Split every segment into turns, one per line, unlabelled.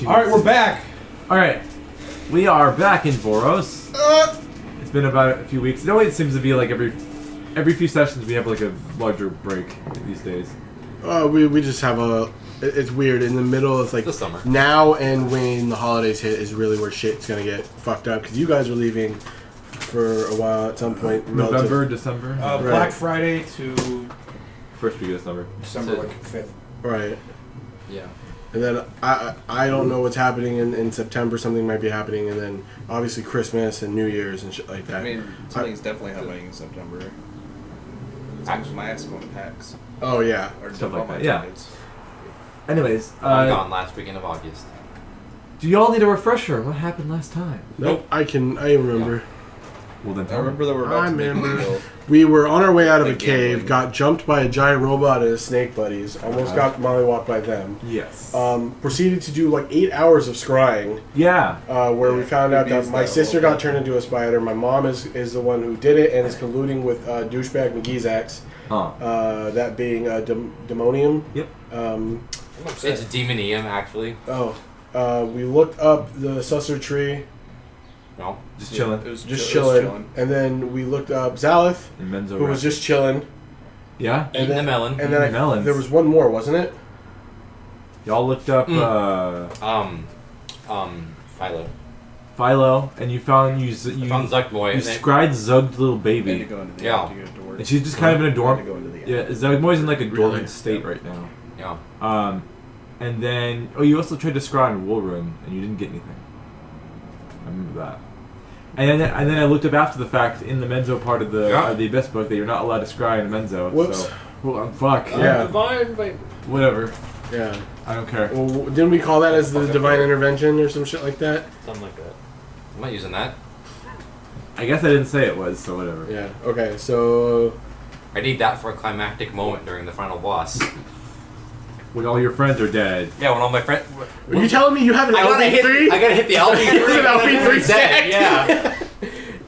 Alright, we're back.
Alright. We are back in Voros. It's been about a few weeks. It always seems to be like every few sessions we have like a larger break these days.
We just have a... It's weird. In the middle, it's like...
The summer.
Now and when the holidays hit is really where shit's gonna get fucked up. Because you guys are leaving for a while at some point.
November, December?
Right.
Black Friday to...
First week of December.
December, like, 5th.
Right.
Yeah.
And then I don't know what's happening in September. Something might be happening. And then obviously Christmas and New Year's and shit like that.
I mean, something's definitely happening in September. My ass going to PAX.
Oh, yeah.
Or
Stuff like
all my
that, yeah.
tickets.
Anyways,
I'm gone last weekend of August.
do y'all need a refresher? What happened last time?
Nope. I remember.
Yeah. Well then
I
tell me.
remember that we're about to make a
remember.
deal.
We were on our way out of a
Like
cave,
gambling.
got jumped by a giant robot and his snake buddies, almost got mollywalked by them.
Yes.
Proceeded to do like 8 hours of scrying,
Yeah.
where we found out that
abused
my
that
sister
whole
got turned into a spider. My mom is the one who did it and is colluding with douchebag McGee's ex, that being demonium.
Yep.
It's Demonium, actually.
We looked up the Susser tree,
No.
Just chilling.
It was
just
it was
chilling, and then we looked up Zalith,
And Menzo
who was just chilling.
Yeah?
Eating the melon.
And then
Melons.
there was one more, wasn't it?
Y'all looked up Philo, and you found
I found Zuck Boy.
you
and then-
scried Zugged little
I had to
baby.
go into the
Yeah.
end to get to work.
And she's just kind of in a
I had to
dorm.
go into the end.
Yeah, Zugboy's in like a
Really?
dormant state right now.
Yeah.
And then you also tried to scry on Woolrun, and you didn't get anything. I remember that. And then I looked up after the fact in the Menzo part of the Abyss book that you're not allowed to scry in a Menzo.
Whoops.
So, well, fuck.
Yeah.
Divine, but...
Whatever.
Yeah.
I don't care.
Well, didn't we call that as the divine intervention or some shit like that?
Something like that. I'm not using that.
I guess I didn't say it was, so whatever.
Yeah. Okay. So.
I need that for a climactic moment during the final boss.
When all your friends are dead.
Yeah, when all my friends...
Are you telling me you have an
I gotta
LB3?
hit the LB3.
It's an LB3 stacked.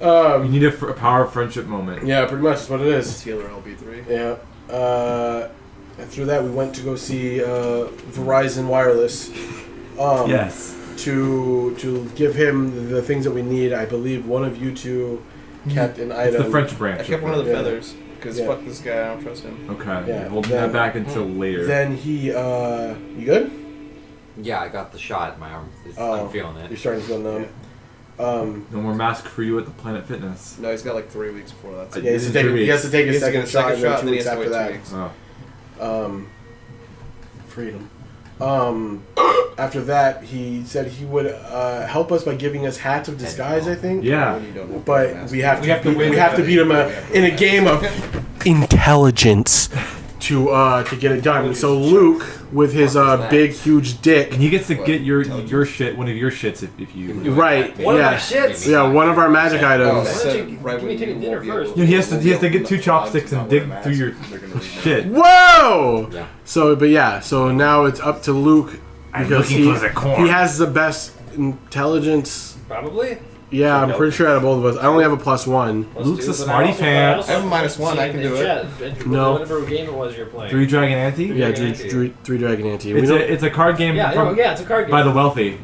Yeah.
You need a power of friendship moment.
Yeah, pretty much. That's what it is.
Healer LB3.
Yeah. After that, we went to go see Verizon Wireless.
Yes.
To give him the things that we need. I believe one of you two kept an item.
It's the French branch.
I kept one of the
Yeah.
feathers. Because
Yeah.
fuck this guy, I don't trust him.
Okay.
Yeah,
Holding
then-
that back until later.
Then he. You good?
Yeah, I got the shot in my arm.
Oh.
I'm feeling
You're
it.
starting to feel numb.
No more mask for you at the Planet Fitness.
No, he's got like 3 weeks before that.
Yeah, he has to take a second shot, and then 2
he
weeks
has to
after
wait
that.
2 weeks.
Oh.
Freedom. After that, he said he would help us by giving us hats of disguise, I think.
Yeah.
When you don't have
But
mask.
we have to
win
beat him in a game of intelligence to get it done. So Luke, with his big, huge dick,
And he gets to
What?
get your
Intelligence.
shit, one of your shits if you.
right?
One
of my
Yeah,
shits?
yeah, one of our magic
Oh,
items.
they
Why
said
don't you
right
give me
when
take a
you
dinner
won't be
first?
able-
Yeah, he has to
won't
get
be
2
able to
chopsticks
not
and
wear
dig
a mask.
through your
They're gonna leave
shit.
Whoa!
Yeah.
So now it's up to Luke
I'm
because
looking for the corn.
he has the best intelligence.
Probably.
Yeah, I'm pretty sure out of both of us. I only have a +1.
Luke's a smarty pants.
I have a -1, I can do it.
No.
Whatever game it was you're playing.
3 Dragon Ante?
Yeah,
Dragon
three Dragon Ante.
It's a card game
It's a card game.
by the wealthy.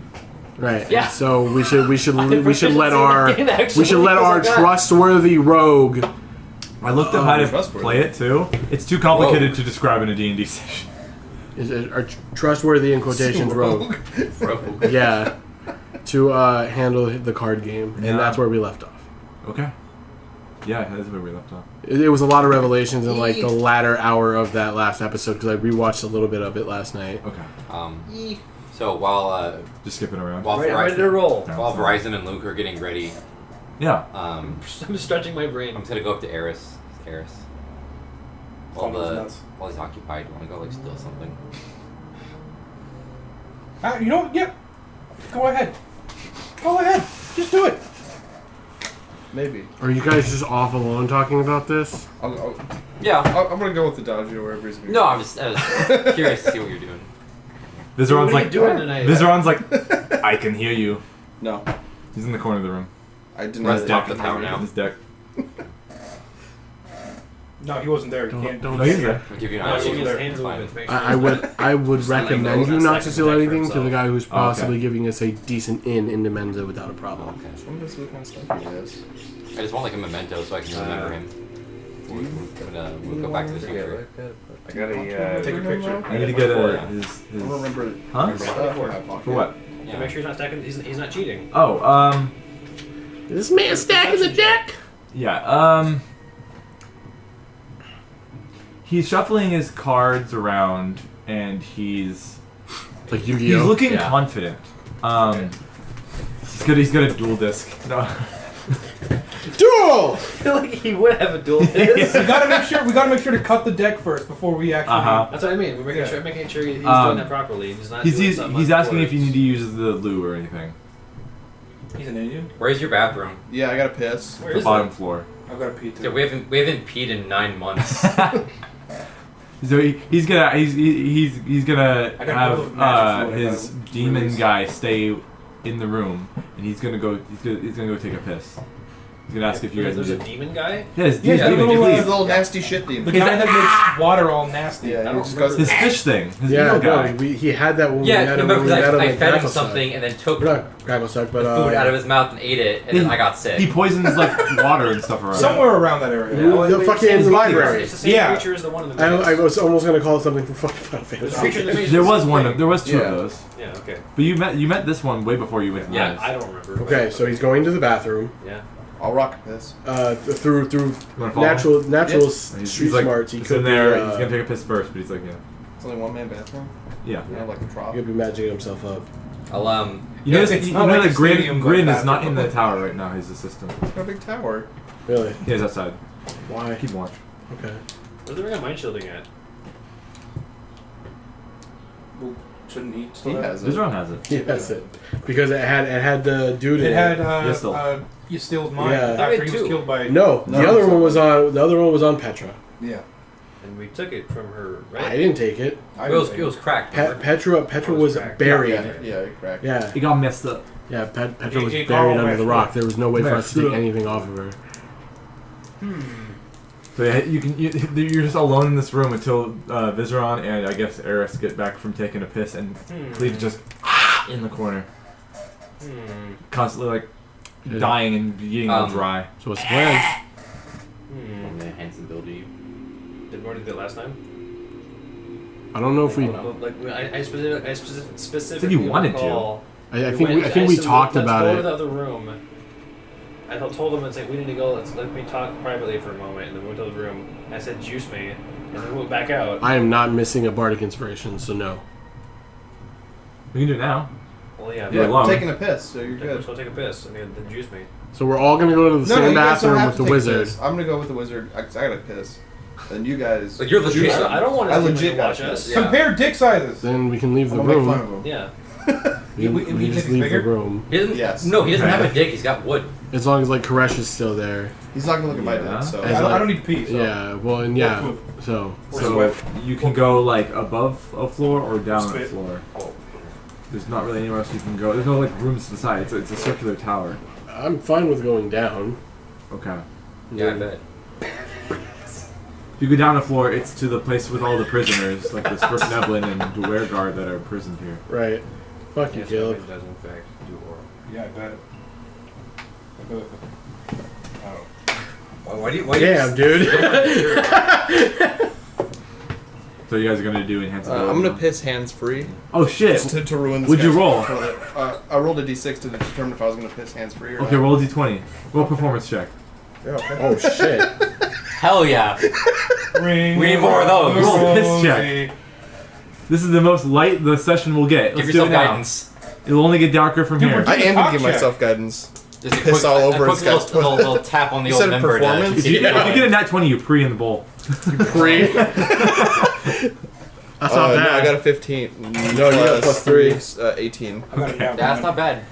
Right.
Yeah.
So we should
I
let
proficiency
our
in that game,
we should let
actually,
our
because I got-
trustworthy rogue.
I looked up how to
trustworthy.
play it too. It's too complicated to describe in a D&D session.
Is our trustworthy in quotations rogue.
Rogue.
Yeah. To handle the card game, and
Yeah.
that's where we left off.
Okay. Yeah, that's where we left off.
It was a lot of revelations in like the latter hour of that last episode because I rewatched a little bit of it last night.
Okay.
So while
Just skipping around.
Ready to roll.
while Verizon and Luke are getting ready,
Yeah.
I'm just stretching my brain.
I'm just gonna go up to Eris. While
Funnel's nuts.
while he's occupied, you wanna go like steal something?
You know what? Yeah. Go ahead. Go ahead. Just do it.
Maybe.
Are you guys just off alone talking about this?
Yeah.
I'm gonna go with the Dodger wherever he's going.
No, I was curious to see what you're doing.
Vizeron's
What are you doing tonight?
Vizeron's like, I can hear you.
No.
He's in the corner of the room.
I didn't
Runs
know
top
that.
the tower
On
now.
his deck.
No, he wasn't there.
Don't-
He can't.
don't-
No, he's there.
I'll give you an
Yeah,
option.
he was there.
Hands of information.
I would
Just letting
recommend
go,
you
that's
not
like
to
a
steal
protect for
anything to the
himself.
guy who's
okay.
possibly giving us a decent in into Menza without a problem.
Okay.
What does Luke want to stuff he has?
I just want like a memento so I can remember him. We'll go back to the future.
I got a.
Take a picture.
I need to get
I
his
don't remember.
Huh?
Stuff in my
For
pocket.
what?
To make sure he's not stacking. He's not cheating.
Oh,
Is this man stacking the deck?
yeah, he's shuffling his cards around and he's
Like Yu-Gi-Oh.
looking
Yeah.
confident. He's got a dual disc. No.
Duel!
I feel like he would have a dual
We
disc.
gotta make sure to cut the deck first before we actually.
Uh-huh.
That's what I mean. We're making
Yeah.
sure he's doing
Um,
that properly. He's not.
He's
doing something
he's asking if you need
untoward.
to use the loo or anything.
He's an Indian.
Where's your bathroom?
Yeah, I got a piss.
Where
The
is
bottom
that?
floor.
I've got a pee too.
Yeah, we haven't peed in 9 months.
So he's gonna
I got
have
both magic fluid,
his
I gotta
demon
release.
guy stay in the room, and he's gonna go go take a piss. He's gonna ask if you guys
There's
need
a
it.
demon guy.
Yeah, his
Yeah,
demon.
the
demon,
little,
please.
He's a little nasty shit
The
demon.
guy that makes water all nasty.
Yeah,
I
he
don't
just goes.
His fish thing. His
Yeah,
eel guy.
no, he had that when we
yeah,
met him.
remember
when we met
because
him
I
in
fed him
Grapple
something and then took
Suck. Not Grapple Suck, but
the food out of his mouth and ate it, and then I got sick.
He poisons like water and stuff around.
Somewhere around that area.
the fucking library.
It's the same
Yeah.
creature as the one in the
I
movies.
was almost gonna call it something from fucking Final
There's a
Fantasy.
creature in the movies.
There was
It's the
one.
same
There was two
Yeah.
of those.
thing. Yeah. Okay.
But you met this one way before you went to
Yeah,
Liz.
I don't remember.
Okay, so he's going to the bathroom.
Yeah.
I'll rock a piss.
Through
You wanna follow him?
natural
He's
street
like,
smarts. He
he's
could
in
be,
there. He's gonna take a piss first, but he's like, yeah,
It's only one man bathroom.
yeah.
You know, like a trough.
he could be magic himself up.
I'll
You know,
It's
you
not
know
like
that
a stadium,
Grin
but
is not in the
basketball.
tower right now. His assistant.
It's got a big tower.
Really?
Yeah, he's outside.
Why?
Keep watch.
Okay.
Where's the ring of mind shielding at?
Well, shouldn't he?
He
Still have-
has it.
Israel has it.
He has it because it had the dude in
It had
Yistil.
Yistil's mind
Yeah.
after he
Two.
was killed by.
No,
No,
the other
it's
one
not.
was on. The other one was on Petra.
Yeah.
And we took it from her, right?
I didn't take it.
I
it was
didn't
it was cracked.
Petra
Oh,
was
it's cracked.
buried.
Yeah, it cracked.
Yeah,
It got messed up.
yeah. Petra
It-
was
it
buried
got
under the
messed
rock.
up.
There was no way for us to take
Messed up.
anything off of her.
So yeah, you're just alone in this room until Vizeron and I guess Eris get back from taking a piss, and Cleve's just in the corner, constantly like dying and getting all dry.
So what's the plan?
I'm gonna hand some bill to you.
Did Morty do it last time?
I don't know if we.
Well, like I specifically
Said you wanted to.
recall
I think we talked about
Let's go to
it.
the other room. I told him it's like we need to go. Let me talk privately for a moment, and then we went to the room. I said, "Juice me," and then we went back out.
I am not missing a bardic inspiration, so no.
We can do it now.
Well, yeah.
You're
Yeah,
alone.
I'm taking a piss, so you're
Let's
good.
go take a piss. I mean, then juice me.
So we're all gonna go to the
No,
same
you guys don't
bathroom
have
with
to
the
take a
wizard.
piss. I'm gonna go with the wizard. I gotta piss. Then you guys.
Like you're legit.
I don't want
I
to
legit
watch
got
us.
this.
Yeah.
Compare dick sizes.
Then we can leave the
I'm gonna make fun
room.
of him.
Yeah.
We
We-
can
we
just
think
leave
it's
the
bigger?
room
He doesn't.
Yes.
No, he doesn't have a dick. He's got wood.
as long as like Koresh is still there.
He's not gonna look at my
Yeah.
dick, so.
As
I don't need to pee. So.
Yeah. Well, and yeah.
Poop.
So
So you can go like above a floor or down a
Spit.
floor. There's not really anywhere else you can go. There's no like rooms to the side. It's a circular tower.
I'm fine with going down.
Okay.
Yeah, I bet.
If you go down a floor, it's to the place with all the prisoners, like this First Neblin and Dware Guard that are imprisoned here.
Right. Fuck you,
Yes,
Caleb.
it does in fact do oral.
Yeah, I bet. Oh.
Why do you?
Damn, dude.
So you guys are gonna do enhanced ability?
I'm gonna piss hands free.
Oh shit!
To ruin this.
Would you
guy's
roll?
control. I rolled a d6 to determine if I was gonna piss hands free or
Okay,
not.
roll a d20. Roll a performance check.
Yeah, okay.
Oh shit.
Hell yeah!
Ring
We need more of those.
Roll a piss
Rosie.
check. This is the most light the session will get.
Give
Let's do
yourself
it now.
guidance.
It'll only get darker from
Dude,
here.
we're
I am gonna
Talk
give
check.
myself guidance.
Just a
Piss
quick,
all
a
over
quick
this guy's
little tap on the
You
old
said
member
performance?
If you get a nat 20, you pre in the bowl.
Pre. That's not
No,
bad.
I got a 15.
No, you got plus 3.
18.
I got a nat
That's
one.
not bad.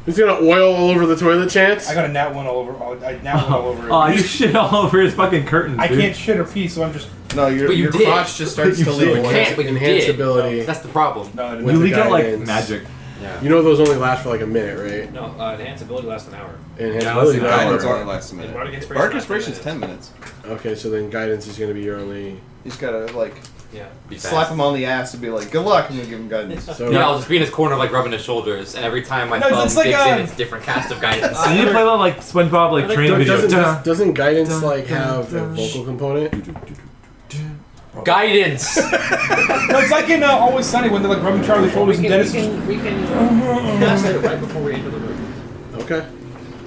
He's gonna oil all over the toilet, chance.
I got a nat one all over. I nat one all over.
Oh,
it.
you shit all over his fucking curtains,
I
dude.
can't shit or pee, so I'm just.
No, your
But you
your
did.
crotch just starts
You
to
did.
leak.
You can't, but you
Enhance
did.
ability.
That's the problem.
No, I didn't.
With
You
the
leak out like
guidance.
magic.
Yeah.
You know those only last for like a minute, right?
No, enhance ability lasts an hour.
And
Yeah,
ability
let's see.
Guidance
hour.
only lasts a minute.
Bardic Inspiration
Bardic
lasts 10
Inspiration's 10 minutes.
Okay, so then guidance is going to be your only.
You just gotta like
Yeah.
Be
slap
fast.
him on the ass and be like, "Good luck," and then give him guidance.
So
Yeah, I'll just be in his corner, like rubbing his shoulders, and every time my
No,
thumb
it's like
digs
a-
in, it's different cast of guidance.
So you play like SpongeBob like training video.
doesn't guidance like have a vocal component?
Guidance.
No, it's like in Always Sunny when they're like rubbing Charlie's shoulders and Dennis.
We can cast it right before we enter the room.
Okay.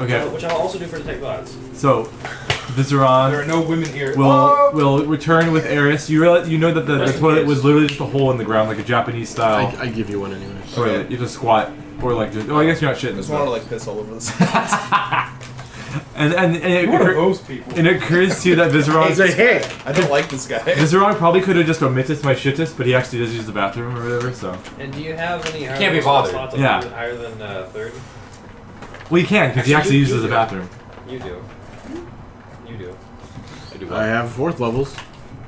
Okay,
Which I'll also do for Detect Gods.
so
There are
Vizeron
no women here.
will return with Eris. You know that the
Just in
toilet
case.
was literally just a hole in the ground, like a Japanese style
I give you one anyway.
toilet. You just squat or like just. Oh, I guess you're not
I
shitting.
just
So.
want to like piss all over the side.
And
You're one of those people.
it occurs to you that Vizeron.
He's a hick.
I don't like this guy.
Vizeron probably could have just omitted my shittest, but he actually does use the bathroom or whatever. So.
And do you have any
Can't be bothered.
slots
Yeah.
higher than third?
Well, you can because he actually
you
uses the
do.
bathroom.
You do. You do.
I do
I
what?
have 4th levels.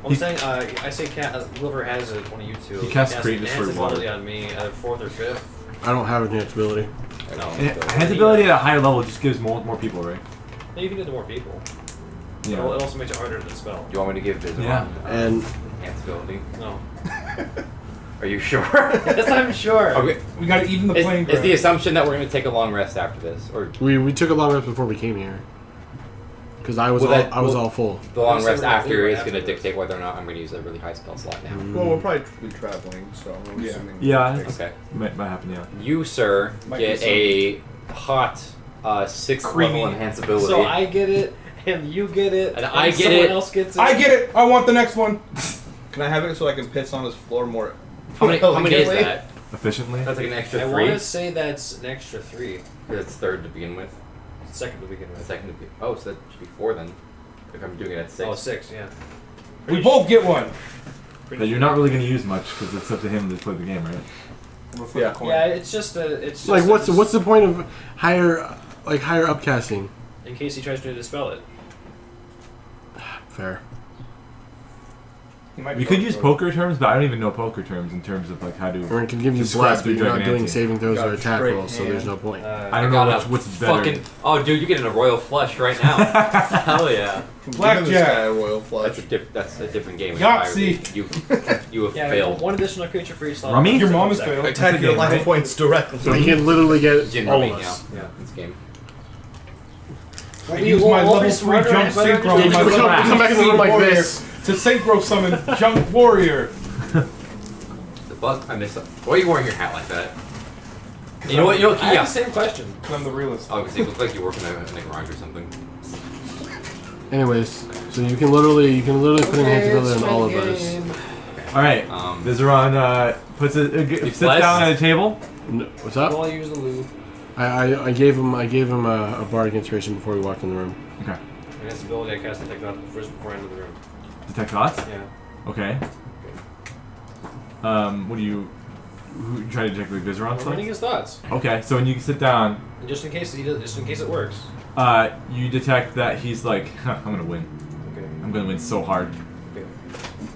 I'm saying, I say Liver has it, one of you two.
He casts
Cast
Create
enhance
Destroy Water.
ability on me at 4th or 5th.
I don't have enhanced ability.
No.
His ability at a higher level just gives more people, right?
Yeah, you can do it to more people. It
Yeah.
also makes it harder to spell.
Do you want me to give Vizeron
Yeah.
And
enhanced ability?
No.
Are you sure?
Yes, I'm sure.
Okay.
We gotta even the playing
Is the
ground.
assumption that we're going to take a long rest after this, or
we took a long rest before we came here. Because I was
Well, that-
all full.
the long
Yes,
rest
we're gonna
after
leave
is
right
going to
after
dictate whether or not I'm going to use a really high spell slot now?
Well, we'll probably be traveling, so I'm
Yeah.
assuming.
Yeah.
Okay.
Might happen, yeah.
You, sir,
Might
get
be
a hot 6th
Creamy.
level enhance ability.
So I get it, and you get it,
And I get
someone
it.
else gets it.
I get it. I want the next one.
Can I have it so I can piss on his floor more?
how many is
elegantly?
that?
Efficiently.
That's like an extra
I
3.
want to say that's an extra 3.
Because it's 3rd to begin with.
Second to begin with.
Second to be. Oh, so that should be 4 then. If I'm doing it at 6.
Oh, 6, yeah.
We both get one.
But you're not really going to use much because it's up to him to play the game, right?
We'll flip
Yeah.
a coin.
Yeah, it's just a. It's just
Like,
a-
what's the point of higher upcasting?
In case he tries to dispel it.
Fair.
He might be
We could
going
use
for it.
poker terms, but I don't even know poker terms in terms of like how to.
Or it can give you
Describe
bless, but you're not
Dragonanti.
doing saving throws
Got
or
a
attack
straight
rolls, so
hand.
there's no point.
I don't know what's better.
fucking. Oh, dude, you get in a royal flush right now. Hell yeah.
Give
Blackjack.
this guy a royal flush.
That's a different game.
Yahtzee.
You have
Yeah,
failed.
one additional creature for each slot.
Rummy?
Your mom has failed.
Attack
That's a
your
game,
life
right?
points directly.
So you can literally get
Jin
all
Rummy,
of us.
yeah. This game.
I use my level 3 jump synchro.
Yeah,
My
you
level
come back in the room like
warrior
this.
to synchro summon Jump Warrior.
The bug. I missed it. Why are you wearing your hat like that? You know what? You know what?
I have
Yeah.
the same question.
I'm the realist.
Oh, because it looks like you work in a garage or something.
Anyways, so you can literally put enhanced ability on all of us.
All right. Vizeron sits
blessed?
down at a table.
What's up?
I'll use the lube.
I gave him a bardic inspiration before we walked in the room.
Okay.
And this ability I cast Detect God first before I enter the room.
Detect thoughts.
Yeah.
Okay. What do you? Who you try to detect the Vizeron
I'm
stuff?
reading his thoughts.
Okay. So when you sit down,
And just in case it works.
you detect that he's like, I'm gonna win.
Okay.
I'm gonna win so hard.
Okay.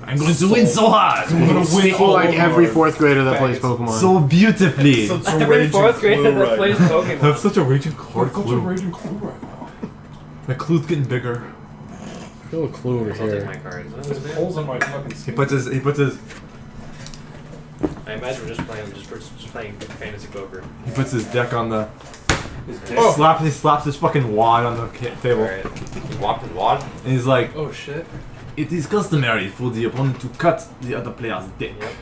I'm going to win so hard.
I'm gonna win
Speaking
all
like
over
every
our
4th grader that plays
faggots.
Pokemon.
So beautifully.
Such a
Every
raging
4th grader
clue
that
right
plays
now.
I have
Pokemon.
such a raging core
Such a
clue.
raging clue right now.
My clue's getting bigger.
I feel a clue over
I'll take
here.
my cards.
There's holes in my fucking
He
skin.
puts his
I imagine we're just playing fantasy poker.
deck on the.
His dick.
He slaps his fucking wad on the table,
Alright.
You walked his wad.
and he's like,
Oh shit.
"It is customary for the opponent to cut the other player's dick."
Yep.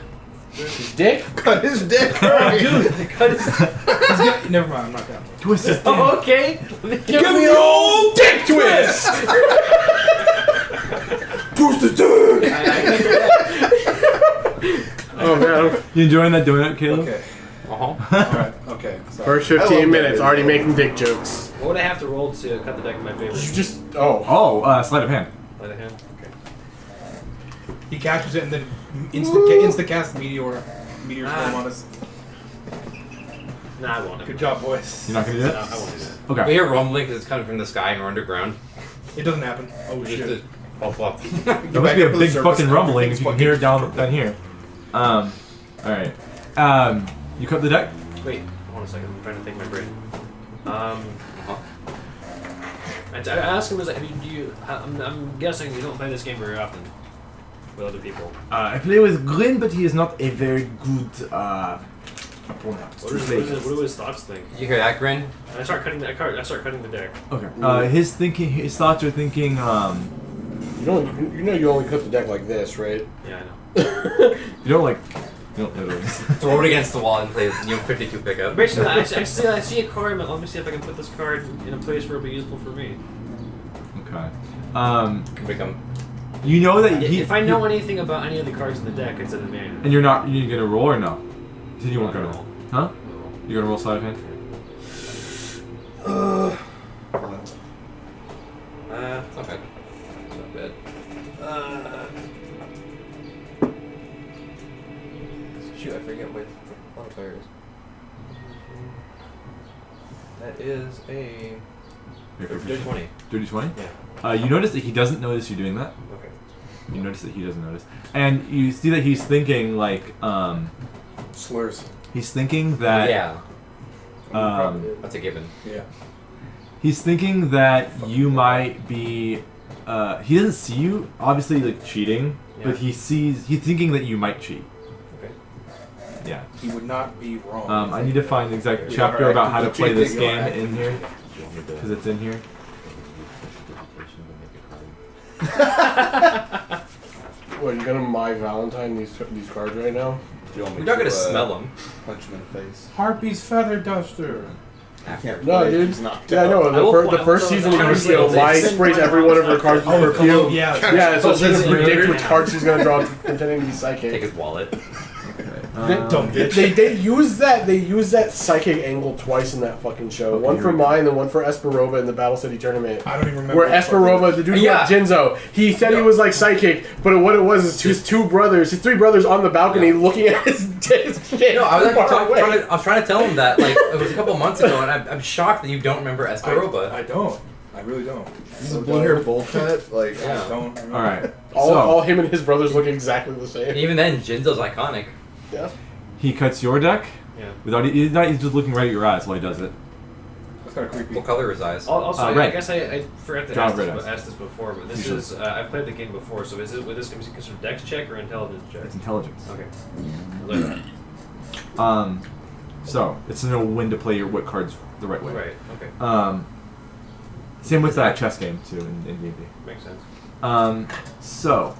His dick?
Cut his dick.
Never mind, I'm not down.
Twist his dick.
Oh, okay.
Give me the old dick twist! Twist the dick!
Oh man.
You enjoying that donut, Caleb?
Okay. Alright, okay. Sorry.
First
I love
15
that
minutes,
video.
already making dick jokes.
What would I have to roll to cut the deck in my favor?
You just
Sleight of hand.
Let it hand? Okay.
He catches it and then insta cast meteor storm on us.
Nah, I won't.
Good job, boys.
You're not gonna do
No,
that?
I won't do that.
We
Okay.
hear rumbling because it's coming from the sky and we're underground.
It doesn't happen. Oh
Just
shit.
to pop up.
There must be a big fucking rumbling if you can hear it down here. All right. You cut the deck.
Wait, Hold on a second. I'm trying to think my brain. I asked him, was like, I'm guessing you don't play this game very often with other people.
I play with Grin, but he is not a very good opponent.
What do his thoughts think?
You hear that, Grin?
And I start cutting the deck.
Okay. His thoughts are thinking.
You know you only cut the deck like this, right?
Yeah, I know.
You don't literally.
Throw it against the wall and play 52 pickup.
Basically, I see a card. I'm like, let me see if I can put this card in a place where it'll be useful for me.
Okay.
Become.
You know that
if I know anything about any of the cards in the deck, it's an advantage.
And you're gonna roll or no? You said you weren't gonna
roll.
Huh? You're gonna roll sleight of hand?
It's not bad. It's not bad. Shoot, I forget what modifier is. That is a...
Dirty 20.
Dirty 20?
Yeah.
You notice that he doesn't notice you doing that.
Okay.
You notice that he doesn't notice. And you see that he's thinking, like,
Slurs.
he's thinking that...
Yeah,
Um,
that's a given.
Yeah.
he's thinking that you might be... he doesn't see you, obviously, like, cheating.
Yeah.
But he's thinking that you might cheat.
Okay.
Yeah.
He would not be wrong.
I need to find the exact chapter about how to play this game in here. Because it's in here.
What, you gonna my Valentine these cards right now?
You want me
We're not gonna
to,
smell them.
Punch him in the face.
Harpy's feather duster.
I can't
No,
play,
dude.
he's knocked
Yeah, I
out.
know.
I will
The
point-
first
so
season,
I'm
you
gonna
see My
say-
sprays every one of her cards with perfume.
Yeah.
Yeah, so she can
She's
predict
in
which card she's gonna draw pretending to be
Take
psychic.
his wallet.
Dumb bitch.
They use that psychic angle twice in that fucking show.
Okay,
One
here
for
we go.
mine and one for Esperoba in the Battle City tournament.
I don't even remember.
Where
what fuck
Esperoba, the dude who
Yeah.
got Jinzo, he said he was like psychic, but what it was is his three brothers on the balcony looking at his shit.
No, I was actually
far away.
I was trying to tell him that, like, it was a couple months ago, and I'm shocked that you don't remember Esperoba.
I don't. I really don't.
This is blue hair bullshit. Like,
Yeah.
I don't remember.
Alright.
All him and his brothers look exactly the
And
same.
even then, Jinzo's iconic.
Yeah.
He cuts your deck.
Yeah.
Without he's just looking right at your eyes while he does it.
That's kind of creepy.
What color are his eyes?
Also, I
red.
guess I forgot to
John
ask
Red
this,
eyes.
ask this before, but this
Usually.
is I've played the game before, so would this be considered dex check or intelligence check?
It's intelligence.
Okay. Like that.
So it's to know when to play what cards the right way.
Right. Okay.
Same with that chess game too in D&D.
Makes sense.
So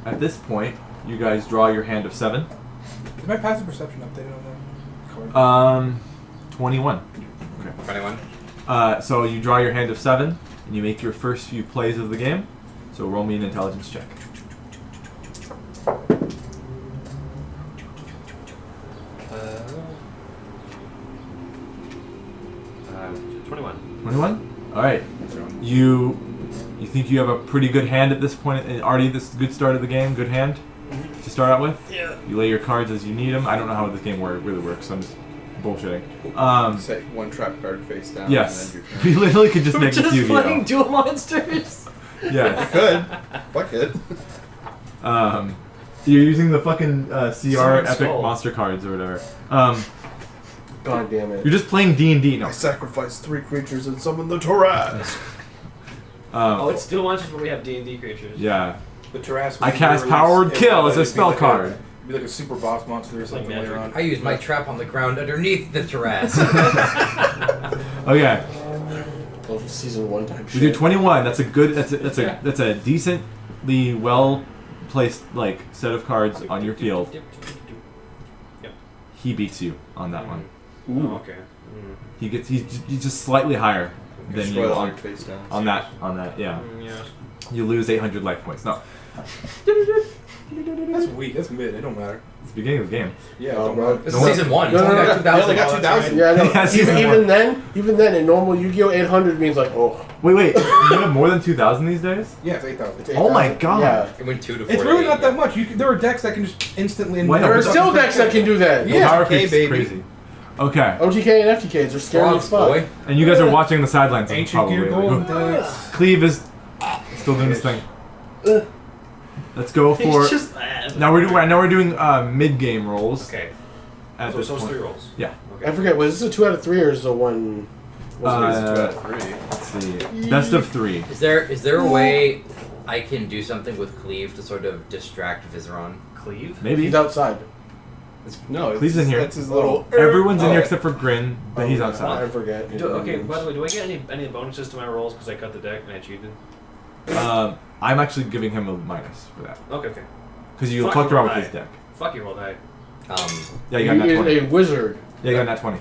at this point, you guys draw your hand of 7.
Is my passive perception updated on that card?
21. Okay.
21.
So you draw your hand of 7, and you make your first few plays of the game. So roll me an intelligence check.
21.
21. All right. You think you have a pretty good hand at this point? Already, this good start of the game. Good hand to start out with.
Yeah.
You lay your cards as you need them. I don't know how this game really works. So I'm just bullshitting.
Say one trap card face down.
Yes.
And then
We literally could just
We're
make this
just
Yu-Gi-Oh.
playing dual monsters.
Yeah.
you could. Fuck it.
You're using the fucking CR
Summon
Epic
Skull.
Monster cards or whatever.
God damn it.
You're just playing D&D. No.
I sacrificed 3 creatures and summoned the Taraz.
Oh, it's dual monsters, but we have D&D creatures.
Yeah.
The Taras.
I cast Power Word Kill as a spell card.
It'd be like a super boss monster or something later on.
I used my trap on the ground underneath the Taraz.
Okay.
Those season 1 type
With
shit.
your 21, that's a decently well placed like set of cards on your field.
Yep.
He beats you on that one.
Oh, okay.
He's just slightly higher than you
Spoil
on,
your face down.
on that yeah.
Yeah.
You lose 800 life points. No.
That's weak. That's mid. It don't matter.
It's the beginning of the game.
Yeah,
Oh,
don't
bro.
matter.
This
No,
is season 1.
no,
He's only
no,
got
no.
2,000.
They only got 2,000.
Yeah, I know.
Yeah, season
even then, in normal Yu-Gi-Oh, 800 means like, oh.
Wait. You have more than 2,000 these days?
Yeah, it's 8,000.
It's
Oh my
8,000.
God.
Yeah.
It went 2 to 4.
It's really not that much. There are decks that can just instantly.
Why not?
There are
But
still decks that can do that.
Yeah.
Power
okay,
Creep's
baby.
crazy. Okay.
OTK and FTKs are scary
Frogs,
as fuck.
boy.
And you guys are watching the sidelines of
Ancient
probably.
Gear Gold decks.
Cleve is still doing his thing. Let's go for.
He's just
Now we're doing mid game rolls.
Okay.
at
So
this
it's
point.
3 rolls.
Yeah.
Okay.
I forget. Was this a 2 out of 3 or is it a 1?
It's 2 out of 3.
Let's see. Best of 3.
Is there a way I can do something with Cleave to sort of distract Vizeron?
Cleave?
Maybe.
He's outside.
No,
Cleve's in here.
That's his little.
Everyone's in here
Oh.
except for Grin, but he's
I
outside.
forget.
Okay, by the way, do I get any bonuses to my rolls because I cut the deck and I cheated?
I'm actually giving him a minus for that.
Okay.
Because you
Fuck
fucked
you,
around with
right.
his deck.
Fuck you, roll die.
Yeah, you got that
He
20.
is a wizard.
Yeah, you got that 20.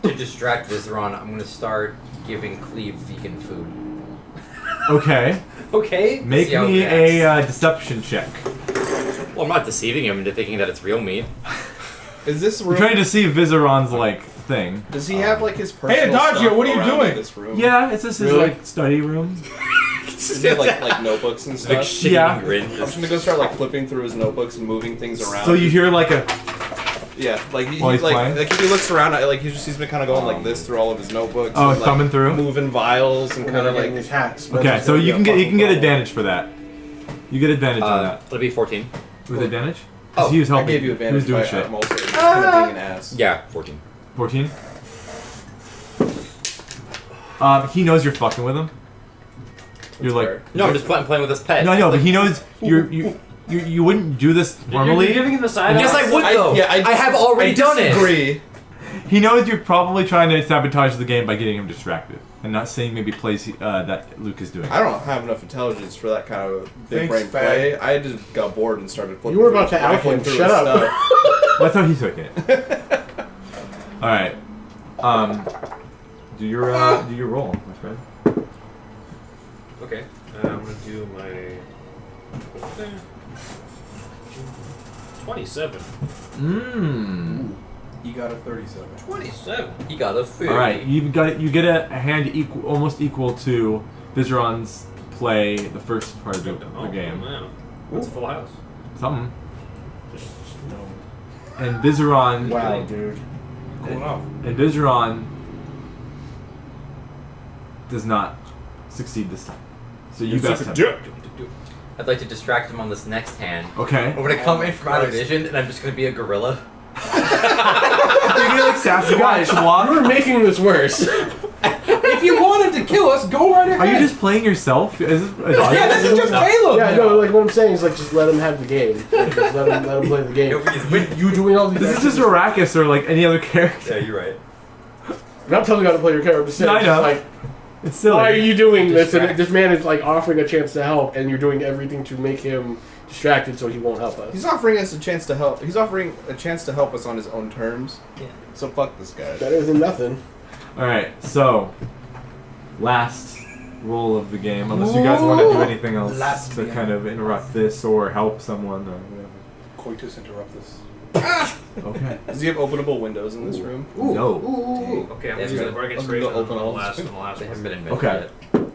To distract Vizeron, I'm gonna start giving Cleave vegan food.
Okay.
Okay.
Make
See how
me
it
a deception check.
Well, I'm not deceiving him into thinking that it's real meat.
Is this
We're
room?
trying to see Vizeron's, like, thing.
Does he have like his personal
Adagio,
stuff
what are you
around
doing?
in this room?
Yeah, it's just his,
Really?
like, study room.
Is it like notebooks and
Big
stuff?
shit
Yeah.
grin.
I'm just gonna go start like flipping through his notebooks and moving things around.
So you hear, like, a...
Yeah, like he,
While he's
like
playing?
if he looks around, like he's been kind of going like this through all of his notebooks.
Oh,
and, like,
thumbing through?
moving vials and
And
kind of
getting
like.
his hats.
Okay, so you can get advantage for that. You get advantage on that.
It'll be 14.
With advantage?
Oh,
he was
I
helping.
gave you
He was
advantage
doing
by
shit.
I'm also just kind of being an ass.
Yeah, 14.
14? He knows you're fucking with him. You're like...
fair.
No, I'm just playing with his pet.
No, I know, but he knows you wouldn't do this normally.
You're giving him the side.
Yes, I would though. I have already done it.
Disagree.
He knows you're probably trying to sabotage the game by getting him distracted. And not saying maybe plays that Luke is doing.
I don't have enough intelligence for that kind of big
Thanks,
brain play. I just got bored and started flipping.
You were about
through-
to out
rifling
him.
through
Shut
his
up.
stuff.
That's how he took it. Alright. Do your roll, my friend.
Okay. I'm gonna do my 27.
Mmm.
He got a 37.
27.
He got a food.
Alright, you get a hand almost equal to Vizeron's play the first part of the game.
Wow. That's a full house.
Something. And Vizeron
Wow, dude.
Going off.
and Vizeron does not succeed this time. So you guys have
I'd like to distract him on this next hand.
Okay.
I'm gonna come in from out of vision, and I'm just gonna be a gorilla.
You're gonna like Sasquatch walk.
You're making this worse.
If you wanted to kill us, go right ahead.
Are you just playing yourself? Is this a
Yeah, this is just Caleb.
Yeah,
now.
no, like what I'm saying is like just let him have the game. Like, just let him play the game. You doing all these
This is
actions-
just Arrakis or like any other character.
Yeah, you're right.
I'm not telling you how to play your character. I'm just saying,
No, I
it's
know.
just like,
It's silly.
why are you doing this?
Distract.
And this man is like offering a chance to help, and you're doing everything to make him distracted so he won't help us.
He's offering us a chance to help. He's offering a chance to help us on his own terms.
Yeah.
So fuck this guy.
Better than nothing.
Alright, so last roll of the game, unless you guys want to do anything else
Last
to
game.
kind of interrupt this or help someone or whatever.
Coitus interruptus.
Okay.
Does he have openable windows in this room?
No.
Okay, I'm
Yeah,
using the
right.
bargain
I'm
inspiration
gonna open
on the
all
last
this.
They haven't
one.
been invented
Okay.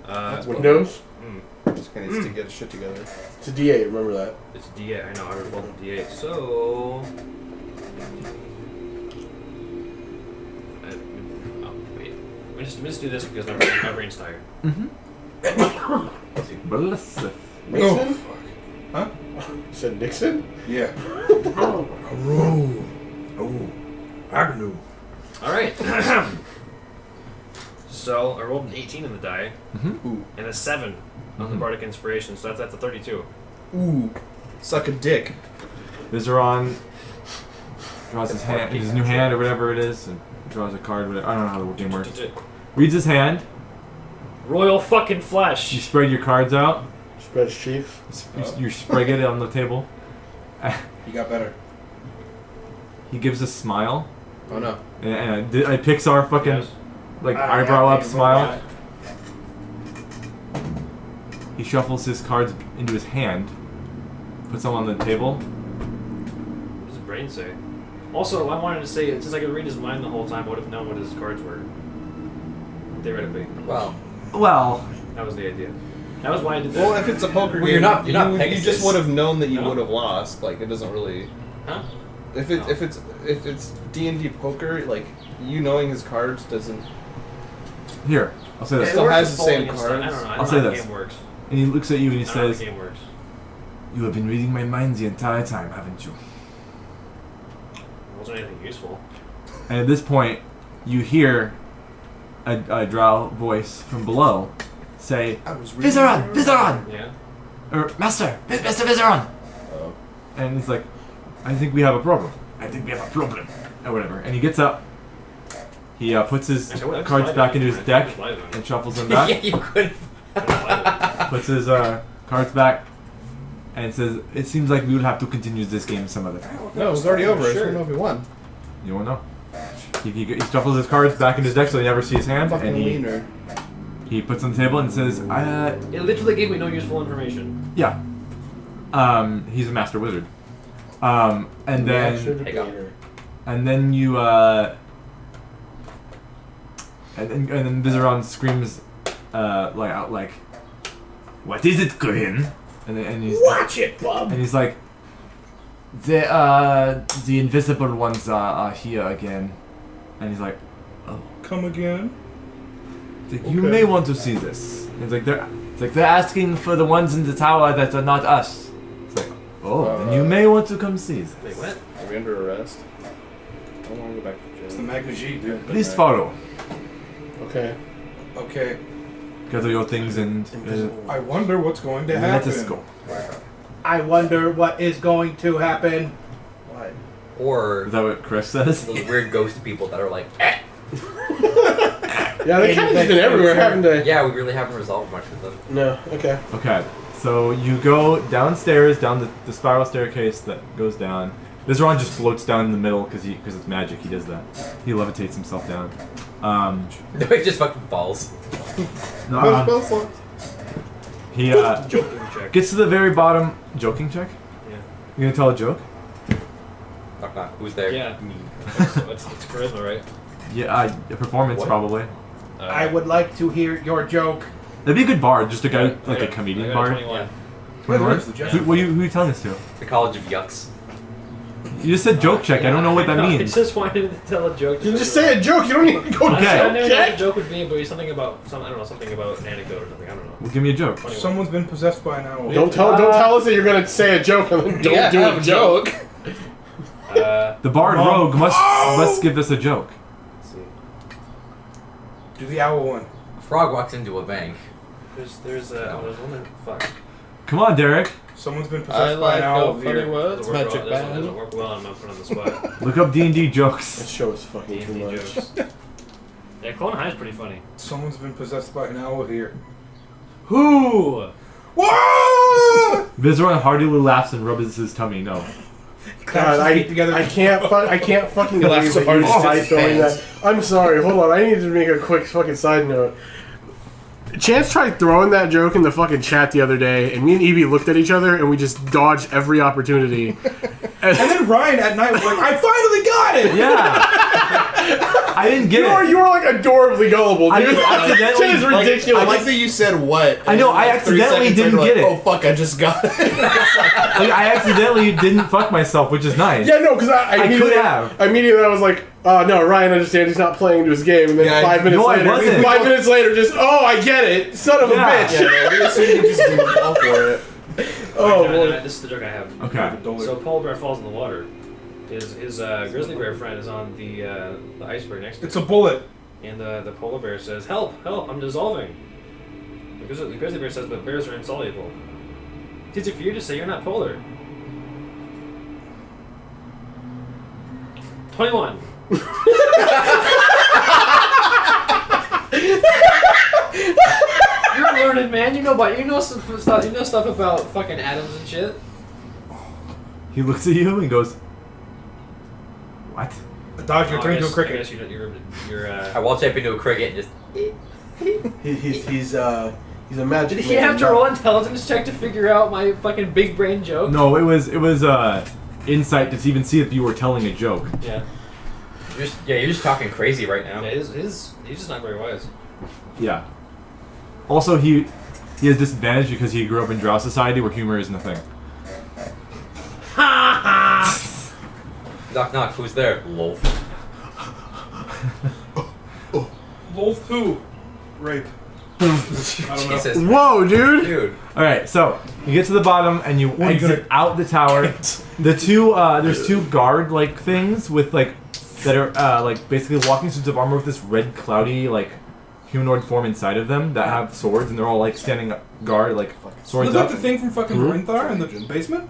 yet.
Windows?
Just kind of needs to get his shit together.
It's a D8, remember that.
It's a D8. I know, I rolled a D8. So. Wait. Let me just do this because my brain's tired.
Bless it.
Nixon?
Huh?
You said Nixon?
Yeah.
Oh.
Oh. Agnew.
Alright. So, I rolled an 18 in the die
Ooh.
and a 7 on the bardic inspiration, so that's a 32.
Ooh. Suck a dick.
Vizeron draws his hand, his new hand or whatever it is, and draws a card. Whatever. I don't know how the game works. Reads his hand.
Royal fucking
You
flesh!
spread your cards out.
Spread his cheeks.
You spread it on the table.
You got better.
He gives a smile,
Oh no.
and a Pixar fucking
Yes.
like
I
eyebrow
have
up
a
smile.
robot.
He shuffles his cards into his hand, puts them on the table.
What does his brain say? Also, I wanted to say, since I could read his mind the whole time, I would have known what his cards were. Theoretically.
Well,
Well,
That was the idea. That was why I did that.
Well, if it's a poker
Well,
game,
you're not
you
Pegasus.
just would have known that you
No.
would have lost. Like it doesn't really.
Huh?
If
No.
it's D&D poker, like you knowing his cards doesn't.
here, I'll say
It
this.
still
works
has
with
the same
folding and stuff. I don't
cards.
know. I
I'll
don't
say
know how
this.
the game works.
And he looks at you and he
I don't know how
says,
the game works.
"You have been reading my mind the entire time, haven't you?"
Well, wasn't anything useful.
And at this point, you hear a drow voice from below say, "Vizeron! Vizeron!
Yeah.
Or Master Vizeron!"
Oh.
And he's like, "I think we have a problem. I think we have a problem." Or whatever. And he gets up. He puts his cards back into his deck and shuffles them back.
Yeah, you could.
Puts his cards back and says, "It seems like we will have to continue this game some other time."
No, it was already over. I just
Sure.
don't know if we won.
You won't know. He shuffles his cards back into his deck so he never sees his hand,
Fucking
and
wiener.
he puts on the table and says,
It literally gave me no useful information.
yeah. He's a master wizard. And then
Hey, go.
and then you and then Vizeron screams like, "What is it, Corinne?" And he's
Watch it, bub.
and he's like, the invisible ones are here again. And he's like, "Oh,
Come again?
you may want to see this." And they're asking for the ones in the tower that are not us. It's like, "Oh, then you may want to come see this.
Wait, what?
Are we under arrest? I don't want to go back to
It's the
jail.
Magna G, dude.
Please follow.
Okay.
Okay.
Gather your things and
I wonder what's going to happen.
let us go."
I wonder what is going to happen.
Why?
Or
Is that what Chris says?
those weird ghost people that are like,
Yeah, they kind of just been everywhere, haven't they?
yeah, we really haven't resolved much with them.
No. Okay.
Okay, so you go downstairs, down the spiral staircase that goes down. Vizeron just floats down in the middle because it's magic. He does that. He levitates himself down.
No, it just fucking falls.
He
Joking check.
gets to the very bottom. Joking check?
Yeah.
You gonna tell a joke?
Knock knock. Who's there?
Yeah. It's charisma, right?
Yeah, a performance
What?
probably.
I would like to hear your joke.
That'd be a good bard, just a guy
I
like a
got-
comedian
I got a
bard.
21.
Yeah.
21?
the
Who, who are you telling this to?
The College of Yucks.
You just said joke check. I don't know what that
I
means.
just wanted to tell a joke.
You just say a joke. You don't need to go
Okay.
I don't know what the
check.
joke would be, but it's something about I don't know, something about an anecdote or something. I don't know.
Well, give me a joke.
21.
Someone's been possessed by an owl.
Don't tell us that you're gonna say a joke and then don't
Yeah,
do
have
a
a
joke.
The bard
Mom.
rogue must give us a joke.
Let's see.
Do the owl one.
A frog walks into a bank.
There's one that fuck.
Come on, Derrick.
Someone's been
I
possessed by
like
an owl
funny
here.
words,
Doesn't work
magic
well, doesn't
band.
work well. I'm not put on the spot.
Look up D&D
This
jokes.
show is fucking too
D&D
much.
jokes. Yeah, Clone High is pretty funny.
Someone's been possessed by an owl here.
Who?
Whoa!
Vizeron heartily laughs and rubs his tummy. No.
God, I can't fucking
He
believe
laughed so
that
hard
you
he shit
tried
his
throwing
pants.
that. I'm sorry. Hold on. I need to make a quick fucking side note. Chance tried throwing that joke in the fucking chat the other day, and me and Ebey looked at each other, and we just dodged every opportunity.
And then Ryan at night was like, I finally got it!
Yeah. I didn't get it.
You were like adorably gullible,
I
dude.
just accidentally-
Shit is
Like,
ridiculous.
I like that you said what.
I know, I
and 3
accidentally
seconds later,
didn't
like,
get it.
Oh fuck! I just got it.
Like, I accidentally didn't fuck myself, which is nice.
Yeah, no, because I
could have.
Immediately, I was like, no, Ryan understands he's not playing into his game. And then
Yeah,
5 minutes
no, I
later,
wasn't.
5 minutes later, just, oh, I get it. Son of a
Yeah.
bitch.
Yeah, we assumed you just didn't fall for it.
Oh,
Alright,
boy.
this is the joke I have.
Okay.
So polar bear falls in the water. His grizzly bear friend is on the iceberg next to him.
It's a bullet.
And the polar bear says, "Help! Help! I'm dissolving." The grizzly bear says, "But bears are insoluble. It's easy for you to say you're not polar." 21. You're learned, man. You know some stuff. You know stuff about fucking atoms and shit.
He looks at you and goes, "What?"
Dodge, you're
Oh,
turning into a
I
cricket.
guess you're
I waltz up into a cricket and just.
He's a magic
Did he
man,
have to
not-
roll intelligence check to figure out my fucking big brain joke?
No, it was insight to even see if you were telling a joke.
Yeah.
You're just talking crazy right now.
Yeah, he's just not very wise.
Yeah. Also, he has disadvantage because he grew up in Drow society where humor isn't a thing.
Knock knock. Who's there? Loaf.
Wolf who? Rape. I don't know.
Jesus.
Whoa, dude!
Dude.
All right, so you get to the bottom and you
What are you
exit out the tower. The two there's two guard like things with like that are like basically walking suits of armor with this red cloudy like humanoid form inside of them that have swords and they're all like standing guard like swords
Look
up.
like the thing from fucking Rinthar in the basement?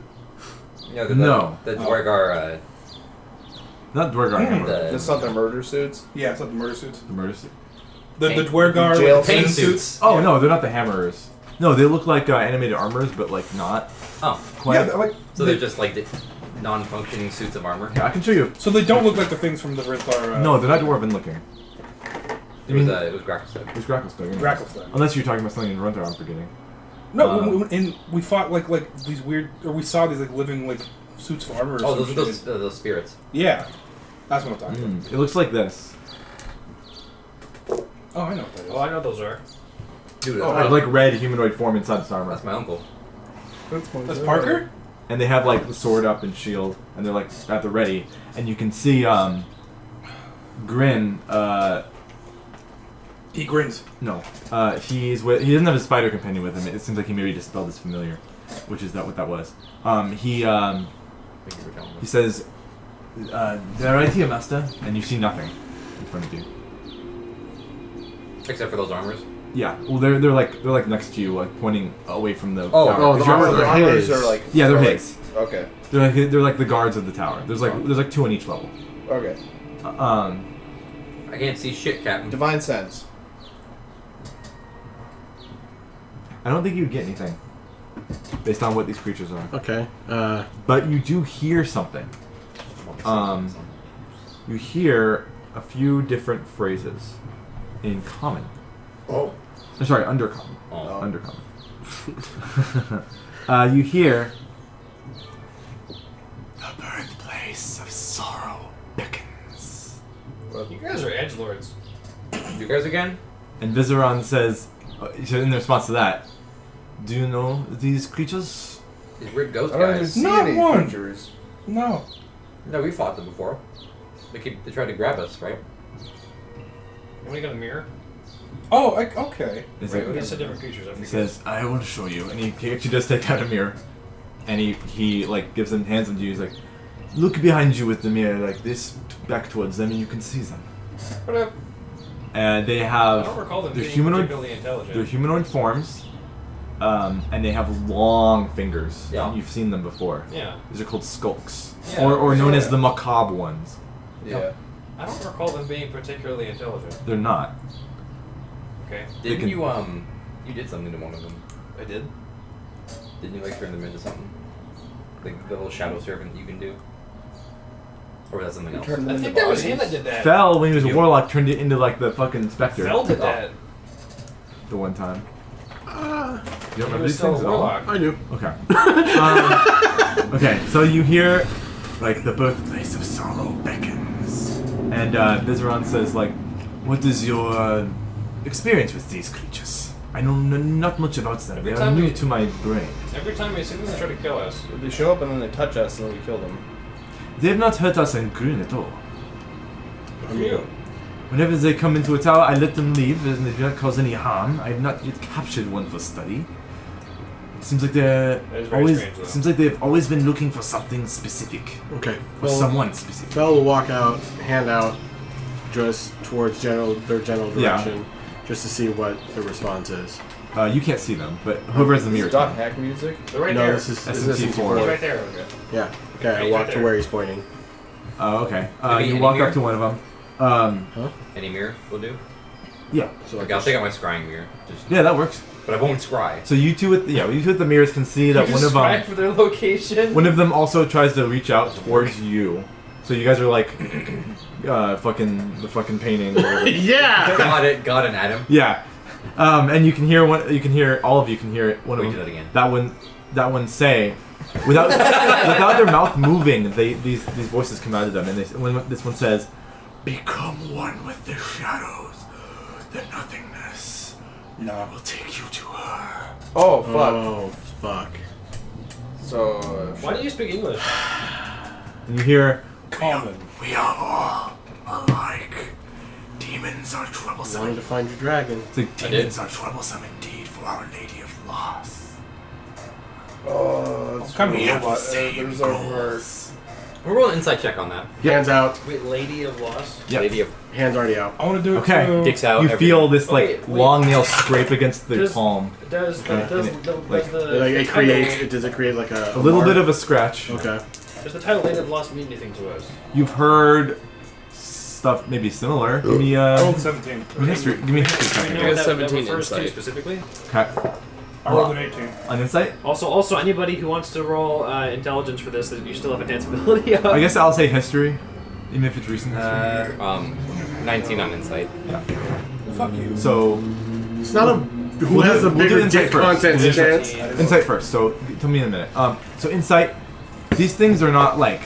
Yeah,
No.
The Dwargar,
Not Dwargar hammer.
That's not their murder suits.
Yeah, it's not the murder suits.
The murder suit.
The
Paint-
Dwargar
jail
with the paint
suits.
suits.
Oh no, they're not the hammerers. No, they look like animated armors, but like not
Oh.
quite.
Yeah, they're like,
So they're just like the non-functioning suits of armor.
Yeah, I can show you.
so they don't look like the things from the Rinthar.
No, they're not dwarven looking.
It was Gracklestone.
It was Gracklestone. yeah.
Gracklestone.
Unless you're talking about something in Runter, I'm forgetting.
No, we fought like these weird, or we saw these like living like suits of armor. Or
Oh,
some
those
shit.
those spirits.
Yeah, that's what I'm talking about.
It looks like this.
Oh, I know what that is.
Oh, I know those are.
Dude,
Like red humanoid form inside this armor.
that's my uncle.
That's Parker.
And they have like the sword up and shield, and they're like at the ready. And you can see Grin.
He grins.
No, he doesn't have his spider companion with him. It seems like he maybe dispelled his familiar, which is what that was. He says, "They're right here, master," and you see nothing in front of you.
Except for those armors.
Yeah, well, they're like next to you, like pointing away from the
Oh,
tower.
Oh,
'Cause
the
you're-
armor,
The armors
his.
are like.
Yeah, they're
like-
his.
Okay.
They're like the guards of the tower. There's like two on each level.
Okay.
I can't see shit, Captain.
Divine sense.
I don't think you'd get anything based on what these creatures are.
Okay.
But you do hear something. You hear a few different phrases in common.
Oh.
Sorry, undercommon.
Oh.
Undercommon. You hear the birthplace of sorrow beckons.
You guys are edgelords.
You guys again?
And Vizeron says, in response to that, do you know these creatures?
These weird ghost
I don't even
guys.
see
Not
any
one.
creatures.
No.
No, we fought them before. They tried to grab us, right?
We got a mirror.
Oh, okay.
Is
Right,
it-
we got some different creatures. I
He
forget.
says, I will show you. And he actually does take out a mirror. And he like gives them, hands them to you. He's like, look behind you with the mirror like this, back towards them, and you can see them.
What up?
And they
I
have,
don't recall them
they're
being
humanoid,
particularly intelligent.
they're humanoid forms. And they have long fingers.
Yeah.
You've seen them before.
Yeah.
These are called skulks.
Yeah,
or known
sure.
as the macabre ones.
Yeah.
I don't recall them being particularly intelligent.
They're not.
Okay.
Didn't
can-
you did something to one of them.
I did.
Didn't you like turn them into something? Like the little shadow servant you can do? Or was that something else?
Turn them
I
into
think that was him that
bodies.
did that.
Fell when he was a
You-
warlock, turned it into like the fucking specter.
Fell did that.
The one time. You don't
He
remember
was
these
still a
things at all?
warlock.
I do.
Okay. Okay, so you hear like the birthplace of sorrow beckons, and Vizeron says like, "What is your experience with these creatures? I know not much about them.
Every
They are
time
new
we-
to my brain.
Every time we see them, they try to kill us.
They show up and then they touch us and then we kill them.
They have not hurt us in Green at all.
From you.
Whenever they come into a tower, I let them leave, and they do not cause any harm. I have not yet captured one for study. It seems like they're
That is very
always.
strange, though.
Seems like they've always been looking for something specific,
Okay.
for someone specific."
Fel will walk out, hand out, just towards their general
Yeah.
direction, just to see what the response is.
You can't see them, but whoever has the mirror.
Is Doc Hack music?
They're right
no,
there.
this is
SMT4.
He's right there.
Yeah. Okay, I
He's
walk
right
to
there.
where he's pointing.
Oh, okay.
Any
You walk
mirror?
up to one of them.
Any mirror will do?
Yeah.
So
Okay, I'll take out my scrying mirror. Just,
Yeah, that works.
but I won't scry.
So you two with the mirrors can see that
You
one
just
of
scrying
them,
for their location.
one of them also tries to reach out towards you. So you guys are like, the fucking painting. Or whatever.
Yeah.
Got an Adam.
Yeah. And you can hear all of you can hear one
Wait,
of
do
them.
that again.
That one say, without their mouth moving, these voices come out of them, and when this one says, "Become one with the shadows, the nothingness. No, I will take you to her."
Oh, fuck.
Oh, fuck.
So.
Why do you speak English?
And you hear,
Common.
"We are all alike, demons
Demons are troublesome.
Wanted to find your dragon.
It's like,
Demons are troublesome indeed for Our Lady of Loss.
Oh,
Come
We
here.
have the same
there's our
goals.
We'll roll an insight check on that.
Hands out.
Wait, Lady of Loss?
Yep.
Lady of
Hands already out.
I want to do it
Okay.
too.
dicks out.
You
everything.
feel this like
Wait, wait.
long nail scrape against the
Does-
palm.
Does the
It creates. Does it create like a
A little
mark?
bit of a scratch.
Okay.
Does the title Lady of Loss mean anything to us?
You've heard stuff maybe similar. Give me
I rolled 17.
give me history. Give me history
Do
check.
we
I
know
guess.
what that
17
refers to
insight.
specifically?
Okay.
I rolled an 18.
On insight.
Also, anybody who wants to roll intelligence for this, that you still have a danceability of.
I guess I'll say history, even if it's recent history.
19 on insight.
Fuck you.
So
It's not a. Who
We'll
has
do-
the
we'll do
bigger
insight
dick
first.
content
We'll do
chance?
insight first. So tell me in a minute. So insight. These things are not like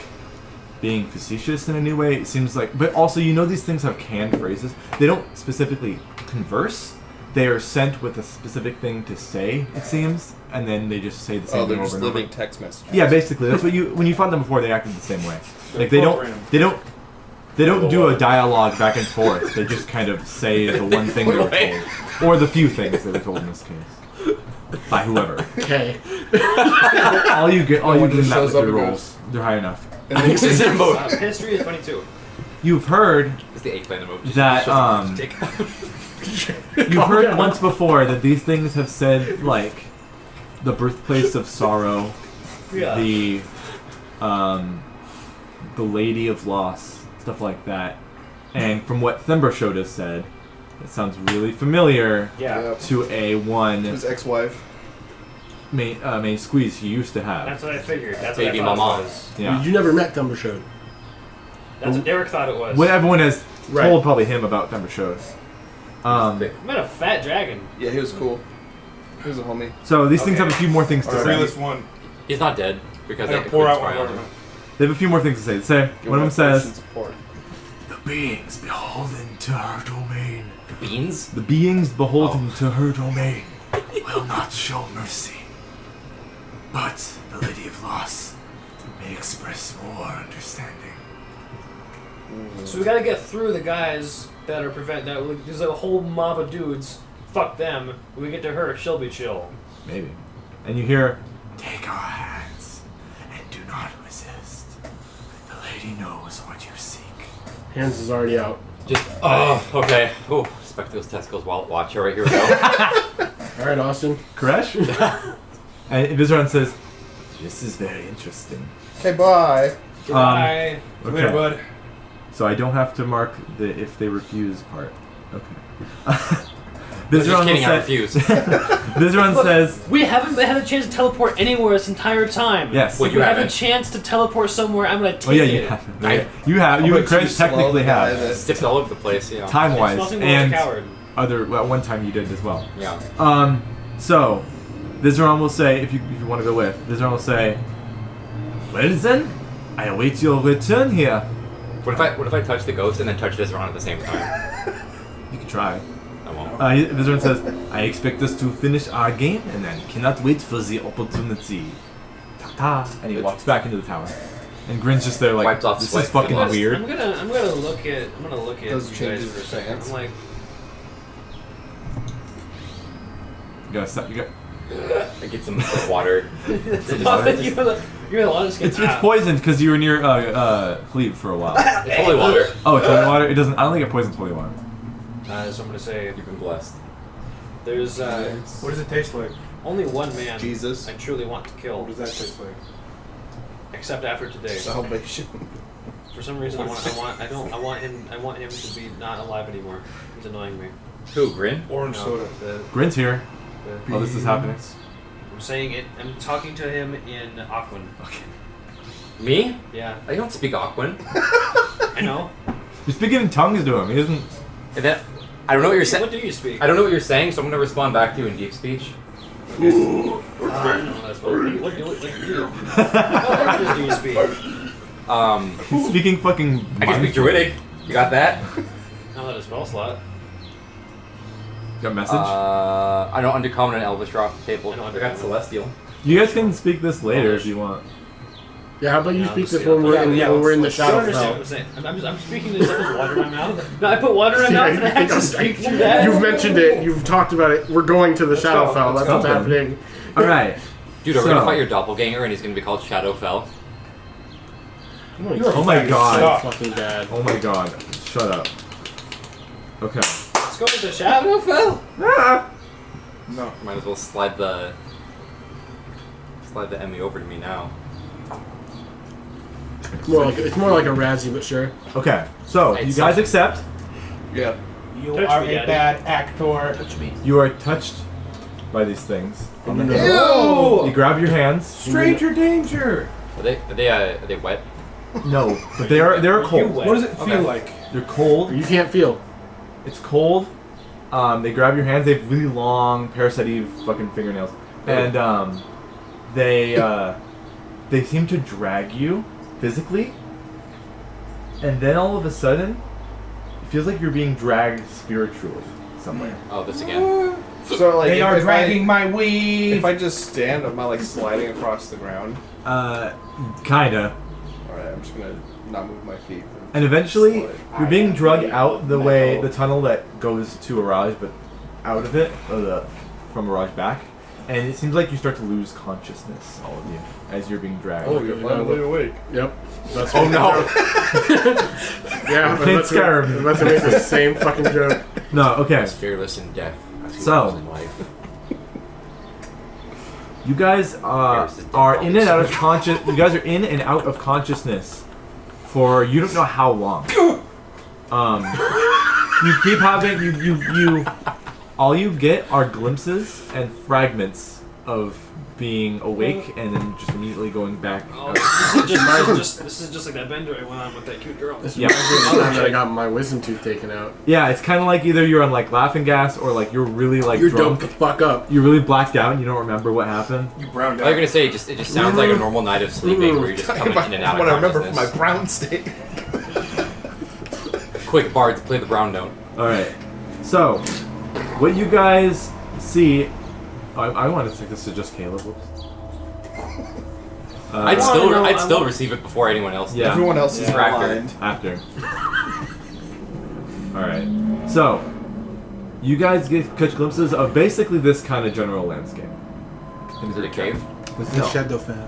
being facetious in a new way. It seems like, but also these things have canned phrases. They don't specifically converse. They are sent with a specific thing to say. It seems, and then they just say the same
Oh, they're
thing
just
over and over.
living text messages.
Yeah, basically, that's what when you fought them before, they acted the same way. Like they
programmed.
don't do a dialogue back and forth. They just kind of say the one thing they were told, or the few things they were told in this case by whoever.
Okay.
All you get
one
do
just
that with
shows up
your
and
rolls. They're high enough.
And then it's in mode.
History is 22.
You've heard
It's the eggplant emoji.
that
Shows up dick.
you've heard once before that these things have said like the birthplace of sorrow,
Yeah.
the Lady of Loss, stuff like that. And from what Thember showed us said, it sounds really familiar
Yeah.
to a one
His ex-wife.
main squeeze he used to have.
That's what I figured. That's
Baby
what I thought
mama.
it was.
Yeah.
You never met Dumbershode.
That's what Derrick thought it was.
What everyone has
Right.
told probably him about Thember shows.
I met a fat dragon.
Yeah, he was cool. He was a homie.
So these things
Okay.
have a few more things to
Our
say.
realist one.
He's not dead because
I
they
gotta pour out
cry
one
on
more.
him.
They have a few more things to say.
Give
One of
him
them says,
Christian support.
The beings beholden to her domain
Beans?
"The beings beholden to her domain."
will not show mercy. But the Lady of Loss may express more understanding.
So we gotta get through the guys that are there's a whole mob of dudes. Fuck them. When we get to her, she'll be chill.
Maybe. And you hear,
Take our hands and do not resist. The lady knows what you seek.
Hands is already out.
Just, oh, okay. Oh, spectacles, testicles, wallet, watch. All right, here we go.
All right, Austin.
Koresh? And Vizeron says, "This is very interesting."
Okay, bye.
Goodbye.
Later,
Okay.
bud.
So I don't have to mark the if they refuse part. Okay.
Just
Vizeron
kidding, I
says,
refuse.
Vizeron
Look,
says,
we haven't had a chance to teleport anywhere this entire time.
Yes.
Well,
If
you
we have a
haven't.
chance to teleport somewhere, I'm gonna take
"Oh yeah,
it.
you have.
I-
You have. You and Koresh technically have,
Stipped all over the place, yeah.
time-wise,
It's nothing more than
and
a coward.
at one time you did as well."
Yeah.
So, Vizeron will say, if you want to go with, Vizeron will say, "Well then, I await your return here."
What if I touch the ghost and then touch Vizeron at the same time?
You can try.
I won't.
Vizeron says, "I expect us to finish our game, and I cannot wait for the opportunity." Ta-ta. And he walks back into the tower. And Grin's just there like,
Wipes off
this
sweat.
is fucking
Plus,
weird.
I'm gonna look at
Those
you guys
changes
for a
the
second.
stance.
I'm like,
You gotta stop.
I get some water.
you're the longest.
It's poisoned because you were near Cleve for a while.
It's holy water.
Oh, it's holy water? It doesn't. I don't think it poisons holy water.
So I'm gonna say
You've been blessed.
there's
What does it taste like?
only one man
Jesus.
I truly want to kill,
What does that taste like?
except after today.
Salvation.
For some reason, I want him to be not alive anymore. He's annoying me.
Who, Grin?
Orange
No,
soda.
Grin's here.
the-
Oh, this is happening.
I'm saying it. I'm talking to him in Aquan.
Okay.
Me?
Yeah,
I don't speak Aquan.
I know.
You're speaking in tongues to him. He doesn't.
And then, I don't know what you're saying.
What do you speak?
I don't know what you're saying, so I'm gonna respond back to you in deep speech.
I don't know that's what do you? What languages do you speak?
He's speaking fucking.
I can speak Druidic. You got that?
Not that a spell slot.
Got a message?
I know Undercommon and Elvish are off the table.
I know
I got
Undercommon.
Celestial.
You guys can speak this later if you want.
Yeah, how about you
No,
speak
just
this
see
when
that.
we're in the
You don't
shadow
understand what
fell?
I'm saying. I'm speaking to stuff with water in my mouth. No, I put water in my mouth and I actually speak through that.
You've mentioned it. You've talked about it. We're going to the
Let's
shadow
go,
fell.
let's
That's what's
go.
happening.
All right.
Dude, are we
So-
gonna fight your doppelganger and he's gonna be called Shadowfell?
Oh my god.
Fucking bad.
Oh my god. Shut up. Okay.
Let's go to the Shadowfell.
Ah!
No.
Might as well slide the Emmy over to me now.
It's more like a Razzie, but sure.
Okay. So,
Right,
you
so-
guys accept.
Yeah.
You
Touch
are
me,
a
Daddy.
bad actor.
Touch me.
You are touched by these things. On the
Ew!
hand. You grab your hands.
Stranger danger.
Are they wet?
No, but they're cold.
wet?
What does it feel
Okay.
like?
They're cold.
You can't feel.
It's cold. They grab your hands. They have really long, parasite fucking fingernails, and they seem to drag you physically, and then all of a sudden, it feels like you're being dragged spiritually somewhere.
Oh, this again.
So like,
They
if-
are
if
dragging my weave.
If I just stand, am I like sliding across the ground?
Kinda.
All right, I'm just gonna not move my feet.
And eventually,
Slide.
you're being dragged out the way, the tunnel that goes to Mirage, but out of it, from Mirage back. And it seems like you start to lose consciousness, all of you, as you're being dragged.
Oh, you're finally awake.
Yep. That's
Oh no!
Yeah,
You can't scare
I'm
him.
about to make the same fucking joke.
No, okay.
As fearless in death as he
So-
was in life.
You guys are in and out of conscious. You guys are in and out of consciousness for you don't know how long. You keep having you. All you get are glimpses and fragments of being awake, and then just immediately going back.
Oh, this is just like that bender I went on with that cute girl.
This
Yeah.
reminds me of the time that I got my wisdom tooth taken out.
Yeah, it's kind of like either you're on like laughing gas or like you're really like
You're
drunk.
doped the fuck up.
You're really blacked out and you don't remember what happened.
You browned
I was
out.
gonna say it just sounds like a normal night of sleeping where you're just coming in and out
what
of
I remember from my
consciousness.
brown state.
Quick, Bards, play the brown note.
All right. So, what you guys see? I want to take this to just Kaleb. Whoops.
I'd still receive it before anyone else.
Yeah.
Everyone else is
Yeah.
blind.
After. All right. So, you guys catch glimpses of basically this kind of general landscape.
Is it a cave?
No.
Shadowfell.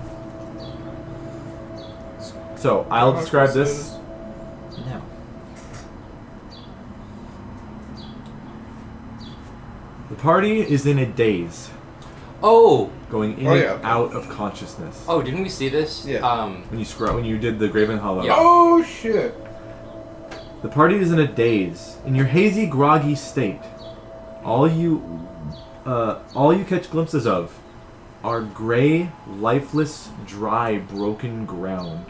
So I'll describe this now. The party is in a daze,
Oh!
going in
Oh,
and
yeah, okay.
out of consciousness.
Oh, didn't we see this?
Yeah.
When you did the Graven Hollow.
Yeah.
Oh shit.
The party is in a daze. In your hazy, groggy state, all you catch glimpses of are gray, lifeless, dry, broken ground.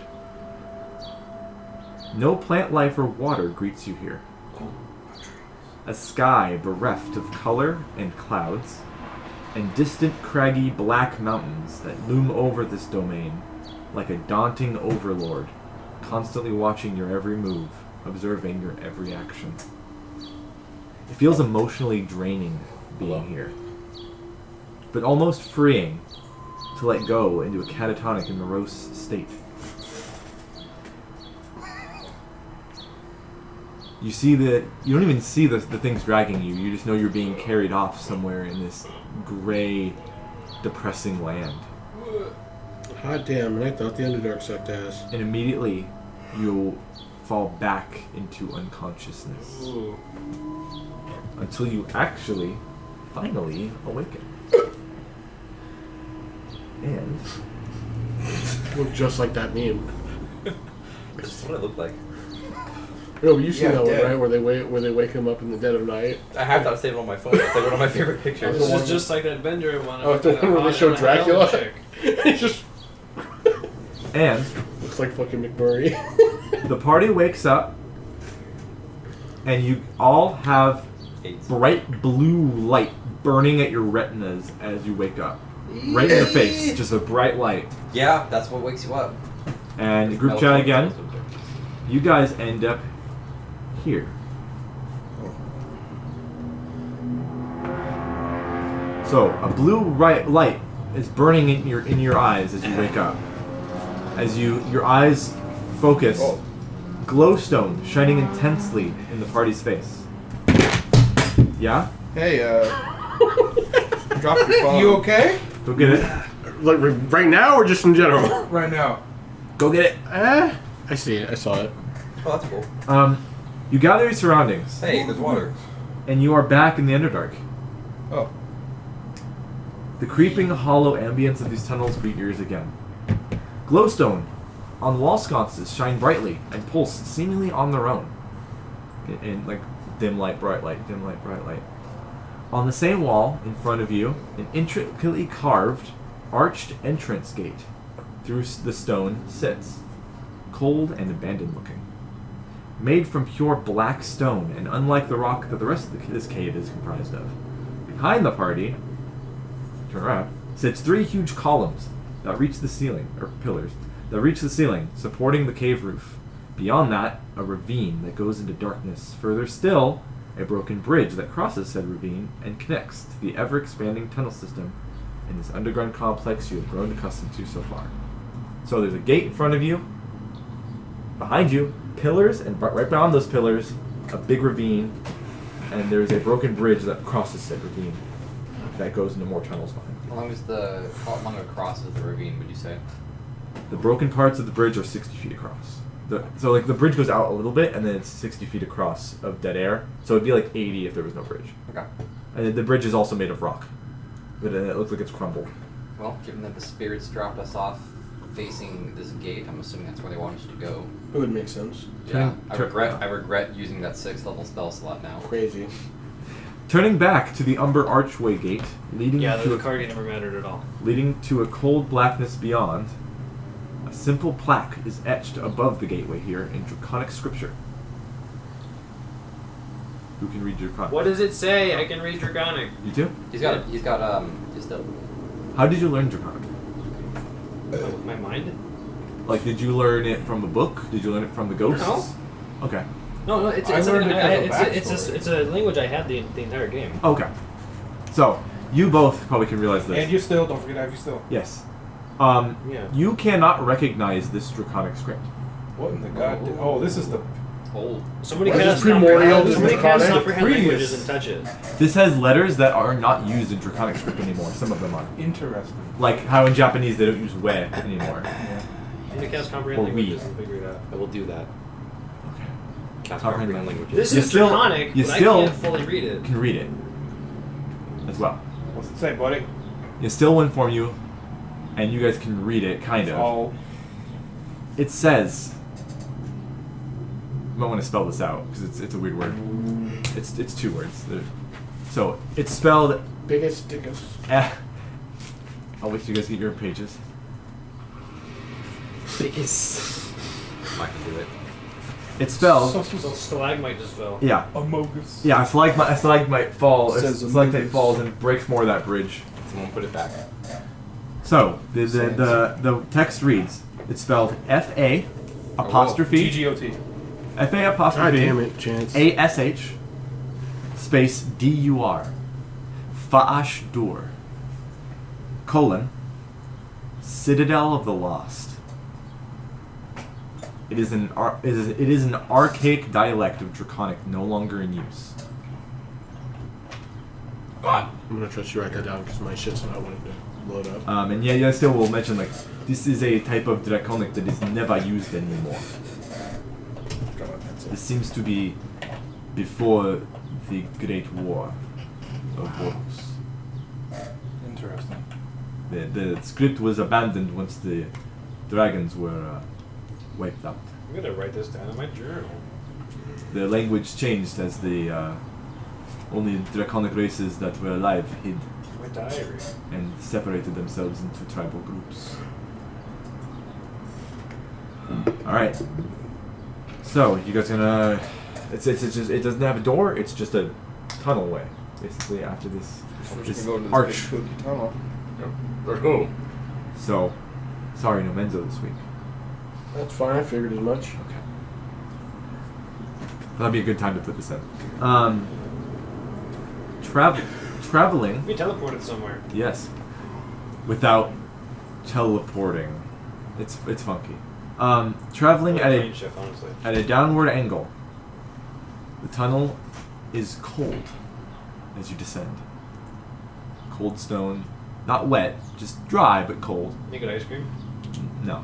No plant life or water greets you here. A sky bereft of color and clouds, and distant craggy black mountains that loom over this domain like a daunting overlord, constantly watching your every move, observing your every action. It feels emotionally draining being here, but almost freeing to let go into a catatonic and morose state. You see that you don't even see the things dragging you. You just know you're being carried off somewhere in this gray, depressing land.
Hot damn, and I thought the Underdark sucked ass.
And immediately, you'll fall back into unconsciousness.
Ooh.
Until you actually, finally, awaken. And
Look just like that meme.
This is what it looked like.
No, but you've seen
Yeah,
that one,
dead.
right? Where they wake him up in the dead of night.
I have that saved on my phone. It's like one of my favorite pictures.
This is just like that bender one.
Oh, the one where they show Dracula? It just
and
looks like fucking McMurray.
the party wakes up, and you all have bright blue light burning at your retinas as you wake up. Right in the face, just a bright light.
Yeah, that's what wakes you up.
And group chat again. You guys end up here. So a blue light is burning in your eyes as you wake up. as your eyes focus, glowstone shining intensely in the party's face. Yeah?
Hey, drop your phone.
You okay?
Go get it.
Like right now or just in general?
Right now.
Go get it.
I see it. I saw it.
Oh, that's cool.
You gather your surroundings,
Hey, there's water.
and you are back in the Underdark.
Oh.
The creeping, hollow ambience of these tunnels greet your ears again. Glowstone on wall sconces shine brightly and pulse seemingly on their own. In like dim light, bright light, dim light, bright light. On the same wall, in front of you, an intricately carved, arched entrance gate through the stone sits, cold and abandoned looking. Made from pure black stone, and unlike the rock that the rest of this cave is comprised of. Behind the party, turn around, sits 3 huge columns that reach the ceiling, or pillars, that reach the ceiling, supporting the cave roof. Beyond that, a ravine that goes into darkness. Further still, a broken bridge that crosses said ravine and connects to the ever-expanding tunnel system in this underground complex you have grown accustomed to so far. So there's a gate in front of you, behind you, pillars, and right beyond those pillars, a big ravine, and there's a broken bridge that crosses said ravine that goes into more tunnels behind you.
How long across is the ravine, would you say?
The broken parts of the bridge are 60 feet across. So like the bridge goes out a little bit, and then it's 60 feet across of dead air. So it'd be like 80 if there was no bridge.
Okay.
And then the bridge is also made of rock, but it looks like it's crumbled.
Well, given that the spirits dropped us off facing this gate, I'm assuming that's where they want us to go.
It would make sense.
Yeah, I regret using that 6th level spell slot now.
Crazy.
Turning back to the Umber Archway gate, leading
the card never mattered at all.
leading to a cold blackness beyond, a simple plaque is etched above the gateway here in Draconic scripture. Who can read Draconic?
What does it say? I can read Draconic.
You do?
He's got still.
How did you learn Draconic?
My mind?
Like, did you learn it from the book? Did you learn it from the ghosts?
No.
Okay.
No, it's
I learned it
it's a language I had the entire game.
Okay. So, you both probably can realize this.
And you still, don't forget I have you still.
Yes.
Yeah.
You cannot recognize this Draconic script.
What in the god? Oh, this is the
Old.
Somebody
What is
cast
primordial
comprehend, somebody cast
Draconic?
comprehend
Previous.
languages and touch it.
This has letters that are not used in Draconic script anymore. Some of them are.
interesting.
Like how in Japanese they don't use we anymore.
Somebody cast comprehend
Or we.
languages and figure it out.
I will do that.
Okay.
Cast
Comprehend
comprehend languages.
This
You
is
still-
Draconic,
you
but
still-
I can't fully read it.
Can read it as well.
What's it say, buddy?
It still will inform you, and you guys can read it, kind of.
Oh,
It says. You might want to spell this out because it's a weird word. It's 2 words. So it's spelled.
Biggest, dickest.
I'll wait till you guys get your pages.
Biggest.
I can do it.
It's spelled.
So stalagmite just fell.
Yeah.
Amogus.
Yeah, a stalagmite fall.
Says
Stalactite
Amogus.
falls and breaks more of that bridge.
Someone put it back.
So the text reads. It's spelled F-A apostrophe
GGOT.
F-A
God
apostrophe
damn it, Chance.
A-S-H space D-U-R Fa'ash-Dur colon Citadel of the Lost. It is an archaic dialect of Draconic no longer in use.
I'm gonna trust you write that down because my shit's not wanting to load up.
And yeah, still will mention like this is a type of Draconic that is never used anymore. This seems to be before the Great War of Voros.
Interesting.
The script was abandoned once the dragons were wiped out.
I'm gonna write this down in my journal.
The language changed as the only Draconic races that were alive hid
My diary.
and separated themselves into tribal groups. Alright. So, you guys gonna... It's just, it doesn't have a door, it's just a tunnel way, basically, after this,
We're
this
just gonna go to
arch.
this big spooky tunnel.
Let's go.
So, sorry, no Menzo this week.
That's fine, I figured as much.
Okay. That'd be a good time to put this in. Traveling,
We teleported somewhere.
yes, without teleporting. It's funky. Traveling at
Brain shift, honestly.
a downward angle. The tunnel is cold as you descend. Cold stone, not wet, just dry but cold.
You get ice cream?
No.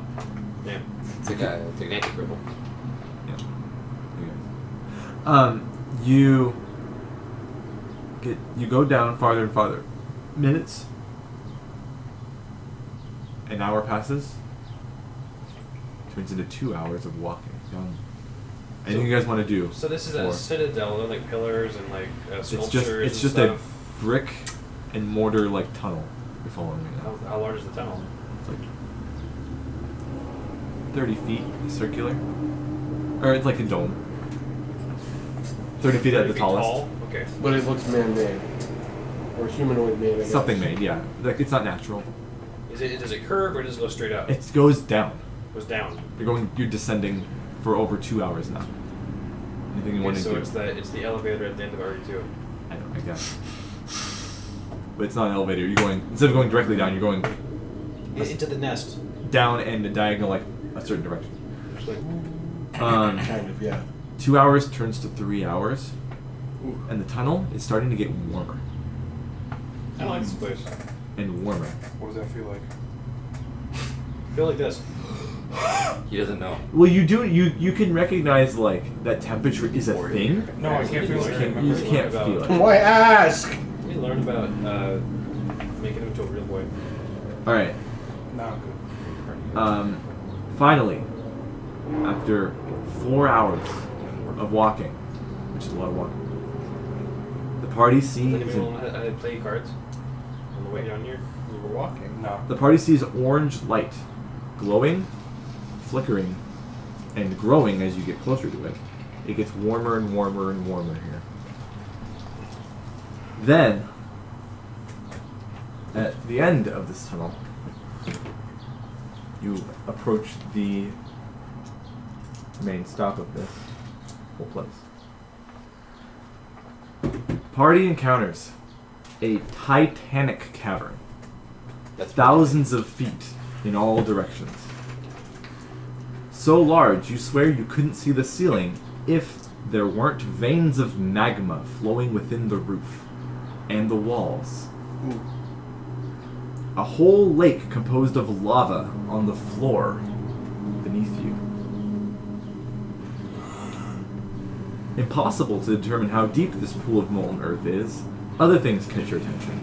Yeah.
It's like an anti-gribble.
Yeah. You go down farther and farther. Minutes. An hour passes. Turns into 2 hours of walking down. Anything you guys want to do?
So this is a citadel, they're like pillars and like sculptures.
It's just
and
a
stuff.
brick and mortar like tunnel. You're following me now.
How large is the tunnel?
It's like 30 feet circular, or it's like a dome. 30 feet at the tallest.
Tall? Okay.
But it looks man-made. Or humanoid-made, I guess.
Something made, yeah. Like it's not natural.
Does it curve or does it go straight up?
It goes down.
Goes down.
You're descending for over 2 hours now. Anything you want to
So
do?
it's the elevator at the end of RE2.
I guess. But it's not an elevator. You're going, instead of going directly down, you're going
Into the nest.
down and a diagonal like a certain direction.
Just like,
Kind of, yeah.
2 hours turns to 3 hours, and the tunnel is starting to get warmer
I don't like this place.
and warmer.
What does that feel like?
I feel like this.
He doesn't know.
Well, you can recognize like that temperature is a thing.
No, I can't feel it.
You just can't feel it.
Why ask?
We learned about making him into a real boy.
All right.
Not good.
Finally, after 4 hours of walking, which is a lot of walking, the party
Does
sees
anyone want to play cards on the way down here?
We were walking.
No.
the party sees orange light, glowing, flickering, and growing as you get closer to it. It gets warmer and warmer and warmer here. Then, at the end of this tunnel, you approach the main stop of this whole place. Party encounters a titanic cavern,
That's
thousands of feet in all directions. So large you swear you couldn't see the ceiling if there weren't veins of magma flowing within the roof and the walls. A whole lake composed of lava on the floor beneath you. Impossible to determine how deep this pool of molten earth is. Other things catch your attention.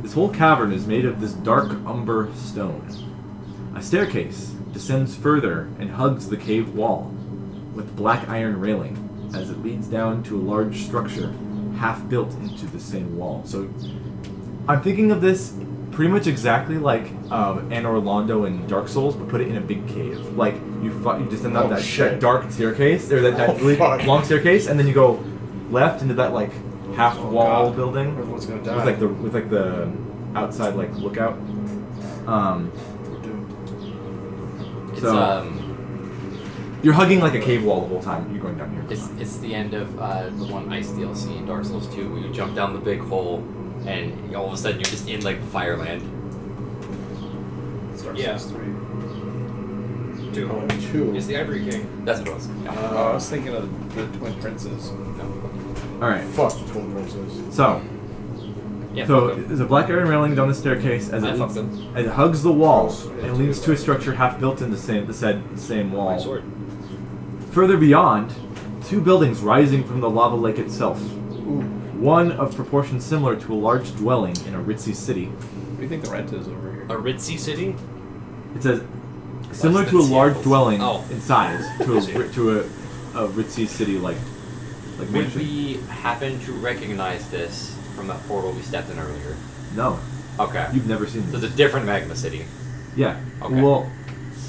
This whole cavern is made of this dark umber stone. A staircase descends further and hugs the cave wall, with black iron railing, as it leads down to a large structure, half built into the same wall. So, I'm thinking of this pretty much exactly like Anor Londo in Dark Souls, but put it in a big cave. Like you descend up that dark staircase, or that really long staircase, and then you go left into that like half wall building
Everyone's gonna die.
with like the outside like lookout.
It's
So- You're hugging like a cave wall the whole time. You're going down here.
it's the end of the one Ice DLC in Dark Souls 2 where you jump down the big hole and all of a sudden you're just in like Fireland.
Dark
Yeah.
Souls 3.
Two.
Two.
It's the Ivory King.
That's what it was. Yeah.
I was thinking of the Twin Princes.
All right.
Fuck the Twin Princes.
So
Yeah,
So
fuck them.
there's a black iron railing down the staircase as
I
it,
fucked
leads,
them.
as it hugs the wall and leads to a structure half built in the same
My
wall.
sword.
Further beyond, two buildings rising from the lava lake itself. One of proportion similar to a large dwelling in a ritzy city.
What do you think the rent is over here?
A ritzy city?
It says similar
than
to a large
Seattle's.
dwelling
Oh.
in size to a ritzy city like
Would
mansion.
we happen to recognize this from that portal we stepped in earlier?
No,
Okay.
you've never seen
So
this.
it's a different magma city.
Yeah.
Okay.
Well,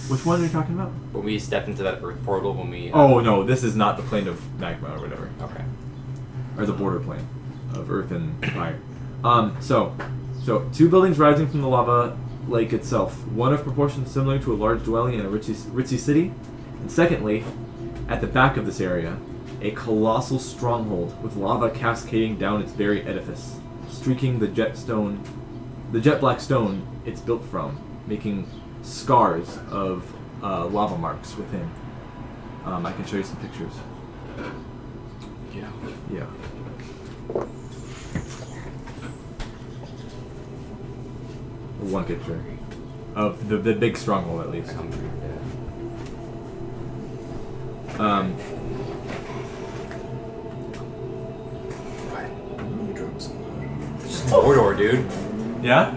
which one are you talking about?
When we stepped into that earth portal when we...
Oh no, this is not the plane of magma or whatever.
Okay.
Or the border plane of earth and fire. So two buildings rising from the lava lake itself. One of proportions similar to a large dwelling in a ritzy city, and secondly, at the back of this area, a colossal stronghold with lava cascading down its very edifice, streaking the jet black stone it's built from, making scars of lava marks within. I can show you some pictures. Yeah. One picture of the big stronghold, at least.
Mordor, dude.
Yeah?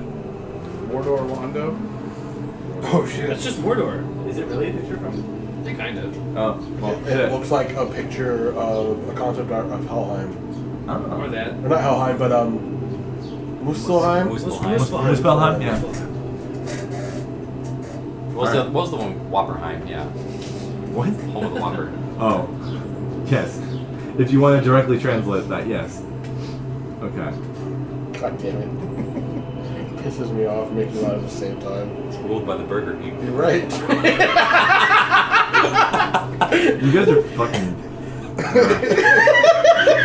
Mordor Londo?
Oh shit.
That's just Mordor.
Is it really a picture from?
Yeah, kind of.
Oh, well,
It looks like a picture of a concept art of Helheim.
Or that.
Or not Helheim, but Muspelheim?
Muspelheim, yeah.
What was the one? Whopperheim, yeah.
What?
Home of the Whopper.
Oh, yes. If you want to directly translate that, yes. Okay.
God damn it. Pisses me off, makes me laugh at the same time.
It's ruled by the Burger King.
You're right.
You guys are fucking.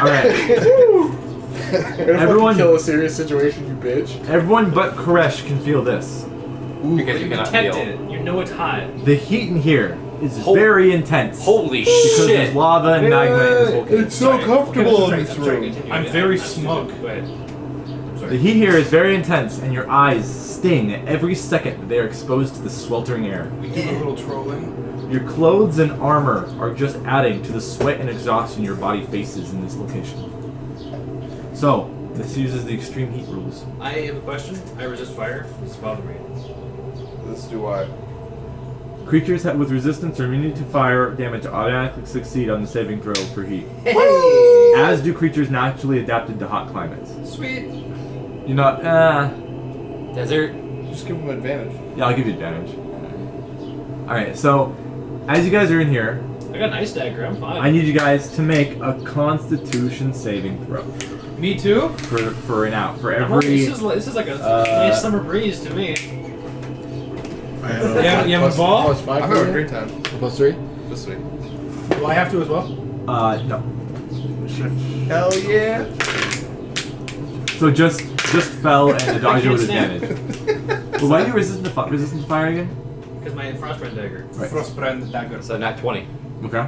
Alright. Everyone
kill a serious situation, you bitch.
Everyone but Koresh can feel this.
Because you
You
cannot
detect
feel.
it. You know it's hot.
The heat in here is
Hol-
very intense.
Holy
because
shit!
there's lava and magma in this volcano.
It's so comfortable in this room.
I'm very smug.
Go ahead.
The heat here is very intense, and your eyes sting every second that they are exposed to the sweltering air.
We do a little trolling.
Your clothes and armor are just adding to the sweat and exhaustion your body faces in this location. So, this uses the extreme heat rules.
I have a question. I resist fire. This is bothering me.
This do I.
Creatures with resistance or immunity to fire damage automatically succeed on the saving throw for heat. As do creatures naturally adapted to hot climates.
Sweet.
You're not,
Desert.
Just give him advantage.
yeah, I'll give you advantage. Alright, so, as you guys are in here,
I got an ice dagger. I'm fine.
I need you guys to make a Constitution saving throw.
Me too?
For an out. For
I'm
every...
this is like a nice summer breeze to me.
Yeah, you have a ball?
Plus 5
I'm
for
having a
you?
great time
Plus 3?
this week.
Do I have to as well?
no.
Hell yeah!
So just fell and the dodger with
snap.
advantage. Well, why are you resistant to fire again?
Because my frostbrand dagger.
Right.
Frostbrand dagger.
So not 20.
Okay.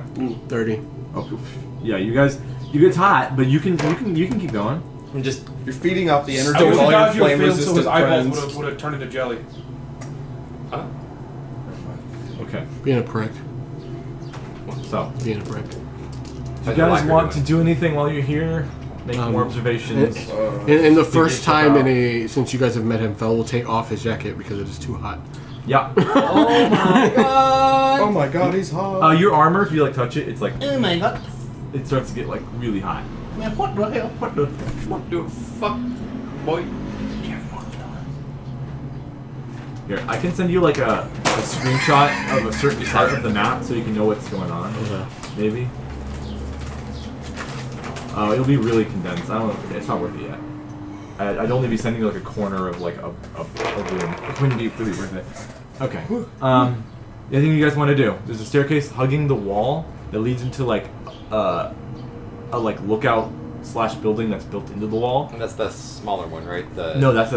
30.
Oh, yeah, you guys, it's hot, but you can keep going.
I'm just.
You're feeding off the
I
energy
would
of all your
have
flame
failed so his
resistant
eyeballs
friends.
would have turned into jelly.
Huh?
Okay.
Being a prick.
So,
Being a prick.
do you guys want to do anything while you're here? Make more observations.
And the first time since you guys have met him, Fel will take off his jacket because it is too hot.
Yeah.
Oh my god!
Oh my god, he's hot.
Your armor, if you touch it, it's like
Oh my god!
it starts to get really hot.
Man, what the hell?
What the?
What the fuck, boy?
Here, I can send you a screenshot of a certain part of the map so you can know what's going on.
Okay.
Maybe. It'll be really condensed. I don't know. It's not worth it yet. I'd only be sending you a corner of a room. It wouldn't be really worth it. Okay. Anything you guys want to do? There's a staircase hugging the wall that leads into a lookout / building that's built into the wall.
And that's the smaller one, right? The
No, that's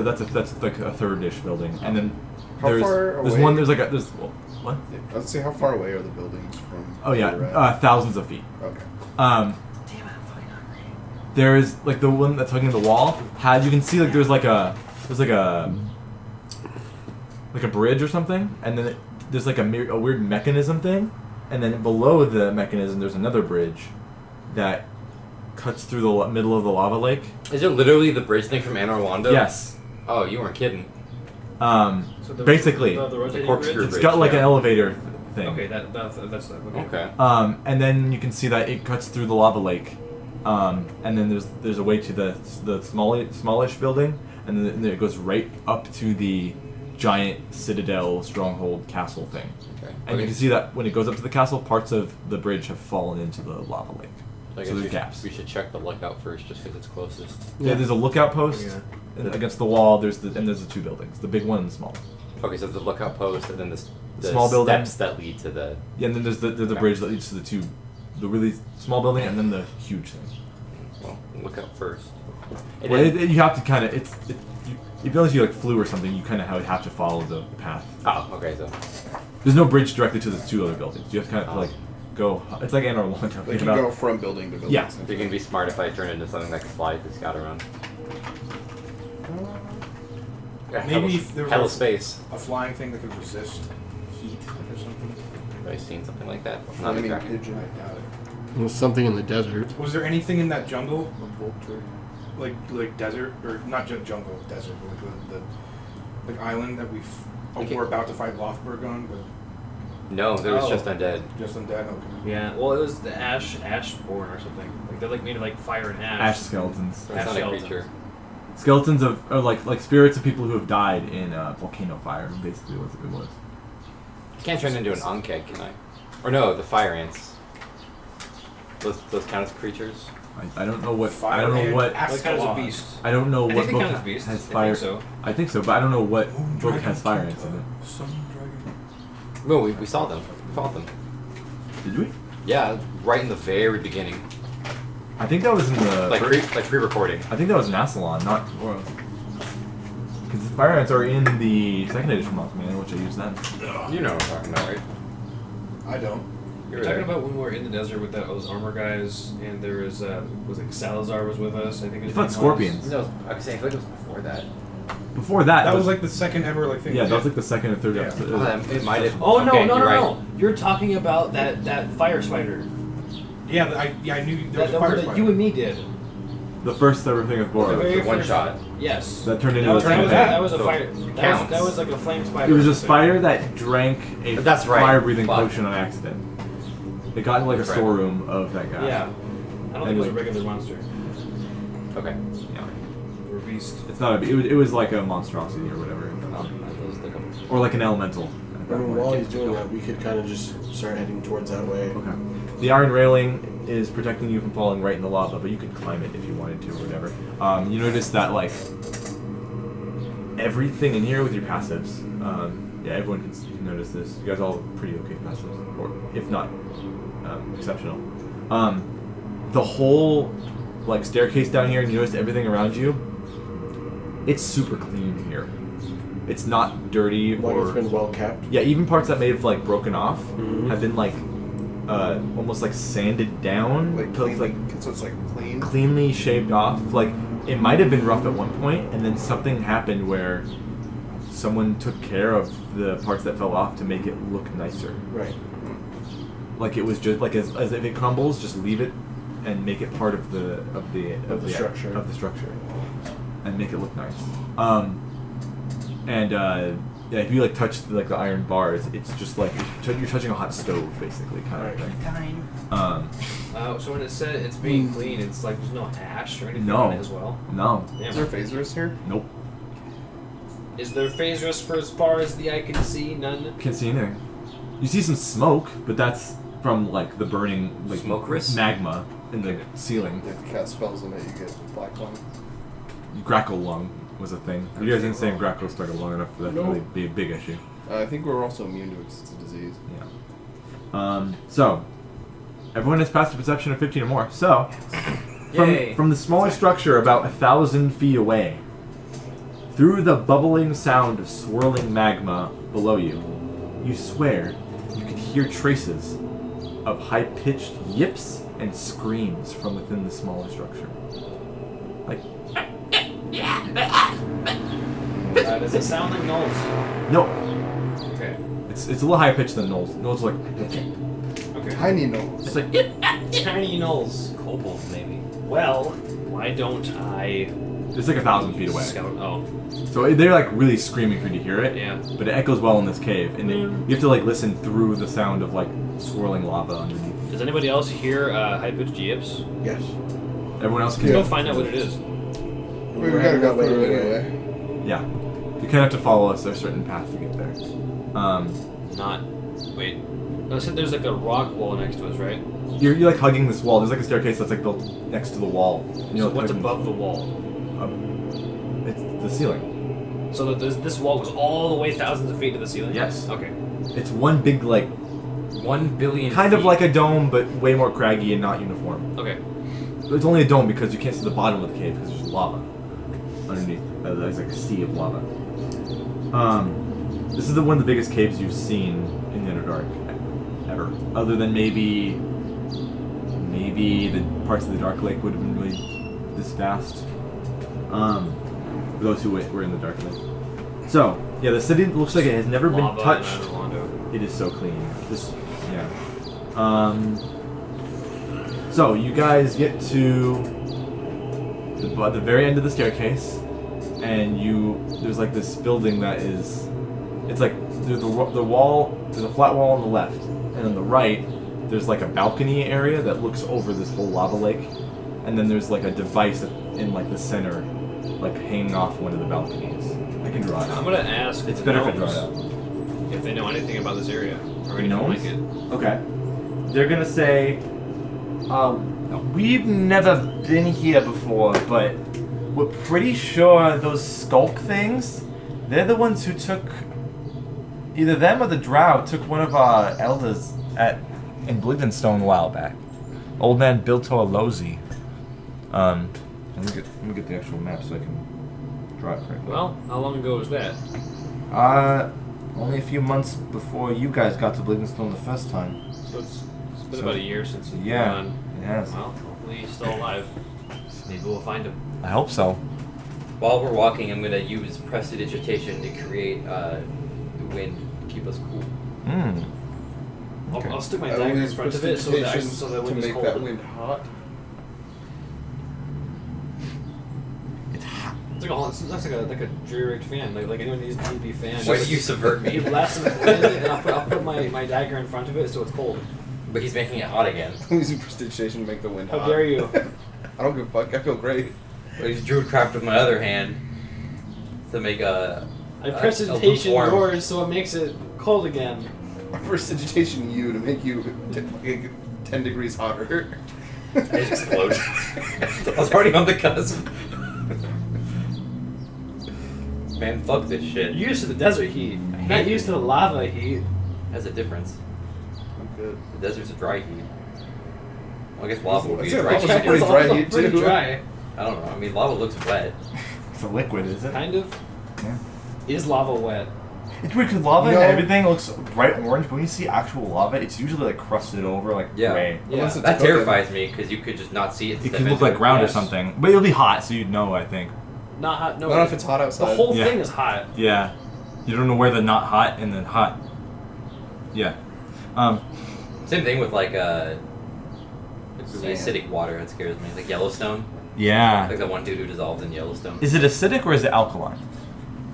like a third-ish building, and then
How far
there's
away?
one. There's what?
Let's see how far away are the buildings from.
Oh
where we're
yeah,
at?
thousands of feet.
Okay.
There's the one that's hugging the wall. You can see there's a bridge or something, and then there's a weird mechanism thing, and then below the mechanism there's another bridge that cuts through the middle of the lava lake.
Is it literally the bridge thing from Anor Londo?
Yes.
Oh, you weren't kidding.
Basically,
the rotating
corkscrew
bridge?
it's
bridge,
got an
yeah.
elevator thing.
Okay, that's okay.
Okay.
And then you can see that it cuts through the lava lake. And then there's a way to the smallish building, and then it goes right up to the giant citadel stronghold castle thing.
Okay.
And you can see that when it goes up to the castle, parts of the bridge have fallen into the lava lake.
I guess
So there's
we
gaps.
we should check the lookout first, just because it's closest.
Yeah, there's a lookout post
Yeah.
against the wall. There's the two buildings, the big one and the small one.
Okay, so the lookout post, and then the
Small building.
steps that lead to the.
Yeah, and then there's the
Okay.
bridge that leads to the really small building, and then the huge thing.
Well, look up first. And
Well,
then-
you have to kind of unless you like flew or something, you kind of have to follow the path.
Oh, okay. So
There's no bridge directly to the 2 other buildings. You have to kind of like go. It's like Anor one talking
Like you
about.
go from building to building.
Yeah.
you're gonna be smart if I turn into something that can fly to scout around. Yeah,
Maybe
hella,
if there was
hella
a-
space.
A flying thing that could resist heat or something.
Have I seen something like that? Not
Flaming
exactly.
pigeon.
I doubt it.
There's something in the desert.
Was there anything in that jungle,
A vulture.
like desert, or not just jungle, desert, but like the island that
Okay.
we're about to fight Lothberg on, but
No, there was
Oh.
just undead.
just undead? Okay.
Yeah, well, it was the Ashborn or something. Like they're like made of like fire and ash.
Ash skeletons.
So it's not a
skeletons.
creature.
Skeletons are like spirits of people who have died in volcano fire. Basically, what it was.
I can't turn into an Ankeg, can I? Or no, the fire ants. Those count as creatures?
I don't know what.
Fire
I don't know
and
what.
axe
Like kind of a
skeletons.
beast.
I don't know
I
what
think they
book
count as beasts.
has
I
fire.
think so.
I think so, but I don't know what
Moon
book
dragon
has fire
killed
ants in it.
Sun dragon.
No, we saw them. We fought them.
Did we?
Yeah, right in the very beginning.
I think that was in the.
Like pre-recording.
I think that was Nasalon, not Voros. Because the fire ants are in the 2nd edition month, man, which I use then.
You know what I'm talking about, right?
I don't.
You're talking about when we were in the desert with those armor guys, and there was like Salazar was with us. I think
You
his
fought
name was.
scorpions.
No, I was saying, I feel like it was before that.
Before that,
That was like the second ever like thing.
yeah,
we
that was
did.
like the 2nd and 3rd
Yeah.
episode.
Oh, it might have.
Oh no,
okay,
no,
you're
no,
right.
no! You're talking about that fire spider.
Yeah, I knew there was
That
a fire
one that
spider.
you and me did.
The first ever thing with
The
Voros.
very
one
first-
shot.
Yes.
That turned into
That was,
a
that was,
campaign.
that was a
So
fire.
counts.
That was like a flame spider.
It was a spider that drank a
That's right.
fire-breathing
Fuck.
potion on accident. It got in like a
That's right.
storeroom of that guy.
Yeah. I don't think it was a regular monster.
Okay.
Yeah.
Or beast.
It's not a. It was like a monstrosity or whatever,
Those look up.
or like an elemental.
I mean, while he's doing that, we could kind of just start heading towards that way.
Okay. The iron railing is protecting you from falling right in the lava, but you could climb it if you wanted to or whatever. You notice that like everything in here with your passives. Yeah, everyone can notice this. You guys all have pretty okay passives, or if not exceptional. The whole like staircase down here, and you notice everything around you. It's super clean here. It's not dirty
Like
or
it's been well kept.
yeah, even parts that may have like broken off
Mhm.
have been like almost like sanded down,
Like
to,
clean,
like
so it's like clean.
cleanly shaved off. Like it might have been rough at one point, and then something happened where someone took care of the parts that fell off to make it look nicer.
Right.
Like it was just like as if it crumbles, just leave it and make it part of the
structure.
of the structure, and make it look nice. Yeah, if you like touch the iron bars, it's just like you're touching a hot stove, basically, kind of thing.
So when it said it's being clean, it's like there's no ash or anything
No.
on it as well.
No,
Damn.
Is there phasers here?
nope,
Is there phasers for as far as the eye can see? None.
can't see anything. You see some smoke, but that's from like the burning
Smoke-rist?
magma in the ceiling.
If you cast spells on it, you get black lung.
Grackle lung was a thing. You guys didn't say Grackle started long enough for that to really be a big issue.
I think we're also immune to it 'cause it's a disease.
Yeah. So, everyone has passed a perception of 15 or more. So,
Yay.
from the smaller structure about 1,000 feet away, through the bubbling sound of swirling magma below you, you swear you could hear traces of high-pitched yips and screams from within the smaller structure. Like,
Does it sound like gnolls?
no,
Okay.
it's a little higher pitched than Knowles. Knowles like,
Okay.
Tiny nose.
it's like,
Tiny gnolls.
Kobolds, maybe.
Well, why don't I
it's like 1,000 feet away.
scout? Oh,
So they're like really screaming for you to hear it.
yeah.
But it echoes well in this cave, and you have to like listen through the sound of like swirling lava underneath.
Does anybody else hear high-pitched yips?
Yes.
Everyone else can
Let's go find out what it is.
We gotta go through it anyway.
Yeah, you kind of have to follow a certain path to get there.
Not. Wait. I said there's like a rock wall next to us, right?
You're like hugging this wall. There's like a staircase that's like built next to the wall. And you're,
So what's
hugging-
above the wall?
It's the ceiling.
So that this wall goes all the way thousands of feet to the ceiling?
Yes.
Okay.
It's one big like
1 billion.
kind of
feet.
like a dome, but way more craggy and not uniform.
Okay.
It's only a dome because you can't see the bottom of the cave because there's lava underneath. There's like a sea of lava. This is one of the biggest caves you've seen in the Underdark ever. Other than maybe the parts of the Dark Lake would have been really this vast. For those who were in the Dark Lake. So, yeah, the city looks like it has never been touched. It is so clean. Yeah. So, you guys get to the very end of the staircase, and there's like this building that is, it's like there's the wall, there's a flat wall on the left, and on the right, there's like a balcony area that looks over this whole lava lake, and then there's like a device in like the center, like hanging off one of the balconies. I can draw it out.
I'm gonna ask.
It's better if I draw it out.
If they know anything about this area or anything
Gnomes?
like it.
Okay. They're gonna say, we've never been here before, but we're pretty sure those skulk things, they're the ones who took, either them or the drow took one of our elders in Bligdenstone a while back. Old man Biltor Lozi. Let me get the actual map so I can draw it correctly.
Well, how long ago was that?
Only a few months before you guys got to Bligdenstone the first time.
So it's been about a year since he's
Yeah.
gone.
Yes.
Well, hopefully he's still alive. Maybe we'll find him.
I hope so.
While we're walking, I'm gonna use prestidigitation to create the wind to keep us cool.
Okay.
I'll stick my dagger in front of it so that the
to
wind is
make
cold.
that wind hot.
It's like a jury-rigged fan, like anyone needs a DB fan.
Why did you subvert me?
You blast him with wind, and I'll put my dagger in front of it so it's cold.
But he's making it hot again.
I'm using prestidigitation to make the wind hot.
How dare you?
I don't give a fuck. I feel great.
I use druidcraft with my other hand to make a.
I prestidigitation
lukewarm.
yours so it makes it cold again.
Prestidigitation you to make you 10 degrees hotter.
I just explode. I was already on the cusp. Man, fuck this shit.
You're used to the desert heat,
hate
not
it.
used to the lava heat.
That's a difference.
I'm good.
The desert's a dry heat. Well, I guess lava would be
That's
a dry
it,
heat.
lava's pretty
It's
dry
also
heat,
pretty
too.
dry.
I don't know. I mean, lava looks wet.
It's a liquid, is it?
Kind of.
Yeah.
Is lava wet?
It's weird because lava
No.
and everything looks bright orange, but when you see actual lava, it's usually like crusted over, like
Yeah.
gray.
Yeah.
Unless it's
That
cooking.
terrifies me because you could just not see it.
It
step
could look
into
like
it.
ground or
Yes.
something, but it'll be hot, so you'd know. I think.
Not hot. No.
Not if it's hot
The
outside.
whole
Yeah.
thing is hot.
Yeah, you don't know where the not hot and then hot. Yeah.
Same thing with like the
Sand.
acidic water that scares me. Like Yellowstone.
Yeah.
Like the one dude who dissolved in Yellowstone.
Is it acidic or is it alkaline?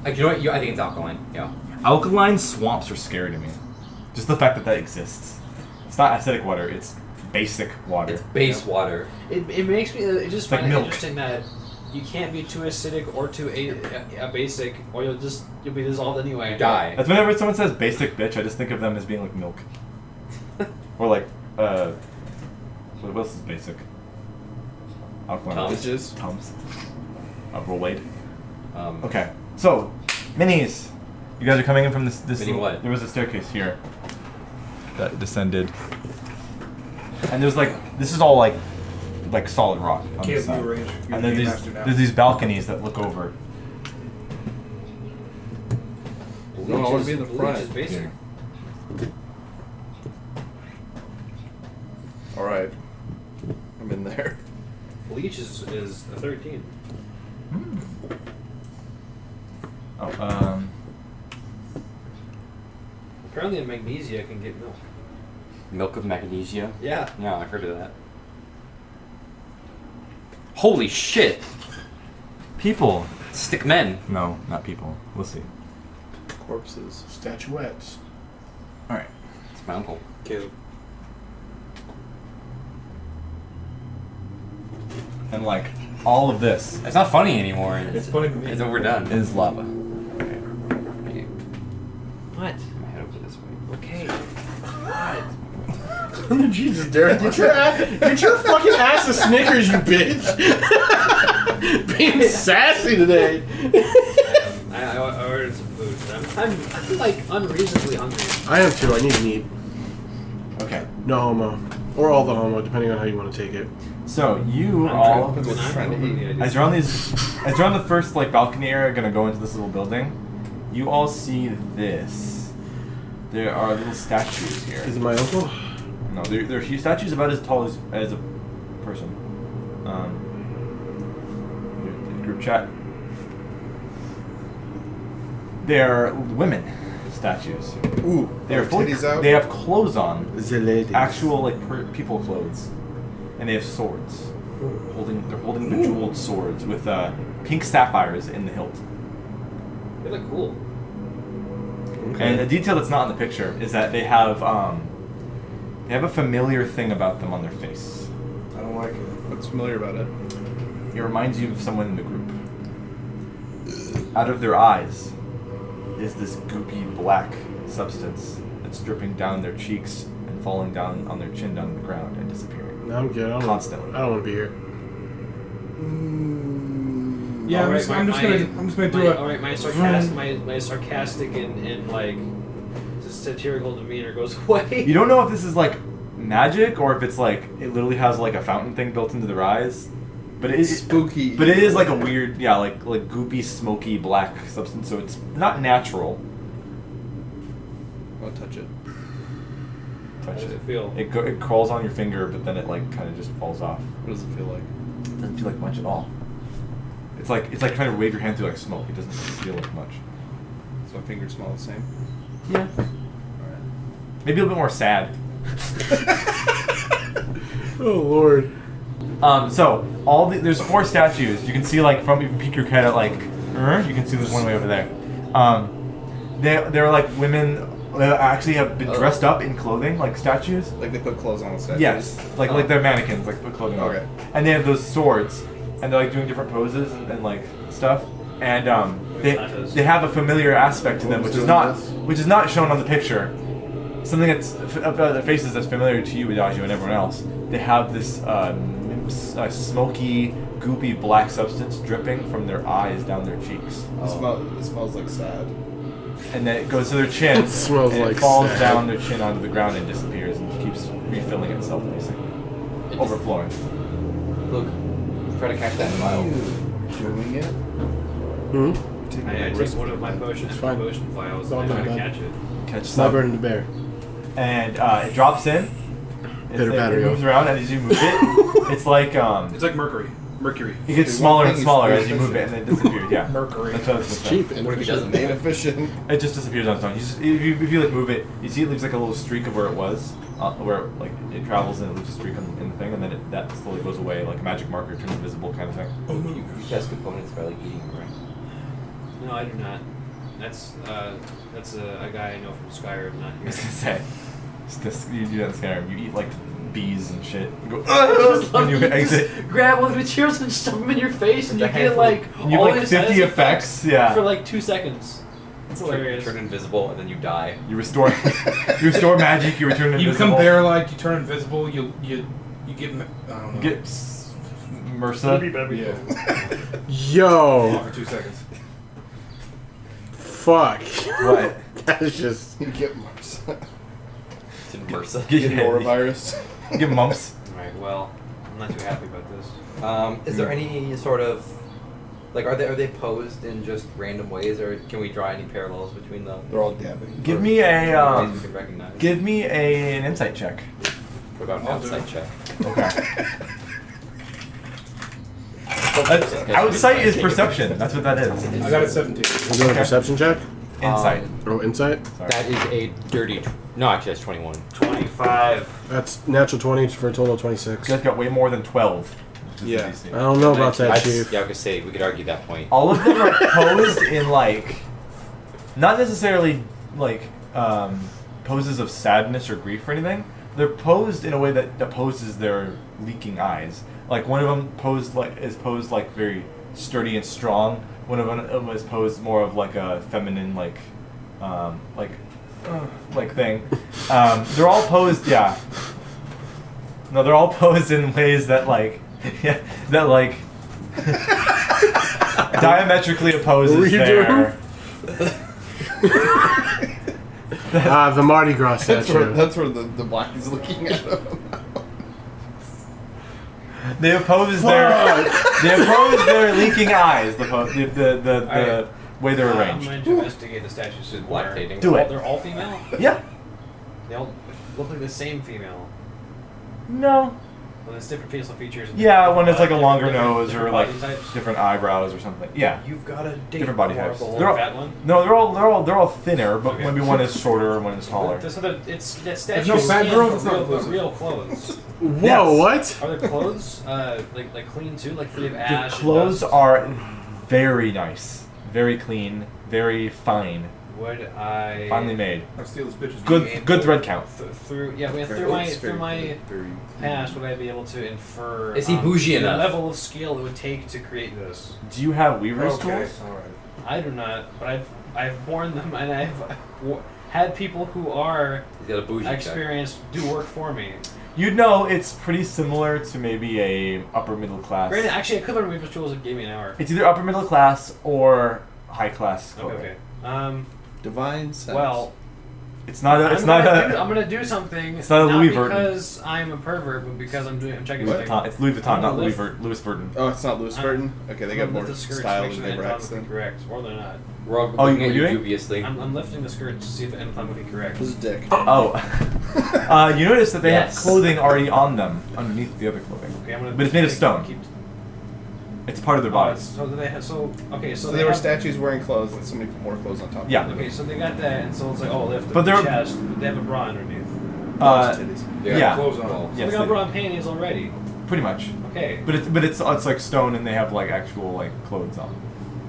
Like, you know what? I think it's alkaline. Yeah.
Alkaline swamps are scary to me. Just the fact that that exists. It's not acidic water. It's basic water.
It's base water.
It makes me. I just
Like
find it
milk.
interesting that you can't be too acidic or too a basic, or you'll be dissolved anyway.
You die.
That's whenever someone says basic bitch, I just think of them as being like milk. Or like, what else is basic? Alkaline.
Tums.
Bitches.
Tums. Rolade.
Um,
Okay, so, minis. You guys are coming in from this.
Mini what?
There was a staircase here that descended, and there's like this is all like solid rock on
Can't
this side.
view range. You're
And
a
then
game master now.
there's these balconies that look over.
No, I want to be in the front.
Bleach is basic.
Alright. I'm in there.
Bleach is a 13.
Oh,
Apparently, in magnesia can get milk.
milk of magnesia.
Yeah.
Yeah, I've heard of that. Holy shit!
people.
Stick men.
No, not people. We'll see.
Corpses.
Statuettes.
All right.
It's my uncle.
Kaleb.
And like all of this
It's not funny anymore.
It's funny to me.
It's overdone.
is lava.
What?
My head over this way.
Okay.
Jesus, Derrick, get your fucking ass to Snickers, you bitch. Being sassy today.
I ordered some food. I'm like unreasonably hungry.
I am too. I need meat.
Okay.
No homo. Or all the homo, depending on how you want to take it.
So you all,
Depends what you're trying to eat.
as you're on the first like balcony area, gonna go into this little building, you all see this. There are little statues here.
Is it my uncle?
No, there are statues about as tall as a person. Group chat. They're women statues.
Ooh,
They're fully,
titties out.
they have clothes on,
The ladies.
actual like people clothes, and they have swords. They're holding bejeweled swords with pink sapphires in the hilt.
They look cool.
Okay.
And the detail that's not in the picture is that they have a familiar thing about them on their face.
I don't like it. What's familiar about it?
It reminds you of someone in the group. Out of their eyes is this goopy black substance that's dripping down their cheeks and falling down on their chin down to the ground and disappearing.
No, I'm good.
Constantly.
I don't want to be here.
Yeah,
Alright,
I'm just gonna do it.
Alright, my sarcastic and like satirical demeanor goes away.
You don't know if this is like magic or if it's like it literally has like a fountain thing built into their eyes, but it is
Spooky.
But it is like a weird, like goopy, smoky black substance. So it's not natural.
I'll touch it.
How
Touch
does
it.
it feel?
It crawls on your finger, but then it like kind of just falls off.
What does it feel like?
It doesn't feel like much at all. It's like trying to wave your hand through like smoke. It doesn't feel like much.
Does my finger smell the same?
Yeah.
Alright.
Maybe a little bit more sad.
Oh Lord.
So there's 4 statues. You can see like from, if you peek your head at like, you can see there's one way over there. They're like women that actually have been dressed up in clothing, like statues.
Like they put clothes on the statues?
Yes, like they're mannequins, like put clothing on.
Okay.
And they have those swords, and they're like doing different poses and like stuff. And they have a familiar aspect to them, which is not shown on the picture. Something that's about their faces that's familiar to you, Adagio, and everyone else. They have this smoky, goopy black substance dripping from their eyes down their cheeks,
It smells like sad.
and then it goes to their chin.
It smells
and
like
it falls
sad.
down their chin onto the ground and disappears and keeps refilling itself, basically, overflowing.
Look, try to catch that vial.
Doing it?
Hmm?
I take one of my potion vials
It's all
and I try to
done.
catch it.
Catch
It's not
some,
burning the bear.
and it drops in.
Better battery.
It moves around, and as you move it, it's like
It's like Mercury.
it gets smaller and smaller as you move it, and it disappears. Yeah,
Mercury.
that's what it's
Cheap.
What if he
Inefficient.
doesn't make it?
Inefficient.
It just disappears on its own. If you like move it, you see it leaves like a little streak of where it was, where like it travels and it leaves a streak in the thing, and then that slowly goes away, like a magic marker turns invisible kind of thing.
You test components by like eating them, right?
No, I do not. That's a guy I know from Skyrim, not
I
here.
was gonna say, you do that in Skyrim. You eat like bees and shit. You go when you exit.
Grab one of the materials and shove them in your face, and you get like
You
all
have like
these
50 effects. Yeah.
for like 2 seconds. It's
You
hilarious.
turn invisible and then you die.
You restore magic. You return
You
invisible.
become paralyzed. You turn invisible. You get. I don't know.
You get MRSA.
Yeah.
Yo.
For 2 seconds.
Fuck.
What?
That is just.
You get mumps.
It's in MRSA.
Get norovirus.
Get mumps.
Alright, well, I'm not too happy about this.
Is there any sort of like are they posed in just random ways, or can we draw any parallels between them?
They're all dabbing.
Give me a
Ways we can recognize.
give me an insight check.
What about an
I'll do
outside
it.
check?
Okay. Outsight is perception. That's what that is.
I got a 17.
We're doing a perception check?
Insight.
Oh, insight?
Sorry.
That is a dirty. No, actually, that's 21.
25.
That's natural 20 for a total of 26.
You guys got way more than 12. Which is
Yeah.
a DC.
I don't know about that,
That's-
Chief.
Yeah, I could say we could argue that point.
All of them are posed in like, not necessarily like poses of sadness or grief or anything. They're posed in a way that opposes their leaking eyes. Like one of them is posed like very sturdy and strong. One of them is posed more of like a feminine like thing. They're all posed, yeah. No, they're all posed in ways that like, that like diametrically opposes
What were you
their.
The Mardi Gras
That's where
statue.
that's where the black is looking at him.
They oppose their leaking eyes. The way they're
I'm
arranged.
going to investigate the statues.
Lactating.
Do it.
They're all female?
Yeah.
They all look like the same female.
No.
Well, there's different facial features. And
Yeah, one is like a longer
different-
nose or
different
like
body types.
different eyebrows or something. Yeah.
You've got a date
Different body
more
types.
of a
They're all-
fat one.
No, they're all thinner, but
Okay.
maybe one is shorter and one is taller.
So that it's that
There's
statue
no fat
skin,
girls,
but
it's not
real,
inclusive.
real clothes.
Whoa,
Yes.
what?
Are their clothes like clean too? Like free of
The
ash? and
clothes
dust?
are very nice, very clean, very fine,
Would I
finely made.
I'll steal this bitch's
Good thread count.
through my past would I be able to infer?
Is he bougie
the
enough?
level of skill it would take to create this?
Do you have weaver's
Okay,
tools?
alright.
I do not, but I've worn them and I've had people who are
He's got a bougie check.
experienced do work for me.
You'd know it's pretty similar to maybe a upper middle class.
Granted, actually, I could learn Weaver's Tools and gave me an hour.
It's either upper middle class or high class
Okay,
clothing.
okay.
Divine sense.
Well,
It's not
I'm gonna do something.
It's not a Louis Vuitton.
because I'm a pervert, but because I'm checking
Louis
something.
Vuitton. It's Louis Vuitton,
I'm
not
gonna
Louis
lift-
Vuitton.
Oh, it's not Louis Vuitton? Okay, they got
I'm
more
lift the skirts to
style
make
than
sure
they
the anatomically
Braxton.
correct, or they're not.
We're all
Oh,
looking
you
at you
doing?
dubiously.
I'm lifting the skirts to see if the anatomically correct.
This is dick.
Oh. You notice that they
Yes.
have clothing already on them underneath the other clothing.
Okay, I'm gonna.
But it's made of stone. It's part of their bodies.
So they have, okay,
So
they
they were
have,
statues wearing clothes and somebody put more clothes on top
Yeah.
of them.
Okay, so they got that, and so it's like, oh, they have the
But they're-
chest, but they have a bra underneath.
Titties.
Yeah.
Clothes on.
So
Yes,
they got
they-
bra and panties already.
Pretty much.
Okay.
But it's like stone and they have like actual like clothes on.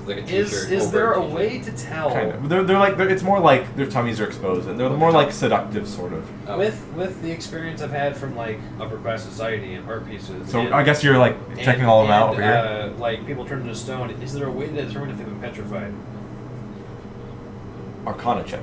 It's like a t-shirt.
Is
over
there a
t-shirt.
way to tell
Kind of. It's more like their tummies are exposed and they're more like seductive sort of.
Oh.
with the experience I've had from like upper class society and art pieces?
So
and-
I guess you're like checking all of them out over here.
Like people turned into stone. Is there a way to determine if they've been petrified?
Arcana check.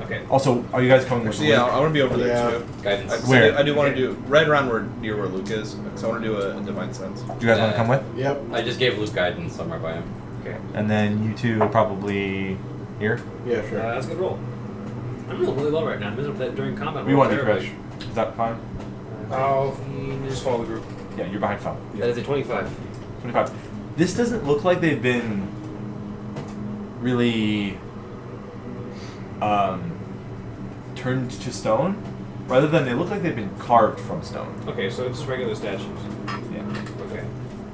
Okay.
Also, are you guys coming with
Actually, yeah,
Luke?
I want to be over there
Yeah.
too.
Guidance.
So
Where?
I do want to do right around near where Luke is, because I want to do a divine sense.
Do you guys want to come with?
Yep.
I just gave Luke guidance somewhere by him.
Okay.
And then you two probably here.
Yeah, sure.
That's a good roll. I'm doing really well right now. I'm miserable that during combat.
We
roll
want to
terribly.
crash. Is that fine?
Oh, just follow the group.
Yeah, you're behind Fum.
That is a 25.
25. This doesn't look like they've been really turned to stone. Rather than they look like they've been carved from stone.
Okay, so it's just regular statues.
Yeah.
Okay.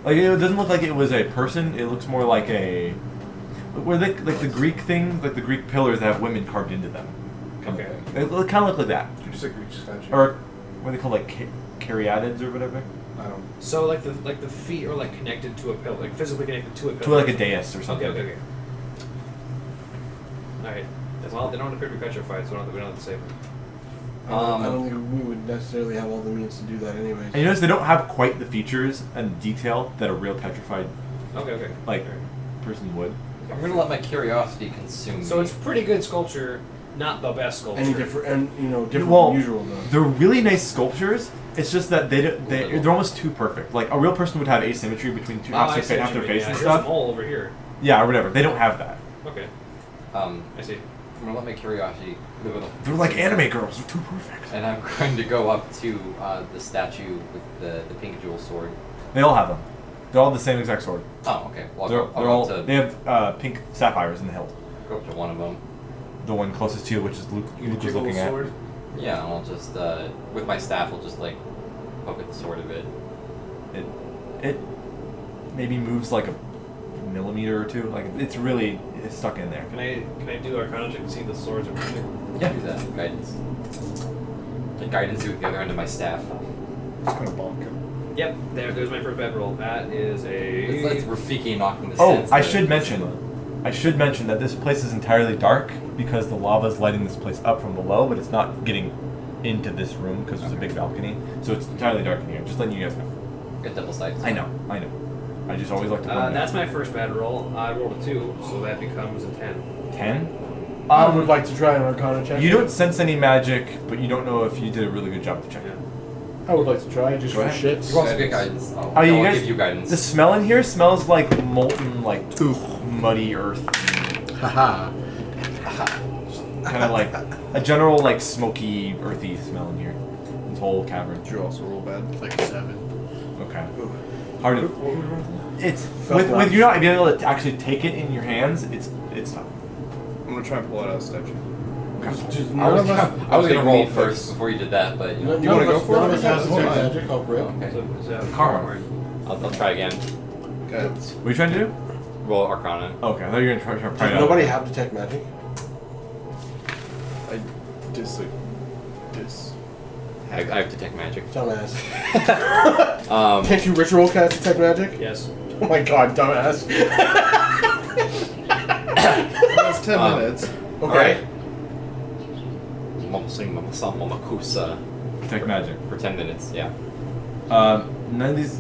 Like it doesn't look like it was a person. It looks more like a where they like the Greek things, like the Greek pillars that have women carved into them. Kind of
Okay.
thing. They kind of look like that,
You just a Greek statue.
or what are they called, like caryatids or whatever,
I don't.
So like the feet are like connected to a pillar, like physically connected to a
to
pillar.
like a dais or something.
Okay. All right. As long as they don't appear to be petrified, so we don't have to save them.
I don't think we would necessarily have all the means to do that anyways.
And you notice they don't have quite the features and detail that a real petrified
Okay.
like
All right.
person would.
I'm gonna let my curiosity consume
So
me.
it's pretty good sculpture, not the best sculpture.
Any different, and different
Well,
than usual though.
They're really nice sculptures. It's just that they're almost too perfect. Like a real person would have asymmetry between two half
I see
their
what you
face
mean,
and
Here's
stuff.
a mole over here.
Yeah, or whatever. They don't have that.
Okay.
I
I see.
I'm gonna let my curiosity live with
They're like anime girls. They're too perfect.
And I'm going to go up to the statue with the pink jewel sword.
They all have them. They're all the same exact sword.
Oh, okay. Well,
They're,
I'll
they're
go
all.
up
They have pink sapphires in the hilt.
go up to one of them.
The one closest to you, which is Luke was
Jiggle
looking at.
sword.
Yeah, and I'll just with my staff, I'll just like poke at the sword a bit.
It maybe moves like a millimeter or two. Like it's stuck in there.
Can I do Arcana check to see if the swords are perfect?
Yeah, do that. Guidance. And guidance with the other end of my staff.
Just gonna bonk him.
Yep. There's my first bad roll. That is
It's
a.
like Rafiki knocking the
Oh,
sense
I
out of
should
it.
mention that this place is entirely dark because the lava is lighting this place up from below, but it's not getting into this room because there's a big balcony. So it's entirely dark in here. Just letting you guys know.
Got double sights.
I know. I just always like to point
That's my first bad roll. I rolled a 2, so that becomes a 10.
10.
I would like to try an Arcana check.
You don't sense any magic, but you don't know if you did a really good job of checking.
I would like to try just
Go
for
ahead.
shits.
You also get guidance.
Oh, you
I'll
guys-
give you guidance.
The smell in here smells like molten, like muddy earth.
Haha.
Kind of like a general, like smoky, earthy smell in here. This whole cavern.
Did you also roll bad?
It's like a 7.
Okay. Hard to. It's with you not being able to actually take it in your hands. It's tough.
I'm gonna try and pull it out of the statue.
I was gonna roll first before you did that, but you know.
You wanna go for it?
None of us has
That's fine.
magic. I'll rip.
Okay.
So, is that
Karma.
I'll try again.
Okay.
What are you trying to do?
Roll Arcana.
Okay, I thought you were gonna try
Does
it out.
nobody have detect magic?
I just like this.
I have Detect Magic.
Dumbass.
Can't
Can't you ritual cast detect magic?
Yes.
Oh my god, dumbass.
That's 10 minutes.
Okay.
Alright. Sing Momakusa
Detect magic.
for 10 minutes, yeah.
None of these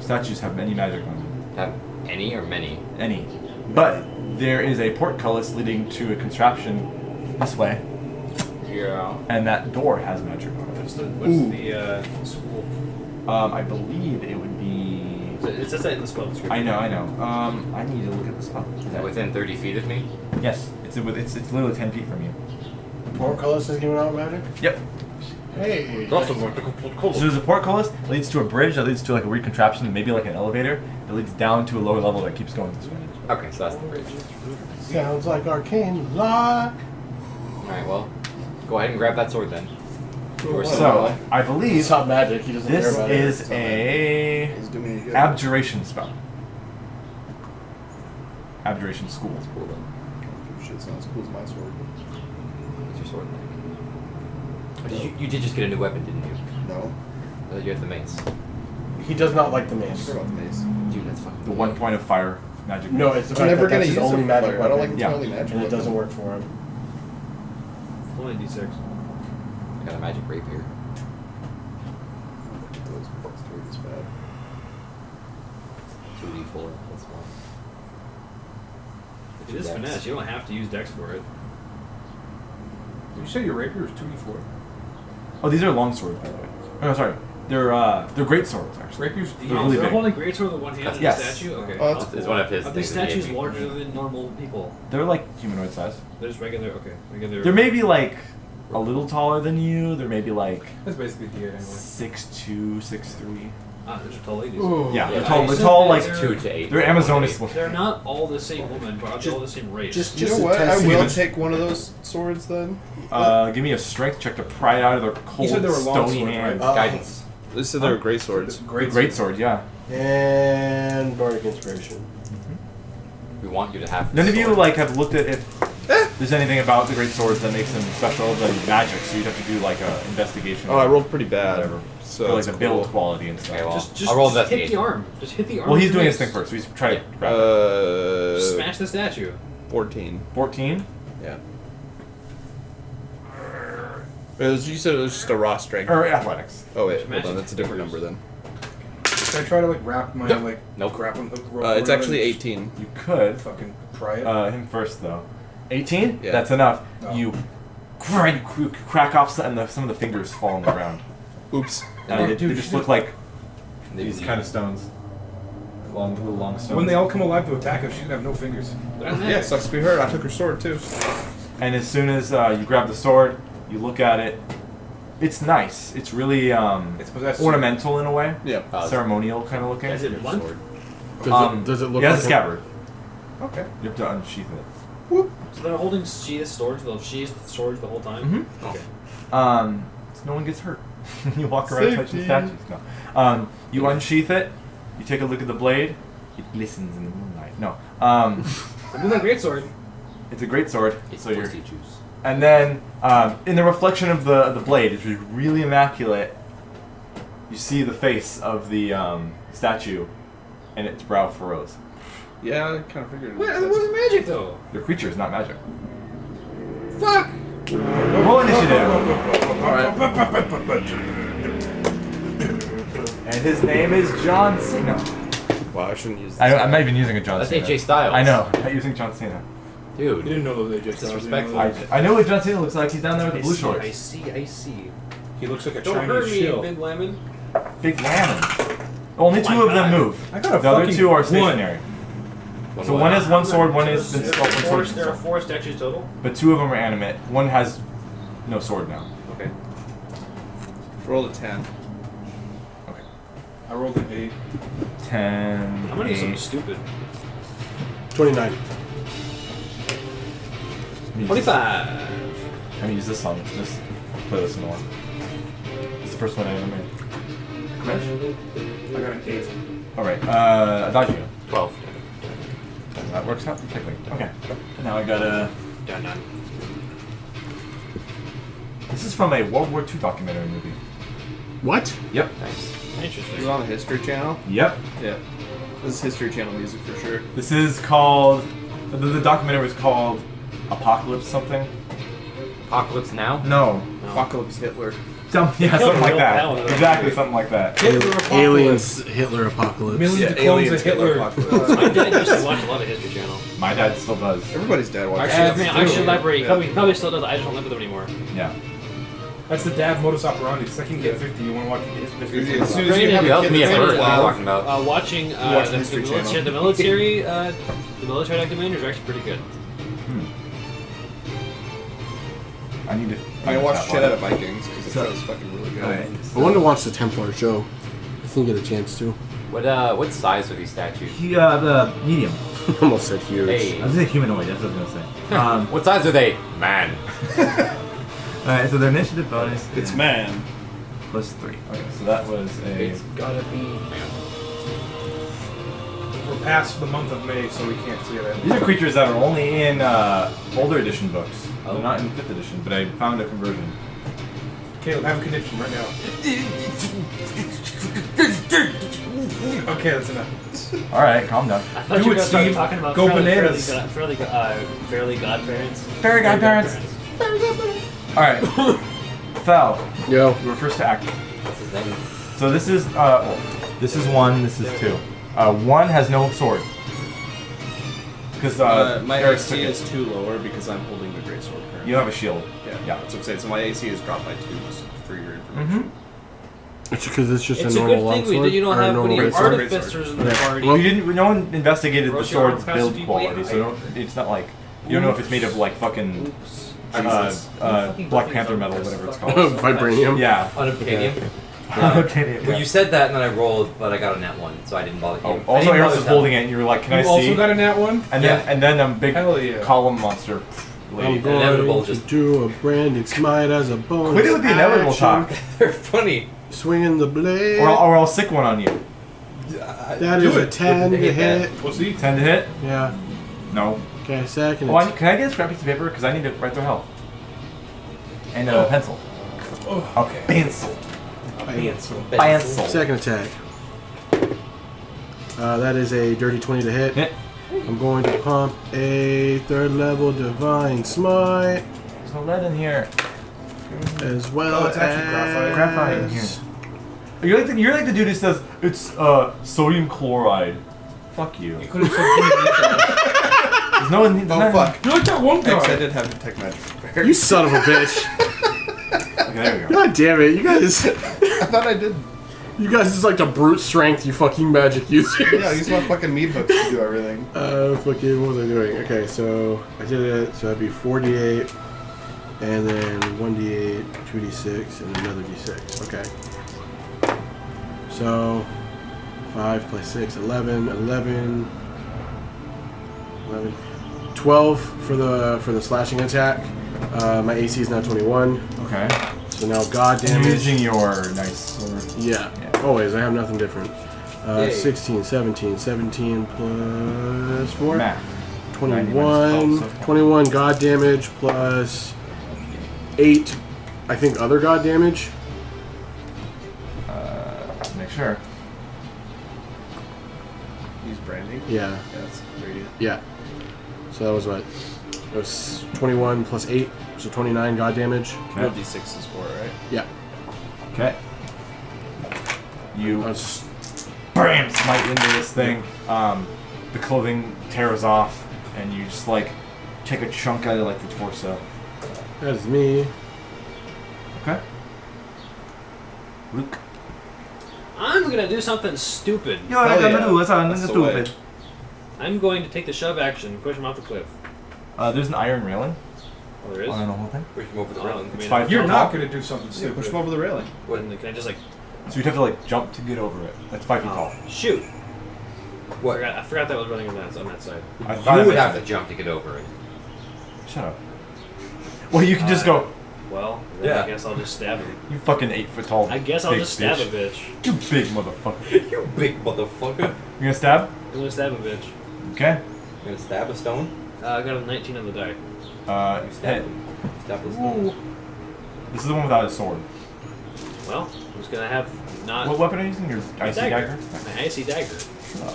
statues have any magic on them.
Have any or many?
Any. But there is a portcullis leading to a contraption this way,
Yeah.
and that door has magic on it.
What's the school?
I believe it would be.
It says that in the spell description.
I know. I need to look at the spell.
Is that within 30 feet of me?
Yes, it's literally 10 feet from you.
Portcullis is giving out magic?
Yep.
Hey.
So there's a portcullis that leads to a bridge that leads to like a weird contraption and maybe like an elevator that leads down to a lower level that keeps going this way.
Okay, so that's the bridge.
Sounds like arcane lock.
Alright, well, go ahead and grab that sword then.
So I believe
It's not magic, he doesn't care
this
about
is
it.
a
It's doing me good.
abjuration spell. Abjuration school.
Cool then.
Shit, it's not as cool as my sword.
What's your sword then? You did just get a new weapon, didn't you?
No.
I thought you had the mace.
He does not like the
I
mace.
forgot about the mace.
Dude, that's fucking
The 1 point of fire magic.
No, it's the
I'm
fact
never
that
gonna
that's his
use
only
it for
magic
fire. I don't like
weapon,
the
Yeah.
totally magic
and it
weapon.
doesn't work for him.
Only D6.
I got a magic rapier.
Those bucks through this bad.
2d4, that's one.
It is finesse. You don't have to use Dex for it.
Did you say your rapier was 2d4?
Oh, these are long swords, by the way. Oh, no, sorry. They're great swords, actually.
Rapiers
They're really
They're
big.
holding greatsword with one hand in
Yes.
the statue? Okay.
Oh, that's
It's one of his
Are these
things that he
statues
gave me.
larger than normal people?
They're like humanoid size.
They're just regular, okay. Regular.
They're maybe like a little taller than you. They're maybe like
That's basically D8 anyway.
6'2", 6'3".
Ah, those are tall ladies.
Yeah, they're
Yeah,
tall.
I
They're
said
tall
that
like
they're-
2 to 8.
they're Amazoness.
They're not all the same woman, but they're all the same race.
Just
You know
to
what? I
test
will
it.
take one of those swords then.
Give me a strength check to pry it out of their cold,
said they were long
stony
swords,
hands.
right?
Guidance.
They said they were great swords.
Great sword, yeah.
And bardic inspiration.
We want you to have
None
this
of you
sword.
like have looked at if there's anything about the great swords that makes them special other than magic. So you'd have to do like a investigation.
Oh, I rolled pretty bad.
Whatever.
So
For like
that's
the build
cool.
quality and stuff.
Okay, well,
just
I'll roll
hit the
investigation.
arm. Just hit the arm.
Well, he's
with
doing
the
his thing
mace.
first. So he's trying to grab it.
Just smash the statue.
14.
14.
Yeah. You said it was just a raw strength.
Or athletics.
Oh wait, hold
Smash
on,
it.
that's a different number then.
Can I try to like wrap my
Nope.
like
Nope.
grappling hook rope?
It's
around
actually
and
18.
You could.
Fucking pry it.
Him first though. 18.
Yeah.
That's enough.
Oh.
You crack off some of the fingers fall on the ground.
Oops.
And they
Dude,
just
you
look like
They
these
bleed.
kind of stones. Little long stones.
When they all come alive to attack us, she's gonna have no fingers.
Yeah, sucks to be hurt. I took her sword too.
And as soon as you grab the sword, you look at it. It's nice. It's really
It's possessed.
ornamental in a way.
Yeah.
Ceremonial kind of looking.
Is it blunt?
Does it look
it has
like
a scabbard.
Okay.
You have to unsheath it.
So they're holding sheathed swords the whole time?
Mm-hmm.
Okay.
So no one gets hurt. You walk around touching
Safety.
statues. No. You unsheath it. You take a look at the blade. It glistens in the moonlight. No.
I'm doing that greatsword.
It's a great sword.
It's
So you're.
toasty juice.
And then, in the reflection of the blade, which is really immaculate, you see the face of the statue, and its brow furrows.
Yeah, I kind of figured.
What? It wasn't magic though.
Your creature is not magic.
Fuck!
Roll initiative. And his name is John Cena.
Wow, I shouldn't use this.
I'm not even using a John
That's
Cena.
AJ Styles.
I know. I'm not using John Cena.
You
Dude.
didn't know those AJ Styles.
Disrespectful.
I know what John Cena looks like. He's down there with the blue shorts.
I see.
He looks like a
Don't
Chinese
hurt me,
shill.
big lemon.
Big lemon. Only
Oh
two
my
of them
God.
move.
I got a
The other
fucking
two are
one.
stationary. So one is one sword, one is been sculpted
There
sword.
are 4 statues total?
But two of them are animate. One has no sword now.
Okay.
Rolled a 10.
Okay.
I rolled an 8.
10.
I'm gonna do something
8.
stupid.
29.
25.
I'm gonna use this song. This playlist in the one. It's the first one I ever made.
I got an 8.
Alright, Adagio.
12.
That works out perfectly. Okay. Now I gotta.
Done.
This is from a World War II documentary movie.
What?
Yep.
Nice.
It was
Interesting.
on the History Channel.
Yep.
Yeah. This is History Channel music for sure.
This is called. The documentary was called Apocalypse something.
Apocalypse Now?
No.
Apocalypse Hitler.
Something like
real
that.
talent.
Exactly, something like that.
Hitler Apocalypse.
Aliens, Hitler apocalypse.
Millions of clones of Hitler.
Apocalypse.
My dad used to watch a lot of History Channel.
My dad still does.
Everybody's dead watching
Actually,
this.
I should library.
Yeah.
He probably still does. I just don't live with him anymore.
Yeah.
That's the dad modus operandi. The second you get 50, you want to watch History
As soon
Channel.
as you have
That
a
was
kid
me at
that's
first. What are you
12,
talking about?
Watching
Watch
the
History
military,
Channel.
the military documentaries are actually pretty good.
I need to.
I watch
that
shit
one.
out of Vikings because the
So-
show's fucking really good.
Alright.
I wanted to watch the Templar show. I didn't get a chance to.
What size are these statues?
The medium.
I almost said huge.
Hey.
I was gonna say humanoid. That's what I was gonna say.
What size are they? Man.
Alright, so their initiative bonus
It's
is
man.
plus 3. Okay, so that was a.
It's gotta be man.
We're past the month of May, so we can't see it.
These are creatures that are only in older edition books.
Oh.
They're not in 5th edition, but I found a conversion.
Caleb, have a conniption right now. Okay, that's enough.
Alright, calm down.
I thought
Do
you
it,
were going to
Steve.
talking about
Go
fairly
bananas.
godparents.
Fairy godparents. Alright. Fel,
Yo.
you were first to act.
What's his name?
So this is 1, this is 2. 1 has no sword. Because
My
Derrick
AC
took it.
is 2 lower because I'm holding the great sword currently.
You have a shield.
Yeah,
Yeah.
that's what I'm saying. So my AC is dropped by 2 just for your information.
It's because it's just
It's
a
a
normal
good thing
longsword.
you don't
or a
have
normal
any
great sword.
artificers in the
Okay.
party.
Well, you didn't. No one investigated the
Roast your
sword's
arm
build
capacity,
quality, so
wait.
it's not like you don't know if it's made of like fucking
Jesus.
Black Panther metal, whatever it's called.
Vibranium.
Yeah.
Unobtainium.
Okay.
Well, you said that, and then I rolled, but I got a nat 1, so I didn't bother.
Oh,
I
also,
didn't
Eros
bother
is holding it, and you were like, "Can I
You also
see?"
got a nat 1?
And
Yeah.
then a big
Hell yeah.
column monster
I'm
lady.
going
Inevitable,
to
just-
do a branding smite as a bonus.
Quit it with the inevitable
action.
talk,
They're funny.
Swinging the blade.
or I'll sick one on you.
That is a 10 to hit.
We'll see.
10 to hit?
Yeah.
No.
Okay, second.
Oh, can I get a scrap piece of paper because I need to write their health and a pencil. Okay. Pencil. Pencil.
Second attack. That is a dirty 20 to hit.
Hit.
I'm going to pump a 3rd level divine smite
There's no lead in here.
as well
Oh, it's actually
as
Graphite in here. You're like the dude who says it's sodium chloride. Fuck you.
You could have said
There's no.
Oh fuck.
You're like that one
Thanks, I
guy.
did have detect magic.
You son of a bitch!
Okay, there we go.
God damn it! You guys,
I thought I did.
you guys is like the brute strength. You fucking magic users.
Yeah, I use my fucking meat hooks to do everything.
Fucking, what was I doing? Okay, so I did it. So that'd be 4d8, and then 1d8, 2d6, and another d6. Okay. So 5 plus 6, 11, 12 for the slashing attack. My AC is now 21.
Okay.
So now god
And you're
damage.
using your nice sword.
Yeah.
Yeah.
Always. I have nothing different.
Yay.
16, 17 plus 4.
Math.
21,
90 minus 12,
21 god damage plus 8, I think, other god damage.
Make sure.
Use branding.
Yeah,
Yeah, that's radiant.
yeah. So that was what? It was 21 plus 8, so 29 god damage.
Okay.
No d6 is 4, right?
Yeah.
Okay. You
That was,
bam smite into this thing. The clothing tears off, and you just like take a chunk out of like the torso.
that is me.
Okay. Luke.
I'm gonna do something stupid.
That's the way.
I'm going to take the shove action and push him off the cliff.
There's an iron railing
Oh, there is?
on the whole thing.
Push him over the
I
railing.
mean,
5
You're
feet
not
tall.
going to do something
Yeah,
stupid.
push him over the railing.
Can I just like
So you'd have to like jump to get over it. That's 5 feet tall.
Shoot.
What?
I forgot that was running on that side.
I thought
You
I
would have
mentioned
to jump to get over it.
it. Shut up. Well, you can just go.
Well, then
Yeah.
I guess I'll just stab him.
You fucking 8 foot tall.
I guess I'll
big
just stab
bitch.
a bitch.
You big motherfucker.
You big motherfucker.
You gonna stab?
I'm gonna stab a bitch.
Okay.
You gonna stab a stone?
I got a 19 on the die.
You stab
Hit.
him. Stab a stone.
This is the one without a sword.
Well, I'm just gonna have not
What weapon are you using? Your icy dagger?
my icy dagger. That's
Shut up.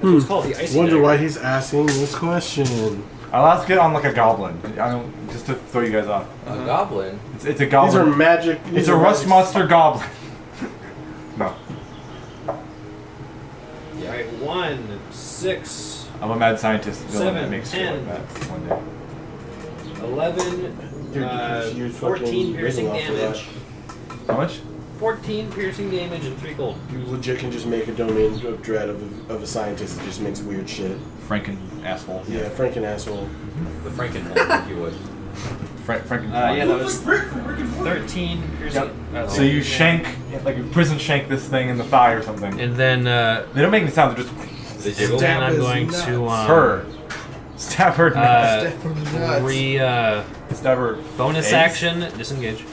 what it's called, the icy
Wonder
dagger.
why he's asking this question.
I'll ask it on like a goblin. I don't just to throw you guys off.
A goblin?
It's a
These are
goblin.
magic.
It's
these
a
are
rust
magic-
monster goblin. No,
Yeah.
Alright, 1, 6,
I'm a mad scientist villain that
7,
makes shit
10.
like that one day.
11,
Dude, you're
14
fucking
piercing
rizzing off of
damage.
How much?
14 piercing damage and 3 gold.
You legit can just make a domain of dread of a scientist that just makes weird shit.
Franken asshole.
Yeah, Franken asshole.
The Frankenhole, if you would.
Franken.
Yeah, that was 13 piercing.
Yep. So you shank, like a prison shank this thing in the thigh or something.
And then,
They don't make any sound. They're just
They jiggle?
then I'm
his
going
nuts.
to
her. Stab her.
uh,
Nuts.
Stab her.
bonus
Eggs?
action, disengage,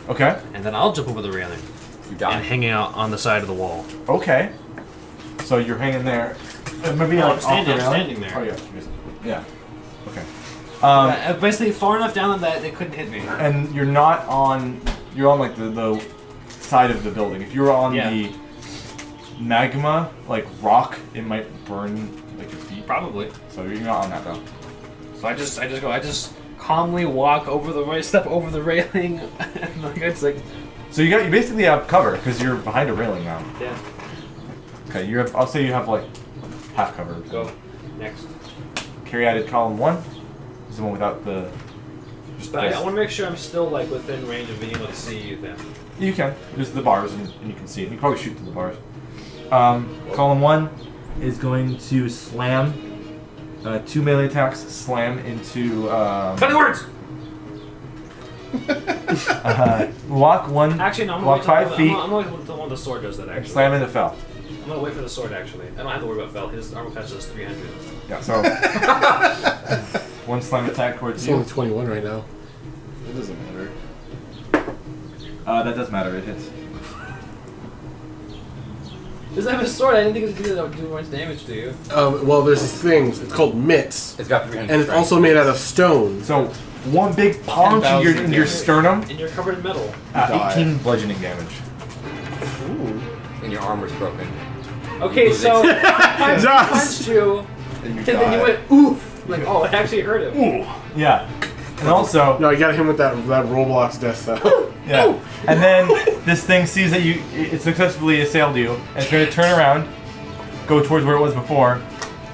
Okay.
and then I'll jump over the railing
You
and
die.
hang out on the side of the wall.
Okay. So you're hanging there. Maybe
Oh,
like
I'm standing-
off the
I'm
railing?
standing there.
Oh yeah. Yeah. Okay.
Basically far enough down that they couldn't hit me.
And you're not on. You're on like the side of the building. If you were on
Yeah.
the magma, like rock, it might burn like your feet.
Probably.
So you're not on that though.
So I just calmly walk over step over the railing, and like it's like,
So you basically have cover because you're behind a railing now.
yeah,
Okay, you have. I'll say you have like half cover.
go next.
Carry added column 1 is the one without the. Just
But I
this.
want to make sure I'm still like within range of being able to see them.
You can. There's the bars, and you can see it. You can probably shoot through the bars. Column 1 is going to slam 2 melee attacks. Slam into.
Funny words.
Walk 1.
Actually, no. I'm gonna
Walk
wait till
5 feet.
I'm gonna wait till the one with the sword does that. Actually,
Slam into fell.
I'm gonna wait for the sword. Actually, I don't have to worry about Fel. His armor class is 300.
Yeah. So 1 slam attack towards
It's
you.
only 21 right now.
It doesn't matter.
That does matter. It hits.
Does that have a sword? I didn't think it would do much damage to you.
Well, there's these things. It's called mitts,
It's got 300
and it's
strength.
also made out of stone.
So 1 big punch in
10,000
your
damage.
sternum.
And you're covered in metal.
Die.
18 bludgeoning damage.
And your armor's broken.
Okay, so I
Josh!
punched you,
And you
and then you
die.
went oof. Like, oh, it actually hurt him.
Ooh. Yeah. And also.
No, I got him with that Roblox death though.
Yeah. And then this thing sees that it successfully assailed you, and it's going to turn around, go towards where it was before,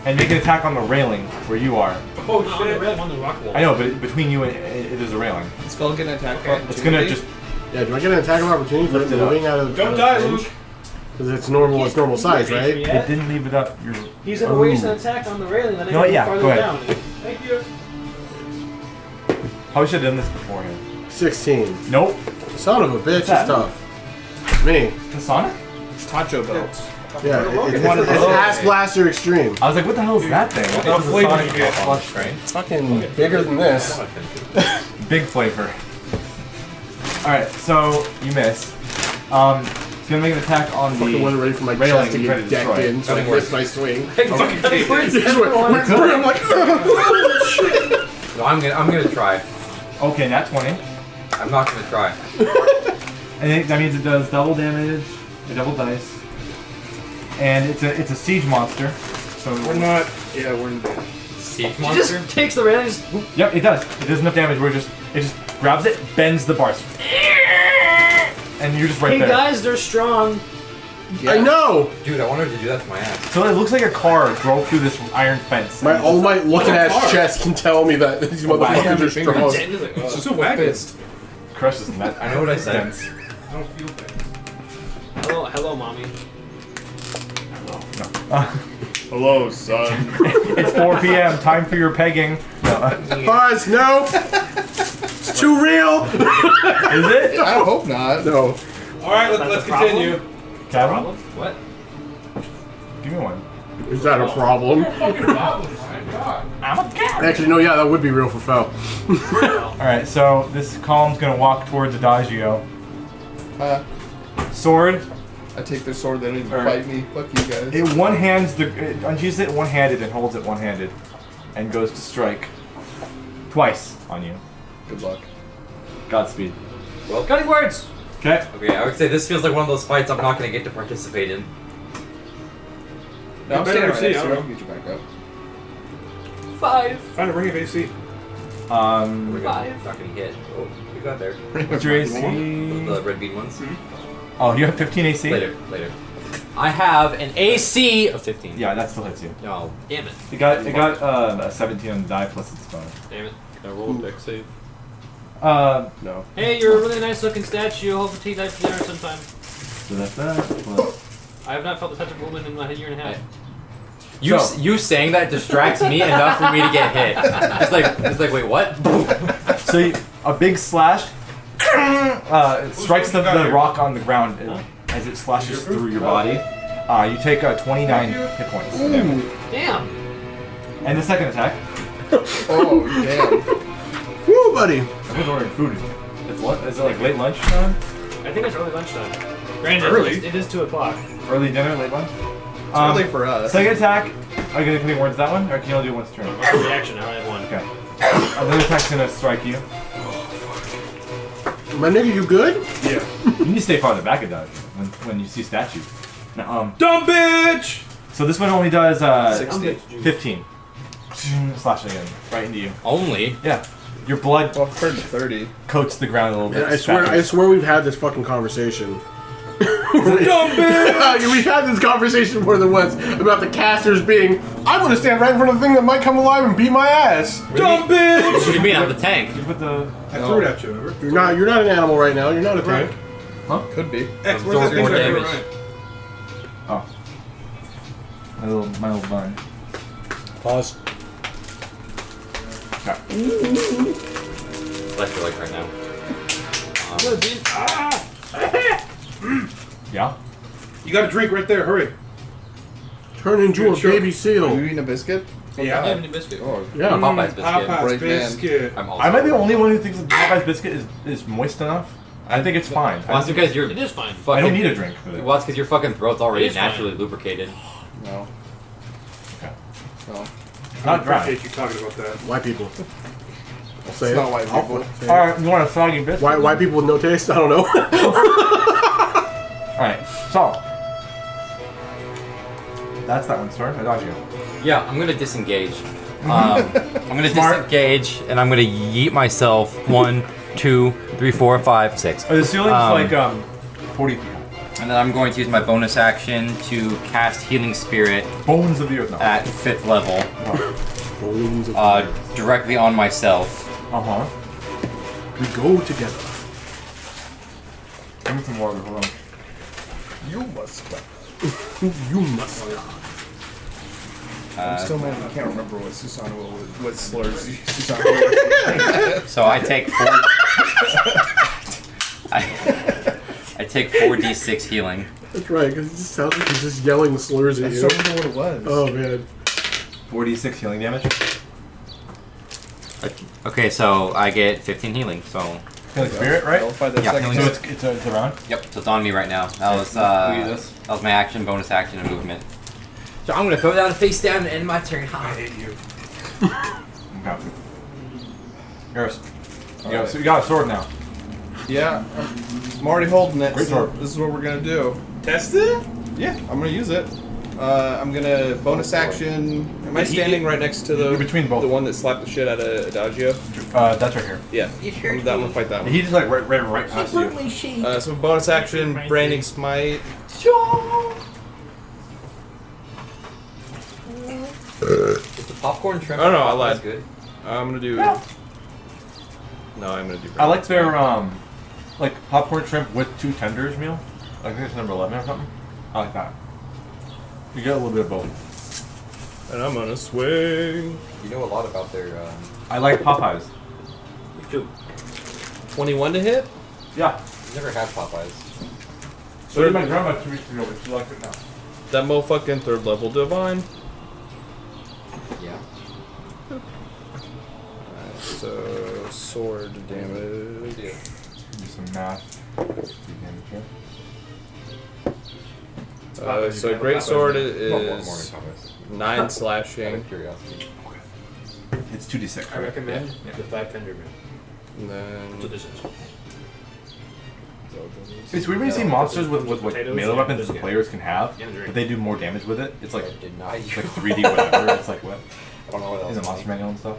and make an attack on the railing where you are.
Oh shit! On the red, on the rock wall.
I know, but between you and there's a railing.
Is Fel getting attacked?
It's going to just.
Yeah, do I get an attack of opportunity for
Lift it up.
moving out of?
Don't
out
die,
of range?
Luke.
Because it's normal. It's normal size, right?
It didn't leave it up. Your.
He's gonna waste an attack on the railing, then I
You know what,
can
yeah,
farther
go ahead.
down. Thank you.
Probably should have done this beforehand.
16.
Nope.
Son of a bitch, it's
that?
tough. It's me.
The Sonic?
It's Tacho belts.
Yeah, it's
one of those.
Ass Blaster Extreme.
I was like, what the hell is that thing?
What
It was a
flavor
Sonic
do you get?
plush thing.
Fucking bigger than this.
Big flavor. Alright, so you miss. He's gonna make an attack on the
Fucking wasn't ready for my
railing
chest to
and try to
get decked
destroy it.
in, so I
Nothing worse.
missed my swing.
Hey, fucking cutting words.
Just went through, I'm like,
No, I'm gonna try.
Okay, nat 20.
I'm not gonna try.
And that means it does double damage, a double dice. And it's a siege monster. So
We're not. Yeah, we're.
Siege
She
monster?
just takes the railing. Just,
Yep, it does. It does enough damage where it just grabs it, bends the bars. And you're just right
hey
there.
guys, they're strong.
I know!
Dude, I wanted to do that to my ass.
So it looks like a car drove through this iron fence.
My all my looking at chest can tell me that these motherfuckers are strong.
He's like, oh.
It's just a wagon.
Crushes net.
I know what I said.
Dense.
I don't feel things.
Hello, mommy.
Hello, son.
It's 4 p.m. Time for your pegging. No,
Buzz, no! It's too real!
is it?
I hope not.
No.
All right,
That's
let's
a problem?
continue.
Kevin,
What?
give me one.
Is that a problem? Actually, no, yeah, that would be real for Fel.
Alright, so this column's gonna walk towards Adagio. Sword.
I take their sword, they don't even
Alright.
fight me. Fuck you guys.
It one-hands it uses it one-handed and holds it one-handed. And goes to strike. Twice on you.
Good luck.
Godspeed.
Well,
Cutting words!
Okay.
okay, I would say this feels like one of those fights I'm not going to get to participate in.
No, I'm
better
standing right
see,
next
I
to you.
don't
I can get you back up.
5.
Find a ring of AC.
We're not going to hit. Oh, you got there.
What's your AC?
The red bean ones.
Oh, you have 15 AC?
Later. I have an AC of 15.
Yeah, that still hits you.
Oh, damn it.
It got a 17 on the die plus its bonus.
Damn it.
Can I roll a deck save?
No.
Hey, you're a really nice looking statue. Hope to take that to dinner sometime.
So that's that. Plus.
I have not felt the touch of a woman in a year and a half.
You saying that distracts me enough for me to get hit. It's like wait, what?
So a big slash strikes the rock on the ground as it slashes through your body. You take 29 hit points.
Damn!
And the second attack.
Oh, damn.
Woo, buddy.
I was ordering food. Is it like late lunch time?
I think it's early lunchtime. Granted,
Early?
it is 2 o'clock.
Early dinner, late lunch?
It's early for us.
Second attack. Are you going to put words that one? Or can you only do it once a turn?
What's the reaction? I only have 1.
Okay. Another attack's going to strike you.
My nigga, you good?
Yeah.
You need to stay farther back of dodge when you see statues. Now,
Dumb bitch!
so this one only does
60.
15. Slash again, right into you.
Only.
Yeah. Your blood
Well, I've heard 30.
coats the ground a little bit.
Man, I swear we've had this fucking conversation.
Dumb bitch!
We've had this conversation more than once about the casters being, I'm gonna stand right in front of the thing that might come alive and beat my ass.
Dumb bitch!
What do you mean? I'm the tank.
You put the...
I threw it at you, remember?
You're not an animal right now. You're not a tank.
Could be.
X,
Absorb
where's that thing
more
that I threw
damage.
Ryan?
Oh. My little bun.
Pause.
Okay.
That's what I feel like right now.
Yeah?
You got a drink right there, hurry.
Turn into a
Sure.
baby
Are
seal.
you eating a biscuit?
I have
Yeah.
any biscuit.
Oh,
Yeah.
Popeye's biscuit.
Popeye's
Great man.
biscuit.
I'm also.
Am I the only one who thinks that Popeye's biscuit is moist enough? I think it's fine.
Well, that's because you're
It is fine.
fucking.
I don't need a drink for it.
Well, it's because your fucking throat's already
It is fine.
naturally lubricated.
no.
Okay.
No.
Not
I
dry.
appreciate you talking about that.
White people. I'll say
It's
it.
not white
I'll
people.
say it.
Alright, you want a soggy biscuit?
White people with no taste? I don't know.
Alright, so. That's that one's turn. I dodge you.
Yeah, I'm gonna disengage. I'm gonna
Smart.
disengage, and I'm gonna yeet myself. 1, 2, 3, 4, 5, 6.
Oh, the ceiling's like 40 feet.
And then I'm going to use my bonus action to cast Healing Spirit
Bones of the earth. No.
at 5th level,
Bones of
directly on myself.
Uh-huh.
we go together.
Give me some water, hold on.
You must stop.
You must stop.
I'm still mad I can't remember what what slurs Susanoo was.
So I take 4. I take 4d6 healing.
That's right, because it just sounds like he's just yelling slurs
I
at you.
still remember what it was.
Oh man.
4d6 healing damage.
Okay, so I get 15 healing. So
Healing spirit, right?
I'll fight that
Yeah,
second.
healing
So it's around?
yep, so it's on me right now. That was
this.
that was my action, bonus action, and movement. So I'm gonna throw down face down and end my turn.
I hate you.
Okay. You got a sword now.
Yeah, I'm already holding it.
Great
So
sword.
this is what we're gonna do.
Test it?
Yeah, I'm gonna use it. I'm gonna bonus action. Am I standing right next to
You're between both.
the one that slapped the shit out of Adagio?
That's right here.
Yeah, I'm gonna fight that one.
He just like right past you.
So bonus action, branding smite.
Is the popcorn shrimp?
Oh, no, I
That's
lied.
good.
I'm gonna do. No, I'm gonna do.
I like their like popcorn shrimp with 2 tenders meal. I think it's number 11 or something. I like that. You get a little bit of both.
And I'm gonna swing.
You know a lot about their.
I like Popeyes.
Me too.
21 to hit.
Yeah.
Never had Popeyes.
So did my drama 2 weeks ago, but you like it now.
That motherfucking 3rd level divine.
Yeah.
Alright, so sword damage.
Do some math. Damage here.
So great sword
Morning,
is
Thomas.
9
Out
slashing.
of curiosity.
It's 2d6.
I recommend
Yeah.
the 5 Tenderman.
And then
So this is.
It's weird when you see monsters with like
Potatoes,
melee weapons that the
biscuit.
players can have,
Yeah, drink.
but they do more damage with it. It's like
I did not.
it's like 3D whatever. It's like what?
I don't know what else.
In the monster manual and stuff.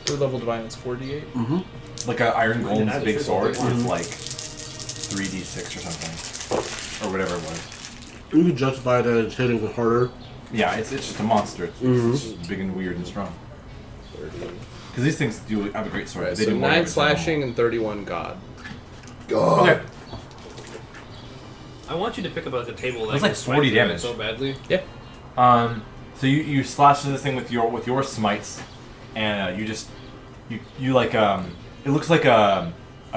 3rd level divine is 48.
Like an Iron
Well,
Golem's
then
big
that's
sword is
just-
like 3d6 or something, or whatever it was.
You could justify that it's hitting harder.
Yeah, it's just a monster. It's just big and weird and strong.
30.
Because these things do have a great sword.
Right,
They
so
do more
9
damage than normal.
slashing and 31 god.
Okay.
I want you to pick up like a table
That's
that
like 40 damage.
so badly.
Yeah.
So you slash this thing with your smites, and you like it looks like a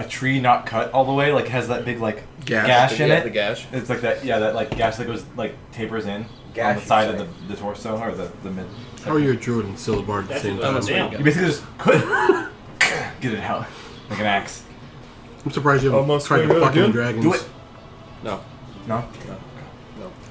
tree not cut all the way, like has that big like gash in
Yeah,
it.
the gash.
It's like that, yeah, that like gash that goes like tapers in on
Gash,
the
you
side
say.
of the torso or the mid.
How are you a druid and Syllabard at the
That's
same
what
time?
I'm saying.
You basically just get it out like an axe.
I'm surprised you haven't
Almost
tried to
going
fucking
again.
dragons.
Do it.
No.
No.
No.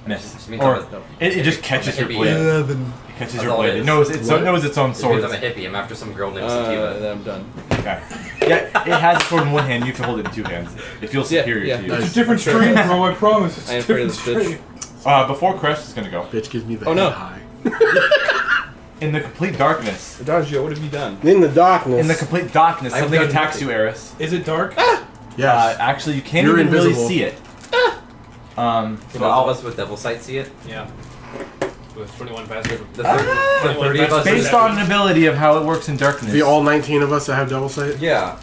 Miss.
Just means
Or
I'm a-
it just catches your
hippie.
blade.
11.
It catches
That's
your
all it
blade. It
is.
knows it knows its own
It
sword.
means I'm a hippie. I'm after some girl named Sativa.
Then I'm done.
Okay. Yeah, it has a sword in one hand. You have to hold it in 2 hands. It feels
Yeah,
superior
yeah.
to you.
Nice.
It's a different strain, bro. I promise. It's
I
a
ain't afraid of
different
this
strain.
bitch.
Before Crush is gonna go.
Bitch gives me the
Oh, no.
high.
In the complete darkness.
Adagio, what have you done?
In the darkness.
In the complete darkness,
I've
something
done
attacks
nothing.
you, Eris.
Is it dark?
yes.
Actually, you can't
You're
even really
invisible.
see it.
For those of us with devil sight see it.
Yeah. With 21 passive.
The 30 of us.
Based on an ability of how it works in darkness.
the all 19 of us that have double sight.
Yeah.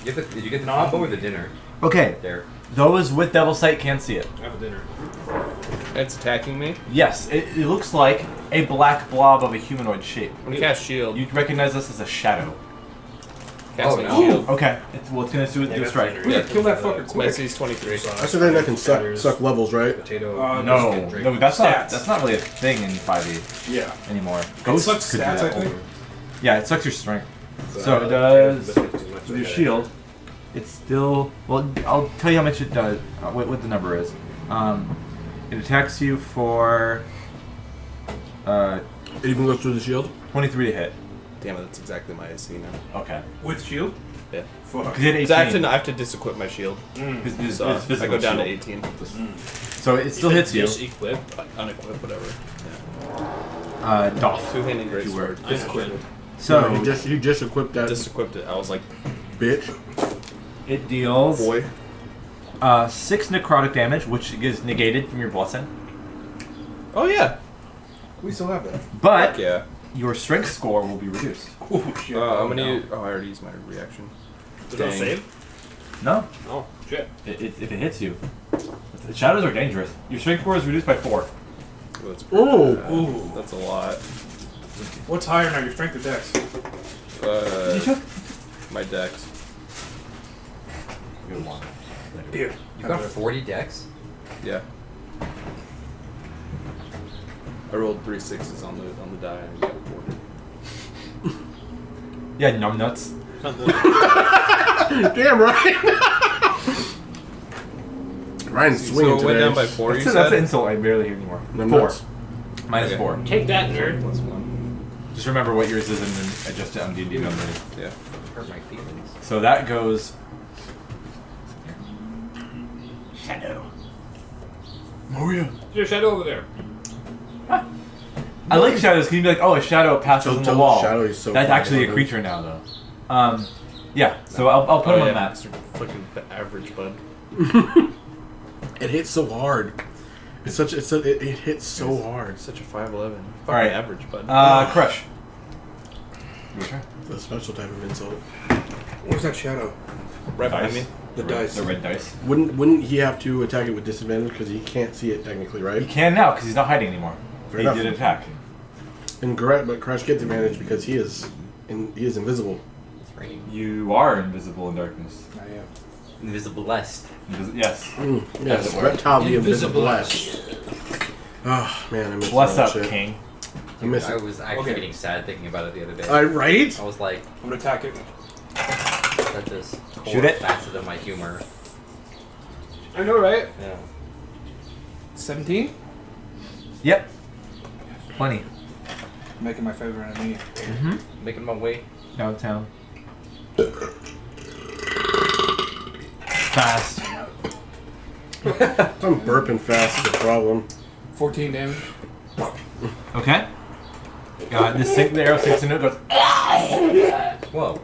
Did you get the combo or the dinner?
Okay,
There.
those with Devil Sight can see it.
I have a dinner.
It's attacking me.
Yes, it looks like a black blob of a humanoid shape.
I'm gonna cast shield.
You recognize this as a shadow.
Casting
no.
shield.
Okay, it's gonna do a strike.
We gotta kill that fucker
My
quick.
AC 23.
That's the thing that can suck levels, right?
Potato.
No, that's
Stats.
not really a thing in 5e
Yeah.
anymore.
It
Ghosts
sucks
could do
stats,
that
I think.
over. Yeah, it sucks your strength. So it does. With your shield, it's still. Well, I'll tell you how much it does. What the number is. It attacks you for
It even goes through the shield.
23 to hit.
Damn it, that's exactly my AC now.
Okay.
With shield?
Yeah.
Fuck.
Because you had 18.
So I have to disequip my shield.
It's
So I
physical
go down to
shield.
18.
So it still hits you.
Disequip.
Unequip, whatever.
Doff.
Two-handed great
You were.
sword.
Disequip.
So
you just equipped that
Disequipped it. I was like,
bitch.
it deals
boy.
6 necrotic damage, which is negated from your blessing.
Oh yeah.
We still have that.
But
Heck yeah.
your strength score will be reduced.
Oh shit.
I'm gonna use. Oh, I already used my reaction.
Did I
Dang.
save?
No,
Oh, shit.
if it hits you. The shadows are dangerous. Your strength score is reduced by 4.
Oh, that's,
Ooh.
that's a lot.
What's higher now, your strength or dex?
My dex.
Good one.
Here.
You got 40 decks?
Yeah. I rolled 3 6s on the die and got 4.
Yeah, numbnuts.
Damn right. Ryan's swinging
So it went
today.
down by 4. You
That's an
said.
insult I barely hear anymore.
Numbnuts.
4. Minus
Okay.
4.
Take that, nerd.
Plus 1.
Just remember what yours is and then adjust it on D&D numbers.
Yeah.
Hurt my feelings.
So that goes... Shadow. Maria.
There's a shadow over there.
I like shadows because you'd be like, oh, a shadow passes on the wall.
Shadow is so
That's
fucking
actually a
ugly.
creature now, though. Yeah, so I'll put him on the map.
It's fucking average, bud.
It hits so hard. It hits so hard.
Such a 5'11". Fucking
Alright.
average, bud.
Crush. Your turn.
It's a special type of insult.
Where's that shadow?
Right behind
Dice.
me.
The dice.
The red dice.
Wouldn't he have to attack it with disadvantage because he can't see it technically,
He
right?
can now because he's not hiding anymore.
Fair
He
enough.
did attack.
And but Crash gets advantage because he is invisible.
It's raining.
You are invisible in darkness.
I am.
Invisiblest.
Yes.
Yes, reptile the invisible
Invisiblest.
Oh man, I miss
Bless
that
up,
shit.
King.
I miss
I
it.
was actually getting sad thinking about it the other day.
Right?
I was like,
I'm gonna attack it.
that's this
Shoot
core
it.
facet of my humor.
I know, right?
Yeah.
17.
Yep. Plenty.
Making my favorite enemy.
Mm-hmm.
Making my way.
Downtown. Fast.
I'm burping fast is the problem.
14 damage.
Okay. The arrow sinks into it, goes.
Whoa.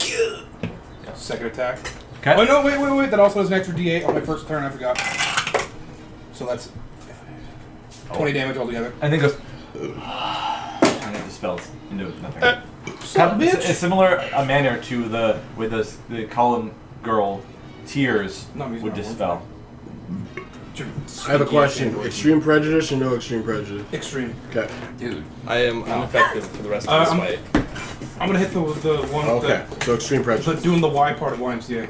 Second attack.
Okay.
Oh no! Wait! That also has an extra D8 on my first turn. I forgot. So that's 20 damage altogether.
And then goes. And it dispels into nothing.
Son of a bitch.
A similar manner to the column girl tears
No, I'm using
would
my
dispel.
I have a question. Extreme prejudice or no extreme prejudice?
Extreme.
Okay.
Dude.
I am unaffected for the rest of this fight.
I'm gonna hit the one.
Okay. So extreme prejudice.
Doing the Y part of YMCA.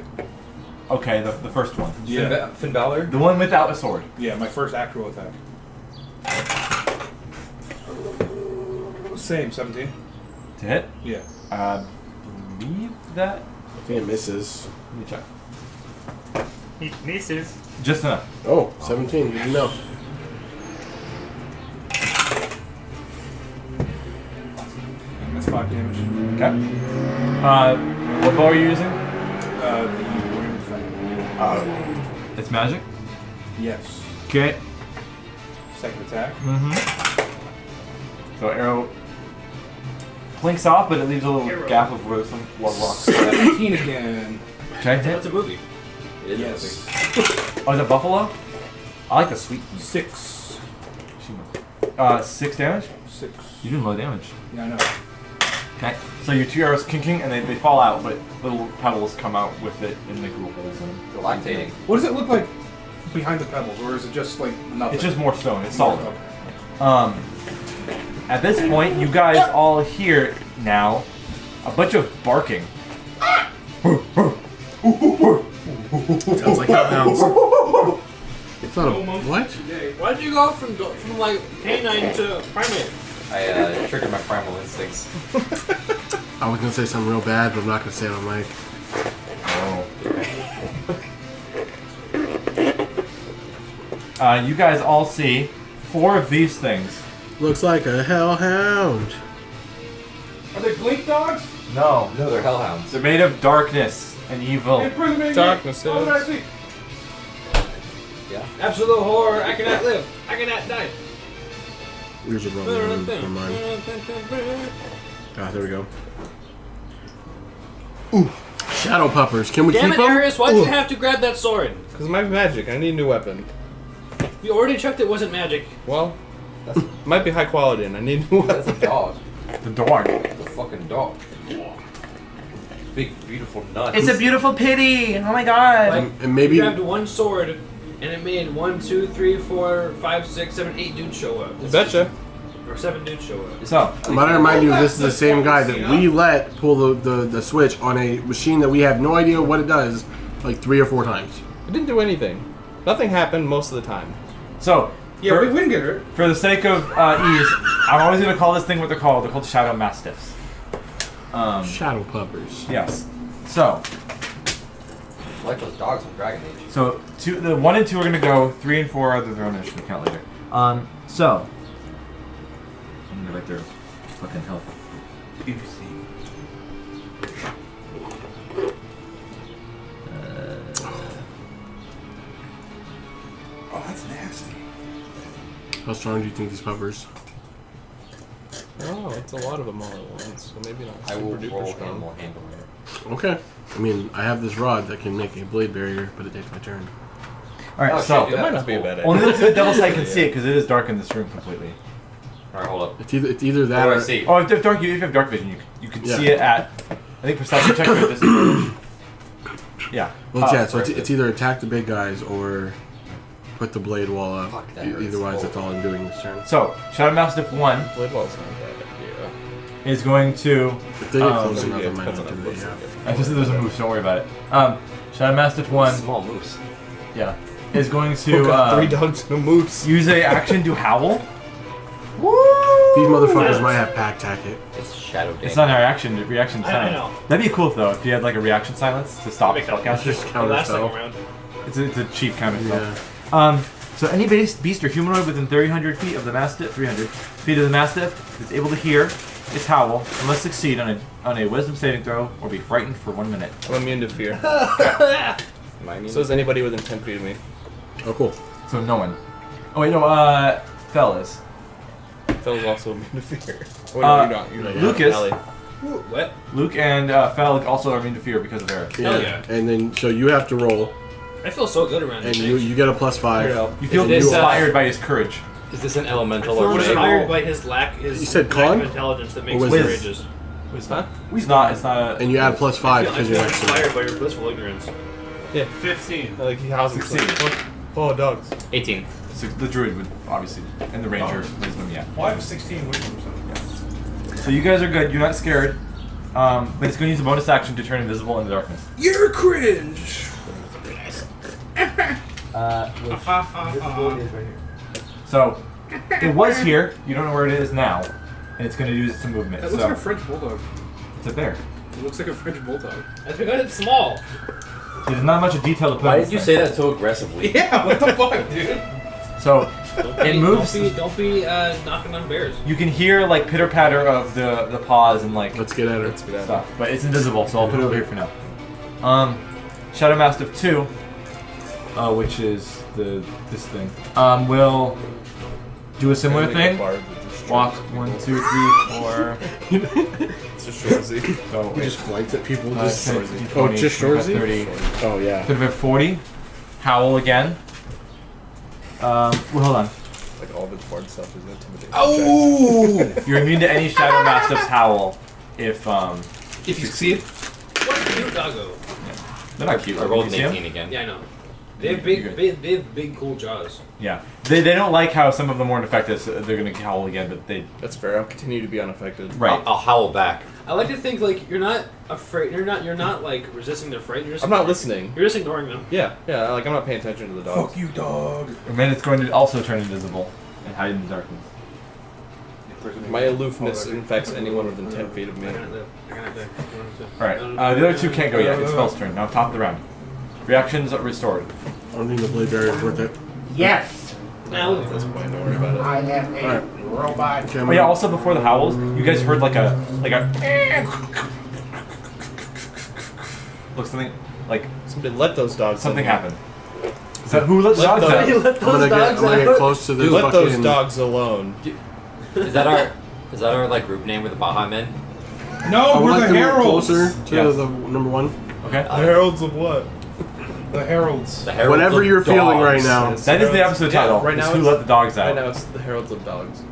Okay, the first one.
Yeah.
Finn Balor?
The one without a sword.
Yeah, my first actual attack. Same, 17.
To hit?
Yeah.
Believe that.
I think it misses.
Let me check.
He misses.
Just enough.
Oh, 17. Good to know.
That's 5 damage.
Okay. What bow are you using?
The wind thing.
It's magic.
Yes.
Okay.
Second attack.
So arrow plinks off, but it leaves a little gap of where some blood rocks.
17 again.
Okay.
That's a movie.
It is
Yes.
Oh, is it buffalo? I like the sweet.
6.
6 damage.
6.
You're doing low damage.
Yeah, I know.
Okay. So your 2 arrows kinking and they fall out, but little pebbles come out with it and make little holes in them.
They're lactating.
What does it look like behind the pebbles, or is it just like nothing?
It's just more stone. It's solid.
Okay.
At this point, you guys all hear now a bunch of barking.
Sounds like hellhounds. It's not a what?
Why did you go from like canine to primate?
I triggered my primal instincts.
I was gonna say something real bad, but I'm not gonna say it on mic.
You guys all see 4 of these things.
Looks like a hellhound.
Are they blink dogs?
No.
No, they're hellhounds.
They're made of darkness and evil.
Darkness
Oh,
is.
I see.
Yeah.
Absolute horror. I cannot live. I cannot die.
Here's a rubber one for mine. Ah, there we go. Ooh, shadow puppers. Can we
Damn
keep
it,
them?
Arius! Why'd you have to grab that sword?
Because my magic. I need a new weapon.
You already checked it wasn't magic.
Well, might be high quality, and I need a new
That's a
weapon.
dog.
The dog.
It's a fucking dog. Big, beautiful nut.
It's a beautiful pity. Oh my god.
Like,
And maybe
you grabbed one sword, and it made 1, 2, 3, 4, 5, 6, 7, 8 dudes show up.
Betcha.
Or 7 dudes show up.
So,
I might remind you, this is the same guy that we let pull the switch on a machine that we have no idea what it does, like 3 or 4 times.
It didn't do anything. Nothing happened most of the time.
so
Yeah,
for,
we wouldn't get hurt.
for the sake of ease, I'm always going to call this thing what they're called. They're called shadow mastiffs.
Shadow puppers.
Yes. So,
like those dogs from Dragon Age.
So the 1 and 2 are gonna go. 3 and 4 are their own initiative count later. So I'm gonna write their fucking health.
Oh, that's nasty.
How strong do you think these puppers?
Oh, it's a lot of them all at once, so maybe not
I will
super duper
roll
strong.
animal handling.
Okay. I mean, I have this rod that can make a blade barrier, but it takes my turn.
All right.
Oh,
so
shit,
That might
that's
not be a
cool.
bad idea.
only the devil's sight can see it because it is dark in this room completely.
Alright, hold up.
It's either that
What do
or
I see?
Oh, if you have dark vision, you can
Yeah.
see it at. I think perception check or disadvantage. Yeah.
well, yeah. So it's either attack the big guys or put the blade wall up.
Fuck, that hurts.
Otherwise, that's all I'm doing this turn.
So Shadow Mastiff 1.
Blade wall's not a bad idea.
is going to.
If they get close
Um,
enough,
yeah,
I might
depends
not
on
do
how
it.
close
Yeah.
I just said there's a moose. Don't worry about it. Shadow Mastiff 1,
Small moose.
yeah, is going
Oh
to
god, 3 dogs and a moose.
use a action to howl.
These motherfuckers might have pack tacket.
It's shadow
It's
dance.
not our reaction
I
silence.
know.
That'd be cool though if you had like a reaction silence to stop
Make that
spellcasters.
Just
The
counter
last thing
spell.
around.
It's a cheap kind of
Yeah.
spell. So any beast or humanoid within 300 feet of the Mastiff, 300 feet of the Mastiff, is able to hear its howl and must succeed on a Wisdom saving throw or be frightened for 1 minute.
I'm immune to fear.
Am I immune?
So is anybody within 10 feet of me.
Oh, cool.
So no one. Oh wait, no. Fellas.
Phil's also immune to fear. Oh, no, you're not. You're not.
Lucas.
Allie.
What?
Luke and Fel also are immune to fear because of Eric.
Hell yeah.
And then, so you have to roll,
I feel so good around
and
this.
you get a +5.
Here, Al.
You feel
Is this,
inspired by his courage.
Is this an elemental
I'm
or
inspired
whatever?
by his
You said
lack
con?
of intelligence that makes
Or
him
wisdom?
courageous.
It's not. It's not. It's not a.
And you add +5
I
because
feel
you're next to me.
inspired by your blissful ignorance.
Yeah.
15.
Like, how's it?
Succeed.
Oh, dogs.
18.
So the druid would obviously, and the ranger wisdom, yeah.
Well, I have 16 wisdom, so.
So you guys are good. You're not scared. But it's going to use a bonus action to turn invisible in the darkness.
You're cringe!
So it was here. You don't know where it is now, and it's going to use some movement.
That looks
So
like a French bulldog.
it's a bear.
It looks like a French bulldog.
That's because it's small.
So there's not much of detail to put.
Why
on
did you
this
say that so aggressively?
Yeah, what the fuck, dude?
thing. So it moves.
Don't be knocking on bears.
You can hear like pitter patter of the paws and like
Let's get at her.
Let's get out.
stuff, but it's invisible, so I'll put it over here for now. Shadow Mastiff 2, which is this thing, will do a similar thing. Walk 1, 2, 3, 4.
It's just Shorzy.
So
You just flanked at people.
10,
Just
15,
oh,
20,
just
25,
Shorzy?
30,
Oh, yeah.
35, 40. Howl again. Well, hold on.
Like, all of its bard stuff is intimidating.
Oh!
You're immune to any Shadow Mastiff's howl if
If you succeed.
What a cute doggo.
they're not cute.
I rolled an
You see 'em?
18 again.
Yeah, I know. They have
You're good.
big, cool jaws.
Yeah, they don't like how some of them weren't effective. So they're gonna howl again, but they
That's fair. I'll continue to be unaffected.
right.
I'll howl back.
I like to think like you're not afraid. You're not like resisting their fright. You're just
I'm not listening.
You're just ignoring them.
Yeah, like, I'm not paying attention to the dogs.
Fuck you, dog.
And then it's going to also turn invisible and hide in the darkness.
My aloofness infects anyone within 10 feet of me.
I gotta live.
Alright, the other two can't go yet. It's Fel's turn. Now top of the round. Reactions are restored.
I don't think the blade barrier is worth it.
Yes,
Now
At this point, don't worry about it.
I have a
Alright.
robot.
Okay,
Oh yeah, also before the howls, you guys heard like a look something like
Somebody let those dogs
something
in.
happened. So who let the
Let
dogs
the-
out?
I'm gonna get close to this
Dude, let those
fucking...
dogs alone.
Is that our like group name with the Baja Men?
No,
I would
we're
like
the
to move
heralds.
closer to
Yeah.
the number one.
Okay.
Heralds of what?
The heralds.
The Heralds
Whatever
of
you're feeling
Dogs.
right now.
That is the episode
Yeah,
title.
right
It's
now
who
it's-
let the dogs out.
Right now it's the Heralds of Dogs.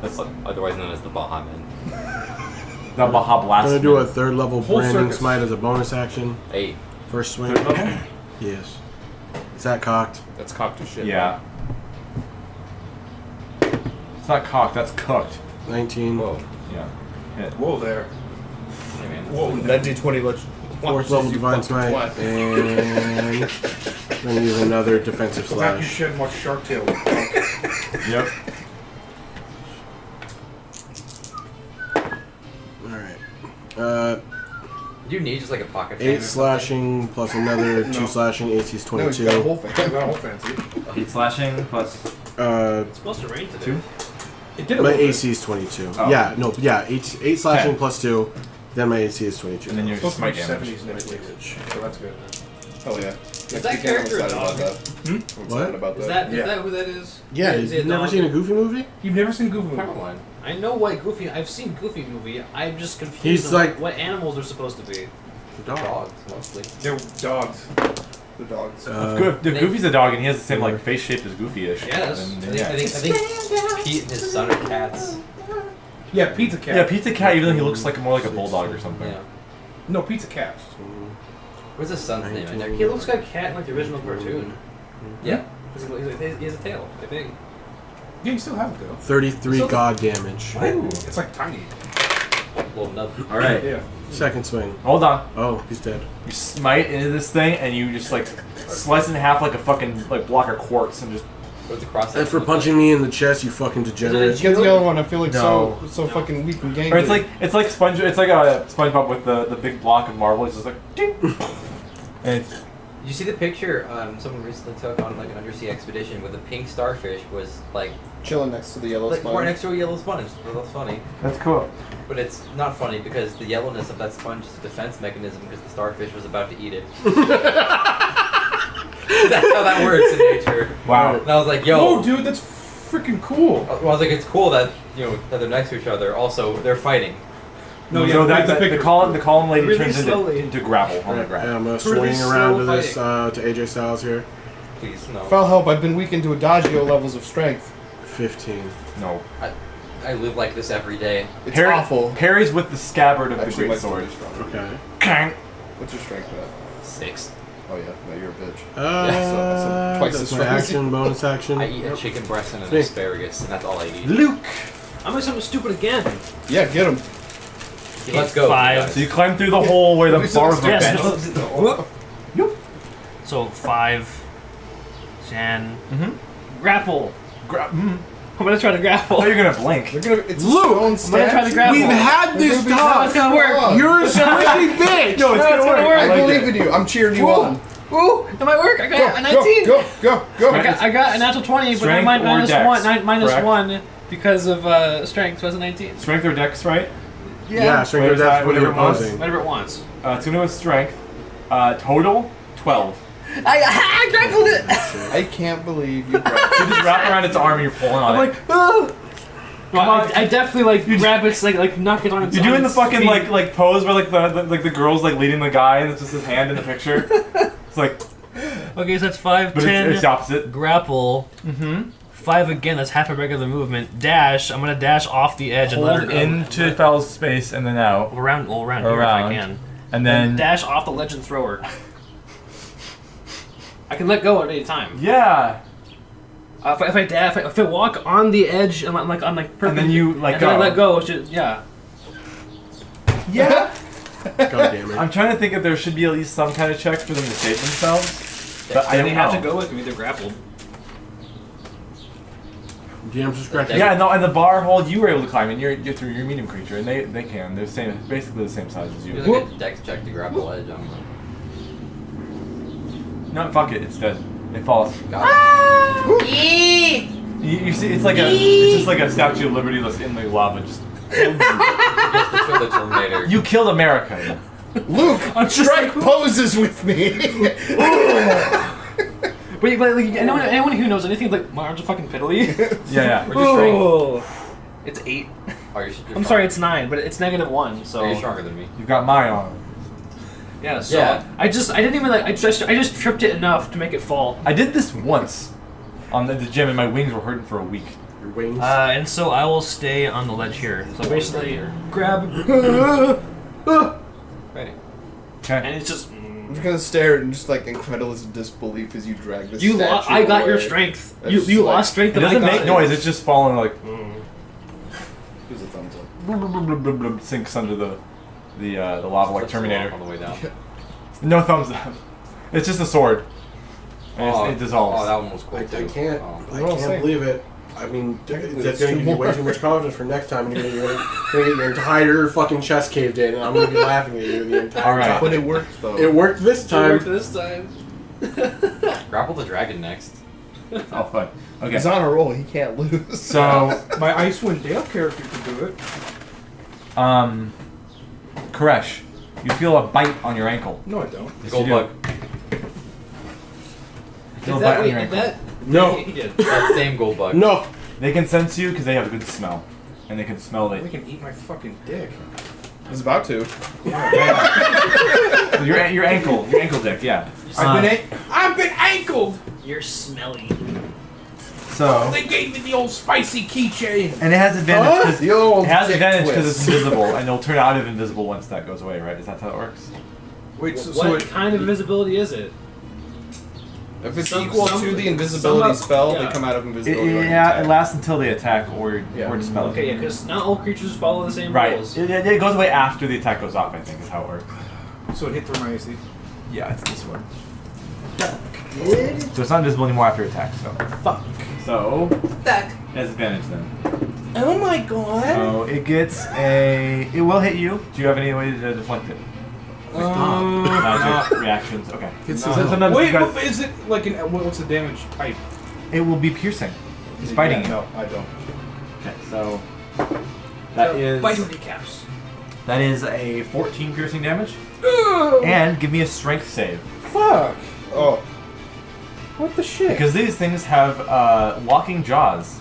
That's
Otherwise known as the Baja Men.
the Baja Blast.
I'm gonna do a third level
Whole
branding
circus.
smite as a bonus action.
Hey,
First swing.
Third level?
Yes. Is that cocked?
That's cocked as shit.
Yeah. It's not cocked. That's cooked.
19.
whoa.
Yeah. Hit.
Whoa there.
Hey man.
Whoa.
That D20 lets
Fourth level divine smite.
What?
And then use another defensive
Go back and
slash.
shed and watch Shark Tale.
Yep.
Alright.
Do you need just like a pocket fan?
8
or
slashing plus another 2
No.
slashing. AC's
No, he's
22.
got a whole fancy. He's got a whole fancy.
8 slashing plus
it's supposed to rain today.
2.
It did a
My
little bit.
AC is 22.
Oh.
Yeah, no, yeah. 8 slashing
10.
plus 2. Then my AC is 22.
And then you're
Supposed to
smite
reach
damage.
70s next week. So that's good.
Hell yeah.
Is that character a dog?
I'm excited about
Is
that.
that who that is?
Yeah,
Is he a
you've never
dog?
seen a Goofy movie?
You've never seen Goofy movie?
Powerline.
I know what Goofy. I've seen Goofy movie. I'm just confused.
He's
on
like-
what animals are supposed to be.
The dog.
Dogs mostly.
They're dogs. The dogs.
If Goofy's a dog and he has the same like face shape as Goofy-ish.
Yes.
then yeah.
I think Pete and his son are cats.
Yeah, Pizza Cat.
Yeah, Pizza Cat, even though he looks like more like a bulldog or something.
Yeah.
No, Pizza Cat.
What's his son's name? I never
He looks like a cat in like the original cartoon.
Yeah.
He has a tail, I think.
Yeah, you still have it though.
33
So-
god damage.
It's like tiny.
Little nub.
All right.
Yeah.
Second swing.
Hold on.
Oh, he's dead.
You smite into this thing, and you just like slice it in half like a fucking like block of quartz, and just.
What's the cross?
And for punching me in the chest, you fucking degenerate.
Get the other one. I feel like
No.
so fucking weak and gangly.
Or it's like it's like a SpongeBob with the big block of marble. It's just like ding. And it's,
Did you see the picture someone recently took on like an undersea expedition with a pink starfish was like
chilling next to the yellow
right
sponge.
next to a yellow sponge. Well, that's funny.
that's cool.
But it's not funny because the yellowness of that sponge is a defense mechanism because the starfish was about to eat it. That's how that works in nature.
Wow.
And I was like, yo.
Oh, dude, that's freaking cool.
Well, I was like, it's cool that that they're next to each other. Also, they're fighting.
No,
so
yeah,
the column lady
Really
turns
slowly.
into grapple on the
And
ground.
I'm gonna
Really
swing around to
slow
this to AJ Styles here.
Please, no.
If I'll help, I've been weakened to Adagio levels of strength.
15.
No.
I live like this every day.
It's awful.
Parries with the scabbard of
Actually,
the
my
great sword.
sword is stronger.
Okay.
Kang.
What's your strength at?
6.
Oh yeah, no, you're a bitch.
So
twice
that's
as
my
strong as
action, bonus action.
I eat a chicken breast and an
Me.
asparagus, and that's all I eat.
Luke.
I'm doing something stupid again.
Yeah, get him.
Let's go.
5.
So you climb through the hole where the
Yes,
bars are
Yes.
bent.
So 5, 10.
Mhm.
Grapple.
I'm
I'm gonna try to grapple.
you're gonna blink.
They're gonna. It's
Luke,
a stone
I'm gonna try to
statue.
grapple.
We've had this
They're gonna be
How it's
talk.
gonna work?
You're a squishy bitch.
No, it's
No,
gonna
it's
work.
gonna work.
I
like
believe
it.
in you. I'm cheering you
Ooh.
on.
Ooh, that might work. I got a
Go,
19.
go.
I got a natural 20, but
Strength
mine
or
minus
dex,
1, minus
correct?
1 because of strength. So it's a 19.
Strength or dex, right?
Yeah, strength
Wait,
or dex, what are you
whatever it was.
opposing?
Whatever it wants.
It's gonna go with strength. Total 12.
I grappled it.
I can't believe you.
You just wrap around its arm and you're pulling on
I'm
it.
like, oh. Well, I definitely grab its like knock it on its.
You're doing
on
the
its
fucking
feet.
like pose where like the girl's like leading the guy and it's just his hand in the picture. It's like,
Okay, so that's 5,
but
10.
it's the opposite.
Grapple.
Mm-hmm.
5 again. That's half a regular movement. Dash. I'm gonna dash off the edge and let her
Hold
go.
into Fal's space and then out,
around here if I can.
and then
Dash off the ledge and throw her. I can let go at any time.
yeah,
If I walk on the edge and I'm like
and then you like
and then I
go.
let go. Yeah.
Yeah.
God damn it.
I'm trying to think if there should be at least some kind of check for them to save themselves, but I
Then
don't
they have
know.
to go with me. They're grappled.
DM's just scratching.
Yeah, no, and the bar hole you were able to climb in, you're through your medium creature, and they can. They're basically the same size as you.
Do like a dex check to grab the ledge.
No, fuck it, it's dead. It falls.
Got
You see, it's just like a Statue of Liberty that's in the lava. Just
it. Just to show the Terminator.
you killed America.
Luke, strike poses with me.
But like, anyone who knows anything, like my arms are fucking piddly.
Yeah.
Where's your strength?
Oh, it's 8.
Oh,
I'm sorry, it's 9, but it's -1. So
You're stronger than me.
You've got my arm.
yeah. So
Yeah.
I didn't even I just tripped it enough to make it fall.
I did this once on the gym, and my wings were hurting for a week.
Your wings.
And so I will stay on the ledge here. So basically, grab,
Ready.
Okay.
and it's just.
I'm just gonna stare in just like incredulous disbelief as you drag this.
You
statue
I got your
away.
strength.
That's
You
just
you
like-
lost strength.
It
and I
doesn't
got
make
it.
noise. It's just falling like
Gives a thumbs up.
blub, blub, blub, blub, blub, sinks under the lava like
Flips
Terminator.
on the way down.
No thumbs up. It's just a sword. And it dissolves.
Oh, that one was cool
I
too.
can't.
Oh.
I
Well,
can't
same.
believe it. I mean,
Technically,
that's
it's
gonna
two
give you way
more.
too much confidence for next time, and you're gonna get your entire fucking chest caved in, and I'm gonna be laughing at you the entire
All right.
time.
But it worked though.
It worked this time.
this time.
Grapple the dragon next.
Oh, fun. Okay.
He's on a roll. He can't lose.
So,
My Icewind Dale character can do it.
Koresh, you feel a bite on your ankle.
No, I don't.
Yes,
Gold
you do.
bug.
You feel a bite on your ankle.
No.
He did.
That same gold bug.
No.
They can sense you because they have a good smell, and they can smell
They
it.
can eat my fucking dick.
He's about to.
Your ankle dick, yeah.
I've been ankled.
You're smelly.
So,
They gave me the old spicy keychain.
and it has advantage because
The old
it has
dick
advantage because
twist.
it's invisible, and it'll turn out of invisible once that goes away, right? Is that how it works?
Wait,
What kind of invisibility is it?
If it's equal to the invisibility spell, they come out of invisibility.
It lasts until they attack or dispel it.
Okay, yeah, because not all creatures follow the same
Right.
rules.
It goes away after the attack goes off, I think, is how it works.
So it hit through my AC.
Yeah, it's this one. So it's not invisible anymore after attack, so.
Fuck.
So. It has advantage then.
Oh my god.
So it gets a. It will hit you. Do you have any way to deflect it? Magic reactions. Okay. Sometimes
Wait,
you guys-
but is it like an? What's the damage type?
It will be piercing. It's biting you.
No, I don't.
Okay, so that is
Bite with kneecaps.
that is a 14 piercing damage. And give me a strength save
Fuck.
Oh.
What the shit?
because these things have walking jaws.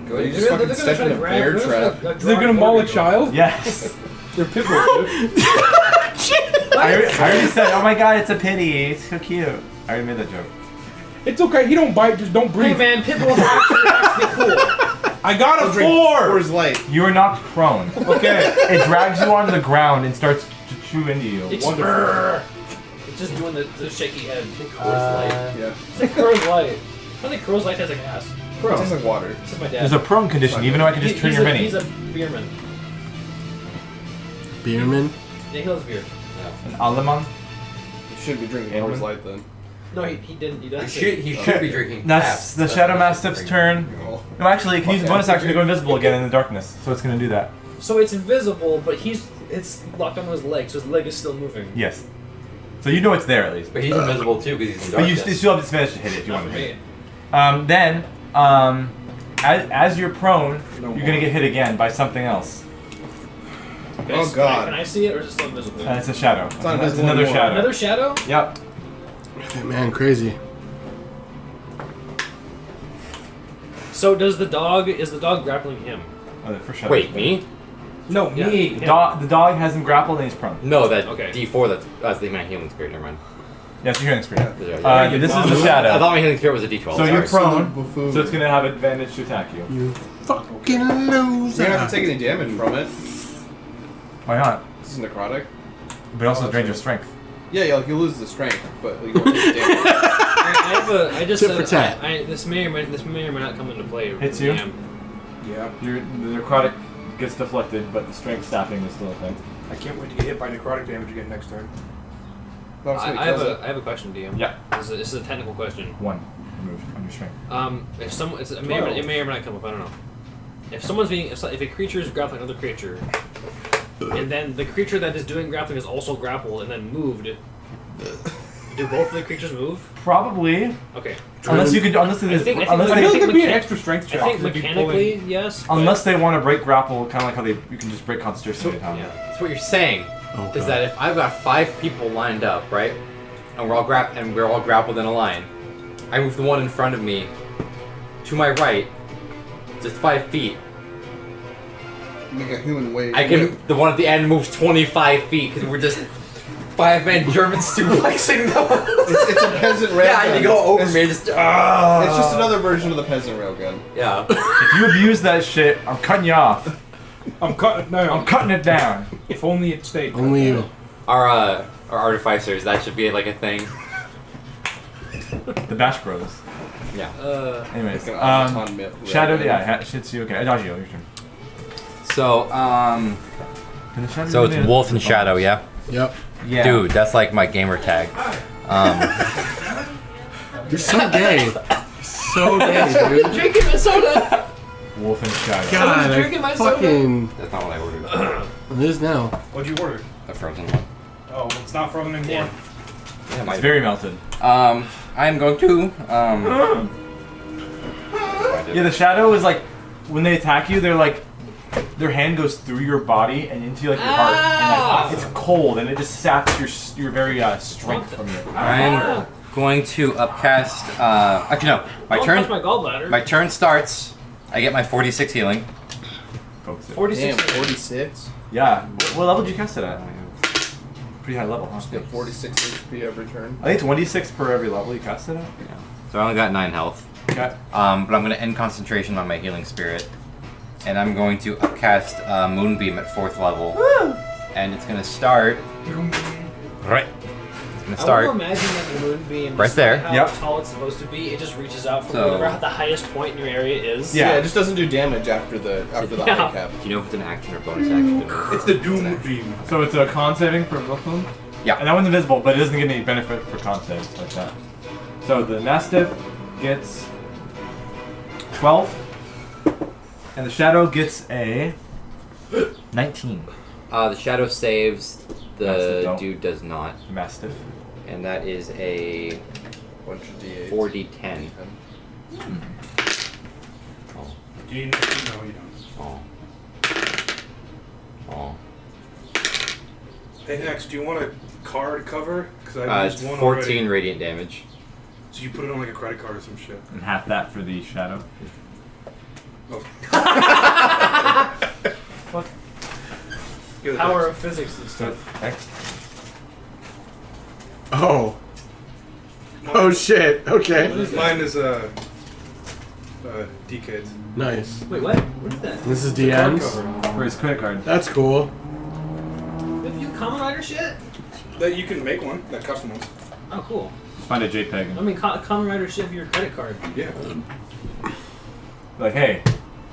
Good. You just fucking stepped in a bear trap.
They're gonna maul a child?
Yes.
They're pit bulls, dude.
I already said, oh my god, it's a pity. It's so cute. I already made that joke.
It's okay. He don't bite. Just don't
Hey
breathe.
man, pit bulls are actually cool.
I got a
Or
4.
is light?
You are knocked prone.
Okay.
It drags you onto the ground and starts to chew into you.
It's
Wonderful.
It's just doing the shaky head.
Yeah.
It's like Crow's Light. I think Crow's Light has like gas.
It tastes like water.
This is my dad.
There's a prone condition, even though I can just turn your mini.
He's a beerman.
Beerman?
Yeah, he loves beer.
An Aleman.
You shouldn't be drinking
Ailman?
Coors Light then.
No, he didn't. He doesn't.
He should be drinking.
That's the Shadow Mastiff's turn. No, actually, it can use a bonus action to go invisible again in the darkness, so it's going to do that.
So it's invisible, but it's locked on his leg, so his leg is still moving.
Yes. So you know it's there at least.
But he's invisible too because he's in
But you
darkness.
still have disadvantage to hit it if you
Not
want
for
to hit
me.
it. Then, as you're prone, you're going to get hit again by something else.
Oh, God.
Can I see it, or is it still invisible?
It's a shadow. It's
not invisible
another
anymore.
shadow.
Another shadow?
Yep.
Man, crazy.
So is the dog grappling him?
Oh, the first shadow.
Wait, me?
No,
Yeah.
me.
The dog has him grappled and he's prone.
No, that
Okay.
D4. That's the my healing spirit. Never mind.
Yeah, it's your healing spirit. This is
I
the shadow.
thought my healing spirit was a D12.
So
sorry.
you're prone,
Buffoon.
so it's going to have advantage to attack you.
You fucking loser.
You're not gonna take any damage from it.
Why not?
This is necrotic.
But it also drains your strength.
Yeah, like you lose the strength, but you won't take damage.
I just
Tit for tat.
this may or may not come into play.
Hits you?
Yeah.
Yeah.
The necrotic gets deflected, but the strength staffing is still a thing.
I can't wait to get hit by necrotic damage again next turn.
That's what
I
kills
have
it.
a I have a question, DM.
Yeah.
This is a technical question.
1 removed on your strength.
It may or may not come up. I don't know. If a creature is grappling another creature, and then the creature that is doing grappling is also grappled and then moved, do both of the creatures move?
Probably.
Okay.
Unless it is,
I
unless
think
they,
I feel like there'd be an
mechan-
extra strength check.
I think
'cause it'd be
mechanically,
pulling-
yes. but-
unless they want to break grapple, kind of like how you can just break concentration at a time.
yeah.
So what you're saying is that if I've got 5 people lined up, right, and we're all grappled in a line, I move the one in front of me to my right, just 5 feet.
Make a human wave.
The one at the end moves 25 feet because we're just 5-man German suplexing them.
It's a peasant railgun.
Yeah, you go over
it's,
me, just
It's just another version of the peasant railgun.
yeah.
If you abuse that shit, I'm cutting you off.
I'm cutting it down.
I'm cutting it down.
If only it stayed.
Only you.
Our artificers, that should be like a thing.
The Bash Bros.
Yeah.
Anyways,
Like an automaton myth,
Shadow,
railgun.
yeah, hits you. Okay, Adagio, your turn.
So
Can the shadow
so
do
it's
the-
Wolf and Shadow, yeah.
Yep.
Yeah.
Dude, that's like my gamer tag.
You're so gay. So gay, dude.
Drinking my soda.
Wolf and Shadow.
God,
drinking my soda.
fucking.
That's not what I ordered.
It is now.
What'd you order?
A frozen one.
Oh, it's not frozen anymore.
Yeah,
It's very melted.
I'm going to
Yeah, the shadow is like when they attack you, they're like their hand goes through your body and into like your heart, and like, it's cold and it just saps your very strength from you.
I'm going to upcast. Actually, no. My
Don't
turn.
touch my gallbladder.
My turn starts. I get my 46 healing.
Focus it.
46.
Damn, 46?
Yeah. What level did you cast it at? Pretty high level, huh?
Get 46 HP every turn.
I think 26 per every level you cast it at.
Yeah. So I only got 9 health.
Okay.
But I'm going to end concentration on my healing spirit. And I'm going to upcast Moonbeam at 4th level. And it's going to start. Right. It's going gonna
I
start.
want to imagine that the moonbeam,
Right there.
how
Yep.
tall it's supposed to be, it just reaches out from
So-
whatever the highest point in your area is.
Yeah, it just doesn't do damage after the
Yeah.
high cap.
Do you know if it's an action or bonus action?
It's the Doom Beam.
So it's a con saving for both of them?
Yeah.
And that one's invisible, but it doesn't get any benefit for con saves like that. So the Mastiff gets 12. And the Shadow gets a 19.
The shadow saves.
Mastiff
The
don't.
dude does not,
Mastiff.
and that is a
Bunch of D8s.
4d10. Oh,
Do you know? No, you don't.
oh, oh.
Hey, X, do you want a card cover? Because I
It's
used one
14
already.
radiant damage.
So you put it on like a credit card or some shit.
And half that for the Shadow.
Oh.
What?
Give it
Power
back.
of physics and stuff.
X.
Oh. Oh shit. Okay.
Mine is DKs.
Nice.
Wait, what? What is that?
This is
Card
DM's.
cover
For his credit card.
That's cool.
Have you Kamen Rider shit?
that you can make one that custom ones.
Oh, cool.
Just find a JPEG.
I mean, Kamen Rider shit for your credit card.
Yeah.
Like, hey,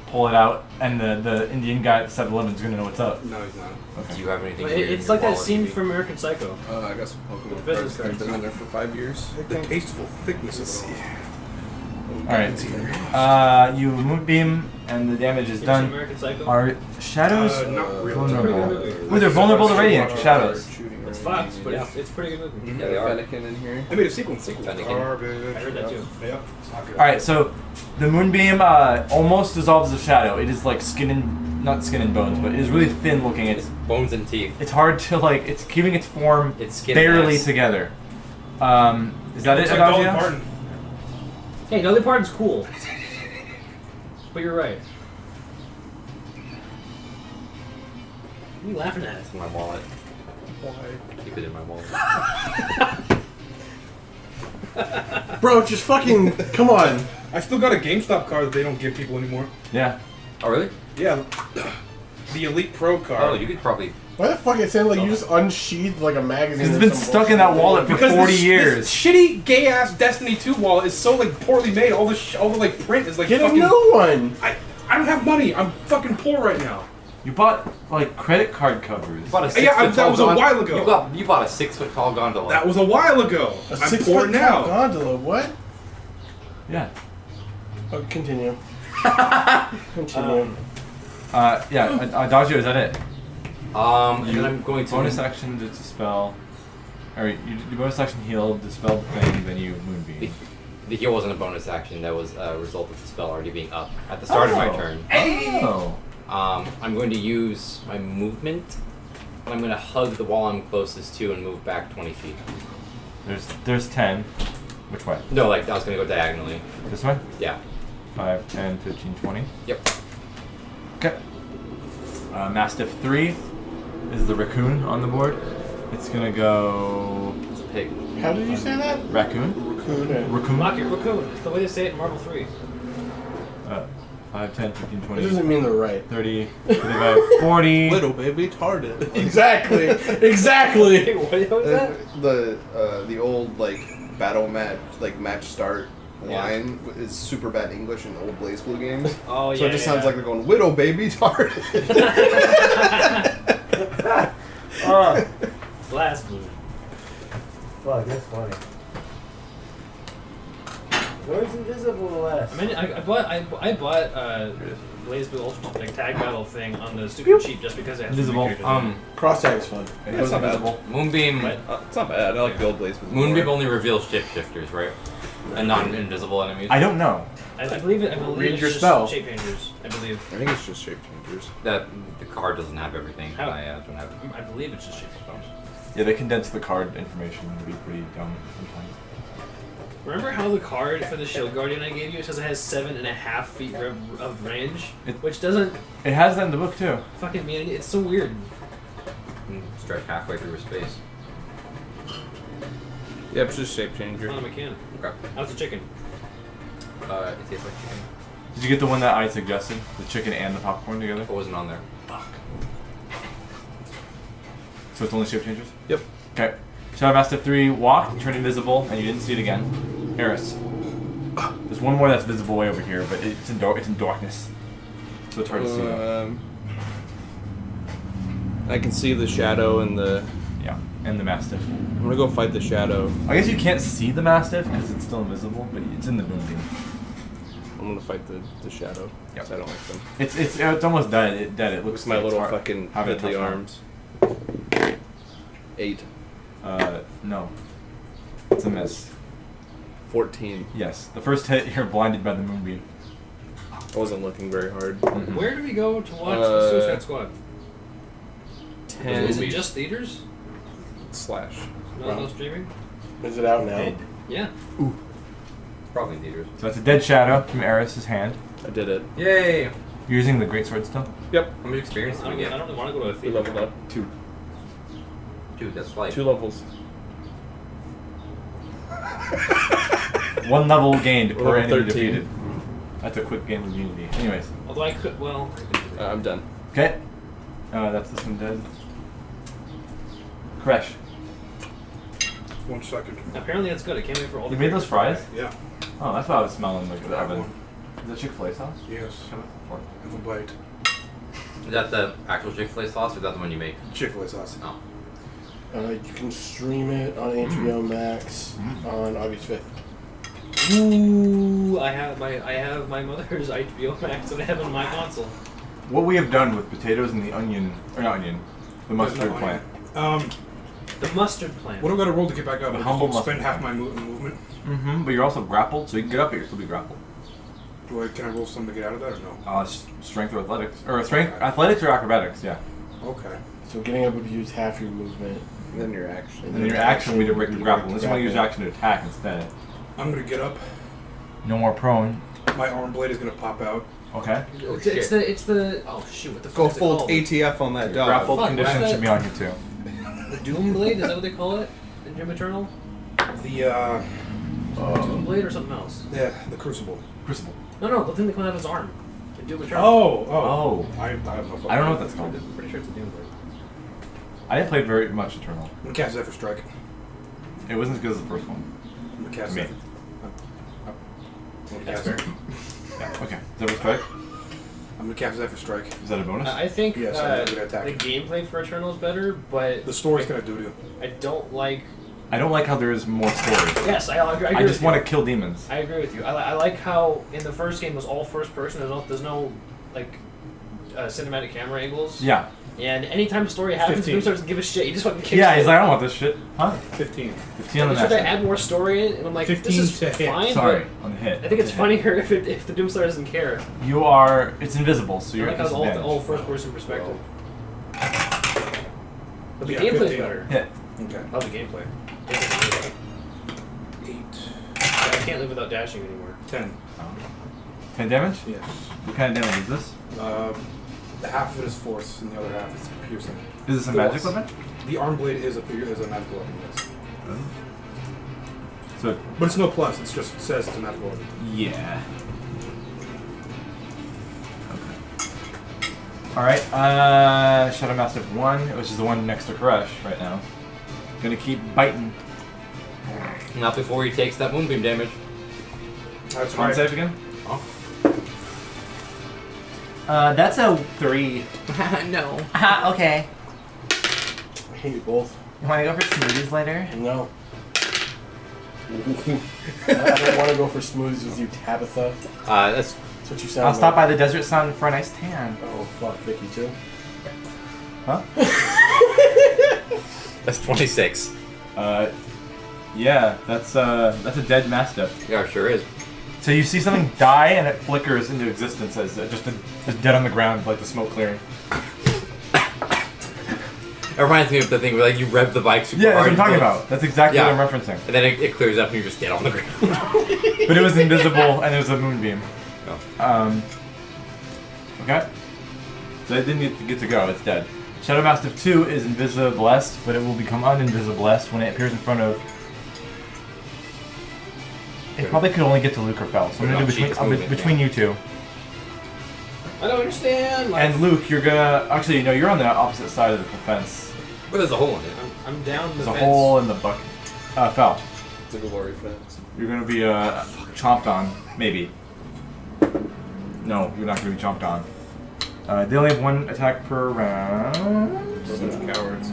pull it out, and the Indian guy at 7-Eleven is gonna know what's up.
No, he's not.
Do you have anything?
But
weird in
it's
your
like that
wallet,
scene
maybe?
from American Psycho.
I got some Pokemon
Business
cards that have
cards.
been in there for 5 years.
The tasteful thickness of it all.
Alright. You Moonbeam, and the damage is
You ever seen
done.
American Psycho?
Are shadows
Not really.
vulnerable?
Pretty good
Ooh, they're vulnerable to radiant shadows.
It's Fox, but it's a pretty good movie.
Yeah, they are.
Fennekin in here.
They made a sequel.
Fennekin.
Garbage.
I heard that too.
Yep. It's not good.
Alright, so the Moonbeam almost dissolves the shadow. It is like skin and, not skin and bones, but it is really thin looking.
It's bones and teeth.
It's hard to, like, it's keeping its form
It's skin
barely
mass.
together. Is that
It's
it,
like Dolly
Adagio?
Parton.
Hey, Dolly Parton's cool. But you're right. What are you laughing at?
It's in my wallet.
Why?
Keep it in my wallet.
Bro, just fucking come on.
I still got a GameStop card that they don't give people anymore.
Yeah.
Oh really?
Yeah. The Elite Pro card.
Oh, you could probably.
Why the fuck it sounded like you just unsheathed like a magazine?
It's
or
been
some
stuck in that
bullshit.
wallet for
Because
40
this
years.
shitty gay ass Destiny 2 wallet is so like poorly made. All the like print is like
Get a
fucking.
new one.
I don't have money. I'm fucking poor right now.
You bought, like, credit card covers.
You bought a 6
Yeah,
foot
that
tall
was a while ago.
You bought a 6 foot tall gondola.
That was a while ago.
A
I'm
6
poor
foot
now.
tall gondola. What?
Yeah.
Oh, continue. Continue.
Yeah, Adagio, is that it?
and then I'm going to
Bonus action to dispel. Alright, you do bonus action heal, dispel the thing, then you Moonbeam.
The heal wasn't a bonus action. That was a result of the spell already being up at the start of my turn.
Oh.
I'm going to use my movement, and I'm going to hug the wall I'm closest to and move back 20 feet.
There's 10. Which way?
No, like I was going to go diagonally.
This way?
Yeah.
5, 10, 15, 20.
Yep.
Okay. Mastiff 3 is the raccoon on the board. It's gonna go...
It's a pig.
How did you say that?
Raccoon?
Okay.
Raccoon?
Rocket Raccoon. It's the way they say it in Marvel 3.
5, 10, 15,
It
20,
doesn't mean they're right.
30, 35, 40.
Little baby tarded.
Exactly. Exactly.
Hey, what was that?
The old like battle match start
Yeah.
line is super bad English in old Blaze Blue games.
Oh, yeah.
So it just sounds like they're going widow baby tarded.
Glass blue.
Fuck, that's funny. Where's Invisible last?
I mean, I bought Blaze Blue Ultra like tag battle thing on the stupid cheap just because it has
Invisible.
three characters.
Cross tag's fun.
It was
not bad.
invisible.
Moonbeam.
Right.
It's not bad. I like the old Blaze Blue.
Moonbeam only reveals shapeshifters, right? And non-invisible enemies.
I don't know.
I believe it. I believe
Read
it's
your
just
spell.
shape changers. I believe.
I think it's just shape changers.
That the card doesn't have everything.
How?
I don't have.
I believe it's just shape changers.
Yeah, they condense the card information to be pretty dumb sometimes.
Remember how the card for the Shield Guardian I gave you, it says it has 7.5 feet of range? Which doesn't
It has that in the book too.
fucking mean it's so weird.
Stretch halfway through space.
Yeah, it's just shape
It's
changer.
not a mechanic.
Okay.
How's the chicken?
It tastes like chicken.
Did you get the one that I suggested? The chicken and the popcorn together?
It wasn't on there.
So it's only shape changes?
Yep.
Okay. Shadow Mastiff 3 walked, turned invisible, and you didn't see it again. Eris. There's one more that's visible way over here, but it's in darkness. So it's hard to see them.
I can see the shadow and the...
Yeah, and the Mastiff.
I'm gonna go fight the shadow.
I guess you can't see the Mastiff because it's still invisible, but it's in the moonbeam.
I'm gonna fight the shadow.
Yep.
'Cause I don't like them.
It's almost dead. It looks
My
like it's
little
hard.
fucking
Having a
deadly
tough time.
arms. 8.
No. It's a miss.
14.
Yes. The first hit, you're blinded by the moonbeam.
I wasn't looking very hard.
Mhm.
Where do we go to watch the Suicide Squad?
10
Is it just theaters?
slash.
No streaming?
Is it out now?
Dead.
Yeah.
It's probably in theaters.
So that's a dead shadow from Eris's hand.
I did it.
Yay!
You're using the greatsword still?
Yep.
How many experiences
I
do we
don't
get?
really want to go to a
We
theater.
leveled up.
2.
Dude, that's like
2 levels.
1 level gained per
Level
enemy
13.
defeated. That's a quick game of Unity. Anyways.
Although I could, well...
I'm done.
Okay. That's this one dead. Crash.
1 second.
Apparently that's good. I can't wait for all the...
You made those fries?
Yeah.
Oh, that's what I was smelling like the
That
oven.
one.
Is that Chick-fil-A sauce?
Yes. Have a bite.
is that the actual Chick-fil-A sauce or is that the one you make?
Chick-fil-A sauce.
Oh.
You can stream it on HBO Max on August 5th.
Ooh, I have my mother's HBO Max and I have it on my console.
What we have done with potatoes and the onion, or not onion, the mustard plant.
The mustard plant.
What do I got to roll to get back up?
The
I
humble
just spend
mustard
half my movement.
Mm-hmm, but you're also grappled, so you can get up, but you'll still be grappled.
Can I roll something to get out of that or no?
Strength or athletics. Or athletics or acrobatics, yeah.
Okay.
So getting able to use half your movement.
And then your action.
And then your action will be to break the grapple. Unless you want to use your action to attack instead.
I'm gonna get up.
No more prone.
My arm blade is gonna pop out.
Okay.
Oh,
It's the oh shoot, what the
Go
fuck is it
full
called?
ATF on that dog.
Grappled
fuck,
condition
what's
should be on here too.
The Doom Blade, is that what they call it? In Doom Eternal?
The
Doom Blade or something else?
yeah, the crucible.
Crucible.
No, the thing they come out of his arm. In Doom Eternal.
Oh.
I have no fucking
I don't know what that's called.
I'm pretty sure it's a Doom Blade.
I didn't play very much Eternal.
I'm gonna cast Zephyr Strike.
It wasn't as good as the first one.
I'm gonna cast
Me.
Zephyr. I'm gonna
That's
cast
fair.
Yeah. Okay. Zephyr Strike.
I'm gonna cast Zephyr Strike.
Is that a bonus?
I think
Yes, I'm gonna attack
the
it.
gameplay for Eternal is better, but
The story's gonna do.
I don't like.
I don't like how there is more story.
Yes, I agree.
I just want to kill demons.
I agree with you. I like how in the first game it was all first person. There's no like cinematic camera angles.
Yeah.
And anytime a story happens,
15.
Doom doesn't give a shit. He just fucking kicks
Yeah,
it.
he's like, I don't want this shit. Huh?
15.
15 on the
Should I
master.
add more story in? And I'm like,
15
this is
to hit.
fine.
Sorry,
But
on the hit.
I think it's
On the hit.
funnier if the Doomslayer doesn't care.
You are. It's invisible, so
I
you're
like
at
how it's all
disadvantage.
first person perspective. But the
Yeah,
gameplay's
15.
better.
Hit.
Okay.
I love the gameplay.
8.
I can't live without dashing anymore.
10.
10 damage?
Yes.
What kind of damage is this?
Half of it is force, and the other half is piercing.
Is this a magic weapon?
The arm blade is a magical weapon, yes.
So,
But it's no plus. It just says it's a magical weapon.
yeah. Okay. Alright, Shadow Mastiff 1, which is the one next to Koresh right now. Gonna keep biting.
Not before he takes that moonbeam damage.
That's
Con
right.
save again?
Huh?
That's a 3.
No.
Okay.
I hate you both.
You wanna go for smoothies later?
No. I don't want to go for smoothies with you, Tabitha.
That's
That's what you sound
I'll stop by
like.
the desert sun for a nice tan.
Oh, fuck, Vicky, too.
Huh?
26.
Yeah, that's a dead mastiff.
Yeah, it sure is.
So you see something die and it flickers into existence as just dead on the ground, like the smoke clearing.
It reminds me of the thing where like you rev the bike super
Yeah, that's
hard.
what I'm talking
and
about. That's exactly
Yeah.
what I'm referencing.
And then it clears up and you're just dead on the ground.
But it was invisible and it was a moonbeam.
Oh.
Okay. So it didn't get to go. It's dead. Shadow Mastiff 2 is invisiblest, but it will become uninvisiblest when it appears in front of. It probably could only get to Luke or Fel, so I'm gonna do between you two.
I don't understand.
And Luke, you're gonna actually no, you're on the opposite side of the fence.
But there's a hole in it.
I'm down the
There's a
fence.
hole in the bucket. Fell.
It's a glory fence.
You're gonna be chomped on, maybe. No, you're not gonna be chomped on. They only have 1 attack per round.
We're a bunch of cowards.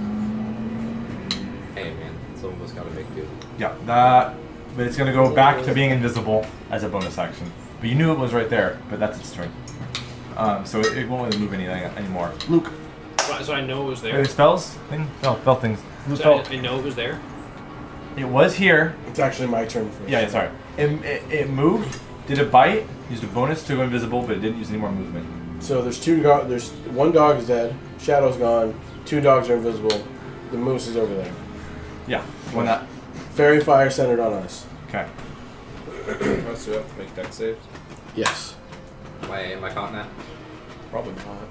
Hey man, some of us gotta make do.
Yeah, that. But it's gonna go back to being invisible as a bonus action. But you knew it was right there, but that's its turn. So it won't really move anything anymore. Luke.
So I know it was
Are
there.
there spells? Spell things. Luke,
So I know it was there.
it was here.
It's actually my turn first.
Yeah, sorry. It moved. Did it bite? Used a bonus to go invisible, but it didn't use any more movement.
So there's there's 1 dog is dead. Shadow's gone. 2 dogs are invisible. The moose is over there.
Yeah. When that.
Fairy fire centered on us.
Okay.
Oh, so we have to make deck saves?
Yes.
Am I caught now?
Probably not.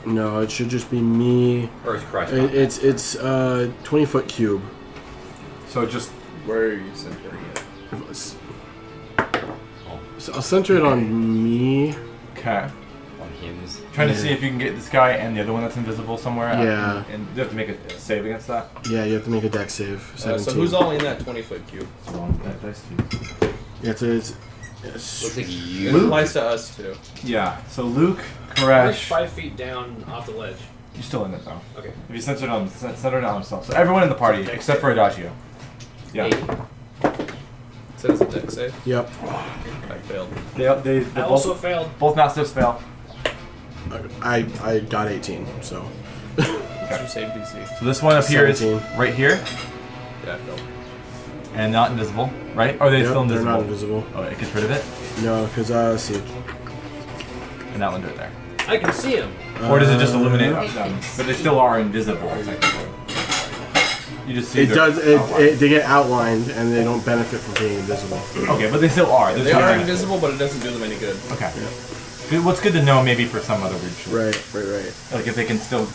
No, it should just be me.
Or is Crush?
It's 20-foot cube.
So just.
Where are you centering it?
So I'll center it on me.
Okay.
On hymns.
Trying to see if you can get this guy and the other one that's invisible somewhere.
Yeah.
And you have to make a save against that.
Yeah, you have to make a deck save. 17.
So who's all in that 20-foot cube?
It's wrong. That dice too.
Yeah, it's
Looks like you.
It applies to us too.
Yeah. So Luke,
I'm like
Koresh.
5 feet down off the ledge.
You're still in it though.
Okay.
If you center it on himself. So everyone in the party except for Adagio. Yeah.
Hey.
It says a deck save.
Yep.
I failed.
They
I also failed.
both mastiffs fail.
I got 18, so.
What's your save DC?
So this one appears
17.
right here
Yeah, I failed.
and not invisible, right? Or are they
Yep,
still invisible?
They're not invisible.
Oh, it gets rid of it,
No, because, see.
and that one's right there.
I can see him.
Or does it just eliminate them? But they still are invisible, technically. You just see
It
their
does.
outline.
They get outlined and they don't benefit from being invisible.
Okay, but they still are.
They
There's no
are
benefit.
invisible, but it doesn't do them any good.
Okay. Good. What's good to know maybe for some other weird shit.
Right.
Like if they can still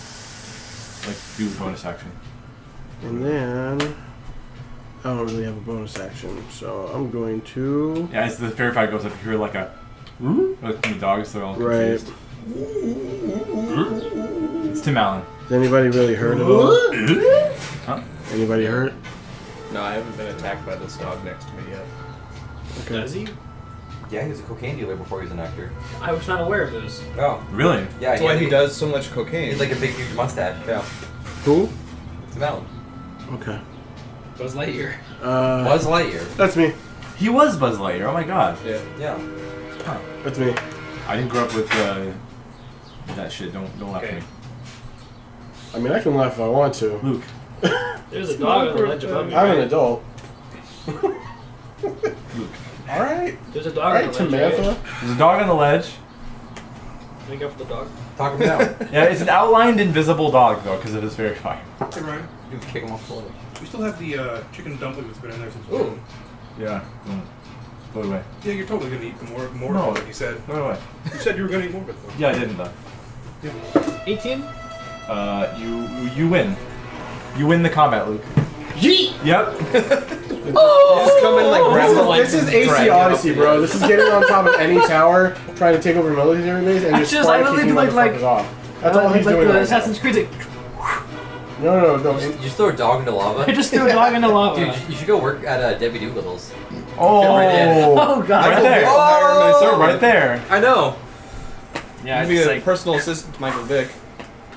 like do bonus action.
And then I don't really have a bonus action, so I'm going to.
Yeah, as the fairy fire goes up, you hear like a like the dogs, they're all
Right.
confused. It's Tim Allen.
Is anybody really hurt at all?
Huh?
Anybody hurt?
No, I haven't been attacked by this dog next to me yet.
Okay.
Does he?
Yeah, he was a cocaine dealer before he was an actor.
I was not aware of this.
Oh.
Really?
Yeah,
That's why he does so much cocaine.
He's like a big, huge mustache. Yeah.
Who?
It's a melon.
Okay.
Buzz Lightyear.
Buzz Lightyear.
That's me.
He was Buzz Lightyear. Oh my god.
Yeah.
Yeah.
Huh.
That's me.
I didn't grow up with that shit. Don't laugh at
Okay.
me.
I mean, I can laugh if I want to.
Luke.
There's a dog on the ledge above me.
I'm an
right?
adult.
Luke.
All right.
There's a
All
dog
right,
on the ledge.
Samantha.
Right?
There's a dog on the ledge.
Make up for the dog.
Talk him down.
Yeah, it's an outlined invisible dog though, because of his fairy fire.
Hey, Ryan.
You can kick him off the ledge.
We still have the chicken dumpling that's been in there since.
Ooh.
Yeah. Go away.
Yeah, you're totally gonna eat more
No.
of it, like you said.
Go away.
You said you were gonna eat more of it, though.
Yeah, I didn't though.
Yeah.
18?
You win. You win the combat, Luke.
Yeet!
Yep.
Just come in like grab the legs
This is
and
AC
drag it
Odyssey,
up.
bro. This is getting on top of any tower, trying to take over military base, and just
I
fly
literally
kicking
do like
motherfuckers off. That's all he's
like
doing
the
right
Assassin's Creed. Like,
now. No.
You just throw a dog into lava?
I just threw a dog into lava.
Dude, you should go work at Debbie Doolittle's.
Oh.
right in.
Oh god.
Right there.
Oh!
Sir, right there.
I know.
Yeah,
Be
it's
a
like...
personal assistant to Michael Vick.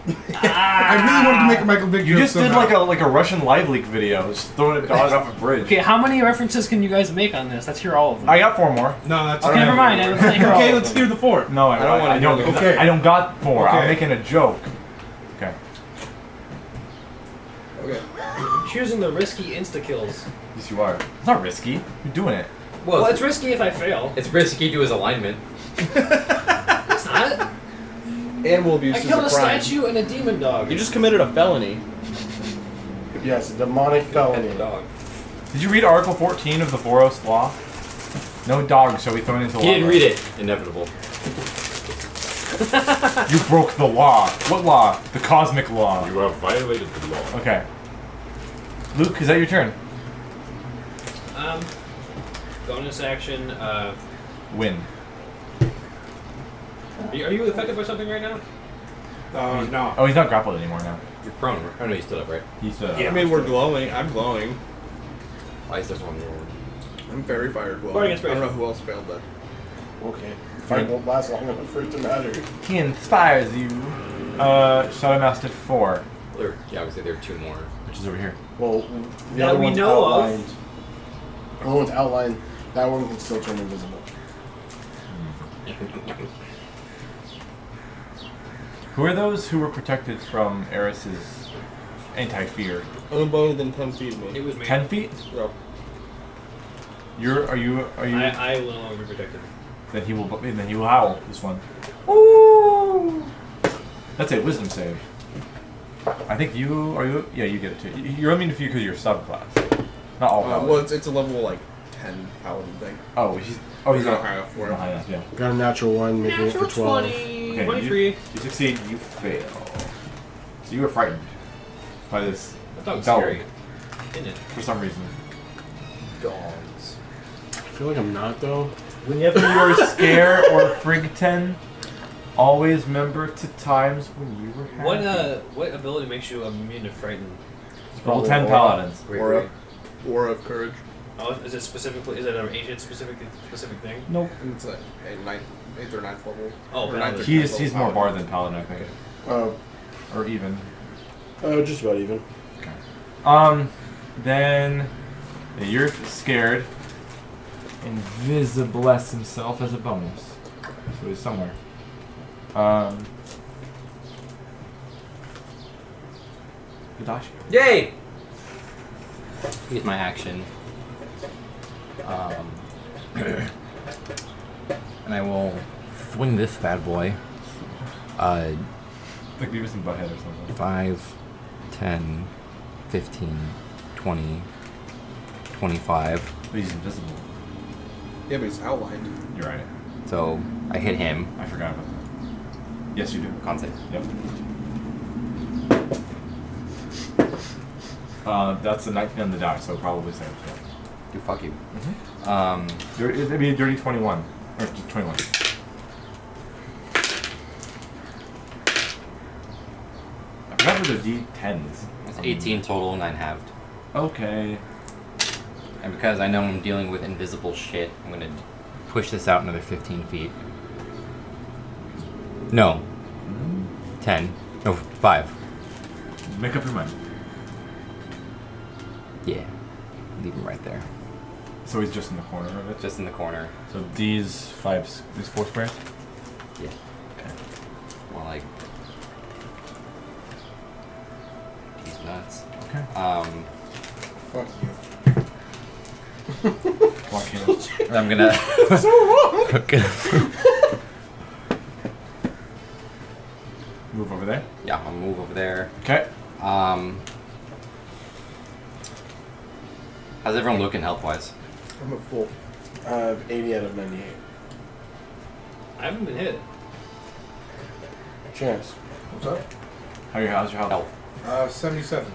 I really wanted to make a Michael Vick
You
joke
just did
somehow.
like a Russian live leak video, just throwing a dog off a bridge.
Okay, how many references can you guys make on this? Let's hear all of them.
I got 4 more.
No, that's
Okay, never mind. Let's not hear all
Okay,
of
let's
them.
hear the 4.
No, I
don't wanna
don't.
hear
Because
Okay.
I don't got 4. I'm
Okay.
making a joke. Okay.
Okay.
choosing the risky insta-kills.
Yes, you are. It's not risky. You're doing it.
Well, it's risky if I fail.
It's risky to his alignment.
It's not.
Animal abuse
I
is
killed
a
a
crime.
statue and a demon dog.
You just committed a felony.
Yes, a demonic felony.
Dog.
Did you read Article 14 of the Voros law? No dog shall be thrown into
He
lava.
didn't read it. Inevitable.
You broke the law. What law? The cosmic law.
You have violated the law.
Okay. Luke, is that your turn?
Bonus action.
Win.
Are you affected by something right now?
No.
Oh, he's not grappled anymore now.
You're prone. Oh no, you stood up, right?
He stood up.
I mean, we're glowing. I'm glowing.
Why is everyone rolling?
I'm very fire
Bardic
glowing. I
inspiration.
don't know who else failed that.
Okay. Fight won't last long enough for it to matter.
He inspires you. Shadow Master 4,
Yeah, obviously there are 2 more.
which is over here.
Well, the
That
other
we
one's
know of.
outlined. The other one's outlined. That one can still turn invisible.
Who are those who were protected from Eris's anti-fear?
I'm more than 10 feet, man.
It was me.
10 feet?
Yeah.
Are you?
I will no longer be protected.
Then he will howl. This one. Ooh. That's a wisdom save. I think you Yeah, you get it too. You're immune to fear because you're subclass. Not all.
Well, it's a level like 10 paladin thing.
He's
He's not high enough for
not
it.
high enough. Yeah.
Got a natural 1, making it for 12.
20,
Okay,
23.
You succeed. You fail. So you were frightened by this
That dog's
dog
scary. Isn't it?
for some reason.
Dogs.
I feel like I'm not, though.
Whenever you're scared or frigten, always remember to times when you were happy.
What ability makes you immune to frighten?
Roll 10 paladins.
Aura of courage.
Oh, is it an ancient specific thing?
Nope.
And it's a 8th or 9th level.
Oh,
Or
paladin.
9th or 10th
He's
level
more
paladin.
bard than paladin, I think, or even.
Just about even.
Then you're scared. Invisibless himself as a bonus, so he's somewhere. Hidashi.
Yay! Use my action. And I will swing this bad boy.
Like Beavis and Butthead or something.
5, 10, 15, 20, 25.
But he's invisible.
Yeah, but it's outlined.
You're right.
So I hit him.
I forgot about that. Yes, you do.
Con save.
Yep. That's a 19 on the die, so probably saves. Yeah.
Dude, fuck you.
It'd be a dirty 21. Or 21. I forgot what the D10s.
It's 18 total, 9 halved.
Okay.
And because I know I'm dealing with invisible shit, I'm gonna push this out another 15 feet. No. 10. No, 5.
Make up your mind.
Yeah. Leave him right there.
So he's just in the corner of it?
Just in the corner.
So these 4 squares?
Yeah.
Okay.
More like... He's nuts.
Okay.
Fuck you.
Walk in.
And I'm gonna...
So wrong!
Move over there.
Yeah, I'll move over there.
Okay.
How's everyone looking health-wise?
I'm at full.
80 out of 98.
I haven't been hit.
Chance.
What's up?
How's your health?
Health.
77.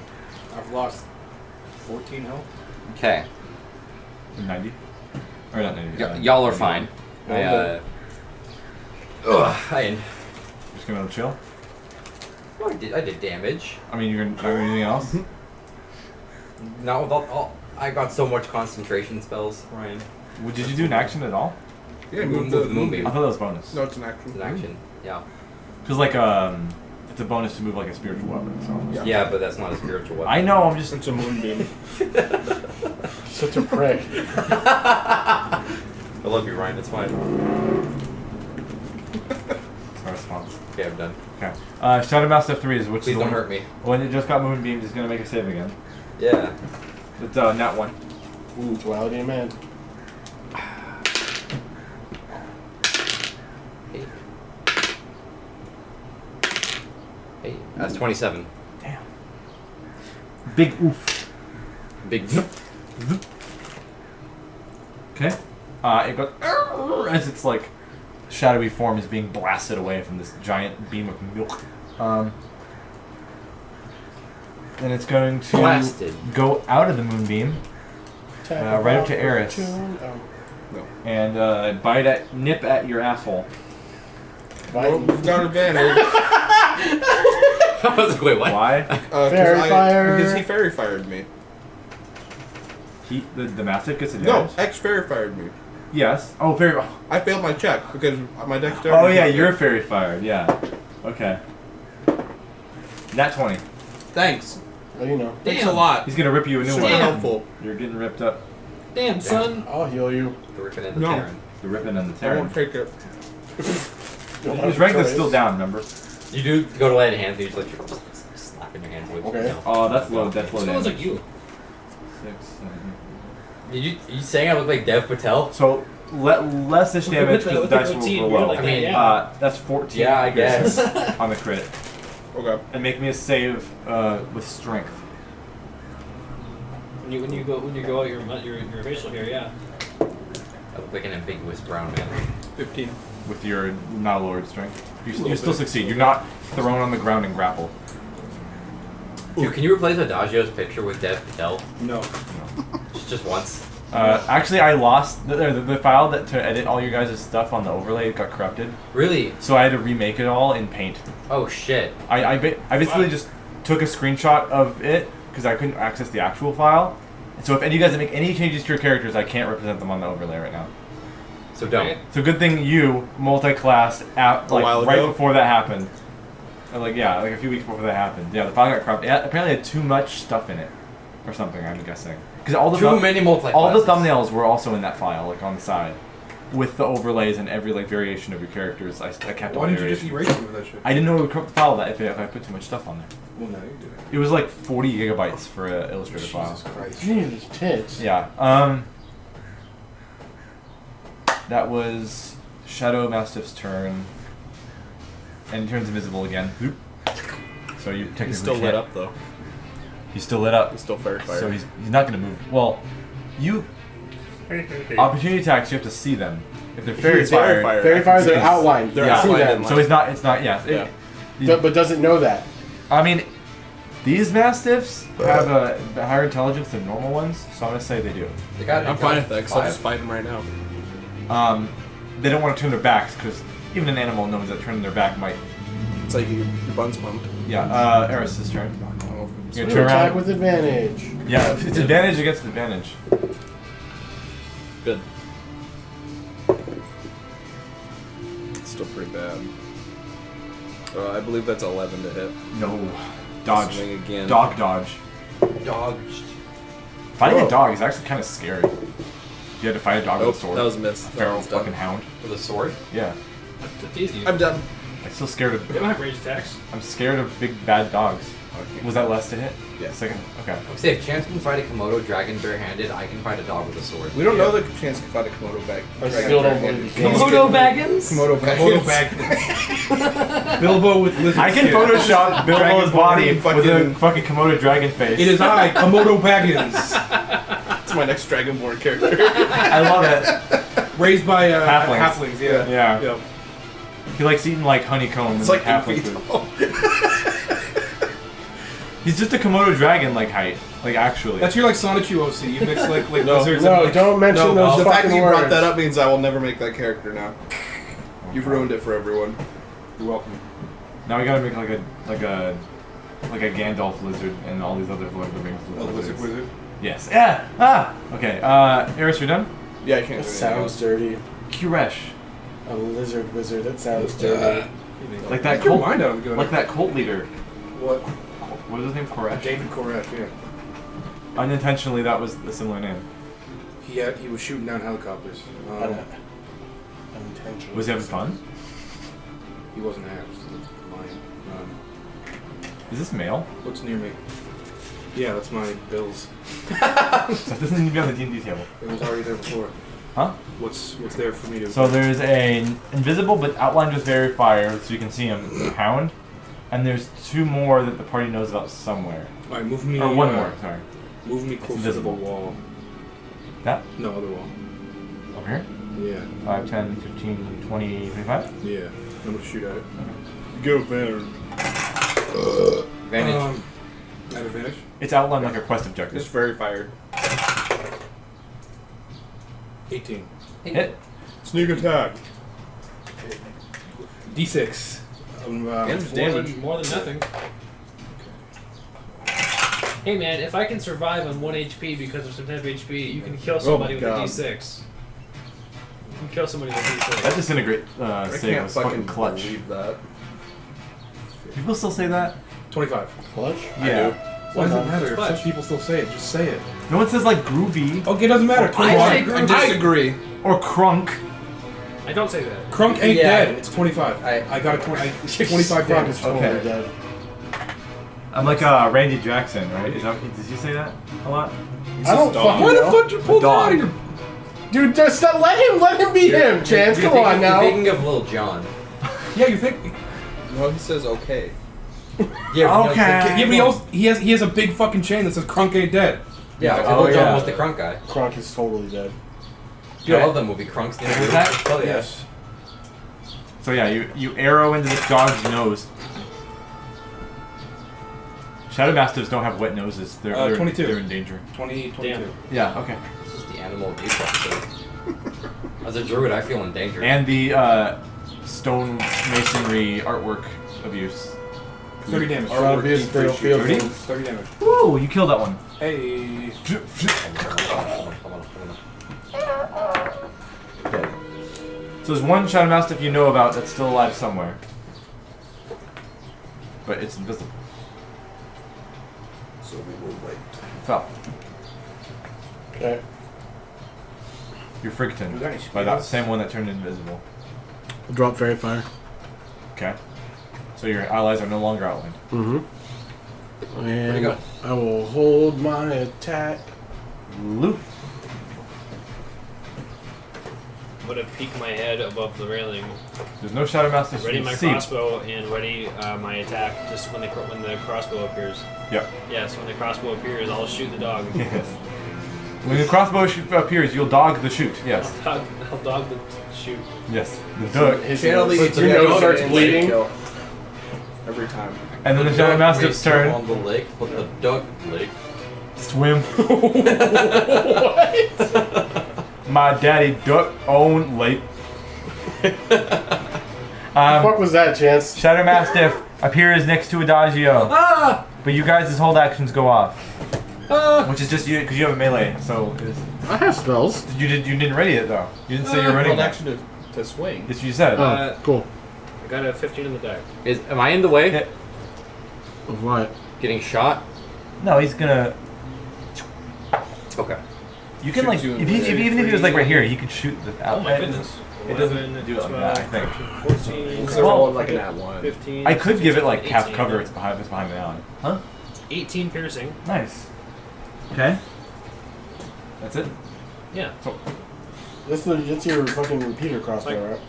I've lost 14 health.
Okay.
90? Or not 90.
Y'all are fine. I
Just gonna chill?
I did damage.
I mean, you're gonna do anything else?
Not with all. I got so much concentration spells, Ryan.
Did you do an action at all?
Yeah,
Move
move
the moonbeam.
I thought that was bonus.
No, it's an action.
It's an action. Yeah.
Because, it's a bonus to move like a spiritual weapon, so.
Yeah, but that's not a spiritual weapon.
I know, I'm just.
It's a moonbeam.
Such a prick.
I love you, Ryan. It's fine.
That's my response.
Okay, I'm done.
Okay. Shadow Master 3 is which
Please
is the
don't
one-
hurt me.
When it just got moonbeamed, it's gonna make a save again.
Yeah.
It's nat 1.
Ooh, duality of man.
Hey, that's 27.
Damn. Big oof.
Big.
Okay. It goes as it's like shadowy form is being blasted away from this giant beam of milk. And it's going to
Blasted.
go out of the moonbeam, right up to Eris,
Oh.
and nip at your asshole.
Well, got advantage.
I was like, wait, what?
Why?
Fairy fire.
Because he fairy fired me.
The mastiff gets
No,
advantage?
X fairy fired me.
Yes. Oh, fairy.
I failed my check because my dexterity.
Oh yeah, you're fairy fired. Yeah. Okay. Nat 20.
Thanks.
Well, you know.
Thanks a lot.
He's gonna rip you a new
Super
one.
helpful.
You're getting ripped up.
Damn, son.
I'll heal you.
The ripping and the
No.
tearing.
The ripping and the
I
tearing.
won't take it.
His rank is still down. Remember?
You do go to lay the hands, and you just like slapping your hands with.
Okay.
Oh, that's low. That's low
Sounds
damage.
like you.
6, 7.
You saying I look like Dev Patel?
So less-ish damage because the dice roll low.
Like
I mean,
That's 14.
Yeah, I guess.
on the crit.
Okay.
And make me a save with strength.
When you go out your facial here, yeah.
I look like an ambiguous brown man.
15.
With your not lowered strength. You still succeed. You're not thrown on the ground and grapple.
Dude, can you replace Adagio's picture with Dev Patel?
No.
Just once.
Actually, I lost the file to edit all your guys' stuff on the overlay. It got corrupted,
Really?
so I had to remake it all in Paint.
Oh shit.
I basically just took a screenshot of it because I couldn't access the actual file. And so if any of you guys make any changes to your characters, I can't represent them on the overlay right now.
So don't.
So good thing you multi-classed out like
while
right
ago?
before that happened. Or like a few weeks before that happened. Yeah, the file got corrupted. It apparently had too much stuff in it, or something. I'm guessing because all the
Too many multi.
all the thumbnails were also in that file, like on the side, with the overlays and every like variation of your characters. I kept all
Why
the
didn't you just
variations.
erase some of that shit?
I didn't know it would corrupt the file that if I put too much stuff on there.
Well, no, you did it.
It was like 40 gigabytes for an Illustrator file.
Jesus Christ.
Jesus tits.
Yeah. That was Shadow Mastiff's turn, and he turns invisible again. Oop. So you technically
He's still lit
can't-
up though.
He's still lit up.
He's still fairy fired.
So he's not going to move. Well, you opportunity attacks. You have to see them. If they're fairy fired,
Fairy fires are
Yes.
outlined.
They're
You see
outlined
them.
in
so it's not. It's not. Yes.
Yeah.
But doesn't know that.
I mean, these mastiffs have a higher intelligence than normal ones, so I'm gonna say they do.
They got.
I'm fine with that because I'll just fight him right now.
They don't want to turn their backs because even an animal knows that turning their back might.
It's like your bun's pumped.
Yeah. Eris's turn. You're gonna turn
Attack
around.
with advantage.
Yeah, it's advantage against advantage.
Good. It's still pretty bad. I believe that's 11 to hit.
No. Dodge.
Swing again.
Dog dodge.
Dodged.
Fighting
Whoa.
a dog is actually kind of scary. If you had to fight a dog
Nope,
with a sword.
that was a miss.
A
That
feral
one's done.
fucking hound.
With a sword.
Yeah.
That's easy.
I'm done.
I'm still scared of.
They don't have range attacks.
I'm scared of big bad dogs. Was that less to hit?
Yeah.
Second. Okay.
I would say if Chance can fight a Komodo dragon barehanded, I can fight a dog with a sword.
We don't know that Chance can fight a Komodo bag.
I still don't believe you can.
Komodo Baggins?
Komodo
Komodo
bag.
Bilbo with lizard
I can
skin.
Photoshop Bilbo's body with a
fucking-
fucking Komodo dragon face.
It is I, Komodo Baggins,
It's my next Dragonborn character.
I love it.
raised by
Halflings.
halflings. Yeah.
Yeah.
Yep.
He likes eating like honeycomb
It's
and
like 8
halfling
feet
food.
tall.
He's just a Komodo dragon like height. Like actually.
That's your like Sonic OC. You mix like
No.
lizards
No,
and like,
don't mention those
the fact
fucking
that you
words.
brought that up means I will never make that character now. You've ruined it for everyone.
You're welcome.
Now we gotta make like a Gandalf lizard and all these other Lord of the Rings
A lizard wizard.
Yes. Yeah. Okay. Eris, you're done.
Yeah, I can't
That
do
sounds dirty.
Kuresh.
A lizard wizard. That sounds dirty.
Like that
Take your
cult.
mind out of it.
Like that cult leader.
What?
What was his name? Koresh.
David Koresh. Yeah.
Unintentionally, that was a similar name.
He was shooting down helicopters.
Unintentional.
Was he having fun?
He wasn't there. It was mine.
Is this male?
What's near me? Yeah, that's my bills.
So it doesn't need to be on the D&D table.
It was already there before.
Huh?
What's there for me to?
So there's a invisible but outlined with fairy fire, so you can see him, hound. And there's two more that the party knows about somewhere.
All right, move me.
Or one more, sorry.
Move me closer to the
invisible.
wall.
That?
No, other wall.
Over here?
Yeah.
5, 10, 15, 20, 25?
Yeah. I'm gonna shoot at it.
Go better.
Advantage.
At advantage.
It's outlined like a quest objective.
It's very fired.
18.
Hit.
Sneak attack.
D6.
Damage.
More than nothing. Hey man, if I can survive on 1 HP because of some type of HP, you can kill somebody with a D6. You can kill somebody with a D6.
That disintegrate
I
save
can't
was fucking clutch.
believe that.
People still say that?
25.
Clutch?
Yeah.
Why does it matter if some people still say it? Just say it.
No one says like groovy
Okay, it doesn't matter.
I say
I
groovy.
disagree.
or crunk.
I don't say that.
Crunk ain't
Yeah.
dead. It's 25. I got a 25
Crunk
damage.
is totally
Okay.
dead.
I'm like Randy Jackson, right? Is that, does he say that a lot?
I don't fucking
Why the
know.
fuck did you pull that out of your...
Dude, just let him be him, Chance. Come on now.
You're thinking of Lil Jon.
Yeah, you think...
No, he says okay.
Yeah,
Okay.
Yeah, but he has a big fucking chain that says Crunk ain't dead.
Yeah,
Oh,
Lil Jon
yeah.
was the Crunk guy.
Crunk is totally dead.
Dude, I love that movie, Crunk's the
Was that?
Hell yeah.
Yes.
So yeah, you arrow into this dog's nose. Shadow Mastiffs don't have wet noses. They're
22.
They're in danger.
22.
Damn.
Yeah. Okay.
This is the animal abuse episode. As a druid, I feel in danger.
And the stone masonry artwork abuse.
30 damage.
Our abuse, they don't feel
30?
things.
30 damage.
Woo! You killed that one.
Hey.
Dead. So there's one Shadow Mastiff you know about that's still alive somewhere, but it's invisible.
So we will wait.
Fell.
Okay.
You're
Was there any
Frigton by that
spells?
same one that turned invisible.
Drop fairy fire.
Okay. So your allies are no longer outlined.
Mm-hmm. And
you go?
I will hold my attack.
Loop.
I'm gonna peek my head above the railing,
There's no Shadow Mastiffs
ready
you
my
can see.
crossbow, and ready my attack just when the crossbow appears.
Yep.
Yes, when the crossbow appears, I'll shoot the dog.
Yes. When the crossbow appears, you'll dog the shoot. Yes.
I'll dog the shoot.
Yes. The duck.
His
Channel
nose,
the
your nose starts
and
bleeding.
kill. Every time.
And then the Shadow Mastiff's
Wait,
turn.
On the lake, but the duck lake.
Swim. My daddy duck own lake.
What was that, Chance?
Shadow Mastiff appears next to Adagio. But you guys' hold actions go off. Which is just you, because you have a melee, so
I have spells.
you didn't ready it though. You didn't say you were ready.
One
it.
action to swing.
Yes, you said.
Oh, cool.
I got a 15 in the deck.
Am I in the way?
Yeah.
Of what?
Getting shot?
No, he's gonna.
Okay.
You can like,
Shoot you
if he,
in
if,
the
even if he was like right here, you could shoot the out.
Oh my goodness.
It doesn't do it like that, I think.
14,
Because they're
Well,
rolling like an at one.
15.
I could give it like half
18,
cover. It's behind the alley. Huh?
18 piercing.
Nice. Okay. That's it.
Yeah.
That's your fucking repeater crossbow, right?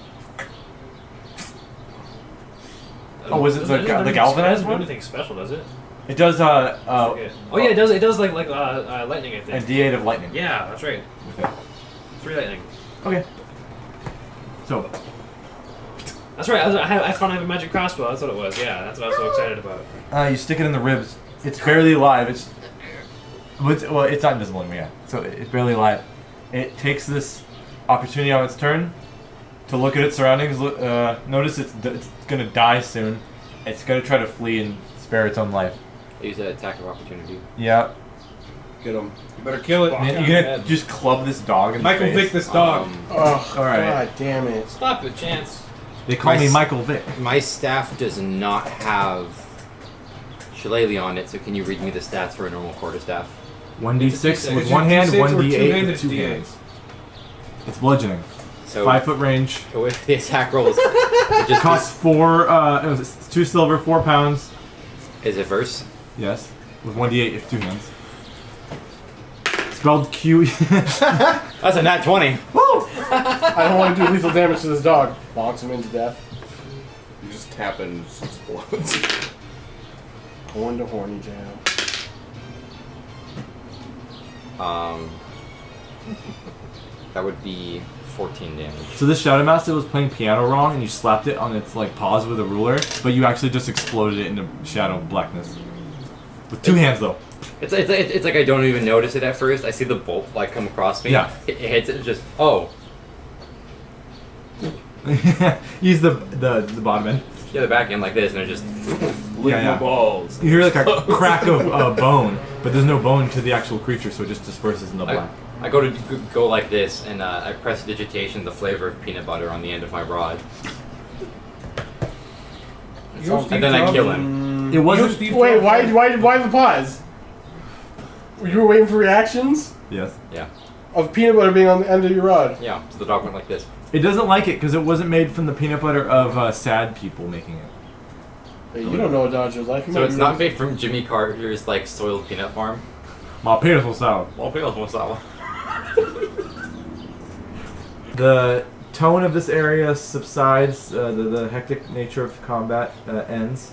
Oh, was it
Doesn't
the galvanized
doesn't do
one?
anything special, does it?
It does.
Oh yeah, it does. It does like lightning, I
A
think.
D8 of lightning.
Yeah, that's right.
With it.
3 lightning.
Okay. So
That's right. I found I have a magic crossbow. That's what it was. Yeah, that's what I was so excited about.
you stick it in the ribs. It's barely alive. It's not invisible anymore yet. So it's barely alive. It takes this opportunity on its turn to look at its surroundings. Notice it's gonna die soon. It's gonna try to flee and spare its own life.
Use that attack of opportunity.
Yeah.
Get him.
You better kill it.
And you're gonna just club this dog in
Michael
the face.
Vick this dog.
Oh,
all right.
God damn it.
Stop it, Chance.
They call me Michael Vick.
My staff does not have shillelagh on it, so can you read me the stats for a normal quarterstaff?
1d6 with
Is
one
it
hand,
D6 or
1d8
two-handed
with two
D8s?
hands. It's bludgeoning.
So
5 foot range.
with the attack rolls, it just
Costs 2 silver, 4 pounds.
is it verse?
Yes. With 1d8 if 2 hands. Spelled Q.
That's a nat 20.
Woo! I don't want to do lethal damage to this dog. Bonks him into death.
You just tap and it just explodes.
Going to horny jam.
That would be 14 damage.
So this Shadow Master was playing piano wrong, and you slapped it on its like paws with a ruler, but you actually just exploded it into shadow blackness. With 2 hands though.
It's like I don't even notice it at first. I see the bolt like come across me.
Yeah.
It hits it. It's just
Use the bottom end.
yeah, the back end like this, and it just
Lick
Yeah, yeah.
my balls.
You hear like a crack of bone, but there's no bone to the actual creature, so it just disperses in the black.
I go to go like this, and I press digitation the flavor of peanut butter on the end of my rod. And then I kill him.
It wasn't.
Wait, why the pause? You were waiting for reactions
Yes.
Yeah.
of peanut butter being on the end of your rod.
Yeah, so the dog went like this.
It doesn't like it because it wasn't made from the peanut butter of sad people making it.
Hey, you don't know what Dodge was like.
So it's not made from Jimmy Carter's like soiled peanut farm.
My penis was sour.
Well, peanut was sour.
The tone of this area subsides. The hectic nature of combat ends.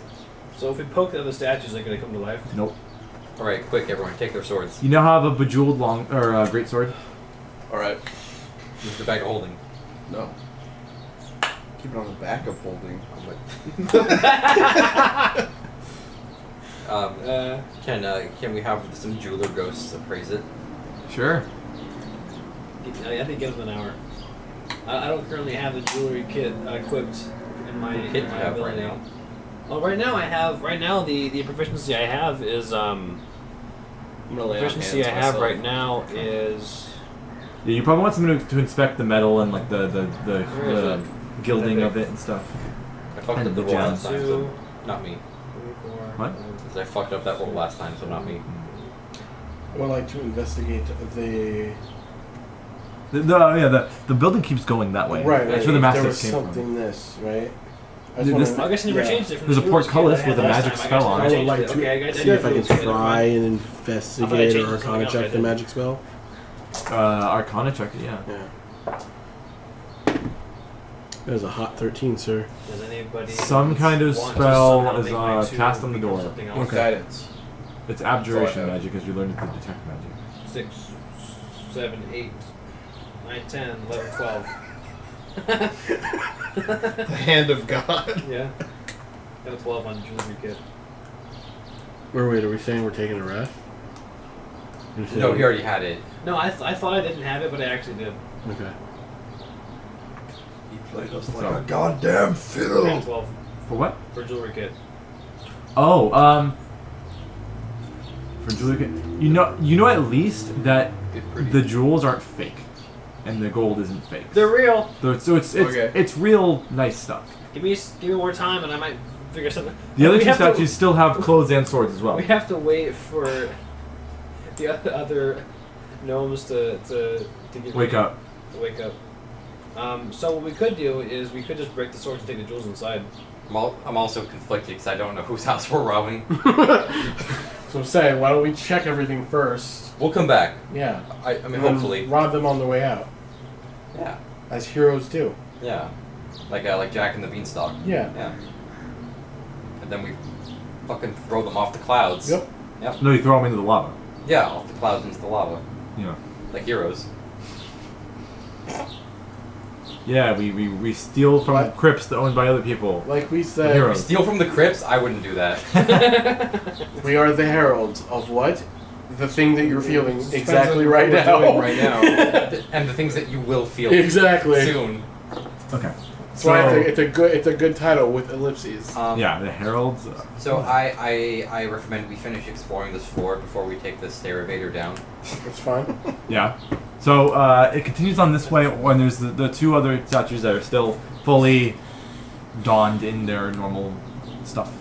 So if we poke the other statues, they're gonna come to life.
Nope.
All right, quick, everyone, take their swords.
You now have a bejeweled long or great sword.
Alright.
Use the bag of holding.
No. Keep it on the back of holding.
Can we have some jeweler ghosts appraise it?
Sure.
I think give them an hour. I don't currently have the jewelry kit equipped in my
What kit do you have
ability.
right now?
Well, right now the proficiency I have is
I'm gonna lay on
proficiency I
hands
have
myself.
right now is
Yeah, you probably want someone to inspect the metal and like the
Where is it?
gilding of it and stuff.
I fucked
And
up the
the
roll last
gems.
time, so not me.
3, 4,
What?
5,
Because I fucked up that roll last time, so not me.
I would like to investigate the.
The building keeps going that way.
Right,
That's where the
there was
mastiff came
something
from.
this, right? I
Dude,
just
this-
wanna-
I guess I never
yeah.
changed it from
There's a
the jewelry
portcullis
kit I
with a
had last
magic
time.
spell
I
on
I
it.
would
changed
like
it.
to
Okay, I
see if I can
did it.
try and
I
investigate
changed
or
it to
arcana
something else,
check
I
the
did.
magic spell.
Arcana check it, yeah.
Yeah. That was a hot 13, sir.
Does anybody
Some kind of
want to
spell
somehow
is
make my two
cast on the
become
door.
something else?
Okay.
Guidance.
It's abjuration
have.
magic because you learned it to detect magic.
6, 7, 8, 9, 10, 11, 12.
The hand of God.
Yeah. Got a 12 on jewelry kit.
Wait, are we saying we're taking a rest? You're saying-
No, he already had it.
No, I thought I didn't have it, but I actually did.
Okay.
He played us like
So-
a goddamn
I
fiddle.
got 12
For what?
for jewelry kit.
Oh, for jewelry, you know at least that
Good pretty.
the jewels aren't fake, and the gold isn't fake.
They're real.
So it's
Okay.
it's real nice stuff.
Give me more time, and I might figure something.
The other
We
two
have to-
statues still have clothes and swords as well.
We have to wait for the other gnomes to get
Wake
ready
up.
To wake up. So what we could do is we could just break the swords and take the jewels inside.
I'm also conflicted because I don't know whose house we're robbing.
So I'm saying, why don't we check everything first?
We'll come back.
Yeah.
I mean,
And then
hopefully.
rob them on the way out,
Yeah.
as heroes do.
Yeah. Like Jack and the Beanstalk.
Yeah.
Yeah. And then we fucking throw them off the clouds.
Yep.
Yep.
No, you throw them into the lava.
Yeah, off the clouds into the lava.
Yeah.
Like heroes.
Yeah, we steal from
What?
crypts owned by other people.
Like we said,
Heroes.
Steal from the crypts? I wouldn't do that.
we are the heralds of what? The thing that you're feeling
Depends
exactly
on
right
what we're
now.
doing right now.
And the things that you will feel
Exactly.
soon.
Okay.
That's why it's a good title with ellipses.
Yeah, the heralds.
So I recommend we finish exploring this floor before we take the stair evader down.
It's fine.
Yeah. So it continues on this way when there's the two other statues that are still fully donned in their normal stuff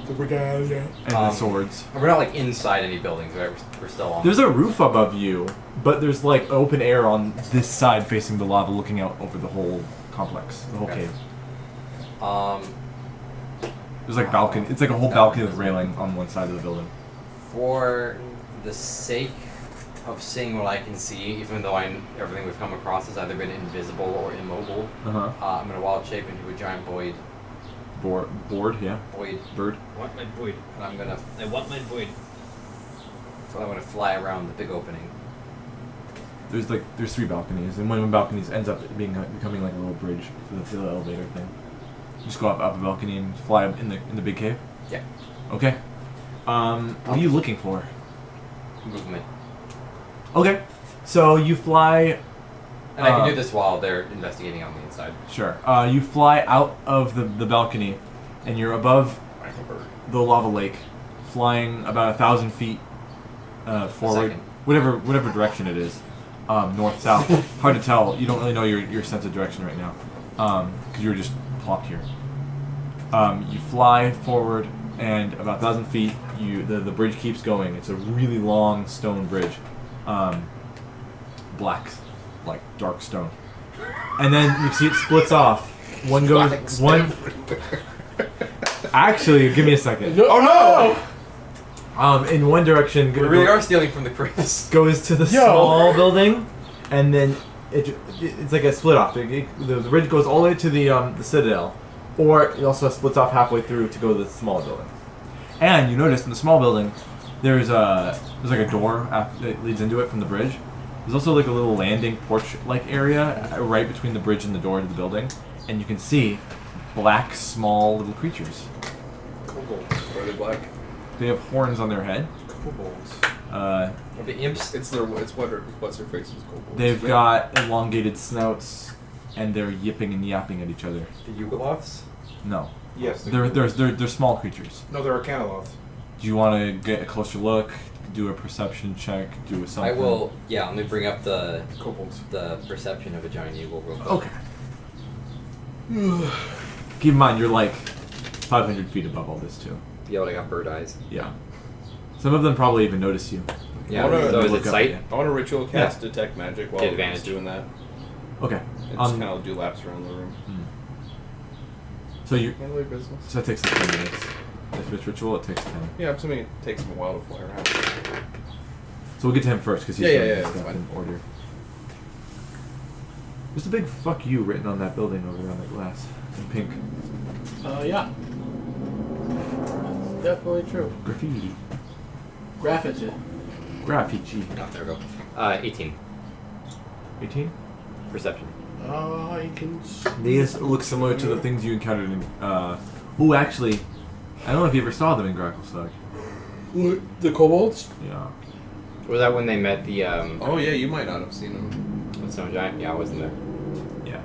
The regalia.
and the swords.
And we're not like inside any buildings, right? We're still on.
There's a roof above you, but there's like open air on this side facing the lava, looking out over the whole complex, the whole
Okay.
cave. There's like balcony. It's like a whole balcony with railing on one side of the building.
For the sake of seeing what I can see, even though everything we've come across has either been invisible or immobile, I'm gonna wild shape into a giant void.
Board, yeah.
Void.
Bird.
I want my void.
And I'm gonna fly around the big opening.
There's three balconies, and one of the balconies ends up becoming like a little bridge for the elevator thing. You just go up a balcony and fly up in the big cave.
Yeah.
Okay. What are you looking for?
Movement.
Okay. So you fly.
And I can do this while they're investigating on the inside.
Sure. You fly out of the balcony, and you're above the lava lake, flying about 1,000 feet forward, whatever direction it is, north, south. Hard to tell. You don't really know your sense of direction right now, because you were just plopped here. You fly forward, and about 1,000 feet, the bridge keeps going. It's a really long stone bridge, black, like dark stone, and then you see it splits off. One goes one. Actually, give me a second.
Oh no!
In one direction,
We really are stealing from the Chris.
goes to the small building, and then it's like a split off. The bridge goes all the way to the citadel, or it also splits off halfway through to go to the smaller building. And you notice in the small building, there's like a door that leads into it from the bridge. There's also like a little landing porch-like area right between the bridge and the door to the building, and you can see black, small little creatures.
Kobolds. Are they black?
They have horns on their head.
Kobolds.
The imps.
What's their faces? Kobolds.
They've got elongated snouts, and they're yipping and yapping at each other.
The Yugoloths?
No.
Yes.
They're small creatures.
No, they're Arcanoloths.
Do you want to get a closer look? Do a perception check? Do something?
I will. Yeah, let me bring up the
Kobolds.
the perception of a giant eagle real quick.
Okay. Keep in mind, you're like 500 feet above all this too.
Yeah, but I got bird eyes.
Yeah. Some of them probably even notice you.
Yeah,
I wanna
so is
look
it
up,
sight?
yeah.
I want to ritual cast detect magic while
Get
I'm
advantage.
just doing that.
Okay.
And just kind of do laps around the room.
So you.
Handle your business.
So that takes like 10 minutes. If it's ritual, it takes 10.
Yeah, I'm assuming it takes him a while to fly around.
So we'll get to him first because he's
Yeah,
doing
yeah,
this
yeah,
stuff
that's
in order. There's a big "fuck you" written on that building over there on that glass in pink.
Yeah. Definitely true.
Graffiti.
Graffiti.
Graffiti.
Oh, there we go. 18.
18?
Perception.
I can.
These look similar to the things you encountered in. Oh, actually, I don't know if you ever saw them in Gracklestug.
The kobolds?
Yeah.
Was that when they met the
Oh yeah, you might not have seen them.
the stone giant? Yeah, I wasn't there.
Yeah.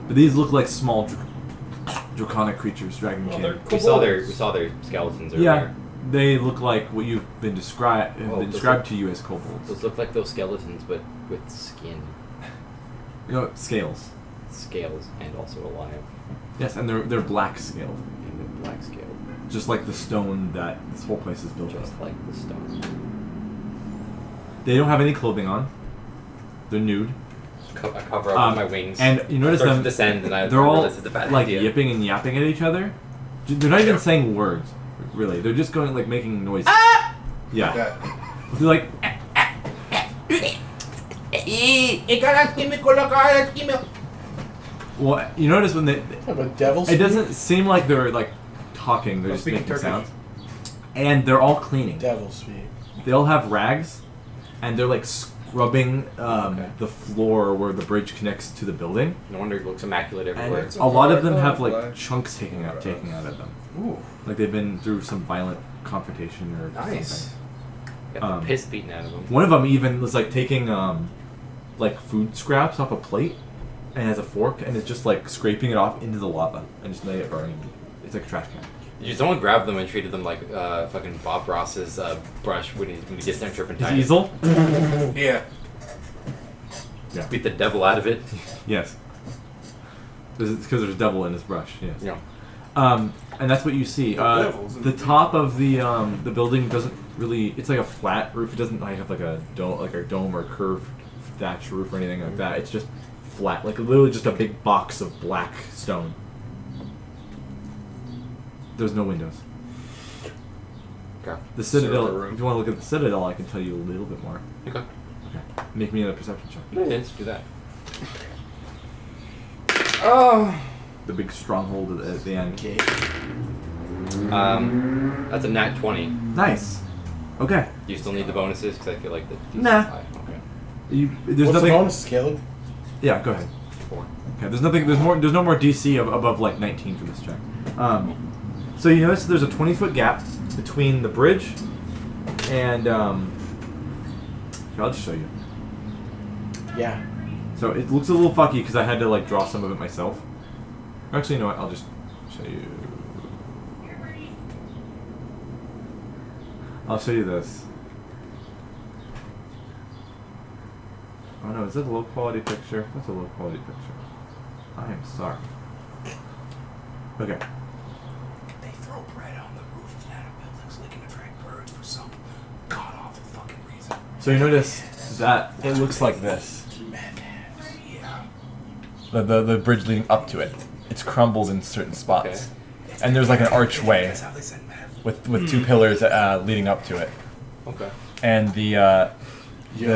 But these look like small draconic creatures, Dragon King.
We saw their skeletons earlier.
Yeah. They look like what you've been described to you as kobolds.
Those look like those skeletons, but with skin,
You know, scales.
scales, and also alive.
Yes, and they're black scaled.
And with black scale.
Just like the stone that this whole place is built
Just
of.
like the stone.
They don't have any clothing on. They're nude.
I cover up with my wings.
And you notice
Start
them,
to descend, and I
they're all
realize it's a bad
like
idea.
yipping and yapping at each other. They're not even saying words, really. They're just going like making noises.
Ah!
Yeah.
That.
They're like, well, you notice when they,
Like a devil
it doesn't seem like they're like talking. They're just
speaking
making
Turkish.
sounds. And they're all cleaning.
Devil speak.
They all have rags, and they're like scrubbing the floor where the bridge connects to the building.
No wonder it looks immaculate
And
everywhere.
a lot of them have like chunks taken out of them.
Ooh.
Like they've been through some violent confrontation or
Nice.
something.
Got the piss beaten out of them.
One of them even was like taking like food scraps off a plate and has a fork and is just like scraping it off into the lava and just letting it burn. It's like a trash can.
Did someone grabbed them and treated them like fucking Bob Ross's brush when he did some
His
turpentine?
easel?
Yeah.
Yeah.
Beat the devil out of it.
Yes. It's because there's devil in his brush. Yes.
Yeah.
And that's what you see. The top of the building doesn't really. It's like a flat roof. It doesn't like have like a dome or curved thatch roof or anything like that. It's just flat, like literally just a big box of black stone. There's no windows.
Okay.
The Citadel.
Server room.
If you want to look at the Citadel, I can tell you a little bit more.
Okay.
Okay. Make me another perception check.
Yeah, let's do that. Oh.
The big stronghold at the end.
That's a nat 20.
Nice. Okay.
Do you still need the bonuses? Because I feel like the DC's
Nah.
high. Okay.
There's
What's
nothing.
the bonus, Caleb?
Yeah. Go ahead.
4.
Okay, there's nothing. There's no more DC above like 19 for this check. So you notice there's a 20-foot gap between the bridge and here, I'll just show you.
Yeah.
So it looks a little fucky because I had to like draw some of it myself. Actually, you know what? I'll just show you. I'll show you this. Oh no, is that a low quality picture? That's a low quality picture. I am sorry. Okay.
They throw bread on the roof of Nevada buildings, looking to attract birds for some god awful fucking reason.
So you notice that it looks like this.
Yeah.
The bridge leading up to it. It's crumbled in certain spots. And there's like an archway with two pillars leading up to it.
Okay.
And the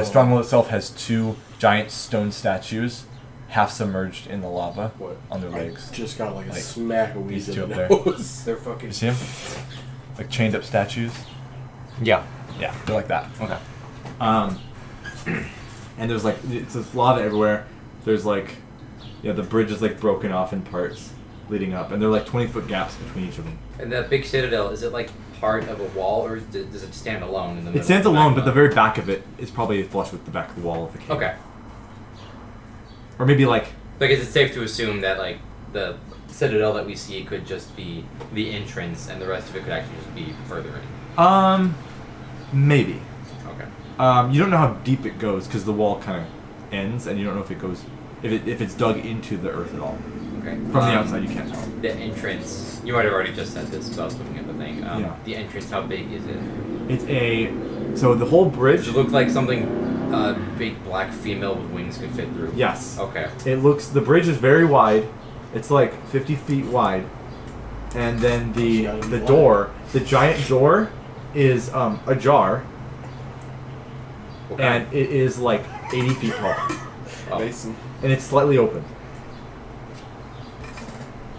stronghold itself has two giant stone statues, half submerged in the lava on their legs.
Just got like a smack of weed
These
in
two
the
up there.
nose.
They're fucking.
You see them? Like chained up statues.
Yeah.
Yeah, they're like that.
Okay.
And there's like it's lava everywhere. There's like, the bridge is like broken off in parts leading up, and there are like 20-foot gaps between each of them.
And that big citadel, is it like part of a wall, or does it stand alone in the middle?
It stands
of the
alone, but
magma?
the very back of it is probably flush with the back of the wall of the cave.
Okay.
Or maybe like.
Like, is it safe to assume that like the citadel that we see could just be the entrance, and the rest of it could actually just be further in?
Maybe.
Okay.
You don't know how deep it goes because the wall kind of ends, and you don't know if it goes, if it's dug into the earth at all.
Okay.
From the outside, you can't tell.
The entrance. You might have already just said this, but I was looking at the thing.
Yeah.
The entrance. How big is it?
It's so the whole bridge.
Does it look like something a big black female with wings could fit through?
Yes.
Okay.
The bridge is very wide. It's like 50 feet wide, and then the giant door, is ajar, and it is like 80 feet tall.
Mason.
And it's slightly open.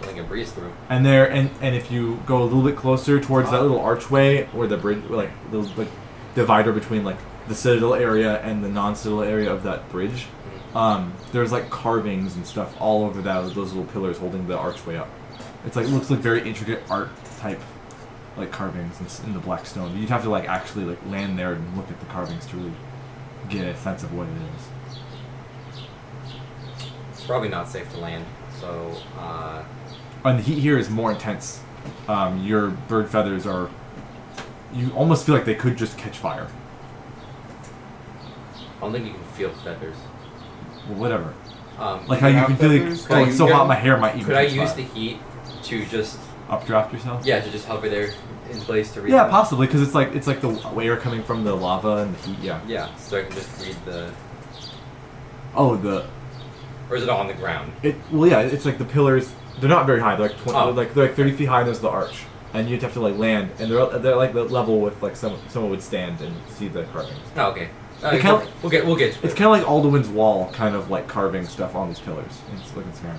Like a breeze through.
And if you go a little bit closer towards that little archway where the bridge, like the divider between like the citadel area and the non-citadel area of that bridge, there's like carvings and stuff all over those little pillars holding the archway up. It's like looks like very intricate art type, like carvings in the black stone. You'd have to like actually like land there and look at the carvings to really get a sense of what it is.
It's probably not safe to land, so.
And the heat here is more intense. Your bird feathers are. You almost feel like they could just catch fire.
I don't think you can feel feathers.
Well, whatever.
Like
how you can feel like so hot my hair might even.
Could I
catch
use
fire.
the heat to just
updraft yourself?
Yeah, to just hover there in place to read.
Yeah,
them?
possibly because it's like the air coming from the lava and the heat. Yeah.
Yeah, so I can just read the.
Oh,
Or is it on the ground?
It's like the pillars. They're not very high. They're like they're like 30 feet high. And there's the arch, and you'd have to like land, and they're like the level with like someone would stand and see the carvings.
Oh, okay. We'll get to it.
It's kind of like Alduin's wall, kind of like carving stuff on these pillars. It's looking scary.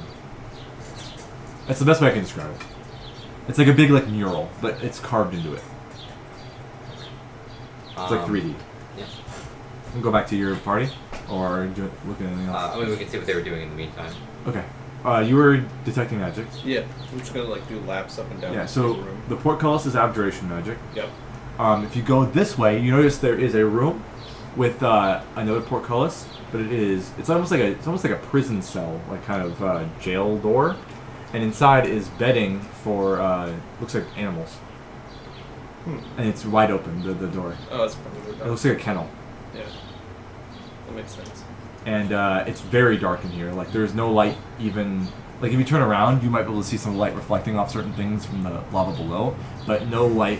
That's the best way I can describe it. It's like a big like mural, but it's carved into it. It's like 3D.
Yeah.
We can go back to your party, or look at anything else.
I mean, we can see what they were doing in the meantime.
Okay. You were detecting magic.
Yeah, I'm just gonna like do laps up and down.
Yeah. So the portcullis is abjuration magic.
Yep.
If you go this way, you notice there is a room with another portcullis, but it's almost like a prison cell, like kind of jail door, and inside is bedding for looks like animals. And it's wide open, the door.
Oh, that's probably
It looks like a kennel.
Yeah, that makes sense.
And it's very dark in here. Like there's no light even. Like if you turn around, you might be able to see some light reflecting off certain things from the lava below, but no light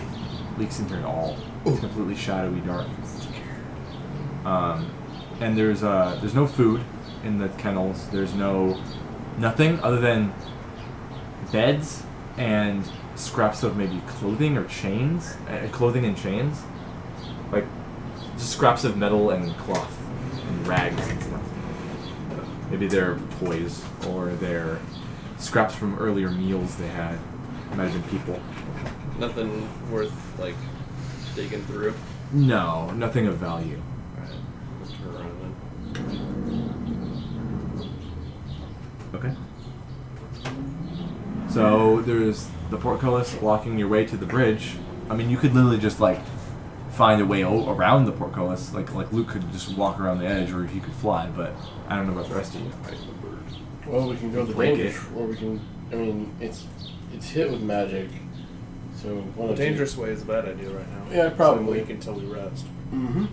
leaks in here at all. It's completely shadowy dark. And there's no food in the kennels. There's nothing other than beds and scraps of maybe clothing or chains, clothing and chains, like just scraps of metal and cloth and rags and stuff. Maybe they're toys or they're scraps from earlier meals they had. Might have been people.
Nothing worth like digging through.
No, nothing of value.
Alright, let's turn around then.
Okay. So there's the portcullis blocking your way to the bridge. I mean, you could literally just like find a way around the portcullis. Like Luke could just walk around the edge, or he could fly. But I don't know about the rest of you.
Well, we can go to the
Break
range,
it.
or we can. I mean, it's hit with magic, so So
Well, the dangerous way is a bad idea right now.
Yeah, probably.
So we can until we rest.
Mm-hmm.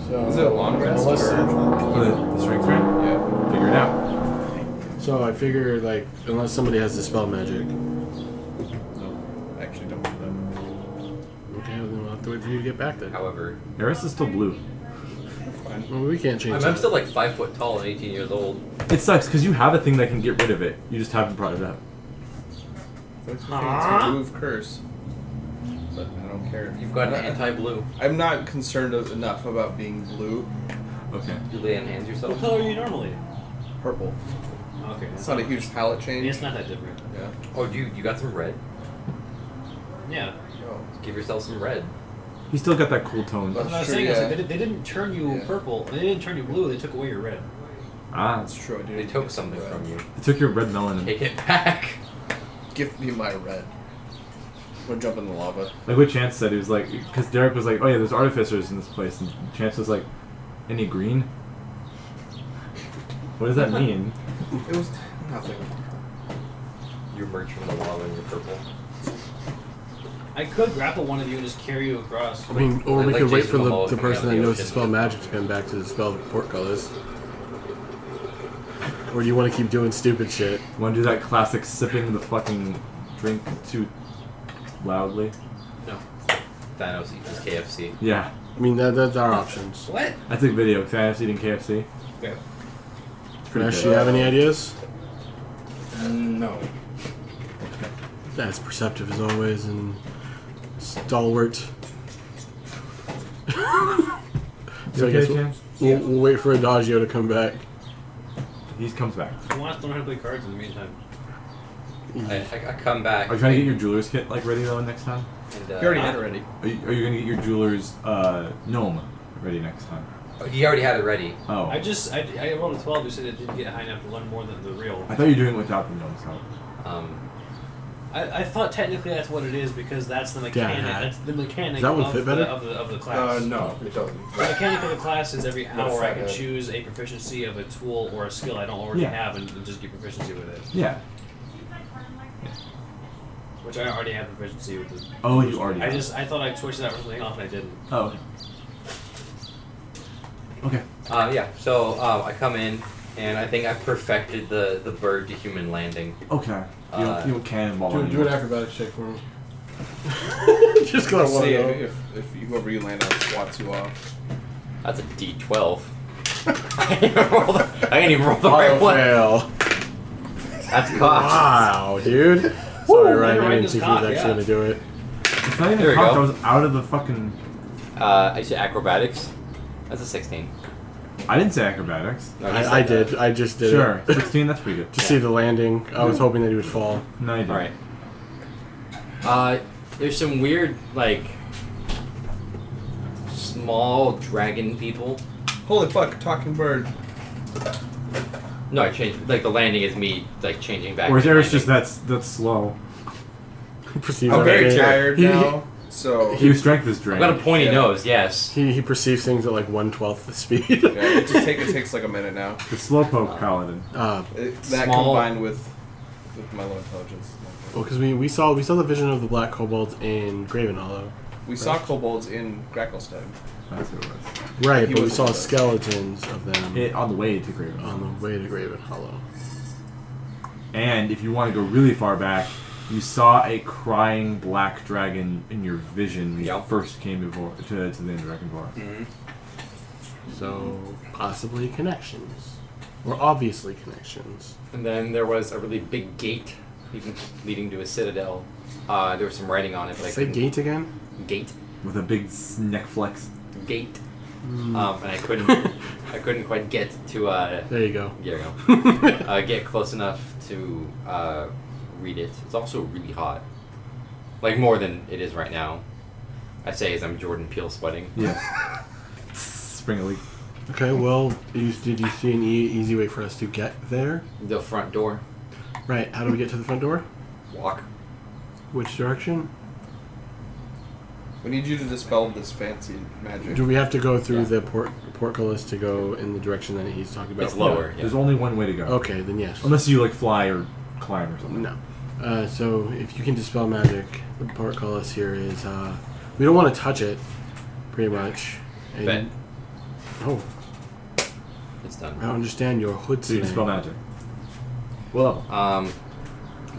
So
Is it a long rest?
unless-
For the strength round?
Yeah.
Figure it out.
So I figure, like, unless somebody has dispel magic.
No, I actually don't do that.
Okay, well, then we'll have to wait for you to get back then.
However,
Eris is still blue.
Fine.
Well, we can't change
I'm
that.
still like 5 foot tall and 18 years old.
It sucks because you have a thing that can get rid of it. You just haven't brought it up.
It's a remove curse. But I don't care.
You've got an anti-blue.
I'm not concerned enough about being blue.
Okay.
You lay on hands yourself.
What color are you normally?
Purple.
Okay.
It's not a huge palette change.
It's not that different.
Yeah.
Oh, you got some red?
Yeah.
Oh.
Give yourself some red.
He's still got that cool tone.
That's
What I was
true,
saying
yeah.
is they didn't turn you
Yeah.
purple. They didn't turn you blue. They took away your red.
Ah,
That's true. I do.
They
need to
took
get some
something
red.
from you.
they took your red melanin.
Take it back.
Give me my red. I'm gonna jump in the lava.
Like what Chance said, he was like, because Derrick was like, oh yeah, there's artificers in this place, and Chance was like, any green? What does that mean?
It was nothing.
You emerge from the lava and you're purple.
I could grapple one of you and just carry you across.
I mean, or we
Like
could wait
Jason
for the
Momoa coming
person
out of
that
the
knows
ocean.
to spell magic to come back to dispel the portcullis. Or do you want to keep doing stupid shit?
Want to do that classic sipping the fucking drink too loudly?
No. Thanos eats KFC.
Yeah.
I mean, that's our options.
What?
I took video. Thanos eating KFC.
Yeah.
Crash, do you have any ideas?
No.
That's perceptive as always and stalwart. So I
Okay,
guess
Chance?
we'll wait for Adagio to come back.
He comes back.
I want to learn how to play cards in the meantime.
I come back.
Are you trying to get your jeweler's kit like ready though next time?
And,
You already had it ready.
Are you gonna get your jeweler's gnome ready next time?
He already had it ready.
Oh.
I rolled a 12. You said it didn't get high enough to learn more than the real.
I thought you were doing it without the gnome's help.
I thought technically that's what it is because that's the mechanic.
Yeah.
That's the mechanic
Does that one
of,
fit
the,
better?
of the class.
No, it doesn't.
The mechanic of the class is every hour I can
fathead.
choose a proficiency of a tool or a skill I don't already
Yeah.
have and just get proficiency with it.
Yeah.
Which I already have proficiency with. The
Oh, you already have.
I thought I switched that for something else and I didn't.
Oh, okay.
Yeah, so I come in and I think I've perfected the bird to human landing.
Okay. You don't cannonball
Do an
anymore.
acrobatics check for me. Just because I want
See
to know.
if whoever you land on swats you off.
That's a D12. I didn't even roll the right
Auto
one.
fail.
That's cocked.
Wow, dude. Sorry, Ryan. I
Ryan
didn't
just
think he was
cocked,
actually
yeah.
going to do it.
It's not even
There we
cocked.
go.
I was out of the fucking.
I said acrobatics. That's a 16.
I didn't say acrobatics.
No, he said
I
that.
did. I just did
Sure.
it.
16, that's pretty good.
To see the landing. I was hoping that he would fall.
No, you didn't.
Alright. There's some weird, like, small dragon people.
Holy fuck, talking bird.
No, I changed. Like, the landing is me, like, changing back.
Or is
to
Eris
landing.
just that's slow?
Perceives
I'm very
everything.
tired
He-
now, so
Your strength is
I've
drained.
got a pointy
Yeah.
nose, yes.
He perceives things at like 1/12 the speed.
yeah, it takes like a minute now.
The slowpoke paladin.
That
Small-
combined with my low intelligence.
Well, because we saw the vision of the black kobolds in Graven Hollow.
We saw kobolds in Gracklestein.
That's who it was.
Right,
He
but we
was
saw
with us.
skeletons of them
On the way to Graven.
on the way to Graven Hollow.
And if you want to go really far back, you saw a crying black dragon in your vision when you
Yep.
first came to the Dragon Forest.
Mm-hmm.
So possibly connections, or obviously connections.
And then there was a really big gate leading to a citadel. There was some writing on it, but I
Say
couldn't...
gate again.
Gate.
With a big neck flex.
Gate. And I couldn't quite get to,
There you go.
there you go. Get close enough to, read it. It's also really hot. Like, more than it is right now. I say as I'm Jordan Peele sweating.
Yeah. Spring a leak.
Okay, well, did you see an easy way for us to get there?
The front door.
Right. How do we get to the front door?
Walk.
Which direction?
We need you to dispel this fancy magic.
Do we have to go through
Yeah.
the portcullis to go in the direction that he's talking about?
It's lower. Yeah.
There's only one way to go.
Okay, then yes.
Unless you like fly or climb or something.
No. So if you can dispel magic, the portcullis here is we don't want to touch it, pretty much. And
Bet.
Oh,
It's done.
I don't understand your hood.
So you dispel magic. Well,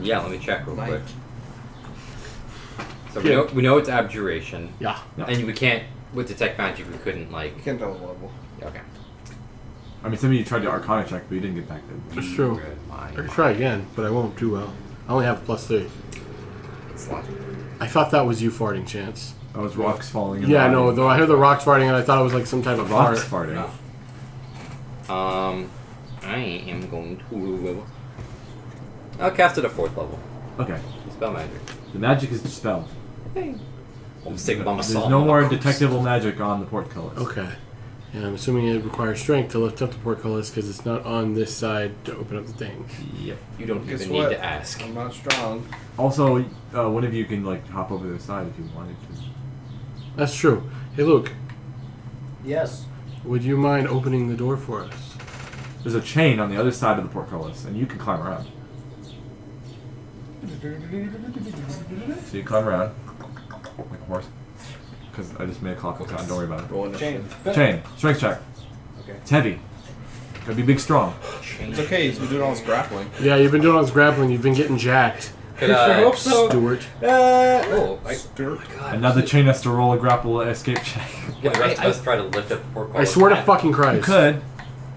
Yeah, let me check real quick. So
Yeah.
we know it's abjuration.
Yeah.
And we can't, with detect magic, we couldn't, like...
You can't tell the level.
Okay.
I mean, some of you tried to Arcana check, but you didn't get back there.
That's true. I can try again, but I won't do well. I only have +3.
It's logic.
I thought that was you farting, Chance.
Oh, it's rocks falling.
Yeah, I know. Though I heard the rocks farting, and I thought it was like some type of
Rocks
fart.
farting.
I am going to... I'll cast it at 4th level.
Okay.
Spell magic.
The magic is dispelled.
I'm sticking by my
There's
song.
no more detectable magic on the portcullis.
Okay. And I'm assuming it requires strength to lift up the portcullis because it's not on this side to open up the thing.
Yep.
You don't
Guess
even
what?
need to ask.
I'm not strong.
Also, one of you can like hop over to the side if you wanted to.
That's true. Hey, Luke,
Yes.
would you mind opening the door for us?
There's a chain on the other side of the portcullis, and you can climb around. So you climb around like a horse. Because I just made a clock on. Don't worry about it.
Roll initiative.
Chain. Strength check.
Okay.
It's heavy. Gotta be big, strong.
It's okay. He's been doing all this grappling.
Yeah, you've been doing all this grappling. You've been getting jacked,
Could
I
I...
hope so.
Stuart.
Oh, my God.
Another chain has to roll a grapple escape check.
Can the rest of us try to lift up the portcullis?
I swear to fucking
You
Christ.
could. You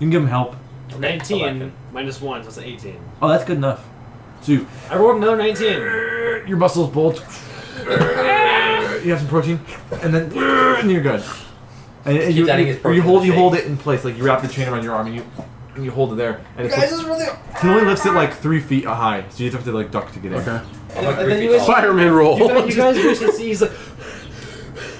can give him help.
19
11.
minus 1, so it's an 18.
Oh, that's good enough. So you,
I rolled another 19.
your muscles bulge. You have some protein, and then you're good. And
Keep adding his protein
you hold
shakes.
it in place, like you wrap the chain around your arm, and you hold it there. And it's
Guys, this is really.
he only lifts it like 3 feet high, so you have to like duck to get in.
Okay.
I'm like
And
3
then
feet
you
tall.
Fireman roll.
You guys basically see, he's like,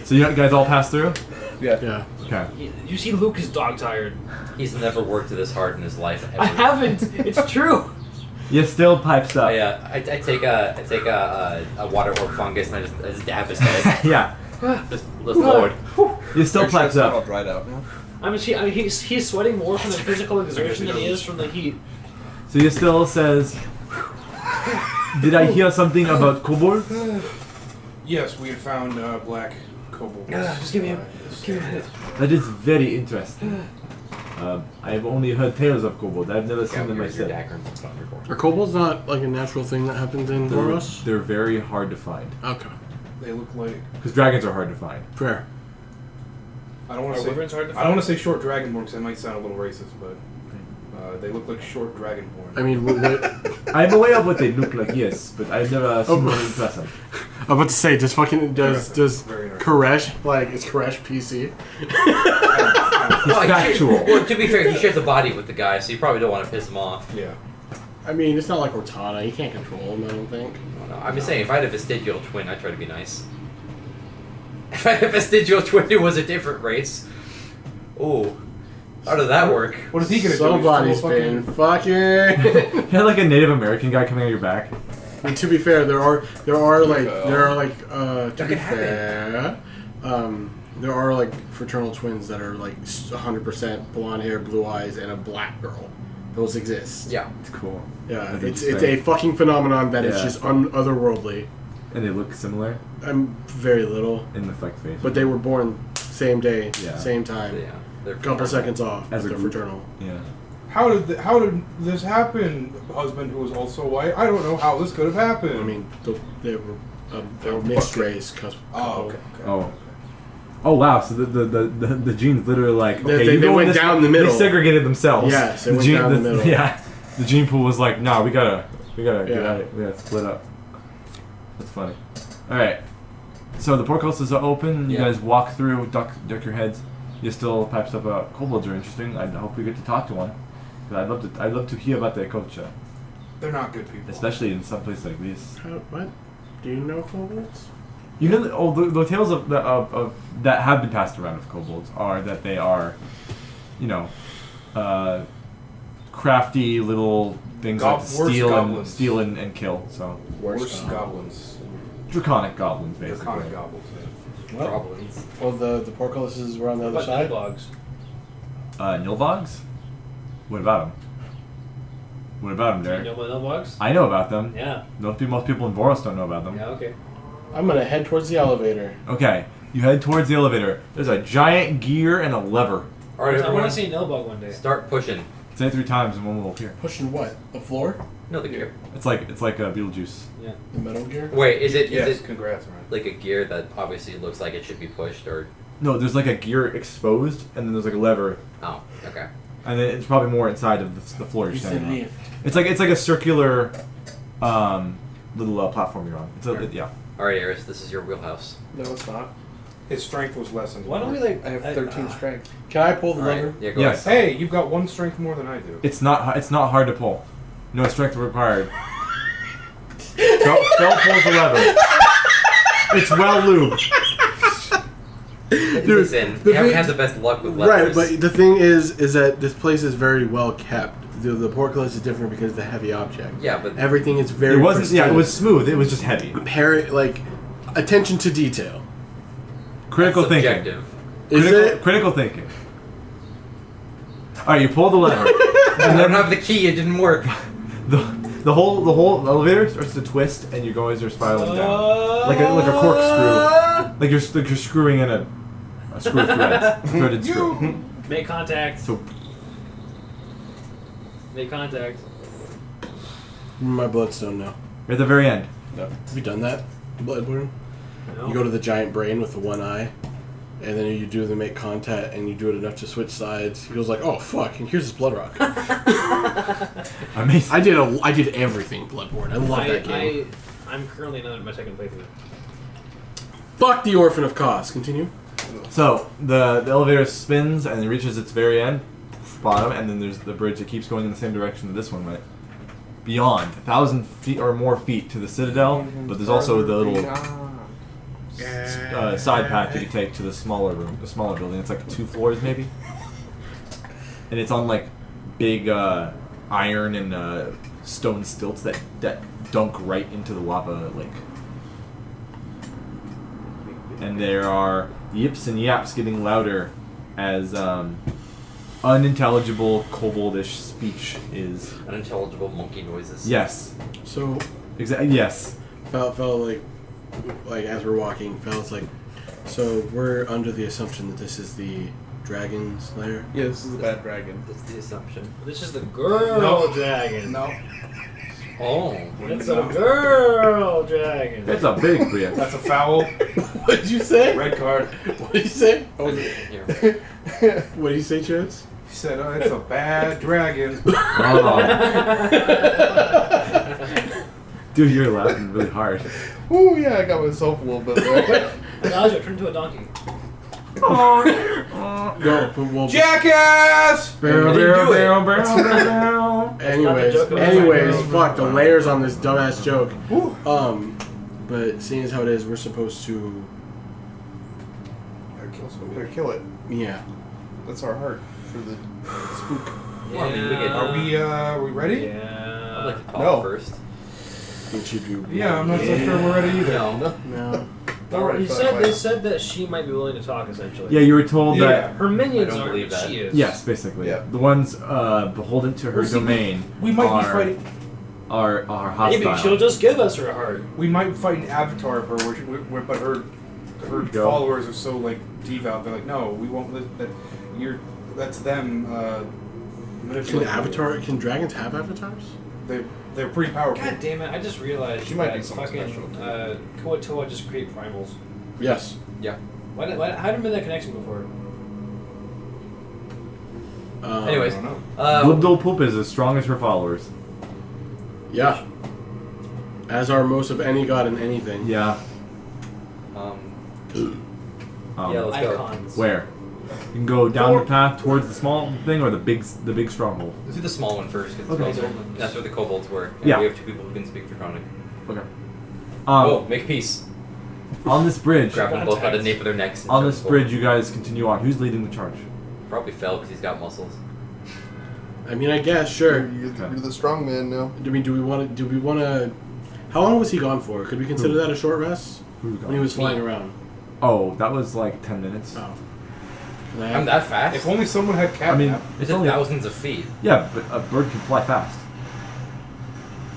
So you guys all pass through.
Yeah.
Okay.
you see Luke is dog tired.
He's never worked this hard in his life ever.
I haven't. It's true.
You still pipes up.
I take a water orb fungus and I just dab his head.
Yeah.
just Lord.
You still
Actually,
pipes
it's all
up.
dried out now.
He's sweating more from the physical exertion than he is from the heat.
So you still says, "Did I hear something about kobolds?"
Yes, we had found black kobolds.
Just give me a minute.
That is very interesting. I have only heard tales of kobolds. I've never seen them myself.
Are kobolds not like a natural thing that happens in Voros?
They're very hard to find.
Okay.
They look like.
Because dragons are hard to find.
Fair.
I don't want
Are
to say.
wyverns hard to
I don't want to say short dragonborn because that might sound a little racist, but they look like short dragonborn.
I mean,
I'm aware of what they look like, yes, but I've never seen one in person.
I'm about to say, does
Very interesting.
Koresh, like, is Koresh PC?
Oh,
factual.
Well, to be fair, he shares a body with the guy, so you probably don't want to piss him off.
Yeah.
I mean, it's not like Cortana. You can't control him, I don't think.
No, I'm just saying, if I had a vestigial twin, I'd try to be nice. If I had a vestigial twin who was a different race, ooh, how does that work?
What is he gonna
Somebody's
do?
been fucking.
You had like a Native American guy coming out your back.
And to be fair, there are like to be
could happen.
fair, there are like fraternal twins that are like 100% blonde hair, blue eyes, and a black girl. Those exist.
Yeah.
It's cool.
Yeah,
That's
it's
insane.
a fucking phenomenon that is
Yeah.
just otherworldly.
And they look similar
I'm very little,
in the like face.
but they were born same day,
Yeah.
same time,
Yeah. They're
couple seconds off.
As a
They're
group.
fraternal.
Yeah.
How did this happen? Husband who was also white. I don't know how this could have happened.
I mean, they were mixed race.
Oh, okay.
Oh. Oh wow! So the genes literally like okay,
They
you go
went
this
down
way.
the middle.
They segregated themselves.
Yes, they went down the middle.
Yeah, the gene pool was like, nah, we gotta get
Yeah.
out of it. We gotta split up. That's funny. All right. So the portcullis are open. You
Yeah.
guys walk through, duck your heads. You still pipes up. Kobolds are interesting. I hope we get to talk to one. But I'd love to hear about their culture,
They're not good people.
especially in some place like this.
What? Do you know kobolds?
You know, the tales of that have been passed around of kobolds are that they are, you know, crafty little things like to
Worse
steal
goblins.
and kill. So
Worse goblins.
draconic goblins, basically.
Draconic goblins. Yeah.
Goblins.
Well, the portcullises were on the other
But
side.
bugs.
Nilvogs? What about them? What about them,
Do you
Derrick?
know about bugs?
I know about them.
Yeah.
Most people in Voros don't know about them.
Yeah. Okay.
I'm gonna head towards the elevator.
Okay, you head towards the elevator. There's a giant gear and a lever.
All right,
I want
everyone,
to see a bug one day.
start pushing.
Say it 3 times and one will appear.
Pushing what? The floor?
No, the gear.
It's like Beetlejuice.
Yeah.
The metal gear?
Wait, is it
Yes, congrats, man.
like a gear that obviously looks like it should be pushed, or?
No, there's like a gear exposed, and then there's like a lever,
Oh, okay.
and then it's probably more inside of the floor you're standing on. It's like a circular little platform you're on. Yeah.
All right, Eris, this is your wheelhouse.
No, it's not. His strength was lessened.
Why don't we like?
I have 13 strength.
Can I pull the
All right,
lever?
yeah, go
Yes.
ahead.
Hey, you've got 1 strength more than I do.
It's not hard to pull. No strength required. Phil pulls the lever. It's well lubed.
Listen,
the
you haven't
thing-
had the best luck with
Right,
levers.
but the thing is that this place is very well kept. The portcullis is different because of the heavy object.
Yeah, but
Everything is very.
It wasn't. Yeah, it
pristine.
was smooth. It was just heavy.
Like attention to detail.
Critical
that's
thinking.
subjective.
Is it?
Critical thinking. All right, you pull the lever.
I don't have the key. It didn't work.
The whole elevator starts to twist, and you guys are spiraling down like a corkscrew. Like you're screwing in a screw threaded screw.
Make contact.
So
Make contact.
My bloodstone now.
you're at the very end.
Have you done that? Bloodborne?
No.
You go to the giant brain with the one eye, and then you do the make contact, and you do it enough to switch sides. He goes like, "Oh fuck!" And here's his blood rock.
Amazing.
I did everything Bloodborne. I love that game.
I'm currently in my second playthrough.
Fuck the Orphan of Kos. Continue.
So the elevator spins and it reaches its very end, bottom, and then there's the bridge that keeps going in the same direction that this one went. Beyond 1,000 feet or more feet to the Citadel, but there's also the little side path that you take to the smaller room, the smaller building. It's like 2 floors maybe, and it's on like big iron and stone stilts that dunk right into the lava lake. And there are yips and yaps getting louder as unintelligible koboldish speech is.
Unintelligible monkey noises.
Yes.
So,
Yes.
felt like as we're walking, felt like. So we're under the assumption that this is the dragon's lair.
Yeah, this is the bad dragon.
That's the assumption.
This is the girl dragon.
No.
Oh.
It's a girl dragon.
It's a big bitch.
That's a foul.
What did you say?
Red card.
What did you say?
Here.
What did you say, Chance?
He said, "Oh, it's a bad dragon."
Oh. Dude, you're laughing really hard.
Ooh, yeah, I got myself a little bit there.
Elijah, turn into a donkey.
No, but we'll.
Jackass!
Anyways, fuck the layers on this dumbass joke. But seeing as how it is, we're supposed to.
Better kill it.
Yeah.
That's our heart for the spook.
Well, I mean, we get-
Are we ready?
Yeah.
I'd like to talk
No.
first.
Did you do?
Yeah, I'm not so sure we're ready either.
No.
No.
Well, they said that she might be willing to talk, essentially.
Yeah, you were told
Yeah.
that.
Her minions
I don't
aren't,
believe
but
that.
she is.
Yes, basically.
Yeah.
The ones beholden to her
Well, see,
domain
We might
are,
be fighting.
are hostile.
Maybe she'll just give us her heart.
We might fight an avatar of her, but her
Go.
followers are so like devout. They're like, no, we won't let that. That's them.
Can
Manipulating.
Can dragons have avatars?
They're pretty powerful.
God damn it! I just realized
She might
that
be something
fucking
special.
Koatoa just create primals.
Yes.
Yeah.
How did I make that connection before?
Anyways,
I don't know.
Glibdol Poop is as strong as her followers.
Yeah. As are most of any god in anything.
Yeah.
Yeah, let's go.
Icons.
Where? You can go down the path towards the small thing or the big stronghold.
Let's do the small one first, because
Okay.
that's where the kobolds were. And
Yeah.
we have 2 people who can speak Draconic.
Okay.
Oh, make peace.
On this bridge,
Grab them both by the nape of their necks. and
on
start
this
forward.
bridge, you guys continue on. Who's leading the charge?
Probably fell because he's got muscles.
I mean, I guess sure.
You're the strong man now.
Do we want to? How long was he gone for? Could we consider that a short rest
Who's
when he was flying
Me.
around?
Oh, that was like 10 minutes.
Oh.
I'm that fast?
If only someone had catnap.
I mean,
It's thousands of feet.
yeah, but a bird can fly fast.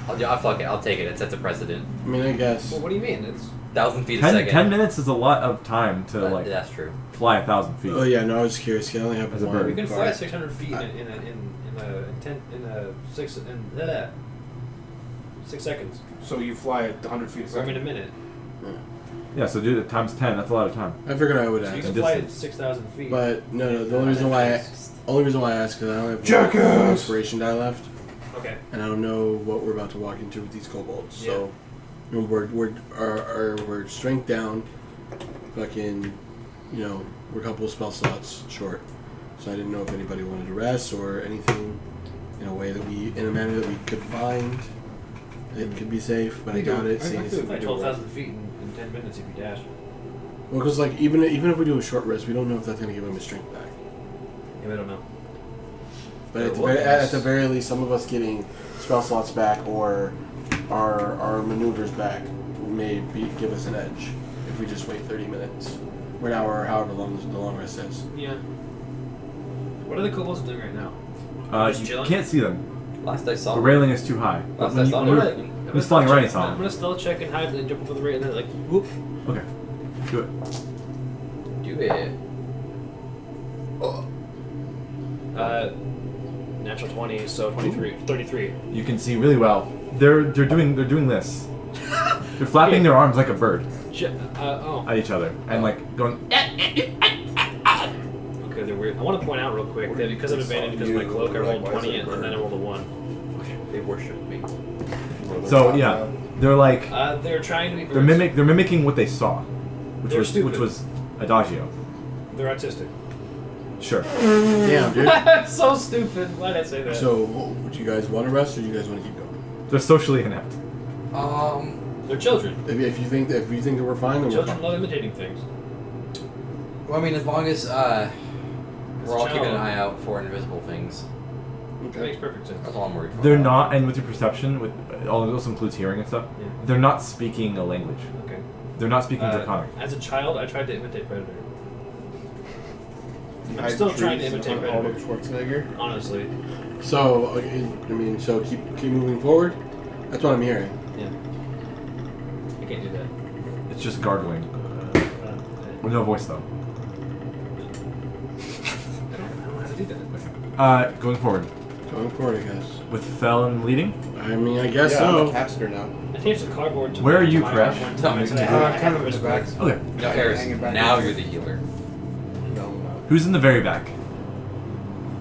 Fuck it. I'll take it. It sets a precedent.
I mean, I guess.
Well, what do you mean? It's
1,000 feet a
10,
second.
10 minutes is a lot of time to like
That's true.
fly 1,000 feet.
Oh yeah, no, I was curious. I only have
As a
one.
bird.
you can fly 600 feet in 6 seconds.
So you fly at 100 feet a
Or I
second.
mean a minute.
Yeah, so do it times 10. That's a lot of time.
I figured I would
So you
ask.
can fly at 6,000 feet.
But no. The only reason why I asked is because I only have
Jackass!
one inspiration die left,
Okay.
and I don't know what we're about to walk into with these kobolds. So we're strength down. Fucking, we're a couple of spell slots short. So I didn't know if anybody wanted to rest or anything in a manner that we could find. It could be safe, but I doubt it.
I could fly 12,000 feet in 10 minutes if you dash.
Well, because even if we do a short rest, we don't know if that's going to give him his strength back.
Yeah, I don't know.
But at the very least, some of us getting spell slots back or our maneuvers back may give us an edge if we just wait 30 minutes, or an hour, or however long the long rest is.
Yeah. What are the kobolds doing right now? Just
You
chilling?
can't see them.
Last I saw.
The railing is too high.
Last
When
I
you-
saw.
when you're- He's flying right, it's
I'm
on.
gonna stealth check and hide and jump over the railing and then like whoop.
Okay, do it.
Do it.
Natural 20, so 33.
You can see really well. They're doing this. They're flapping their arms like a bird at each other and like going.
Okay, they're weird. I want to point out real quick that because of advantage, because of my cloak, I rolled 20 and then I rolled a 1.
Okay. They worship me.
So yeah, they're like
They're trying to be birds.
they're mimicking what they saw, which
They're
was
stupid.
Adagio.
They're autistic.
Sure.
Damn, dude.
So stupid. Why did I say that?
So, would you guys want to rest, or do you guys want to keep going?
They're socially inept.
They're children.
If you think that we're fine, then we're
Children
fine.
love imitating things.
Well, I mean, as long as we're all keeping an
child.
eye out for invisible things.
That makes perfect sense.
That's all I'm worried for.
They're not, and with your perception, with all this includes hearing and stuff.
Yeah.
They're not speaking a language.
Okay.
They're not speaking Draconic.
As a child, I tried to imitate Predator. I'm
Hide
still trying to
trees
imitate
on Arnold
Predator.
Schwarzenegger.
Honestly.
So, so keep moving forward. That's what I'm hearing.
Yeah. I can't do that.
It's just gargling. With no voice though.
I don't know how to do that.
Going forward.
Going forward, I guess.
With Felon leading?
I mean, I guess
I'm
so.
a caster now.
I taped some cardboard to
Where are you,
my
Crash?
arm one time, so I
kind of
had
in the back.
Okay.
No, Harris, now you're the healer.
No,
Who's in the very back?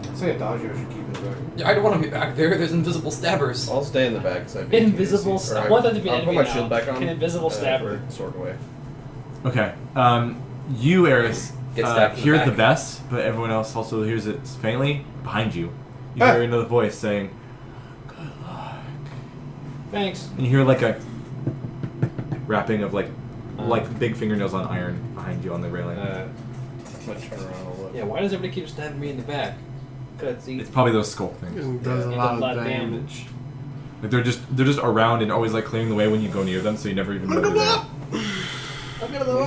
I'd say Adagio should keep it back.
Yeah, I don't want to be back there. There's invisible stabbers.
I'll stay in the back. So I
Invisible. I want that to be an
I'll put
enemy
my shield
now.
back on.
An invisible stabber.
put the sword away.
Okay. You, Eris,
Get stabbed in the
hear it the
back.
best, but everyone else also hears it faintly behind you. You hear another voice saying, "Good luck."
Thanks.
And you hear like a rapping of like big fingernails on iron behind you on the railing.
Let's turn around a little.
Yeah, why does everybody keep stabbing me in the back? Cutscene.
It's probably those skull things.
It does a
It
lot
does
of damage.
damage.
Like they're just around and always like clearing the way when you go near them, so you never even know they're there.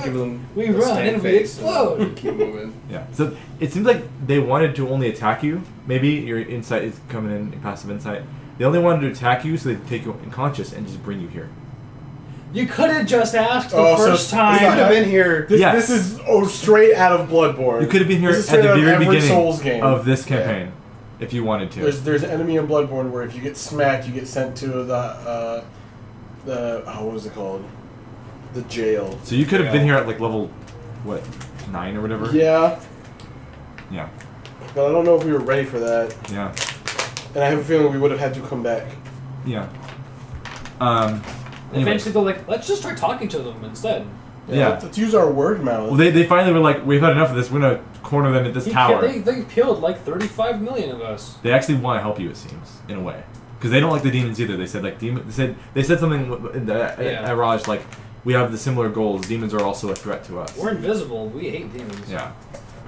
Give them
We
a
run
stand
and we
face
explode.
Keep moving.
Yeah. So it seems like they wanted to only attack you. Maybe your insight is coming in, your passive insight. They only wanted to attack you so they take you unconscious and just bring you here.
You could have just asked the
Oh,
first
so
time.
you could have been here. This,
Yes.
this is straight out of Bloodborne.
You could have been here
This is
at the
straight out of
very
every
beginning
Souls game.
of this campaign, if you wanted to.
There's an enemy in Bloodborne where if you get smacked, you get sent to the what was it called? The jail.
So you could have been here at like level, what, 9 or whatever?
Yeah,
Yeah.
but I don't know if we were ready for that,
Yeah.
and I have a feeling we would have had to come back.
Yeah. Anyway.
Eventually, they're like, let's just start talking to them instead.
Yeah.
Let's use our word mouth.
Well, they finally were like, we've had enough of this. We're gonna corner them at this tower.
They killed like 35 million of us.
They actually want to help you, it seems, in a way, because they don't like the demons either. They said like they said something in the at Raj like, we have the similar goals. Demons are also a threat to us.
We're invisible. We hate demons.
Yeah.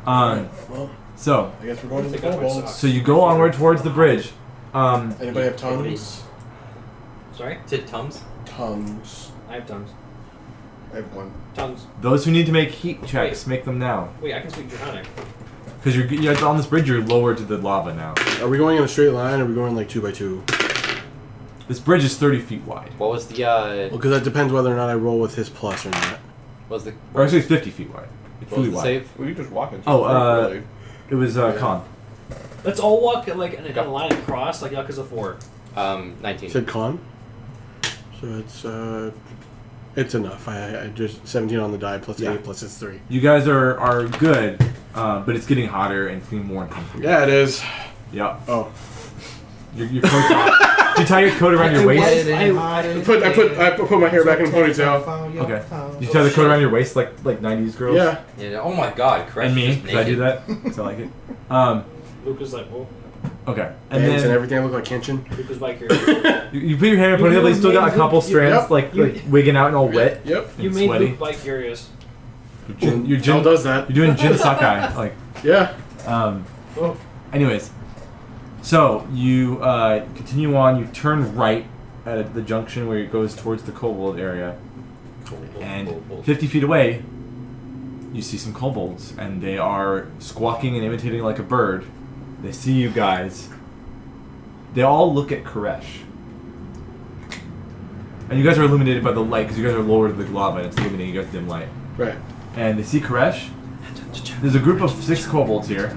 Well,
So
I guess we're going to the
Take off my
kobolds.
socks.
so you go onward towards the bridge.
Anybody have tongues?
Sorry?
Is it Tums?
Tongues.
I have tongues.
I have one.
Tongues.
Those who need to make heat checks, make them now.
Wait, I can speak Draconic.
Because you're on this bridge, you're lower to the lava now.
Are we going in a straight line, or are we going like 2 by 2?
This bridge is 30 feet wide.
What was the
Well, because that depends whether or not I roll with his plus or not.
what was the
Or actually, it's 50 feet wide. It's
what was
really
the
wide.
save?
Well, you just walk into
Oh, it was con.
Let's all walk like in a line across, like Yakuza 4.
19.
You said con? So it's enough. I just 17 on the die plus 8 plus it's 3.
You guys are good, but it's getting hotter and it's getting more intense.
Yeah, it is.
Yeah.
Oh.
Your coat's on. Do you tie your coat around your waist?
I put my hair back in a ponytail.
Okay. You tie the coat around your waist like 90s girls?
Yeah.
Yeah. Oh my God, Crash
And me,
is
because I do
naked.
that. Because I like it.
Luke is like, whoa.
Okay.
And
And then
everything I look like Kenshin.
Luke is like,
you put your hair in a ponytail, but you still got a couple strands like wigging out and all wet.
Yep.
you
and
made
sweaty.
Luke bi-curious.
You're
Jill does that.
You're doing Jin Sakai. Like,
Yeah.
anyways. So, you continue on, you turn right at the junction where it goes towards the kobold area. And 50 feet away, you see some kobolds, and they are squawking and imitating like a bird. They see you guys. They all look at Koresh. And you guys are illuminated by the light, because you guys are lower to the lava, and it's illuminating you guys dim light.
Right.
And they see Koresh. There's a group of 6 kobolds here.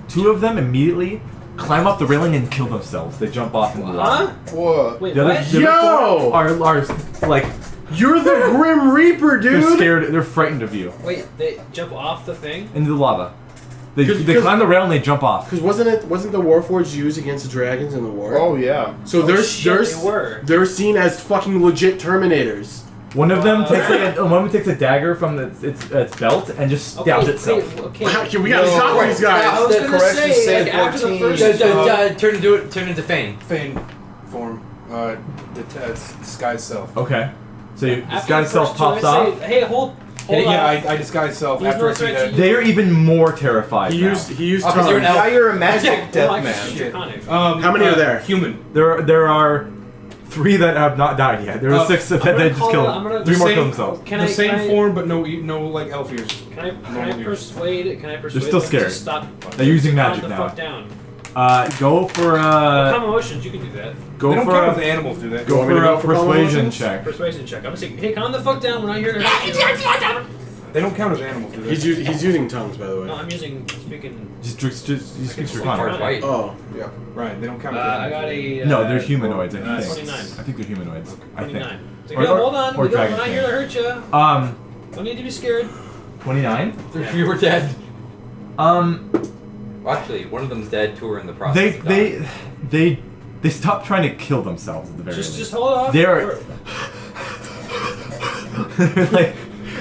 2 of them immediately climb up the railing and kill themselves. They jump off into the lava.
What?
Wait,
The other,
what?
the other
Yo!
4 are like,
You're the Grim Reaper, dude!
they're scared, they're frightened of you.
Wait, they jump off the thing?
Into the lava. They
'Cause-
climb the rail and they jump off.
Because wasn't the Warforged used against the dragons in the war?
Oh, yeah.
So
Oh, shit, they were.
they're seen as fucking legit Terminators.
One of them takes a dagger from its belt and just stabs itself.
Wait, okay.
Wow, we gotta stop these
I
guys.
was
The
gonna
correction
say,
said
like, after the
14.
first...
Turn into Fane.
Fane form. Disguise self.
Okay. So this
after
guy's
the
self
first two,
pops
I
off.
say, hey, hold
Yeah,
on.
I disguise self
He's
after I
no
see
threat
that.
to
They are even more terrified
He
now.
used
Oh, 'cause
tongue.
you're an elf.
Now you're a magic death
Like,
man.
it's draconic.
How many are there?
Human.
There are 3 that have not died yet. There are 6 that they just killed.
I'm gonna-
3 more
the
kill
same-
themselves.
The same form, but no like elf ears.
Can I persuade
They're
them
still scared.
to stop?
They're using
Calm
magic
the
now.
fuck down.
Go for
Calm emotions, you can do that.
go
They don't
for
count as
a
animals, do they?
go
want me to
for
go
a
for calm
persuasion
emotions?
check.
Persuasion check. I'm gonna say, hey, calm the fuck down. We're not here to hurt you.
They don't count as animals, do they?
He's using tongues, by the way.
No, I'm speaking.
Just you speak
Hard
Draconic.
right.
Oh.
Yeah.
Right, they don't count as
I
animals.
got a.
No, they're humanoids. I think.
29.
I think they're humanoids. I think.
29. So,
Or-
yeah, hold on.
or
We're
dragon
not here to hurt you. Don't need to be scared.
29.
If you were dead.
Well,
Well, actually, one of them's dead. 2 are in the process. of dying.
they stopped trying to kill themselves at the very
Just
least.
hold off.
They're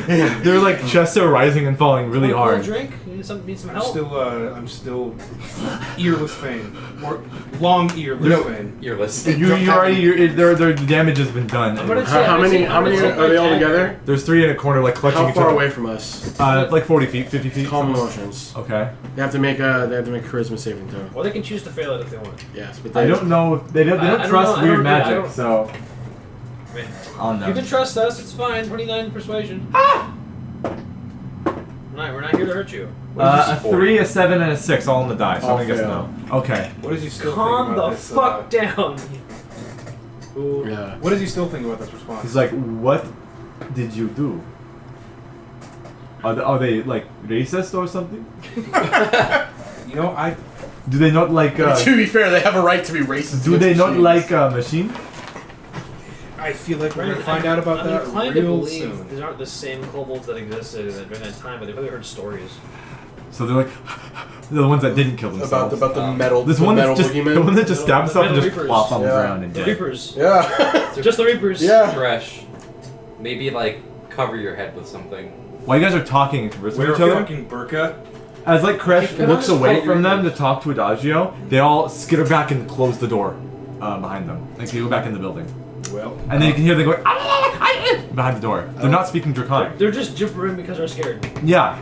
they're like chests are rising and falling really
Want a
hard.
drink? Need some help?
I'm still earless Fane. Or long earless Fane.
Earless.
Their damage has been done.
I'm gonna
How many are they all together?
There's 3 in a corner like clutching
How
each
far
other.
away from us?
Like 40 feet, 50 feet.
Calm emotions.
Okay.
They have to make a charisma saving throw.
Well, they can choose to fail it if they want.
Yes, but
I don't know. They don't
I don't
trust
know, I
weird
don't- I
magic,
don't-
so
Man.
on them.
You can trust us. It's fine. 29 persuasion. We're not here to hurt you.
A 3, a 7, and a 6 all in the die. So
All
I'm gonna guess
fail.
no. Okay.
What does he still
Calm
think
the
about this?
fuck down. Ooh.
Yeah.
What does he still think about this response?
He's like, what did you do? Are they like racist or something?
You know,
Do they not like?
To be fair, they have a right to be racist.
Do they
against
not
machines.
like machine?
I feel like we're
Right,
gonna find out about
I'm
that
inclined to
real
believe
soon.
these aren't the same kobolds that existed during that time, but they've probably heard stories.
So they're like, they're the ones that didn't kill themselves.
about the metal?
This
the
one
metal
that's just
boogeyman?
the one that just stabbed himself and
Metal
just
Reapers.
plopped on the
Yeah.
ground and
The
dead.
Reapers.
Yeah.
Just the Reapers.
Yeah.
Fresh. Maybe like cover your head with something.
While you guys are talking and conversing with
Wear
each
a
other,
fucking burqa.
as like Kresh
Hey,
looks
can I
away
just
from
call
them
you-
to talk to Adagio, they all skitter back and close the door behind them. Like they go back in the building.
Well,
And then you can hear them going behind the door. They're not speaking Draconic.
They're just gibbering because they're scared.
Yeah.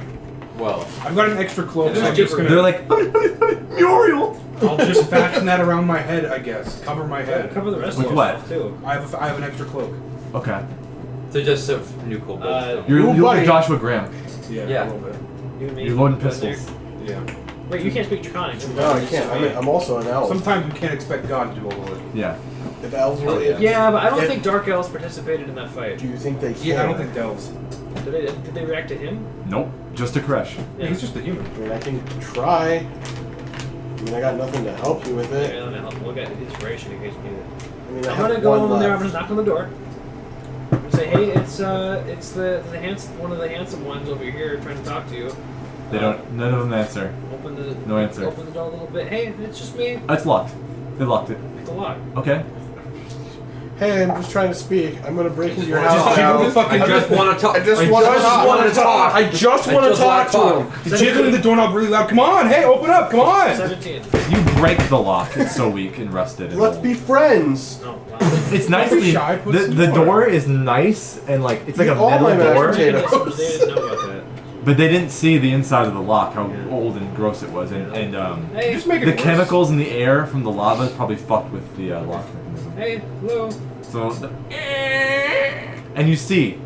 Well,
I've got an extra cloak, so
They're
I'm just gonna.
They're like, Muriel!
I'll just fasten that around my head, I guess. Cover my head.
Cover the rest
With
of
what?
yourself, too.
I have an extra cloak.
Okay.
so just a new kobolds.
You look
buddy.
like Joshua Graham.
Yeah,
Yeah.
a little bit.
You and me.
You're loading
Go in
pistols.
Yeah.
there. Wait, you can't speak Draconic.
No, I can't. I'm also an elf.
Sometimes we can't expect God to do all of it.
Yeah.
If elves were,
Yeah, but I don't think Dark Elves participated in that fight.
Do you think they? Can?
Yeah, I don't think Delves.
Did they react to him?
Nope, just to Koresh.
Yeah, he's just a human.
I mean, I can try. I mean, I got nothing to help you with it.
Yeah, let me help. Look at inspiration in case you need it.
I mean,
I'm gonna go in there. I'm gonna knock on the door. And say, hey, it's the one of the handsome ones over here trying to talk to you.
They don't. None of them answer. No answer.
Open the door a little bit. Hey, it's just me.
It's locked. They locked it.
It's a lock.
Okay.
Hey, I'm just trying to speak. I'm gonna break into your house
Just
now.
give him the fucking.
I just want to talk.
I just want to talk. I just want to talk to him.
He's jiggling the doorknob really loud. Come on, hey, open up. Come on.
17.
You break the lock. It's so weak and rusted. And
Let's
old.
be friends.
No, wow.
It's
Don't be
nicely.
shy, put
The
some
door
more.
is nice and like it's like a
Eat all
metal
my mashed
door.
potatoes.
They didn't know about that.
But they didn't see the inside of the lock, how
Yeah.
old and gross it was, and
Hey,
Just make it
the
worse.
chemicals in the air from the lava probably fucked with the lock mechanism.
hey, hello.
So, and you see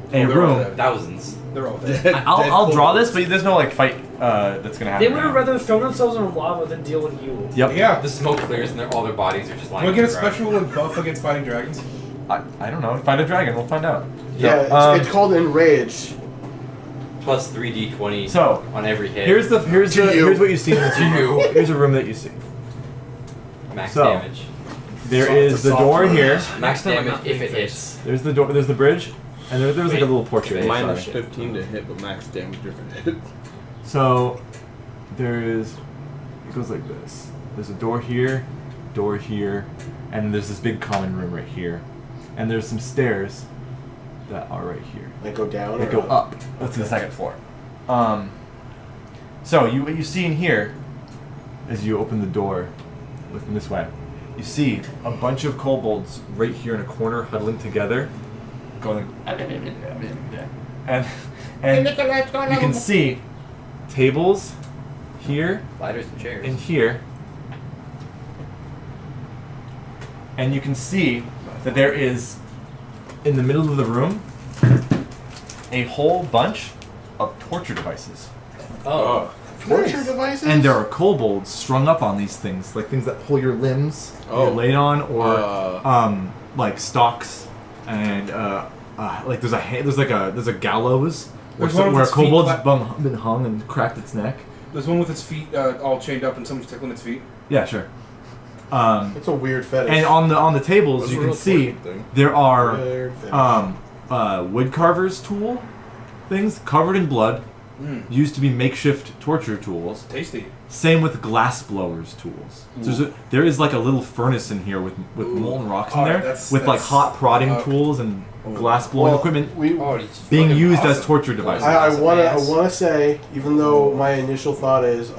a
they're all
room.
dead.
Thousands.
They're all dead.
I'll draw this, but there's no like fight that's gonna happen.
They would have rather thrown themselves in lava than deal with you.
Yep.
Yeah.
The smoke clears and all their bodies are just lying.
Do I get a
on the ground.
special like, buff against fighting dragons?
I don't know. Find a dragon. We'll find out.
Yeah, it's called enrage.
Plus 3d20
So
on every hit.
here's what you see. Here's a room that you see.
max
so-
damage.
There is the door here.
Max damage if it hits.
There's the door. There's the bridge, and there's like a little portrait.
Wait.
Minus
Sorry.
15 to hit, but max damage different hit.
So there is. It goes like this. There's a door here, and then there's this big common room right here, and there's some stairs that are right here.
Like go down.
They
or
go up.
That's the second floor. So what you see in here,
As you open the door, looking this way, you see a bunch of kobolds right here in a corner huddling together, going, and you can see tables here
Ladders and chairs.
and here, and you can see that there is in the middle of the room a whole bunch of torture devices.
Oh.
torture devices.
And there are kobolds strung up on these things, like things that pull your limbs, you're laid on, or like stalks, and like there's a gallows where,
There's one with
where a
its feet
kobold's been hung and cracked its neck.
There's one with its feet all chained up and someone's tickling its feet.
Yeah, sure.
It's a weird fetish.
And on the tables
That's
you
a
can
real
see
torture thing.
there are
Weird fetish.
wood carver's tool things covered in blood, used to be makeshift torture tools.
Tasty.
Same with glass blowers tools. So there is like a little furnace in here with molten rocks in there, with like hot prodding tools and glass blowing equipment being used as torture devices.
I wanna say, even though my initial thought is,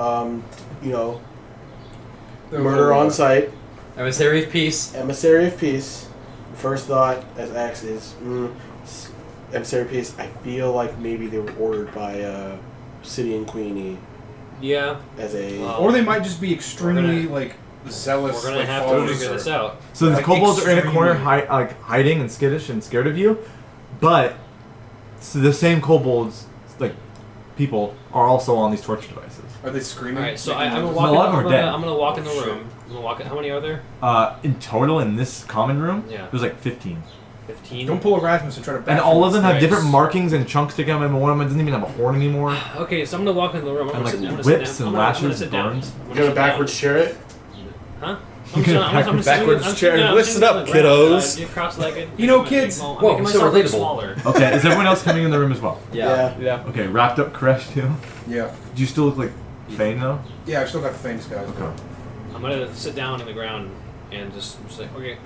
murder on site,
Emissary of Peace.
emissary of peace. First thought as X is emissary of peace. I feel like maybe they were ordered by City and Queenie
Yeah.
as a.
Or they might just be extremely like zealous.
We're gonna
like,
have to
followers
figure
or-
this out.
So the
Like,
kobolds are in a corner,
extremely-
hiding and skittish and scared of you, but so the same kobolds, like people, are also on these torture devices.
Are they screaming?
Alright, so
Making
I'm gonna
noises?
walk.
A lot of them are dead.
I'm gonna walk in the room. I'm gonna walk. How many are there?
In total, in this common room,
Yeah.
there's like 15,
15.
Don't pull a Rasmus and try to.
and all of them have
Right.
different markings and chunks to them. And one of them doesn't even have a horn anymore.
Okay, so I'm gonna walk in the room. I'm
And,
gonna
like,
sit, I'm gonna
whips
sit down.
and
I'm gonna
lashes
sit down.
burns.
I'm
You gonna
sit down.
backwards chair it?
Huh?
You can
backwards chair. Listen up, kiddos.
You're cross-legged.
You know, kids.
I'm
Whoa,
making
so
myself look
relatable.
smaller.
Okay, is everyone else coming in the room as well?
Yeah.
Yeah.
Okay, wrapped up Koresh too.
Yeah.
Do you still look like Fane though?
Yeah, I've still got the famous guys.
Okay.
I'm gonna sit down on the ground and just like, okay.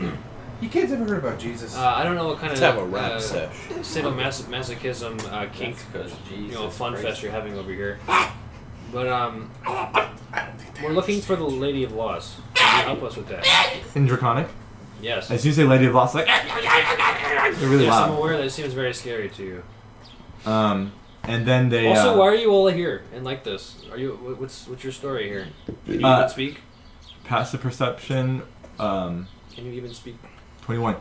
You kids ever heard about Jesus?
I don't know what kind
Let's
of
have a rap sesh.
sadomasochism kink,
Because
fun fest you're having over here. But we're looking for the Lady of Loss. Can you help us with that?
In Draconic,
Yes.
as you say, Lady of Lost, like they're really
Yes, I'm
loud.
aware that it seems very scary to you.
And then they
Also, why are you all here and like this? Are you? What's your story here? Can you even speak?
passive perception.
Can you even speak?
21.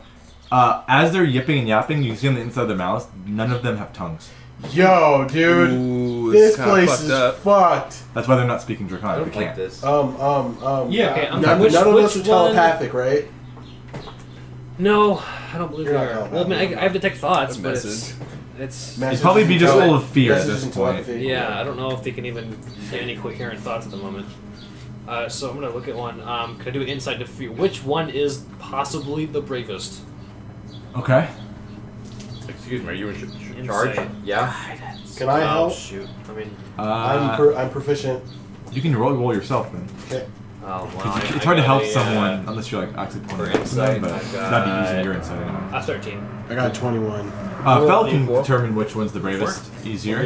As they're yipping and yapping, you see on the inside of their mouths, none of them have tongues.
Yo, dude,
Ooh,
this
kinda
place
fucked
is
up.
fucked.
That's why they're not speaking Draconic.
I
They
don't like
can't.
this.
Yeah.
Okay,
None of us are
one-
telepathic, right?
No, I don't believe
You're
we
not
are.
helping
Well, I mean, I have detect thoughts,
A
but
message.
it's
It'd probably be just full of fear at
Messages
this
and
point.
telepathy.
yeah. I don't know if they can even get any coherent thoughts at the moment. So I'm gonna look at one. Can I do an insight to fear? Which one is possibly the bravest?
Okay.
Excuse me, are you in
Insight.
charge? Yeah.
Can I
Oh
help?
shoot! I mean,
I'm proficient.
You can roll yourself then.
Okay.
oh well.
It's hard to help someone unless you're like actually
for
pointing out to them,
insight,
but
I've
that'd be
got-
using your insight anyway.
13.
I got 21.
Fel can determine which one's the bravest. Easier.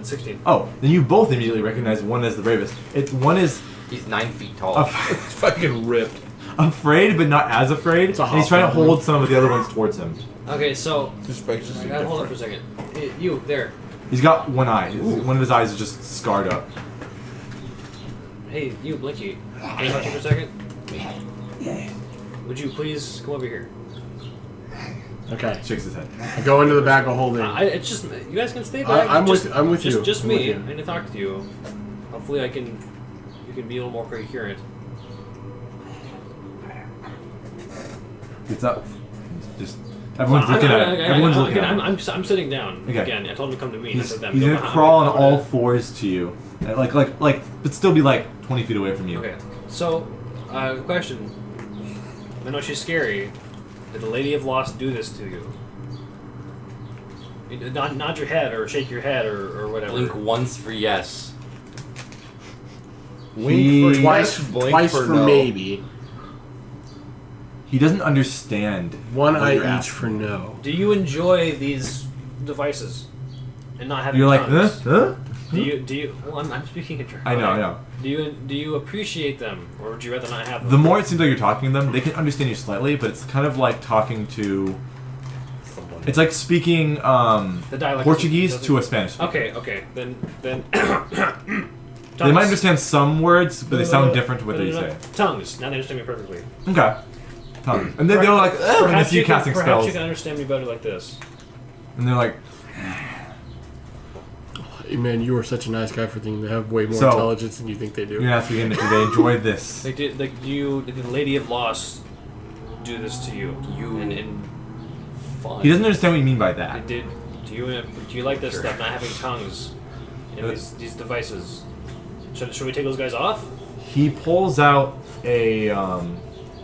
16.
Oh, then you both immediately recognize one as the bravest. One is
He's 9 feet tall.
Fucking ripped.
afraid, but not as afraid,
It's a
and he's trying to
hobgoblin.
hold some of the other ones towards him.
Okay, so
This spike's just
I gotta hold up for a second. Hey, you there?
He's got one eye. One of his eyes is just scarred up.
Hey, you, Blinky. Can you talk to me for a second? Would you please come over here?
Okay.
Shakes his head.
I go into the bag of holding.
It's just you guys can stay back.
I'm
Just-
with you.
Just
I'm with
me.
you.
I need to talk to you. Hopefully, you can be a little more coherent.
Gets up. Just everyone's looking at him. Everyone's looking at him.
I'm sitting down.
Okay.
Again, I told him to come to me. And I
He's
said them.
gonna crawl on all fours to you, but still be like 20 feet away from you.
Okay. So, question. I know she's scary. Did the Lady of Lost do this to you? Nod your head or shake your head or whatever.
Blink once for yes.
Wink for
Twice,
yes, blink
twice
for
for
no.
maybe.
He doesn't understand.
One
what
eye
you're
each
asking.
for no.
Do you enjoy these devices and not having
You're like,
tongues?
huh?
Do you? Well, I'm speaking in German.
I know.
Do you appreciate them, or would you rather not have them?
The more it seems like you're talking to them, they can understand you slightly, but it's kind of like talking to. It's like speaking
The dialect
Portuguese
doesn't-
to a Spanish speaker.
Okay. Then.
They might understand some words, but they sound different to what they say.
Tongues. Now they understand me perfectly.
Okay. Tongue. And then they're like, oh, and they see you casting
perhaps
spells.
you can understand me better like this.
And they're like,
Hey, man, you are such a nice guy for thinking they have way more
So-
intelligence than you think they do.
you're gonna ask again if they enjoy this.
Did the Lady of Lost do this to you? And
Fun.
He doesn't understand what you mean by that.
do you like this
Sure.
stuff? Not having tongues in these devices. Should we take those guys off?
He pulls out a.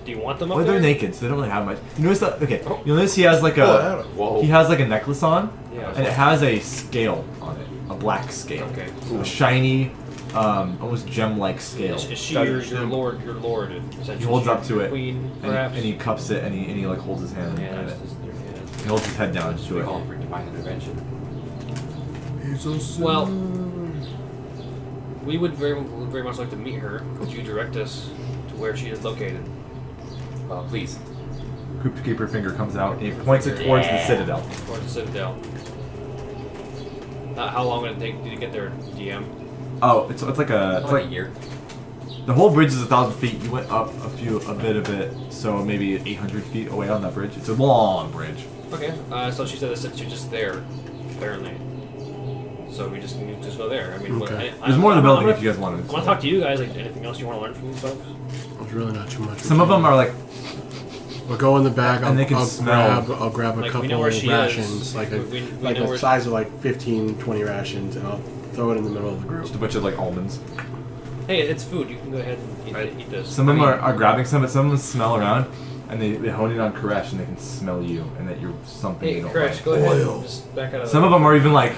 Do you want them up
Well,
there?
they're naked, so they don't really have much. You notice that? Okay, you notice he has like a.
Whoa.
He has like a necklace on,
Yeah.
and it has a scale on it, a black scale,
Okay.
a shiny, almost gem-like scale.
Is she your lord? Your lord. Essentially.
He holds up to it,
Queen,
and
perhaps.
he cups it, and he like holds his hand
Yeah,
at
it's
it.
just-
He holds his head down
Just
to it.
call for divine intervention.
Well, we would very much like to meet her. Could you direct us to where she is located?
Please.
Crypt Keeper finger comes out, and he points it towards the citadel.
Towards the Citadel. How long would it take to get there, DM?
Oh, it's like a
Like a year.
the whole bridge is 1,000 feet. You went up a bit of it, so maybe 800 feet away on that bridge. It's a long bridge.
Okay. So she said that she's just there, apparently. So we just need to just go there. I mean,
Okay.
There's more in the building
I'm
if you guys want to.
I want to talk to you guys. Like anything else you want to learn from these folks?
There's really not too much.
Some of them are like
We'll go in the bag.
And they can smell.
I'll grab a
Like, we
couple
know where she
rations,
is.
like
We know
the
where
size of like 15, 20 rations, and I'll throw it in the middle of the group.
just a bunch of like almonds.
Hey, it's food. You can go ahead and eat this.
Some of them are grabbing some, but some of them smell around, and they hone in on Koresh, and they can smell you, and that you're something
Hey,
they don't
Crash,
like.
go ahead and just back out of
Some of them are even like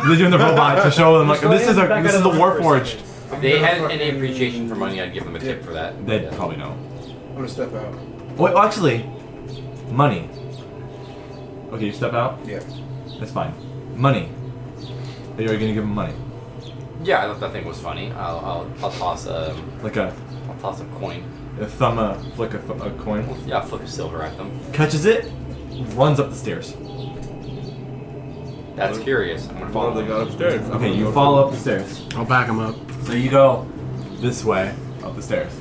they're doing the robot to show them like
Just go
this is
ahead and
the
back out of the room for a
Warforged.
second.
If they had any appreciation for money, I'd give them a tip for that.
They'd probably know.
I'm gonna step out.
Wait, well, actually, money. Okay, you step out.
Yeah.
That's fine. Money. Are you gonna give them money?
Yeah, I thought that thing was funny. I'll toss a
Like a
coin.
flick a coin.
Yeah, I'll flick a silver at them.
Catches it, runs up the stairs.
That's curious. I'm gonna follow
They
them.
got upstairs.
Okay, you follow up the stairs.
I'll back them up.
So you go this way up the stairs.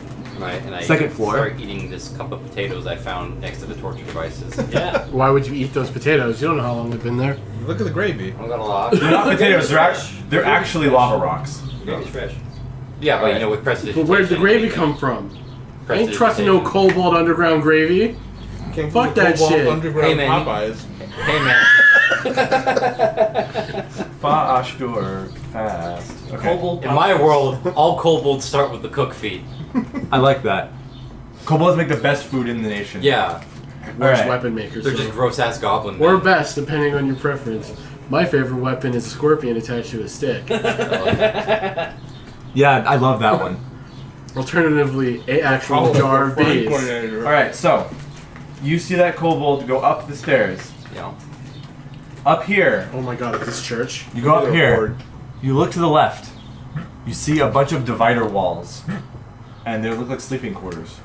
And I
Second floor.
start eating this cup of potatoes I found next to the torture devices.
Yeah.
Why would you eat those potatoes? You don't know how long they've been there.
Look at the gravy.
I got a lot.
They're not potatoes. They're actually lava rocks.
Gravy's fresh.
Yeah, but
Alright.
you know, with prestidigitation.
But where'd the gravy come from? I ain't trusting no
Prestidigitation.
kobold underground gravy.
Came
Fuck
from the
that
Cobalt
shit.
Underground
Hey, man.
Popeyes.
Hey, man.
Faster, fast. Okay.
In my world, all kobolds start with the cook feet.
I like that. Kobolds make the best food in the nation.
Yeah,
Worst
Alright.
weapon makers.
they're
so-
just gross ass goblin
Or
men.
best, depending on your preference. My favorite weapon is a scorpion attached to a stick.
Yeah, I love that one.
Alternatively, a actual
Probably
jar of
Frank
bees.
pointed at it.
Alright, so you see that kobold go up the stairs.
Yeah.
Up here,
Oh my god, at this church.
you go up
They're
here,
bored.
you look to the left, you see a bunch of divider walls. And they look like sleeping quarters.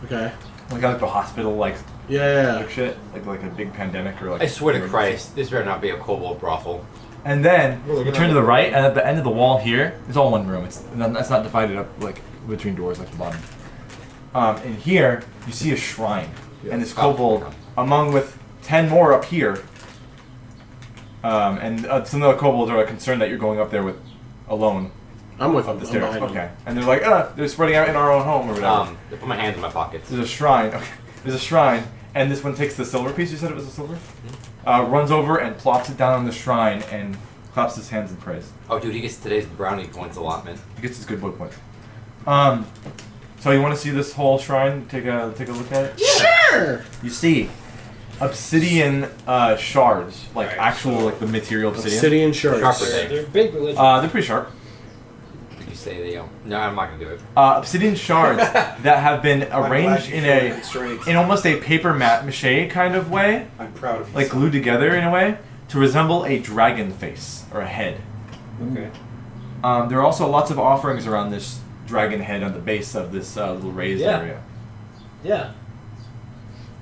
Okay.
Like the hospital, like
Yeah.
shit, like a big pandemic or like.
I swear to Christ, this better not be a kobold brothel.
And then
Well, they're
you
gonna
turn to
have
the right, and at the end of the wall here, it's all one room. It's not divided up like between doors like the bottom. And here you see a shrine, and this kobold, among with 10 more up here. And some of the kobolds are concerned that you're going up there with alone
I'm with
up
them.
the
I'm
stairs.
behind
Okay,
them.
and they're like, they're spreading out in our own home or whatever.
I put my hands in my pockets.
There's a shrine. Okay. There's a shrine, and this one takes the silver piece. You said it was a silver. Runs over and plops it down on the shrine and claps his hands in praise.
Oh, dude, he gets today's brownie points allotment.
He gets his good boy point. So you want to see this whole shrine? Take a look at it.
Sure!
You see obsidian shards, like
Right,
actual like the material obsidian.
Obsidian shards.
Sharper day.
They're big religion.
They're pretty sharp.
You say they No, I'm not gonna do it.
Obsidian shards that have been arranged in almost a paper mache kind of way,
I'm proud of you.
like glued together in a way to resemble a dragon face or a head.
Okay.
There are also lots of offerings around this dragon head on the base of this little raised
Yeah.
area.
Yeah.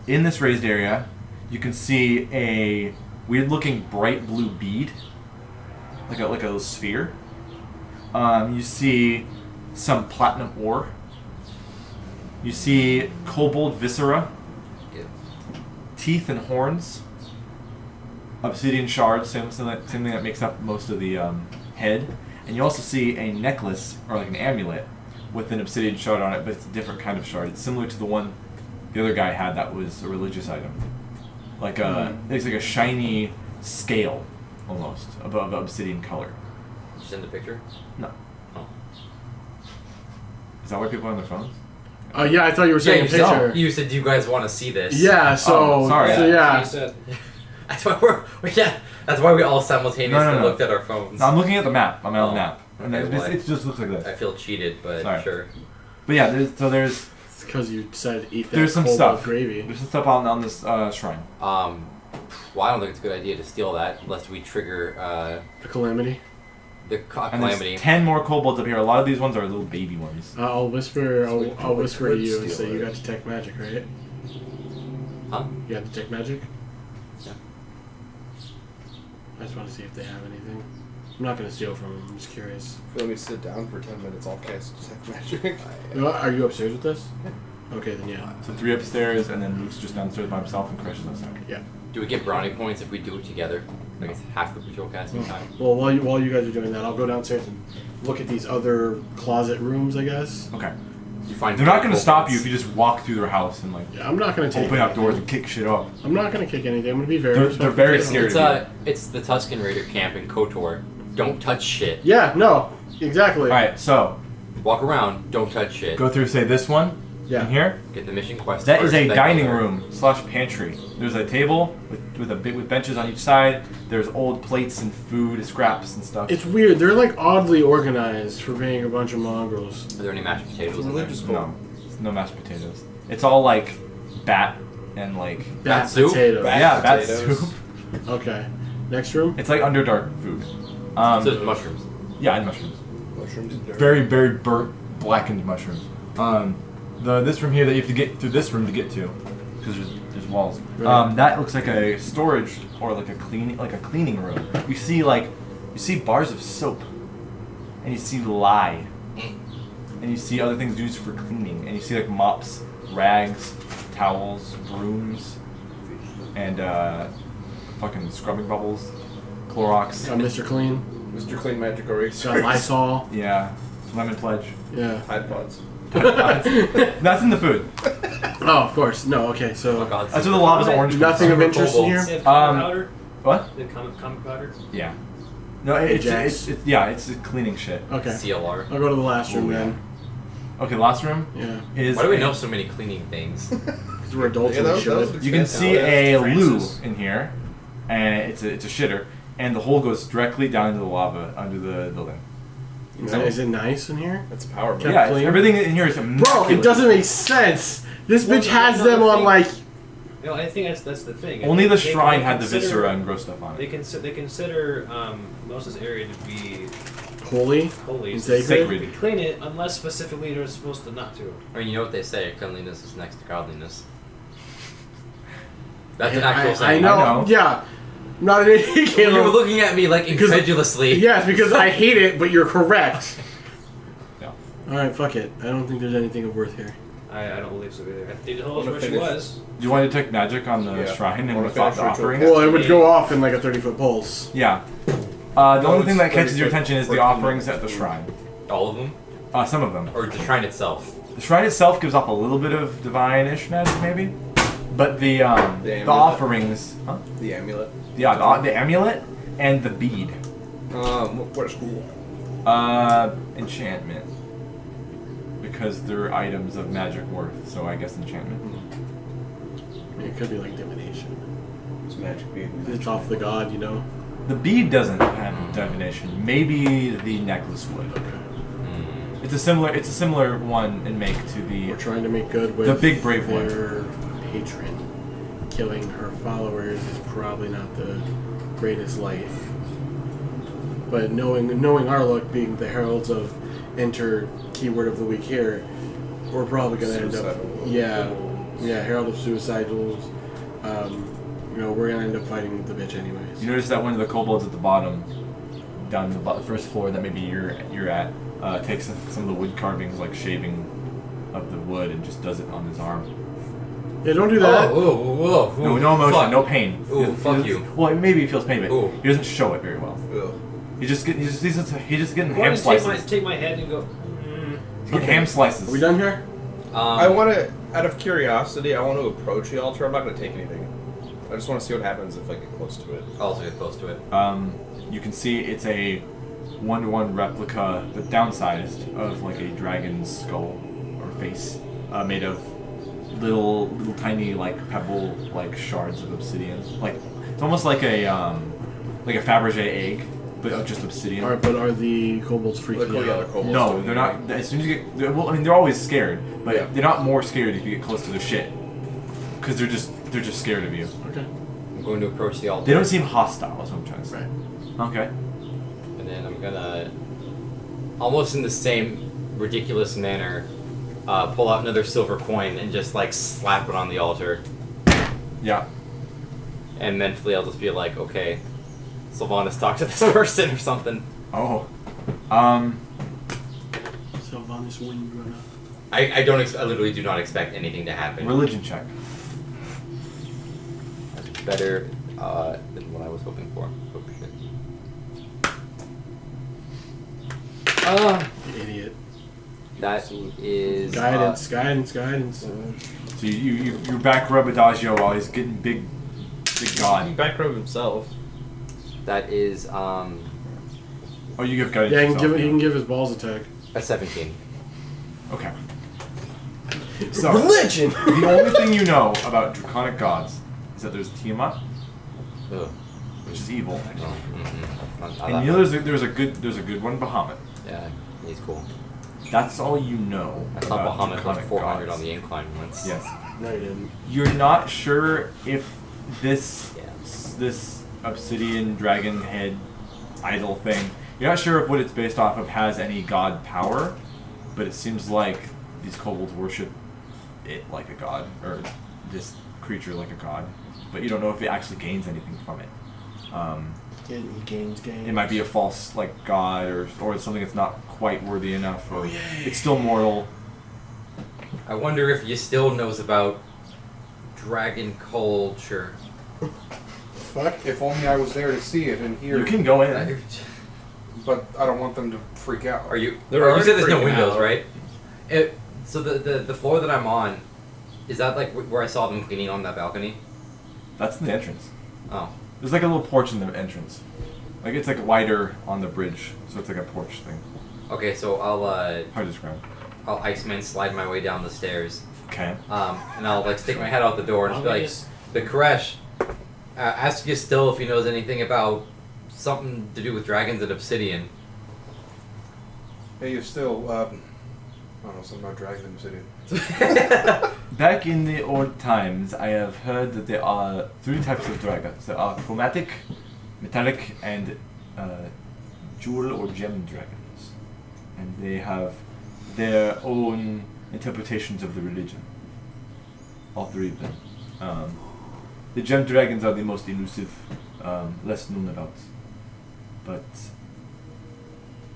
In this raised area, you can see a weird-looking bright blue bead, like a sphere. You see some platinum ore. You see kobold viscera, teeth and horns, obsidian shards, same thing that makes up most of the head. And you also see a necklace, or like an amulet, with an obsidian shard on it, but it's a different kind of shard. It's similar to the one the other guy had that was a religious item. Like it's like a shiny scale, almost, of obsidian color.
Did you send the picture?
No.
Oh.
Is that why people are on their phones?
Yeah, I thought you were saying a
you
picture.
said, you said, do you guys want to see this?
Yeah, so,
Oh, sorry.
so
You
yeah.
said.
That's why that's why we all simultaneously
No.
looked at our phones.
No, I'm looking at the map. I'm on the
Oh,
map. And
okay,
it just looks like
I
this.
feel cheated, but
Sorry.
sure.
But yeah, there's
It's because you said eat that
there's some
kobold
stuff.
gravy.
There's some stuff on this shrine.
Well, I don't think it's a good idea to steal that, lest we trigger
The calamity.
the
And
calamity.
there's 10 more kobolds up here. A lot of these ones are little baby ones.
I'll whisper. I'll whisper to
could
you and
steal
say you
it.
got detect magic, right?
Huh?
You got detect magic.
Yeah.
I just want to see if they have anything. I'm not gonna steal from them. I'm just curious.
If you let me sit down for 10 minutes, I'll cast detect magic.
Are you upstairs with us? Okay, then yeah.
So 3 upstairs, and then Luke's just downstairs by himself, and Crash is outside.
Yeah.
Do we get brownie points if we do it together? Like it's half the ritual casting time.
Well, while you guys are doing that, I'll go downstairs and look at these other closet rooms, I guess.
Okay.
You find
They're not going to
kobolds.
stop you if you just walk through their house and like
Yeah, I'm not gonna take
open up
anything.
doors and kick shit up.
I'm not gonna kick anything. I'm gonna be very.
They're
respectful.
very
It's,
scared
it's
of you.
it's the Tuscan Raider camp in KOTOR. Don't touch shit.
Yeah. No. Exactly.
All right, so
Walk around. Don't touch shit.
go through, say this one.
Yeah.
In here.
Get the mission quest.
That
first,
is a
then
dining
go there.
room / pantry. There's a table with benches on each side. There's old plates and food, scraps and stuff.
It's weird. They're like oddly organized for being a bunch of mongrels.
Are there any mashed potatoes in there?
Religious
no, no mashed potatoes. It's all like bat and like
Bat
soup?
potatoes.
yeah, bat
potatoes.
soup.
Okay. Next room.
It's like Underdark food.
So there's mushrooms.
Yeah, and mushrooms.
Mushrooms and dirt.
Very, very burnt, blackened mushrooms. This room here that you have to get through this room to get to, because there's walls.
Right.
That looks like a storage or like a cleaning room. You see bars of soap, and you see lye, and you see other things used for cleaning, and you see like mops, rags, towels, brooms, and fucking scrubbing bubbles, Clorox.
Got Mr. Clean.
Mr. Clean Magic Eraser.
Got Lysol.
Yeah, Lemon pledge.
Yeah.
Tide Pods.
That's in the food.
Oh, of course. No. Okay. So
That's where the lava's orange.
nothing of interest in here.
They have comic powder?
What?
They have comic powder?
Yeah. No, it's cleaning shit.
Okay.
CLR.
I'll go to the last room then.
Okay, last room.
Yeah.
Is
Why do we know so many cleaning things?
Because we're adults
Yeah,
and we
that
should.
was
You can see a
Francis.
loo in here, and it's a shitter, and the hole goes directly down into the lava under the building.
Is it nice in here?
That's power.
Kept
Yeah,
clean?
everything in here is
Bro,
immaculate.
it doesn't make sense. This
Well,
bitch has
no,
them
the
on
thing-
like.
No, I think that's the thing.
Only the
They
shrine had the
consider-
viscera and gross stuff on
They
it.
consider most of this area to be
Holy
holy.
and
So
sacred.
we clean it unless specifically they're supposed to not to.
I mean, you know what they say: cleanliness is next to godliness. That's an actual
I
saying.
know.
I know.
Yeah. I'm not an idiot.
You were looking at me like incredulously.
Yes, because I hate it, but you're correct.
Yeah.
Alright, fuck it. I don't think there's anything of worth here.
I don't believe so either. They told us
Wanna
where she
finish?
was.
Do you want to detect magic on the
Yeah.
shrine and
Wanna
without the
finish ritual?
offering?
Well, it would go off in like a 30-foot pulse.
Yeah. The only thing
it's
that catches your
30
attention is the
14
offerings at the shrine.
All of them,
Some of them.
or the shrine itself.
The shrine itself gives off a little bit of divine-ish magic, maybe. But the
amulet.
offerings, huh?
The amulet.
Yeah, the amulet and the bead.
What school?
Enchantment. Because they're items of magic worth, so I guess enchantment.
It could be like divination.
It's magic bead.
It's off the god, you know?
The bead doesn't have divination. Maybe the necklace would. It's a similar one in make to the.
We're trying to make good with
The big brave one.
their patron. Killing her followers is probably not the greatest life. But knowing our luck, being the heralds of enter keyword of the week here, we're probably gonna end up herald of suicidals. We're gonna end up fighting the bitch anyways.
You notice that one of the kobolds at the bottom, down the first floor that maybe you're at, takes some of the wood carvings, like shaving of the wood, and just does it on his arm.
Yeah, don't do that.
Whoa.
No emotion,
fuck.
no pain.
Ooh,
He
fuck
doesn't-
you.
Well, maybe he feels pain, but
Ooh.
he doesn't show it very well.
Ugh.
He's just getting
Go
ham
ahead
slices.
and take my head and go.
He's getting ham slices.
Are we done here?
I want to, out of curiosity, I want to approach the altar. I'm not going to take anything. I just want to see what happens if I get close to it.
I'll also get close to it.
You can see it's a 1-to-1 replica, but downsized, of like a dragon's skull or face, made of little tiny like pebble like shards of obsidian. Like it's almost like a Fabergé egg, but just obsidian.
Alright, but are the kobolds
They're
freaking
cool, yeah, they're
out?
kobolds
No,
doing
they're
it.
not. As soon as you get, well, I mean, they're always scared, but
Yeah.
they're not more scared if you get close to their shit, because they're just scared of you.
Okay.
I'm going to approach the altar.
They don't seem hostile. Is what I'm trying to say.
Right.
Okay.
And then I'm gonna, almost in the same ridiculous manner, pull out another silver coin and just like slap it on the altar.
Yeah.
And mentally I'll just be like, okay, Sylvanas, talk to this person or something.
Oh.
Sylvanas Windrunner.
I don't. I literally do not expect anything to happen.
Religion check.
That's better than what I was hoping for. Oh shit.
You idiot.
That is
Guidance.
So you back rub Adagio while he's getting big god.
He back rub himself.
That is
Oh, you give guidance.
Yeah,
yourself.
he can give his balls attack.
a 17.
Okay. So
Religion!
the only thing you know about draconic gods is that there's Tiamat,
Ugh.
which is evil,
No, not
and
that
you know
much.
there's a good one, Bahamut.
Yeah, he's cool.
That's all you know.
I saw
about
Bahamut like
draconic
400
gods.
on the incline once.
Yes.
No, you didn't.
You're not sure if this
Yeah.
this obsidian dragon head idol thing. You're not sure if what it's based off of has any god power, but it seems like these kobolds worship it like a god, or this creature like a god. But you don't know if it actually gains anything from it.
He gains gains.
It might be a false like god, or something that's not quite worthy enough. Or it's still mortal.
I wonder if you still knows about dragon culture.
Fuck, if only I was there to see it and hear
You
it.
can go in.
but I don't want them to freak out.
Are you?
They're
You
already
said there's no
freaking
windows,
out.
right? So the floor that I'm on, is that like where I saw them cleaning on that balcony?
That's the entrance.
Oh.
There's like a little porch in the entrance. Like it's like wider on the bridge, so it's like a porch thing.
Okay, so I'll
Hard to describe.
I'll Iceman slide my way down the stairs.
Okay.
And I'll like stick my head out the door and just be like, the Koresh, ask you still if he knows anything about something to do with dragons and obsidian.
Hey, you're still, I don't know, something about dragons in the city.
Back in the old times, I have heard that there are 3 types of dragons. There are chromatic, metallic, and jewel or gem dragons. And they have their own interpretations of the religion. All 3 of them. The gem dragons are the most elusive, less known about. But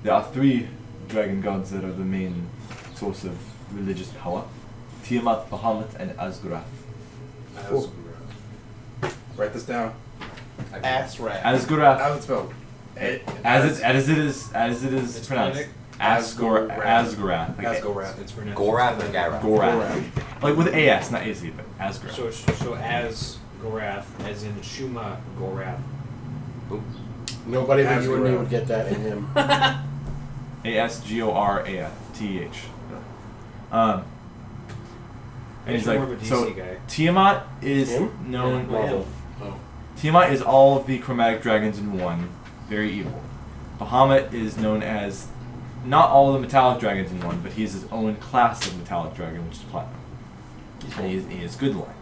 there are 3 dragon gods that are the main source of religious power. Tiamat, Bahamut, and Asgurath.
Write this down.
Ass-rat.
Asgurath.
How's it spelled?
As it is pronounced. Asgurath.
Asgurath.
It's for
Gorath and Gyrath.
Gorath. Like with AS, not AZ, but Asgurath.
So as Gorath, as in Shuma Gorath.
Nobody but
As
you and me
Gorath.
would get that in him.
ASGORATH. And he's
More
like,
of a DC
so
guy.
Tiamat is
Him?
known.
Yeah, Marvel.
Oh.
Tiamat is all of the chromatic dragons in one, very evil. Bahamut is known as not all of the metallic dragons in one, but he is his own class of metallic dragon, which is platinum. And he is good lined.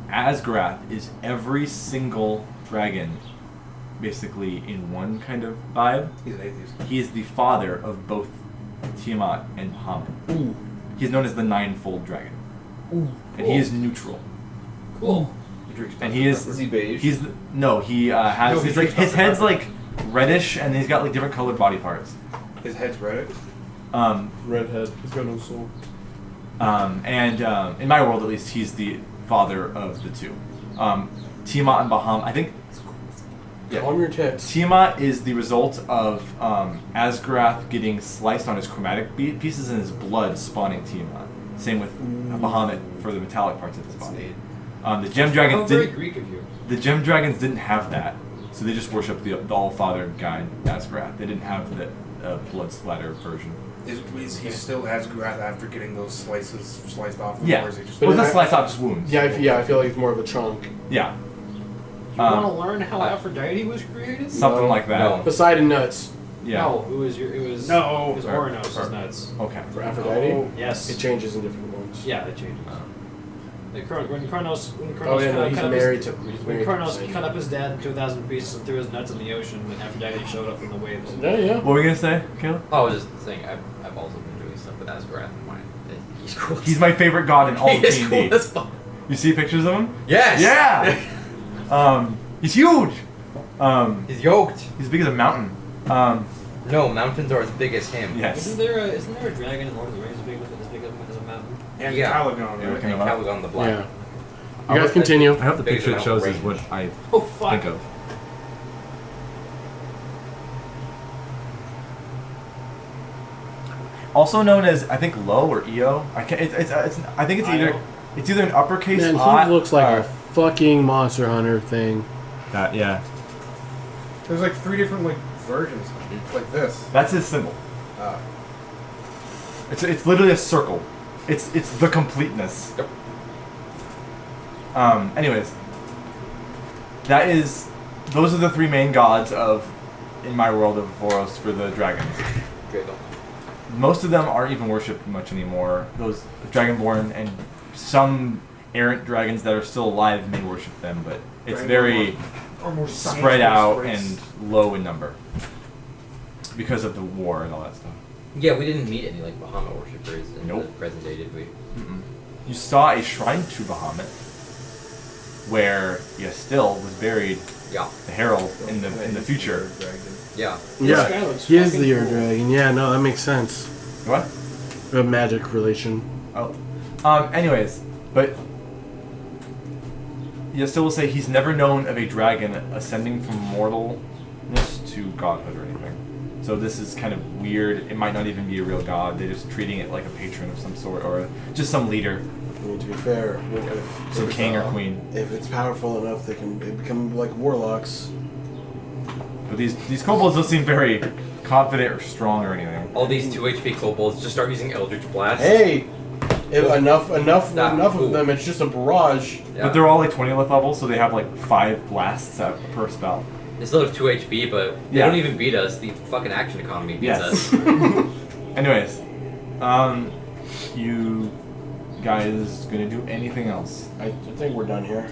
Asgarath is every single dragon, basically in one kind of vibe.
He's an atheist.
He is the father of both Tiamat and Bahamut.
Ooh.
He's known as the ninefold dragon.
Ooh.
And he is neutral.
Cool.
He drinks
And
Dr.
he is.
Pepper.
Is he beige?
He's no. He has.
No,
he's
he
like
drinks
his
Dr.
head's
Pepper.
like reddish, and he's got like different colored body parts.
His head's red.
Redhead. He's got no soul.
And in my world, at least, he's the father of the 2. Tiamat and Bahamut. I think. Yeah.
Calm your tits.
Tiamat is the result of Asgarath getting sliced on his chromatic pieces and his blood spawning Tiamat. Same with Bahamut for the metallic parts of his body. The gem dragons
very
didn't.
Greek of you.
The gem dragons didn't have that, so they just worshipped the all-father guy Asgarath. They didn't have the blood splatter version.
Is he still Asgarath after getting those slices sliced off?
Yeah.
Or is he just
Well,
But
that's
I-
slice off just wounds.
Yeah, I feel like it's more of a chunk.
Yeah.
You want to learn how Aphrodite was created?
Something
No.
like that.
No.
Poseidon nuts
Yeah.
No, it was
No.
It was Oranos' nuts.
Okay.
for Aphrodite.
Oh.
Yes.
It changes in different ones.
Yeah, it changes. When Kronos
Oh yeah, no, he's
cut up
married
his,
to. He's
when
married
Kronos
to
cut up his dad into 1,000 pieces and threw his nuts in the ocean, when Aphrodite showed up in the waves.
Yeah, yeah.
What were we gonna say, Caleb?
Oh, I was just saying, I've also been doing stuff with Asgarath in mind. He's cool.
He's my favorite god in all of
He is
D&D.
cool as fuck.
You see pictures of him?
Yes!
Yeah! He's huge!
He's yoked.
He's as big as a mountain.
No, mountains are as big as him.
Yes.
Isn't there a dragon in Lord of the Rings as big as a mountain?
And
Yeah.
Caligon,
Yeah,
right?
looking
And
him up.
Caligon the Black.
Yeah. You guys continue.
I hope the
Bigger
picture
than
it shows is
outrage.
what I
Oh fuck!
think of. Also known as, I think, Lo or Eo. I can't. I think it's either.
Io.
It's either an uppercase
Man,
I.
he looks like a fucking Monster Hunter thing.
That yeah.
There's like 3 different like versions, like this.
That's his symbol. It's literally a circle. It's the completeness.
Yep.
Anyways, those are the 3 main gods of, in my world, of Voros for the dragons.
Draco.
Most of them aren't even worshipped much anymore. Those Dragonborn and some errant dragons that are still alive may worship them, but it's very
Or more
spread out
science-based
and low in number because of the war and all that stuff.
Yeah, we didn't meet any like Bahamut worshippers in
Nope.
the present day, did we?
You saw a shrine to Bahamut, where Yastil was buried,
Yeah.
the herald, in the future.
Yeah.
Yeah,
guy looks
he is
fucking
the Ear
cool.
Dragon. Yeah, no, that makes sense.
What?
A magic relation.
Oh. Anyways, but Yastil will say he's never known of a dragon ascending from mortalness to godhood or anything. So this is kind of weird. It might not even be a real god. They're just treating it like a patron of some sort, or just some leader.
I mean, to be fair,
Some king or queen.
If it's powerful enough, they become like warlocks.
But these kobolds don't seem very confident or strong or anything.
All these 2 HP kobolds just start using Eldritch Blast.
Hey! Enough of them, it's just a barrage.
Yeah.
But they're all like 20th level, so they have like 5 blasts per spell.
They still have 2 HP, but they
Yeah.
don't even beat us. The fucking action economy beats
Yes.
us.
Anyways, you guys gonna do anything else?
I think we're done here.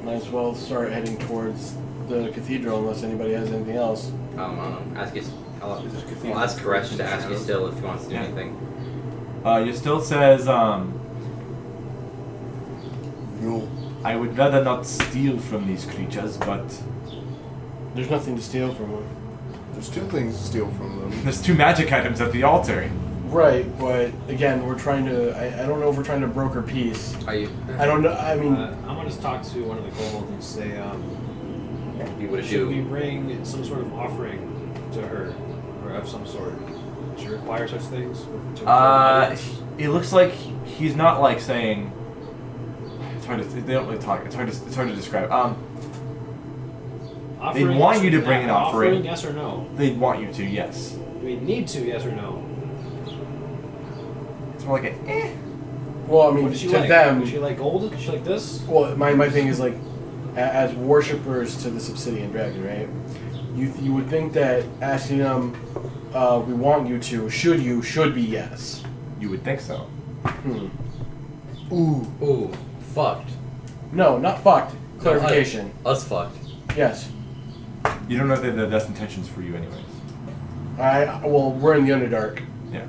Might as well start heading towards the cathedral unless anybody has anything else.
I'll ask Koresh to ask you still if he wants to do anything.
You still says,
No.
I would rather not steal from these creatures, but
There's nothing to steal from them.
There's 2 things to steal from them.
there's 2 magic items at the altar.
Right, but again, we're trying to. I don't know if we're trying to broker peace.
Are you?
I don't know. I mean,
I'm gonna just talk to one of the kobolds and say,
Should
we bring some sort of offering to her, or of some sort? Does she require such things?
It looks like he's not like saying. It's hard to. They don't really talk. It's hard to describe. They want you to bring an offering.
Yes or no?
They want you to, yes.
Do we need to? Yes or no?
It's more like a eh.
well, I mean,
What does she
to
like?
them.
Does she like gold? Does she like this?
Well, my thing is like, as worshippers to this obsidian dragon, right? You would think that asking them, we want you to, should be yes.
You would think so.
Ooh, fucked.
No, not fucked. Clarification.
Us fucked.
Yes.
You don't know if they have the best intentions for you, anyways.
Well, we're in the Underdark.
Yeah.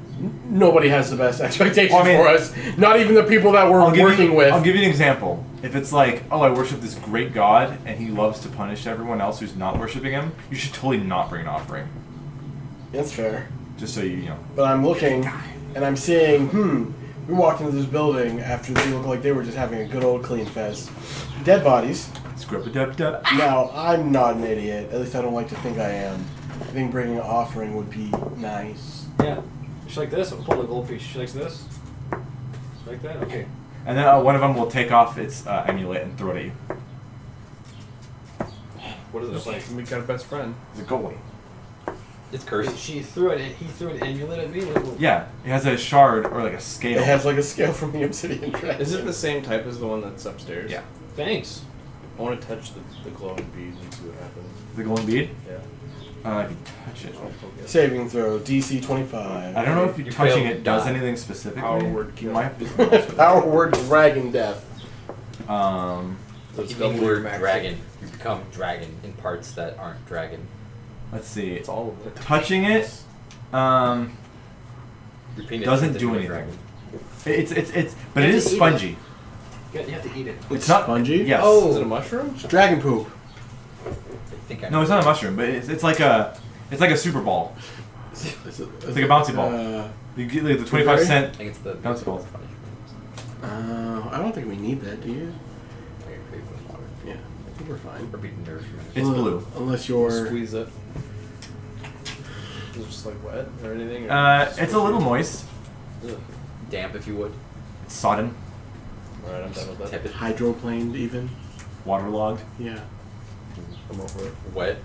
Nobody has the best expectations
Well, I mean-
for us. Not even the people that we're working with.
I'll give you an example. If it's like, oh, I worship this great god, and he loves to punish everyone else who's not worshiping him, you should totally not bring an offering.
That's fair.
Just so you know.
But I'm looking, and I'm seeing, we walked into this building after they looked like they were just having a good old clean fest. Dead bodies.
Scrub-a-dub-dub.
Now, I'm not an idiot. At least I don't like to think I am. I think bringing an offering would be nice.
Yeah. She like this? I'll pull the gold piece. She likes this? She like that? Okay.
And then one of them will take off its amulet and throw it at you.
What does it look like?
We got a best friend.
It's a goalie.
It's cursed.
He threw an amulet at me?
Yeah, it has a shard or like a scale.
It has like a scale from the obsidian dragon.
Is it the same type as the one that's upstairs?
Yeah.
Thanks.
I want to touch the glowing bead and see what happens.
The glowing bead?
Yeah.
If you touch it.
I'll poke it.
Saving throw, DC 25.
I don't know if you
You
touching
failed,
it does
die.
anything specifically.
Power word
You
kill.
might have to
Power word dragon death.
Let's
You
double
think
your
we're
max.
dragon. You become dragon in parts that aren't dragon.
Let's see.
It's all of it.
Touching it,
Your penis
doesn't
turns
do
into a
anything.
dragon.
It's but it is spongy.
You have to eat it.
It's not
spongy?
Yes.
Is it a mushroom?
It's dragon poop.
I think I
No, it's not a mushroom, but it's like a super ball.
It's
like a bouncy ball. You get like the 25
I
cent
think it's the
bouncy balls.
I don't think we need that, do you?
I get craved for water.
Yeah, I think we're fine.
Or beating nourishment.
It's blue.
Unless you're...
Squeeze it. Is it just like wet or anything?
It's a little moist.
Ugh.
Damp, if you would.
It's sodden,
Alright, I'm done with that.
Tepid.
Hydroplaned even.
waterlogged,
Yeah.
I'm over it.
Wet.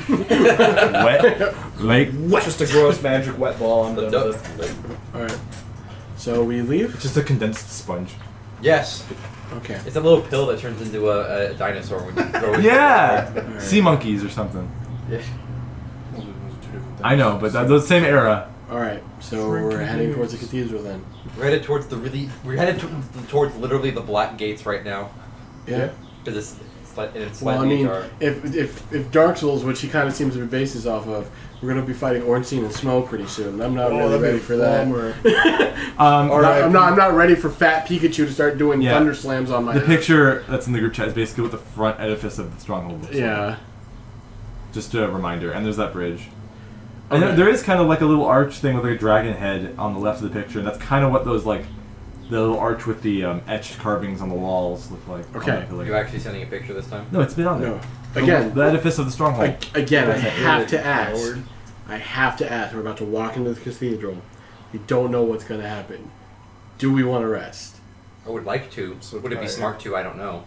wet, like
Just a gross magic wet ball. I'm
The
done
duck.
with it.
Alright. So we leave?
It's just a condensed sponge.
Yes.
Okay.
It's a little pill that turns into a dinosaur when you throw it.
Yeah,
Alright.
sea monkeys or something.
Yeah.
I know, but that's the same era.
Alright, so we're heading towards the cathedral then.
We're headed towards towards literally the black gates right now.
Yeah.
Because it's
Well, I
slightly
mean,
dark.
if Dark Souls, which he kind of seems to be basis off of, we're gonna be fighting Ornstein and Snow pretty soon. I'm not really ready for that. I'm not ready for Fat Pikachu to start doing
Yeah.
thunder slams on my
The
head.
picture that's in the group chat is basically what the front edifice of the stronghold looks like.
Yeah.
Just a reminder. And there's that bridge. And
Okay.
there is kind of like a little arch thing with like a dragon head on the left of the picture, and that's kind of what those like the little arch with the etched carvings on the walls look like.
Okay.
on that pillar.
Are you actually sending a picture this time?
No, it's been on there.
No. Again,
the edifice of the stronghold.
Again, I have to
Coward.
ask. I have to ask. We're about to walk into the cathedral. We don't know what's going to happen. Do we want to rest?
I would like to.
So
would it be
tired.
smart to? I don't know.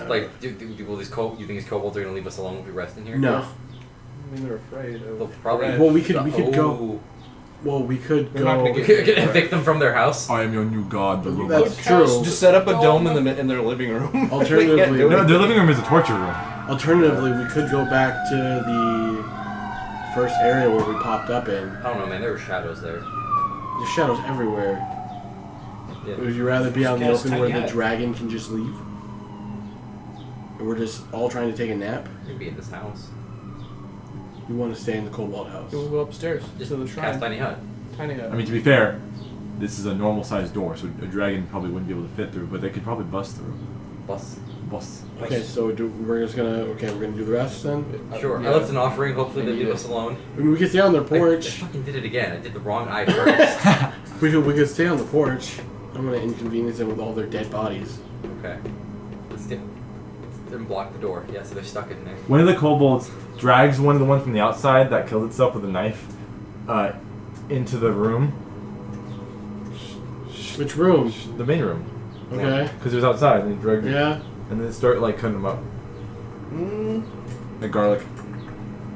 Like, will these you think these kobolds are gonna leave us alone if we rest in here?
No.
I mean, they're afraid of.
They'll probably.
Well, we could go.
Oh.
Well, we could
They're not
go.
gonna
We could evict them from their house.
I am your new god, the robot.
That's true.
Just set up a dome in their living room.
Alternatively-
They can't do
No,
it.
their living room is a torture room.
Alternatively, we could go back to the first area where we popped up in.
I don't know, man. There were shadows there.
There's shadows everywhere.
Yeah.
Would you rather be out in the
Just
open where
tiny
the
hut.
dragon can just leave? And we're just all trying to take a nap?
We'd be in this house.
You want to stay in the Cobalt house?
We'll go upstairs
Just
to the
cast
shrine.
tiny hut.
Tiny hut.
I mean, to be fair, this is a normal-sized door, so a dragon probably wouldn't be able to fit through, but they could probably bust through.
Bus.
Bust.
Okay, so we're gonna do the rest then?
Sure.
Yeah.
I left an offering. Hopefully they
I
leave
need
us alone.
I mean, we could stay on their
I
porch.
fucking did it again. I did the wrong eye first.
We could stay on the porch. I'm gonna inconvenience them with all their dead bodies.
Okay. Let's then block the door. Yeah, so they're stuck in there.
One of the kobolds drags one of the ones from the outside that killed itself with a knife into the room,
Which room?
the main room,
Okay.
because it was outside, and they dragged it,
Yeah.
and then start like cutting them up, like garlic.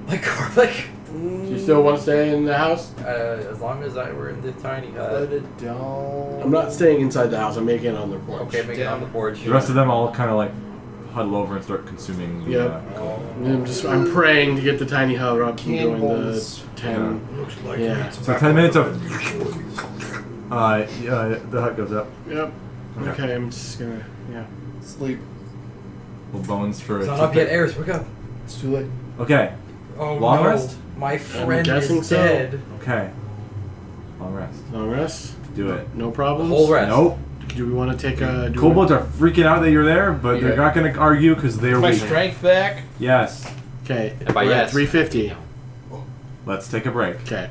Like garlic.
Do you still want to stay in the house?
As long as I were in the tiny hut.
Let it down.
I'm not staying inside the house. I'm making it on their porch.
Okay, make it on the porch.
The rest of them all kind of like huddle over and start consuming the
Yep.
kobold.
And I'm praying to get the tiny hut up and doing the
Cannonballs.
10.
Looks like
Yeah.
it's
So
back
10 minutes
on
of the hut goes up.
Yep.
Okay.
Okay, I'm just gonna. Yeah.
Sleep.
Little bones for
It's
a
not up yet,
toothpick.
Ayers. Wake up.
It's too late.
Okay.
Oh
Long
no.
rest?
My friend
guessing
is
so.
dead.
Okay. Long rest.
Long rest.
Do it.
No problems.
Whole rest.
Nope.
Do we want to take a? do
Kobolds are freaking out that you're there, but
Yeah.
they're not going to argue because they're
My
weak.
strength back.
Yes.
Okay.
And by
we're at
yes.
350.
Let's take a break.
Okay.